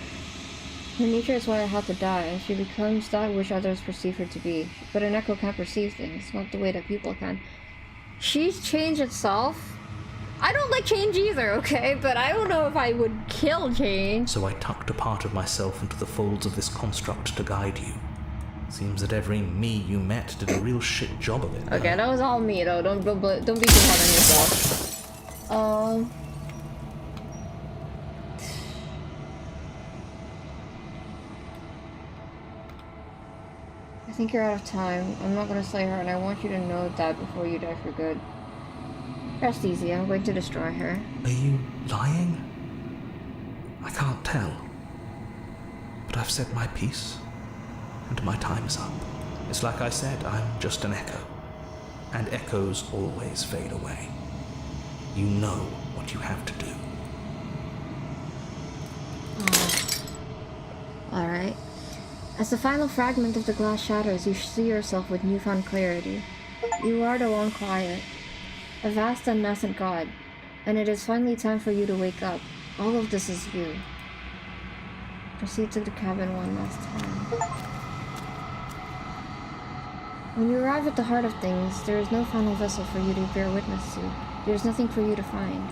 Her nature is why I had to die, and she becomes that which others perceive her to be. But an echo can't perceive things, not the way that people can. She's change itself. I don't like change either, okay? But I don't know if I would kill change. So I tucked a part of myself into the folds of this construct to guide you. Seems that every me you met did a real shit job of it. Okay, that was all me though. Don't be too hard on yourself. I think you're out of time. I'm not gonna slay her, and I want you to know that before you die for good. Rest easy, I'm going to destroy her. Are you lying? I can't tell. But I've said my piece, and my time is up. It's like I said, I'm just an echo. And echoes always fade away. You know what you have to do. Alright. As the final fragment of the glass shatters, you see yourself with newfound clarity. You are the one quiet. A vast and nascent god, and it is finally time for you to wake up. All of this is you. Proceed to the cabin one last time. When you arrive at the heart of things, there is no final vessel for you to bear witness to. There is nothing for you to find.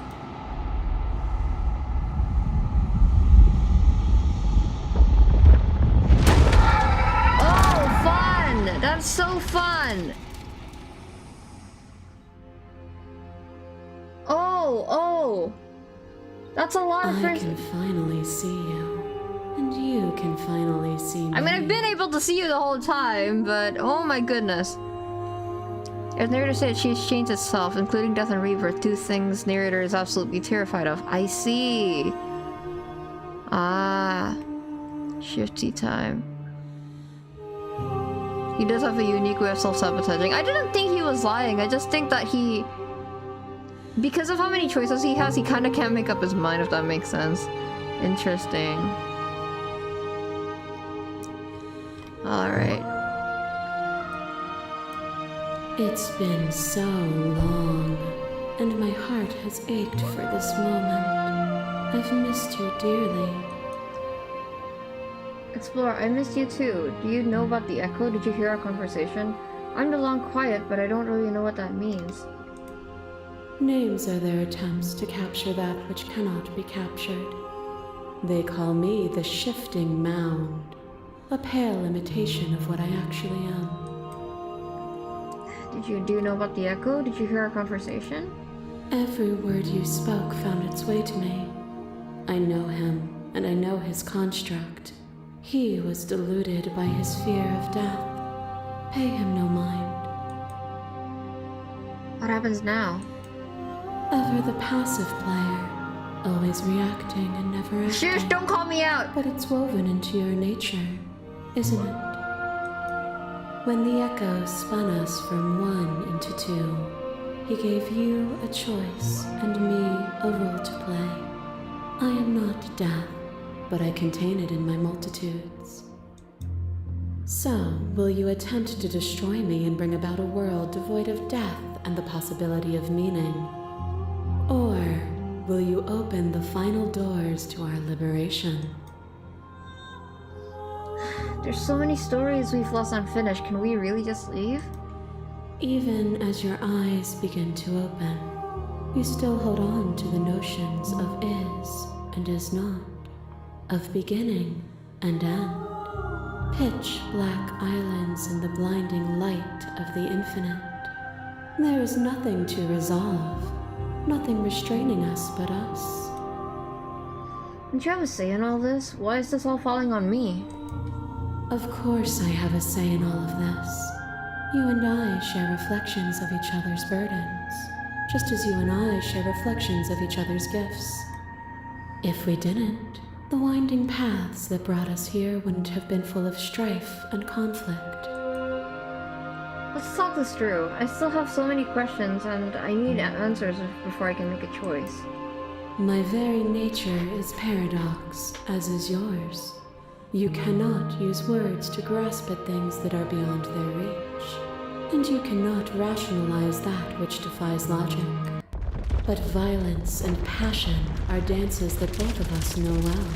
Oh, fun! That's so fun! Oh! That's a lot of I can finally see you. And you can finally see me. I mean, I've been able to see you the whole time, but oh my goodness. As narrator said, she's changed itself, including death and rebirth, two things narrator is absolutely terrified of. I see. Ah. Shifty time. He does have a unique way of self-sabotaging. I didn't think he was lying. I just think that he... Because of how many choices he has, he kind of can't make up his mind, if that makes sense. Interesting. Alright. It's been so long, and my heart has ached for this moment. I've missed you dearly. Explorer, I missed you too. Do you know about the echo? Did you hear our conversation? I'm the long quiet, but I don't really know what that means. Names are their attempts to capture that which cannot be captured. They call me the shifting mound, a pale imitation of what I actually am. Do you know about the echo? Did you hear our conversation? Every word you spoke found its way to me. I know him, and I know his construct. He was deluded by his fear of death. Pay him no mind. What happens now? Ever the passive player, always reacting and never acting. Shush, don't call me out! But it's woven into your nature, isn't it? When the echo spun us from one into two, he gave you a choice and me a role to play. I am not death, but I contain it in my multitudes. So, will you attempt to destroy me and bring about a world devoid of death and the possibility of meaning? Or will you open the final doors to our liberation? There's so many stories we've left unfinished. Can we really just leave? Even as your eyes begin to open, you still hold on to the notions of is and is not, of beginning and end. Pitch black islands in the blinding light of the infinite. There is nothing to resolve, nothing restraining us but us. Don't you have a say in all this? Why is this all falling on me? Of course I have a say in all of this. You and I share reflections of each other's burdens, just as you and I share reflections of each other's gifts. If we didn't, the winding paths that brought us here wouldn't have been full of strife and conflict. Let's talk this through. I still have so many questions and I need answers before I can make a choice. My very nature is paradox, as is yours. You cannot use words to grasp at things that are beyond their reach. And you cannot rationalize that which defies logic. But violence and passion are dances that both of us know well.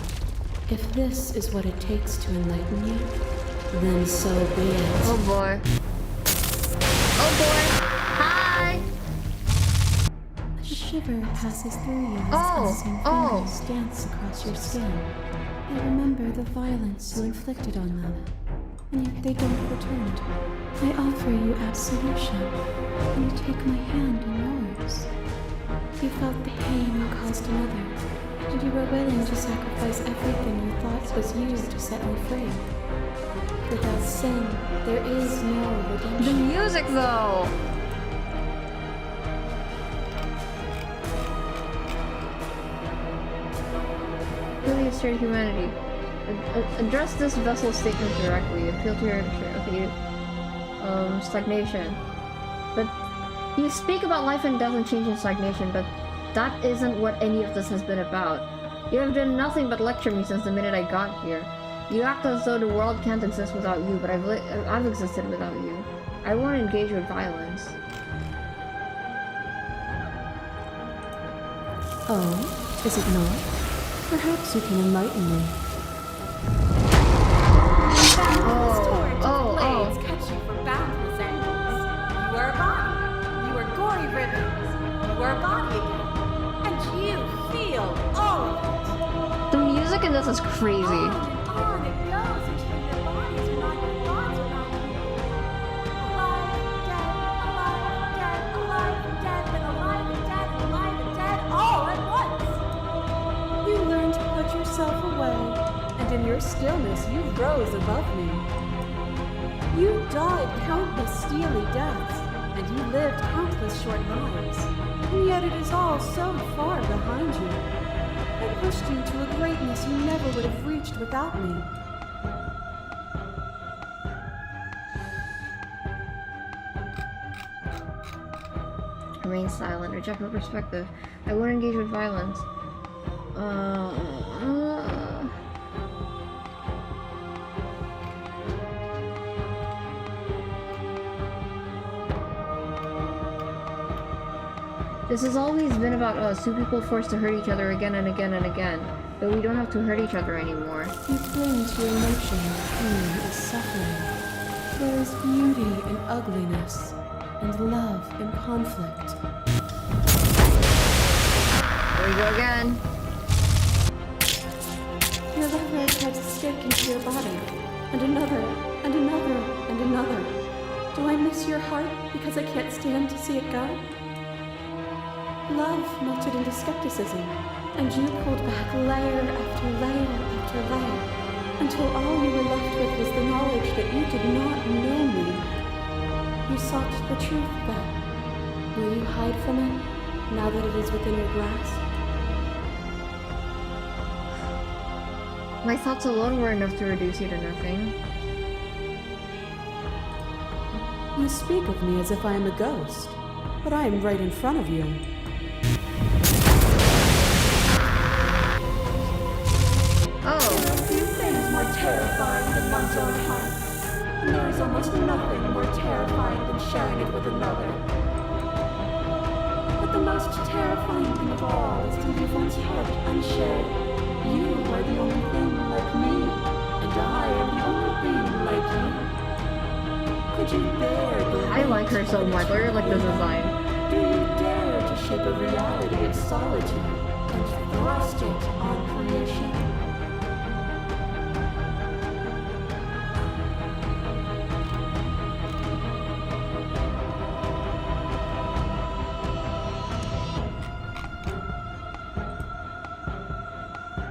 If this is what it takes to enlighten you, then so be it. Oh boy. Oh boy! Hi! A shiver passes through you as Oh, unseen fingers dance across your skin. They remember the violence you inflicted on them, and yet they don't return. I offer you absolution, and you take my hand in yours. You felt the pain you caused another, and you were willing to sacrifice everything you thought was you to set me free. Without sin, there is no The redemption. music though! Really assert humanity. Address this vessel statement directly. Appeal to your stagnation. But you speak about life and death and change and stagnation, but that isn't what any of this has been about. You have done nothing but lecture me since the minute I got here. You act as though the world can't exist without you, but I've existed without you. I won't engage with violence. Oh, is it not? Perhaps you can enlighten me. ribbons. You are a body again. And you feel all of it. The music in this is crazy. On it goes until your bodies are not your thoughts are not you. Alive, dead, then alive and dead, all at once. You learn to put yourself away, and in your stillness you rose above me. You died countless steely deaths, and you lived countless short lives, and yet it is all so far behind you. I pushed you to a greatness you never would have reached without me. Remain silent. Reject my perspective. I won't engage with violence. This has always been about us, two people forced to hurt each other again and again and again. But we don't have to hurt each other anymore. You cling to emotion, pain is suffering. There is beauty in ugliness, and love in conflict. There we go again. Your love ray tried to stick into your body, and another, and another, and another. Do I miss your heart because I can't stand to see it go? Love melted into skepticism, and you pulled back layer after layer after layer, until all you were left with was the knowledge that you did not know me. You sought the truth then. Will you hide from it, now that it is within your grasp? My thoughts alone were enough to reduce you to nothing. You speak of me as if I am a ghost, but I am right in front of you. Oh. There are few things more terrifying than one's own heart, and there is almost nothing more terrifying than sharing it with another. But the most terrifying thing of all is to leave one's heart unshared. You are the only thing like me, and I am the only thing like you. Could you bear the I like her so much. I really like this design. Do you dare to shape a reality of solitude and thrust it on creation?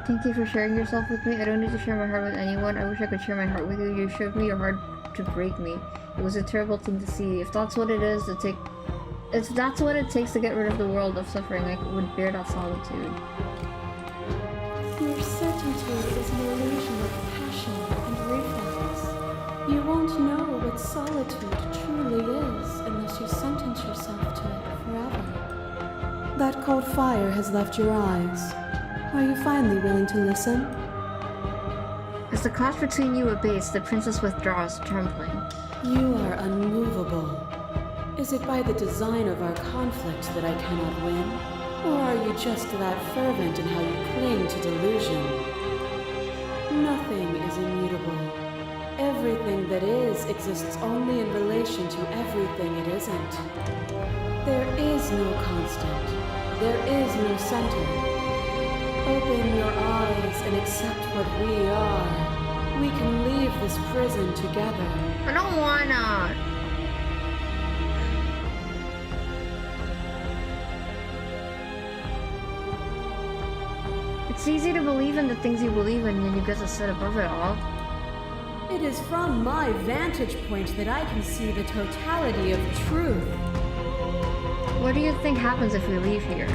Thank you for sharing yourself with me. I don't need to share my heart with anyone. I wish I could share my heart with you. You showed me your heart to break me. It was a terrible thing to see. If that's what it is to take... If that's what it takes to get rid of the world of suffering, I would bear that solitude. Your certainty is an illusion of passion and reflex. You won't know what solitude truly is unless you sentence yourself to it forever. That cold fire has left your eyes. Are you finally willing to listen? As the clouds between you abates, the princess withdraws, trembling. You are unmovable. Is it by the design of our conflict that I cannot win? Or are you just that fervent in how you cling to delusion? Nothing is immutable. Everything that is exists only in relation to everything it isn't. There is no constant. There is no center. Open your eyes and accept what we are. We can leave this prison together. I don't wanna. It's easy to believe in the things you believe in when you get to sit above it all. It is from my vantage point that I can see the totality of truth. What do you think happens if we leave here?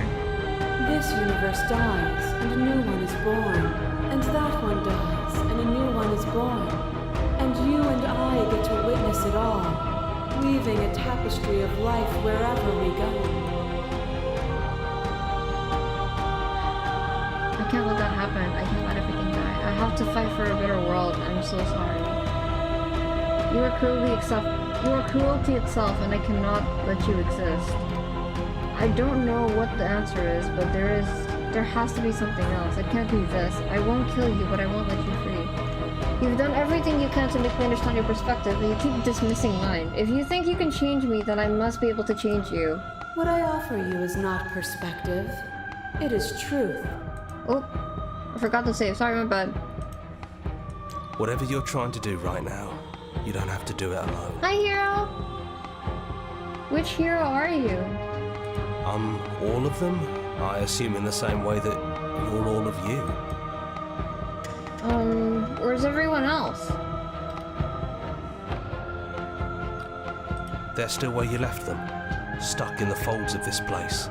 This universe dies, and a new one is born. And that one dies, and a new one is born. And you and I get to witness it all, weaving a tapestry of life wherever we go. I can't let that happen. I can't let everything die. I have to fight for a better world. I'm so sorry. You are cruelty itself, and I cannot let you exist. I don't know what the answer is, but there has to be something else. It can't be this. I won't kill you, but I won't let you free. You've done everything you can to make me understand your perspective, but you keep dismissing mine. If you think you can change me, then I must be able to change you. What I offer you is not perspective. It is truth. Oh, I forgot to save. Sorry, my bad. Whatever you're trying to do right now, you don't have to do it alone. Hi, hero. Which hero are you? I'm all of them, I assume, in the same way that you're all of you. Where's everyone else? They're still where you left them, stuck in the folds of this place.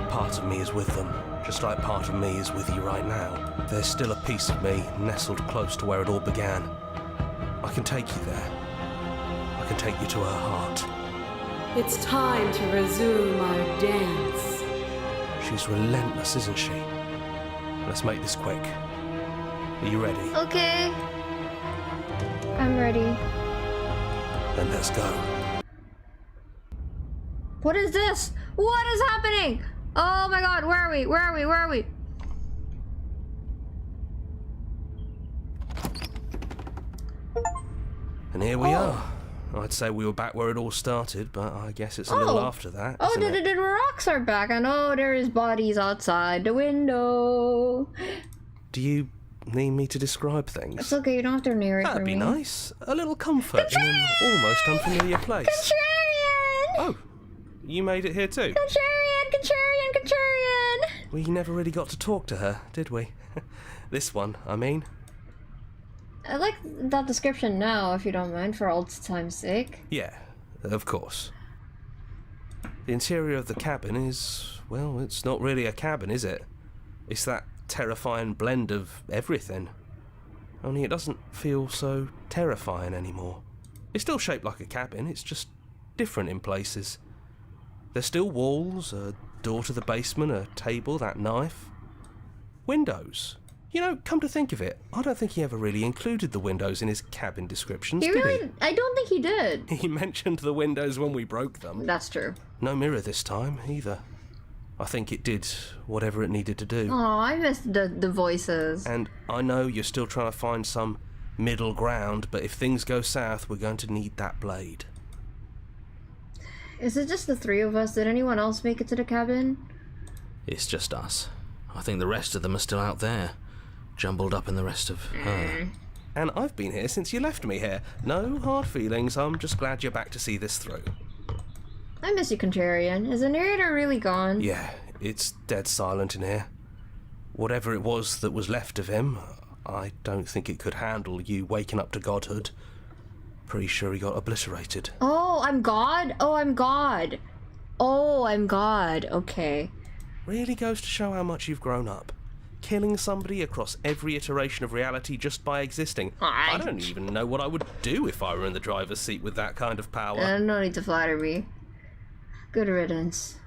Part of me is with them, just like part of me is with you right now. There's still a piece of me nestled close to where it all began. I can take you there. I can take you to her heart. It's time to resume our dance. She's relentless, isn't she? Let's make this quick. Are you ready? Okay. I'm ready. Then let's go. What is this? What is happening? Oh my god, where are we? Where are we? Where are we? And here we are. I'd say we were back where it all started, but I guess it's a little after that. Oh, isn't it? the rocks are back. I know there is bodies outside the window. Do you need me to describe things? It's okay, you don't have to narrate That'd for be me. nice. A little comfort in an almost unfamiliar place. Contrarian! Oh, you made it here too? Contrarian! We never really got to talk to her, did we? This one, I mean. I like that description now, if you don't mind, for old time's sake. Yeah, of course. The interior of the cabin is, well, it's not really a cabin, is it? It's that terrifying blend of everything. Only it doesn't feel so terrifying anymore. It's still shaped like a cabin, it's just different in places. There's still walls, a door to the basement, a table, that knife. Windows. You know, come to think of it, I don't think he ever really included the windows in his cabin descriptions, did he? I don't think he did. He mentioned the windows when we broke them. That's true. No mirror this time, either. I think it did whatever it needed to do. Oh, I missed the voices. And I know you're still trying to find some middle ground, but if things go south, we're going to need that blade. Is it just the three of us? Did anyone else make it to the cabin? It's just us. I think the rest of them are still out there, jumbled up in the rest of her. And I've been here since you left me here. No hard feelings, I'm just glad you're back to see this through. I miss you, Contrarian. Is the narrator really gone? Yeah, it's dead silent in here. Whatever it was that was left of him, I don't think it could handle you waking up to godhood. Pretty sure he got obliterated. Oh, I'm God? Oh, I'm God. Oh, I'm God. Okay. Really goes to show how much you've grown up. Killing somebody across every iteration of reality just by existing. I don't even know what I would do if I were in the driver's seat with that kind of power. No need to flatter me. Good riddance.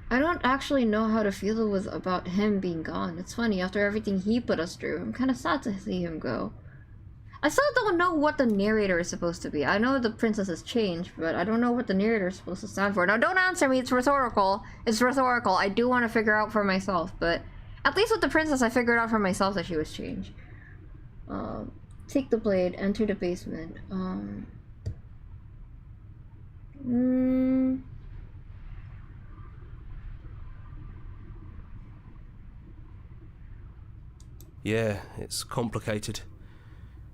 I don't actually know how to feel about him being gone. It's funny, after everything he put us through, I'm kind of sad to see him go. I still don't know what the narrator is supposed to be. I know the princess has changed, but I don't know what the narrator is supposed to stand for. Now, don't answer me, it's rhetorical. It's rhetorical. I do want to figure out for myself, but at least with the princess, I figured out for myself that she was changed. Take the blade, enter the basement. Yeah, it's complicated.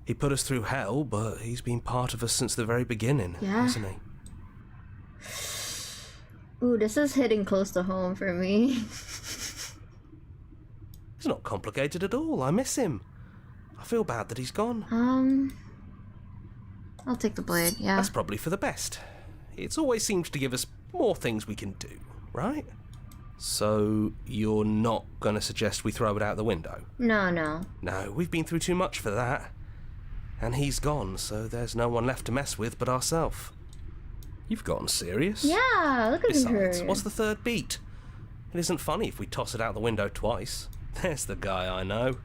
He put us through hell, but he's been part of us since the very beginning, hasn't he? Ooh, this is hitting close to home for me. It's not complicated at all. I miss him. I feel bad that he's gone. I'll take the blade, yeah. That's probably for the best. It's always seems to give us more things we can do, right? So, you're not going to suggest we throw it out the window? No. No, we've been through too much for that. And he's gone, so there's no one left to mess with but ourselves. You've gotten serious. Yeah, look at Besides, her. what's the third beat? It isn't funny if we toss it out the window twice. There's the guy I know.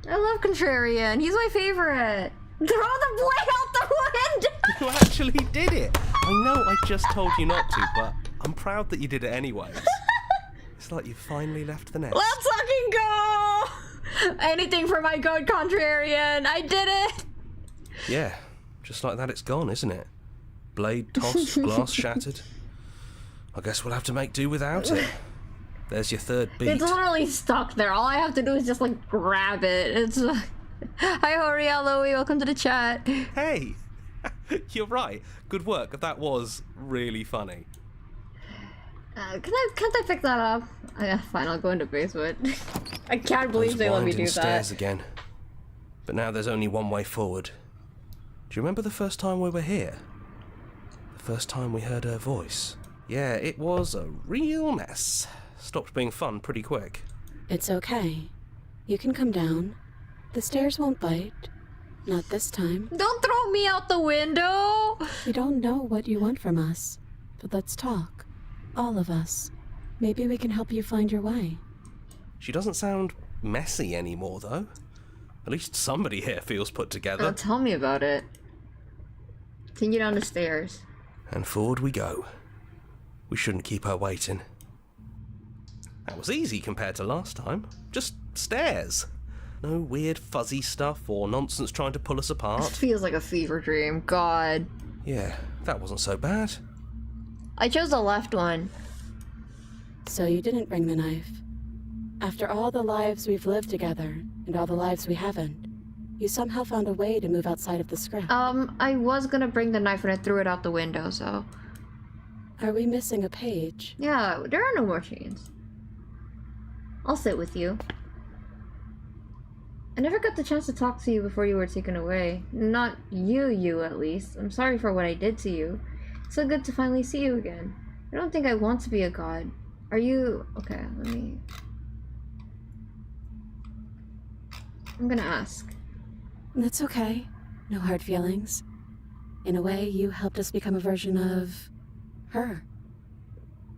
I love Contrarian. He's my favorite. Throw the blade out the window! You actually did it! I know I just told you not to, but I'm proud that you did it anyways. It's like you finally left the nest. Let's fucking go! Anything for my good Contrarian. I did it! Yeah, just like that it's gone, isn't it? Blade tossed, glass shattered. I guess we'll have to make do without it. There's your third beat. It's literally stuck there. All I have to do is just like grab it. It's Hi Horiello, welcome to the chat. Hey! You're right. Good work. That was really funny. Can't I pick that up? Yeah, fine, I'll go into basement. I can't believe they let me do winding stairs that. again. But now there's only one way forward. Do you remember the first time we were here? The first time we heard her voice? Yeah, it was a real mess. Stopped being fun pretty quick. It's okay. You can come down. The stairs won't bite. Not this time. Don't throw me out the window! We don't know what you want from us, but let's talk. All of us. Maybe we can help you find your way. She doesn't sound messy anymore, though. At least somebody here feels put together. Oh, tell me about it. Continue down the stairs. And forward we go. We shouldn't keep her waiting. That was easy compared to last time. Just stairs. No weird fuzzy stuff or nonsense trying to pull us This apart. feels like a fever dream. God. Yeah, that wasn't so bad. I chose the left one. So you didn't bring the knife. After all the lives we've lived together, and all the lives we haven't, you somehow found a way to move outside of the script. I was gonna bring the knife and I threw it out the window, so... Are we missing a page? Yeah, there are no more chains. I'll sit with you. I never got the chance to talk to you before you were taken away. Not you at least. I'm sorry for what I did to you. It's so good to finally see you again. I don't think I want to be a god. Are you... Okay, let me... I'm gonna ask. That's okay. No hard feelings. In a way, you helped us become a version of... her.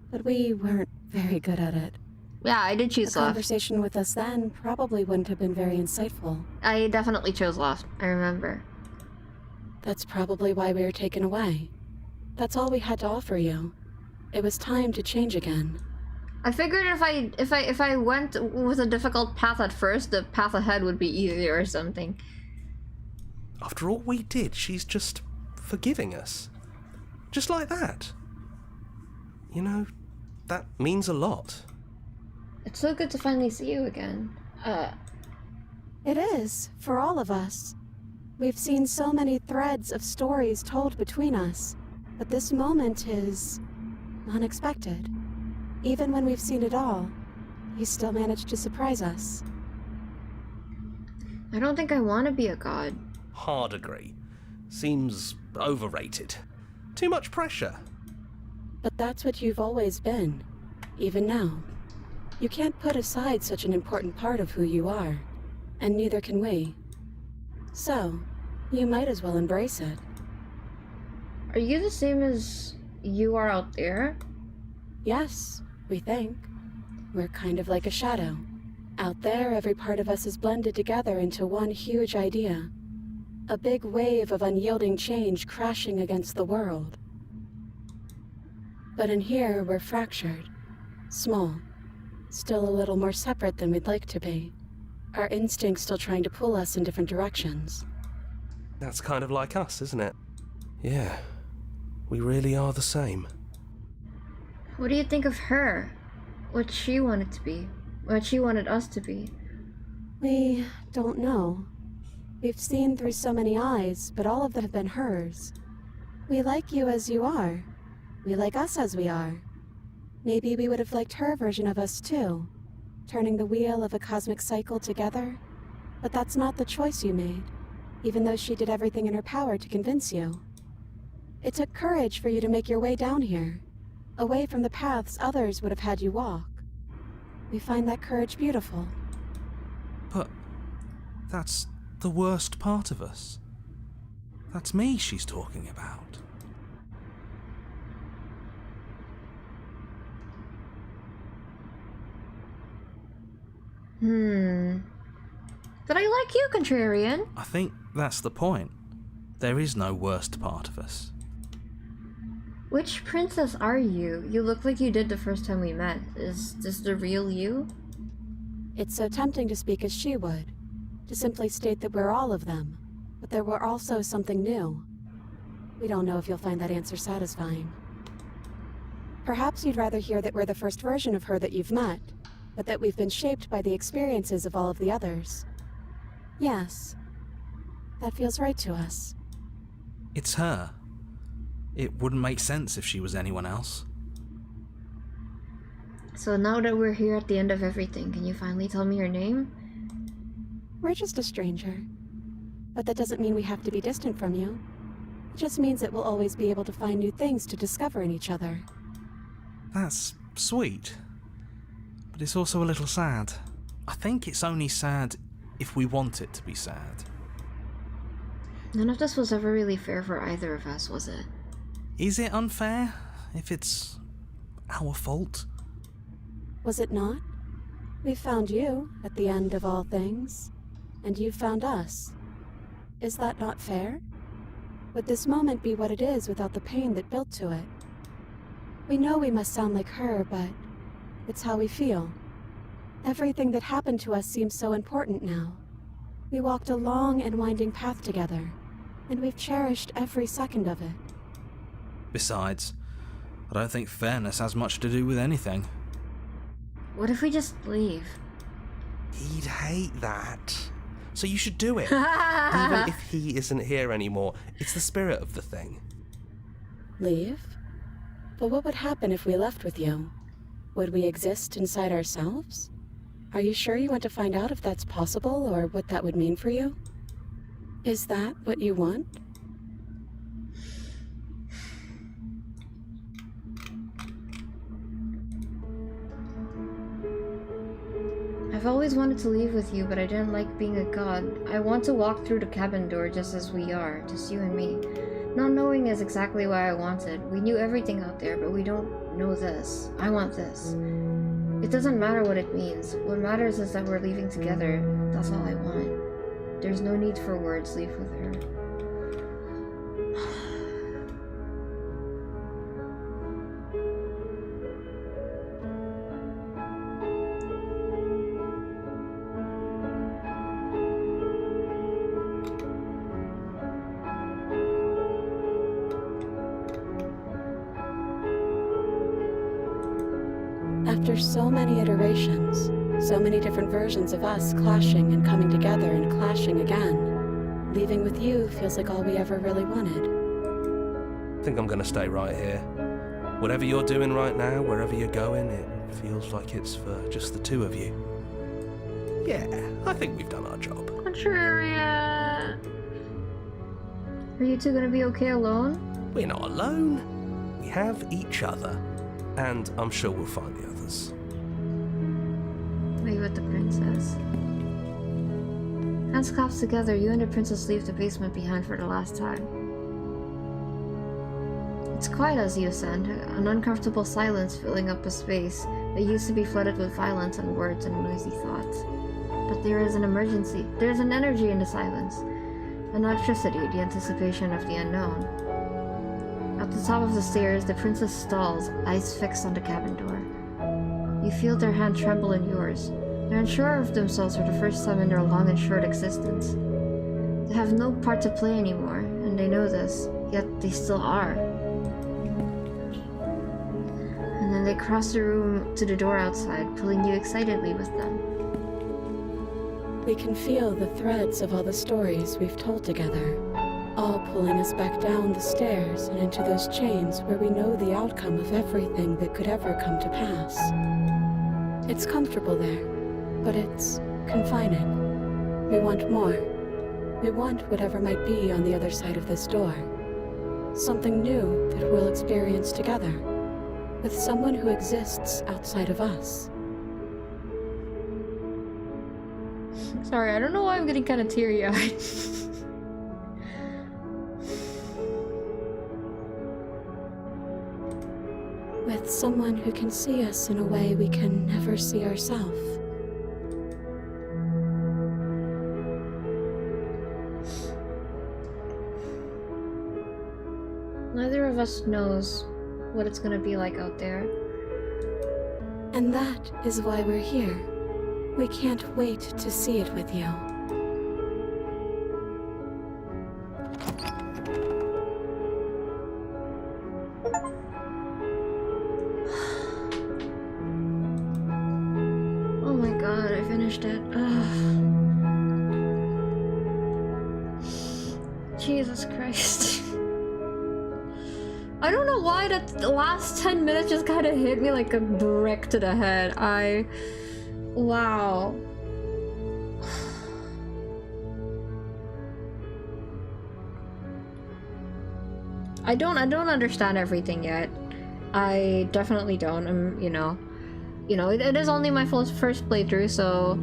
But we weren't very good at it. Yeah, I did choose A left. conversation with us then probably wouldn't have been very insightful. I definitely chose left. I remember. That's probably why we were taken away. That's all we had to offer you. It was time to change again. I figured if I went with a difficult path at first, the path ahead would be easier or something. After all we did, she's just forgiving us. Just like that. You know, that means a lot. It's so good to finally see you again. It is, for all of us. We've seen so many threads of stories told between us, but this moment is unexpected. Even when we've seen it all, you still managed to surprise us. I don't think I want to be a god. Hard agree. Seems overrated. Too much pressure. But that's what you've always been, even now. You can't put aside such an important part of who you are, and neither can we. So, you might as well embrace it. Are you the same as you are out there? Yes, we think. We're kind of like a shadow. Out there, every part of us is blended together into one huge idea. A big wave of unyielding change crashing against the world. But in here, we're fractured. Small. Still a little more separate than we'd like to be. Our instincts still trying to pull us in different directions. That's kind of like us, isn't it? Yeah. We really are the same. What do you think of her? What she wanted to be? What she wanted us to be? We don't know. We've seen through so many eyes, but all of them have been hers. We like you as you are. We like us as we are. Maybe we would have liked her version of us too, turning the wheel of a cosmic cycle together. But that's not the choice you made, even though she did everything in her power to convince you. It took courage for you to make your way down here, away from the paths others would have had you walk. We find that courage beautiful. But that's the worst part of us. That's me she's talking about. But I like you, Contrarian. I think that's the point. There is no worst part of us. Which princess are you? You look like you did the first time we met. Is this the real you? It's so tempting to speak as she would, to simply state that we're all of them, but there were also something new. We don't know if you'll find that answer satisfying. Perhaps you'd rather hear that we're the first version of her that you've met, but that we've been shaped by the experiences of all of the others. Yes, that feels right to us. It's her. It wouldn't make sense if she was anyone else. So now that we're here at the end of everything, can you finally tell me your name? We're just a stranger. But that doesn't mean we have to be distant from you. It just means that we'll always be able to find new things to discover in each other. That's sweet. But it's also a little sad. I think it's only sad if we want it to be sad. None of this was ever really fair for either of us, was it? Is it unfair if it's our fault? Was it not? We found you at the end of all things, and you found us. Is that not fair? Would this moment be what it is without the pain that built to it? We know we must sound like her, but it's how we feel. Everything that happened to us seems so important now. We walked a long and winding path together, and we've cherished every second of it. Besides, I don't think fairness has much to do with anything. What if we just leave? He'd hate that. So you should do it. Even if he isn't here anymore. It's the spirit of the thing. Leave? But what would happen if we left with you? Would we exist inside ourselves? Are you sure you want to find out if that's possible, or what that would mean for you? Is that what you want? I've always wanted to leave with you, but I didn't like being a god. I want to walk through the cabin door just as we are, just you and me. Not knowing is exactly what I wanted. We knew everything out there, but we don't know this. I want this. It doesn't matter what it means. What matters is that we're leaving together. That's all I want. There's no need for words. Leave with her. After so many iterations, so many different versions of us clashing and coming together and clashing again, leaving with you feels like all we ever really wanted. I think I'm gonna stay right here. Whatever you're doing right now, wherever you're going, it feels like it's for just the two of you. Yeah, I think we've done our job. Contraria. Are you two gonna be okay alone? We're not alone. We have each other. And I'm sure we'll find the others. Wait with the princess. Hands clasped together, you and the princess leave the basement behind for the last time. It's quiet as you ascend, an uncomfortable silence filling up a space that used to be flooded with violence and words and noisy thoughts. But there is an emergency. There is an energy in the silence. An electricity, the anticipation of the unknown. At the top of the stairs, the princess stalls, eyes fixed on the cabin door. You feel their hand tremble in yours. They're unsure of themselves for the first time in their long and short existence. They have no part to play anymore, and they know this, yet they still are. And then they cross the room to the door outside, pulling you excitedly with them. We can feel the threads of all the stories we've told together, all pulling us back down the stairs and into those chains where we know the outcome of everything that could ever come to pass. It's comfortable there, but it's confining. We want more. We want whatever might be on the other side of this door. Something new that we'll experience together, with someone who exists outside of us. Sorry, I don't know why I'm getting kind of teary-eyed. With someone who can see us in a way we can never see ourselves. Neither of us knows what it's gonna be like out there. And that is why we're here. We can't wait to see it with you. Jesus Christ. I don't know why the last 10 minutes just kind of hit me like a brick to the head. Wow. I don't understand everything yet. I definitely don't. You know, it is only my first playthrough, so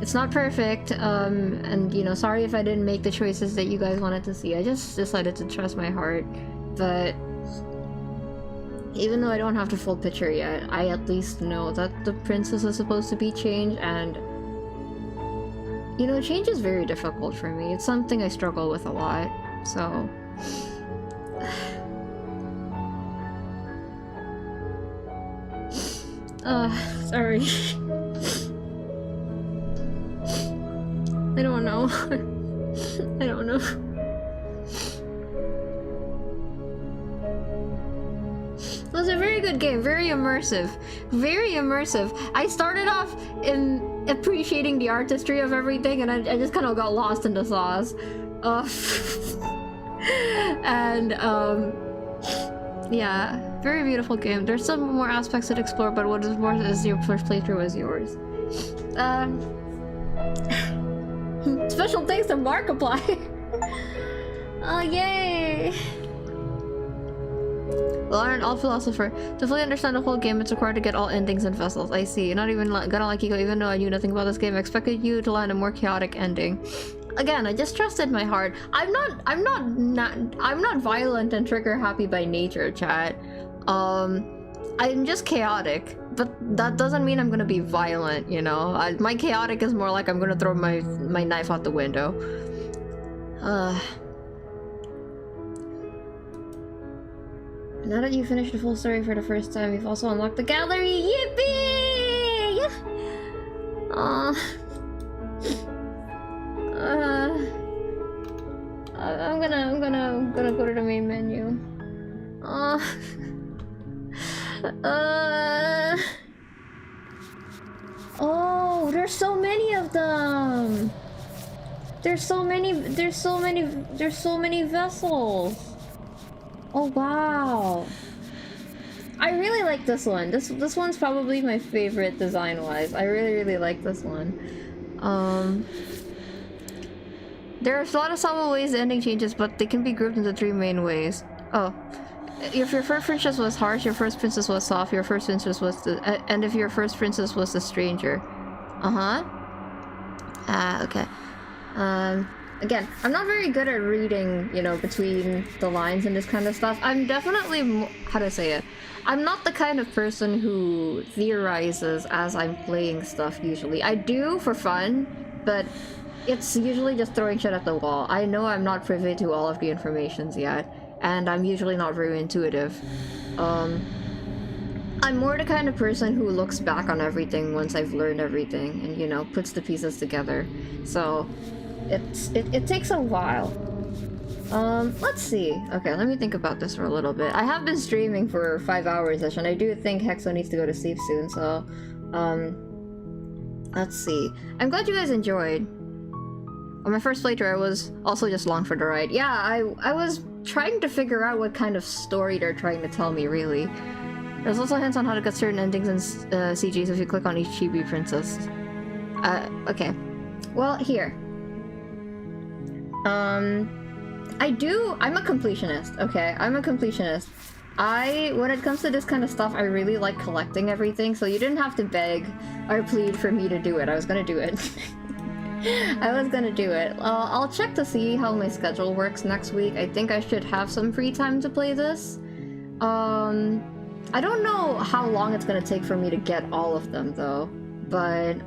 it's not perfect. And you know, sorry if I didn't make the choices that you guys wanted to see. I just decided to trust my heart. But even though I don't have the full picture yet, I at least know that the princess is supposed to be changed, and you know, change is very difficult for me. It's something I struggle with a lot. So. Sorry. I don't know. I don't know. It was a very good game, very immersive. Very immersive. I started off in appreciating the artistry of everything, and I just kind of got lost in the sauce. Yeah, very beautiful game. There's some more aspects to explore, but what is more is your first playthrough is yours. Special thanks to Markiplier. Oh, yay! Well, aren't all philosopher. To fully understand the whole game, it's required to get all endings and vessels. I see. Not even gonna like you, even though I knew nothing about this game. I expected you to land a more chaotic ending. Again, I just trusted my heart. I'm not violent and trigger happy by nature, chat. I'm just chaotic, but that doesn't mean I'm gonna be violent, you know? My chaotic is more like I'm gonna throw my knife out the window. Now that you finished the full story for the first time, you've also unlocked the gallery. Yippee! I'm gonna go to the main menu. Oh, there's so many of them. There's so many vessels. Oh wow. I really like this one. This one's probably my favorite design-wise. I really like this one. There are a lot of subtle ways the ending changes, but they can be grouped into 3 main ways. Oh. If your first princess was harsh, your first princess was soft, your first princess was and if your first princess was the stranger. Okay. Again, I'm not very good at reading, you know, between the lines and this kind of stuff. I'm definitely, how to say it? I'm not the kind of person who theorizes as I'm playing stuff usually. I do for fun, but it's usually just throwing shit at the wall. I know I'm not privy to all of the informations yet, and I'm usually not very intuitive. I'm more the kind of person who looks back on everything once I've learned everything and, you know, puts the pieces together. So, it takes a while. Let's see. Okay, let me think about this for a little bit. I have been streaming for 5 hours-ish, and I do think Hexo needs to go to sleep soon, so, let's see. I'm glad you guys enjoyed. On my first playthrough, I was also just along for the ride. Yeah, I was trying to figure out what kind of story they're trying to tell me, really. There's also hints on how to get certain endings in CGs if you click on each chibi princess. Okay. Well, here. I'm a completionist, okay? I'm a completionist. When it comes to this kind of stuff, I really like collecting everything, so you didn't have to beg or plead for me to do it. I was gonna do it. I was gonna do it. I'll check to see how my schedule works next week. I think I should have some free time to play this. I don't know how long it's gonna take for me to get all of them, though. But,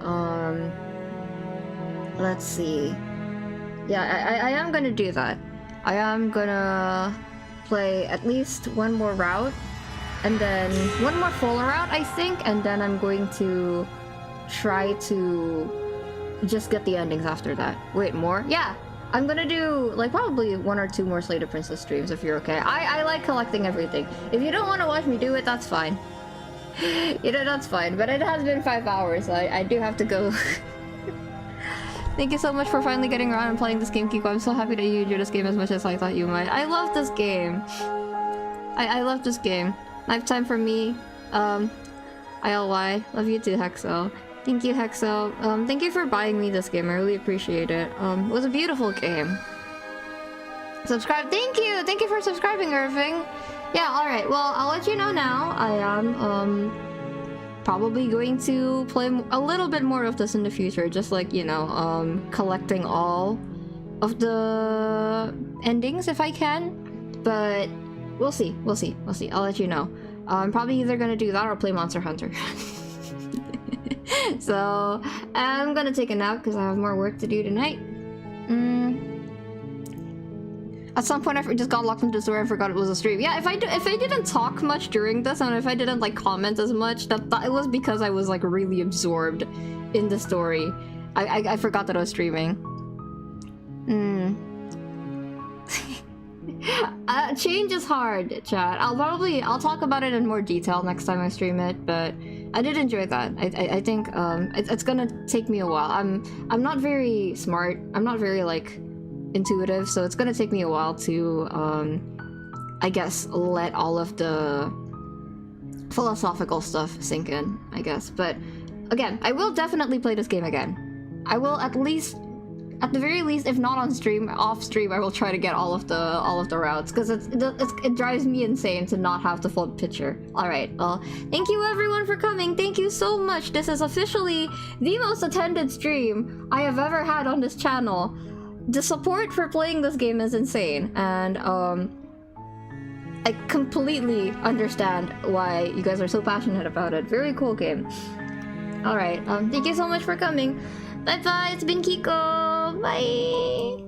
let's see. Yeah, I am gonna do that. I am gonna play at least one more route, and then one more full route, I think, and then I'm going to try to just get the endings after that. Wait, more? Yeah! I'm gonna do, like, probably 1 or 2 more Slay the Princess streams if you're okay. I like collecting everything. If you don't want to watch me do it, that's fine. You know, that's fine. But it has been 5 hours, so I do have to go... Thank you so much for finally getting around and playing this game, Kiko. I'm so happy that you enjoyed this game as much as I thought you might. I love this game. I love this game. Lifetime for me. ILY. Love you too, Hexo. Thank you, Hexo. Thank you for buying me this game. I really appreciate it. It was a beautiful game. Subscribe. Thank you! Thank you for subscribing, Irving. Yeah, alright. Well, I'll let you know now. I am, probably going to play a little bit more of this in the future. Just like, you know, collecting all of the endings if I can. But we'll see. We'll see. We'll see. I'll let you know. I'm probably either gonna do that or play Monster Hunter. So, I'm gonna take a nap because I have more work to do tonight. At some point, I just got locked into the story and forgot it was a stream. Yeah, if I didn't talk much during this, and if I didn't like comment as much, that it was because I was like really absorbed in the story. I forgot that I was streaming. Change is hard, chat. I'll talk about it in more detail next time I stream it, but I did enjoy that. I think it's gonna take me a while. I'm not very smart. I'm not very like intuitive, so it's gonna take me a while to I guess let all of the philosophical stuff sink in, I guess. But again, I will definitely play this game again. I will at the very least, if not on stream, off stream, I will try to get all of the routes, because it drives me insane to not have the full picture. All right, well, thank you everyone for coming. Thank you so much. This is officially the most attended stream I have ever had on this channel. The support for playing this game is insane, and I completely understand why you guys are so passionate about it. Very cool game. All right, thank you so much for coming. Bye bye. It's been Kiko. Bye.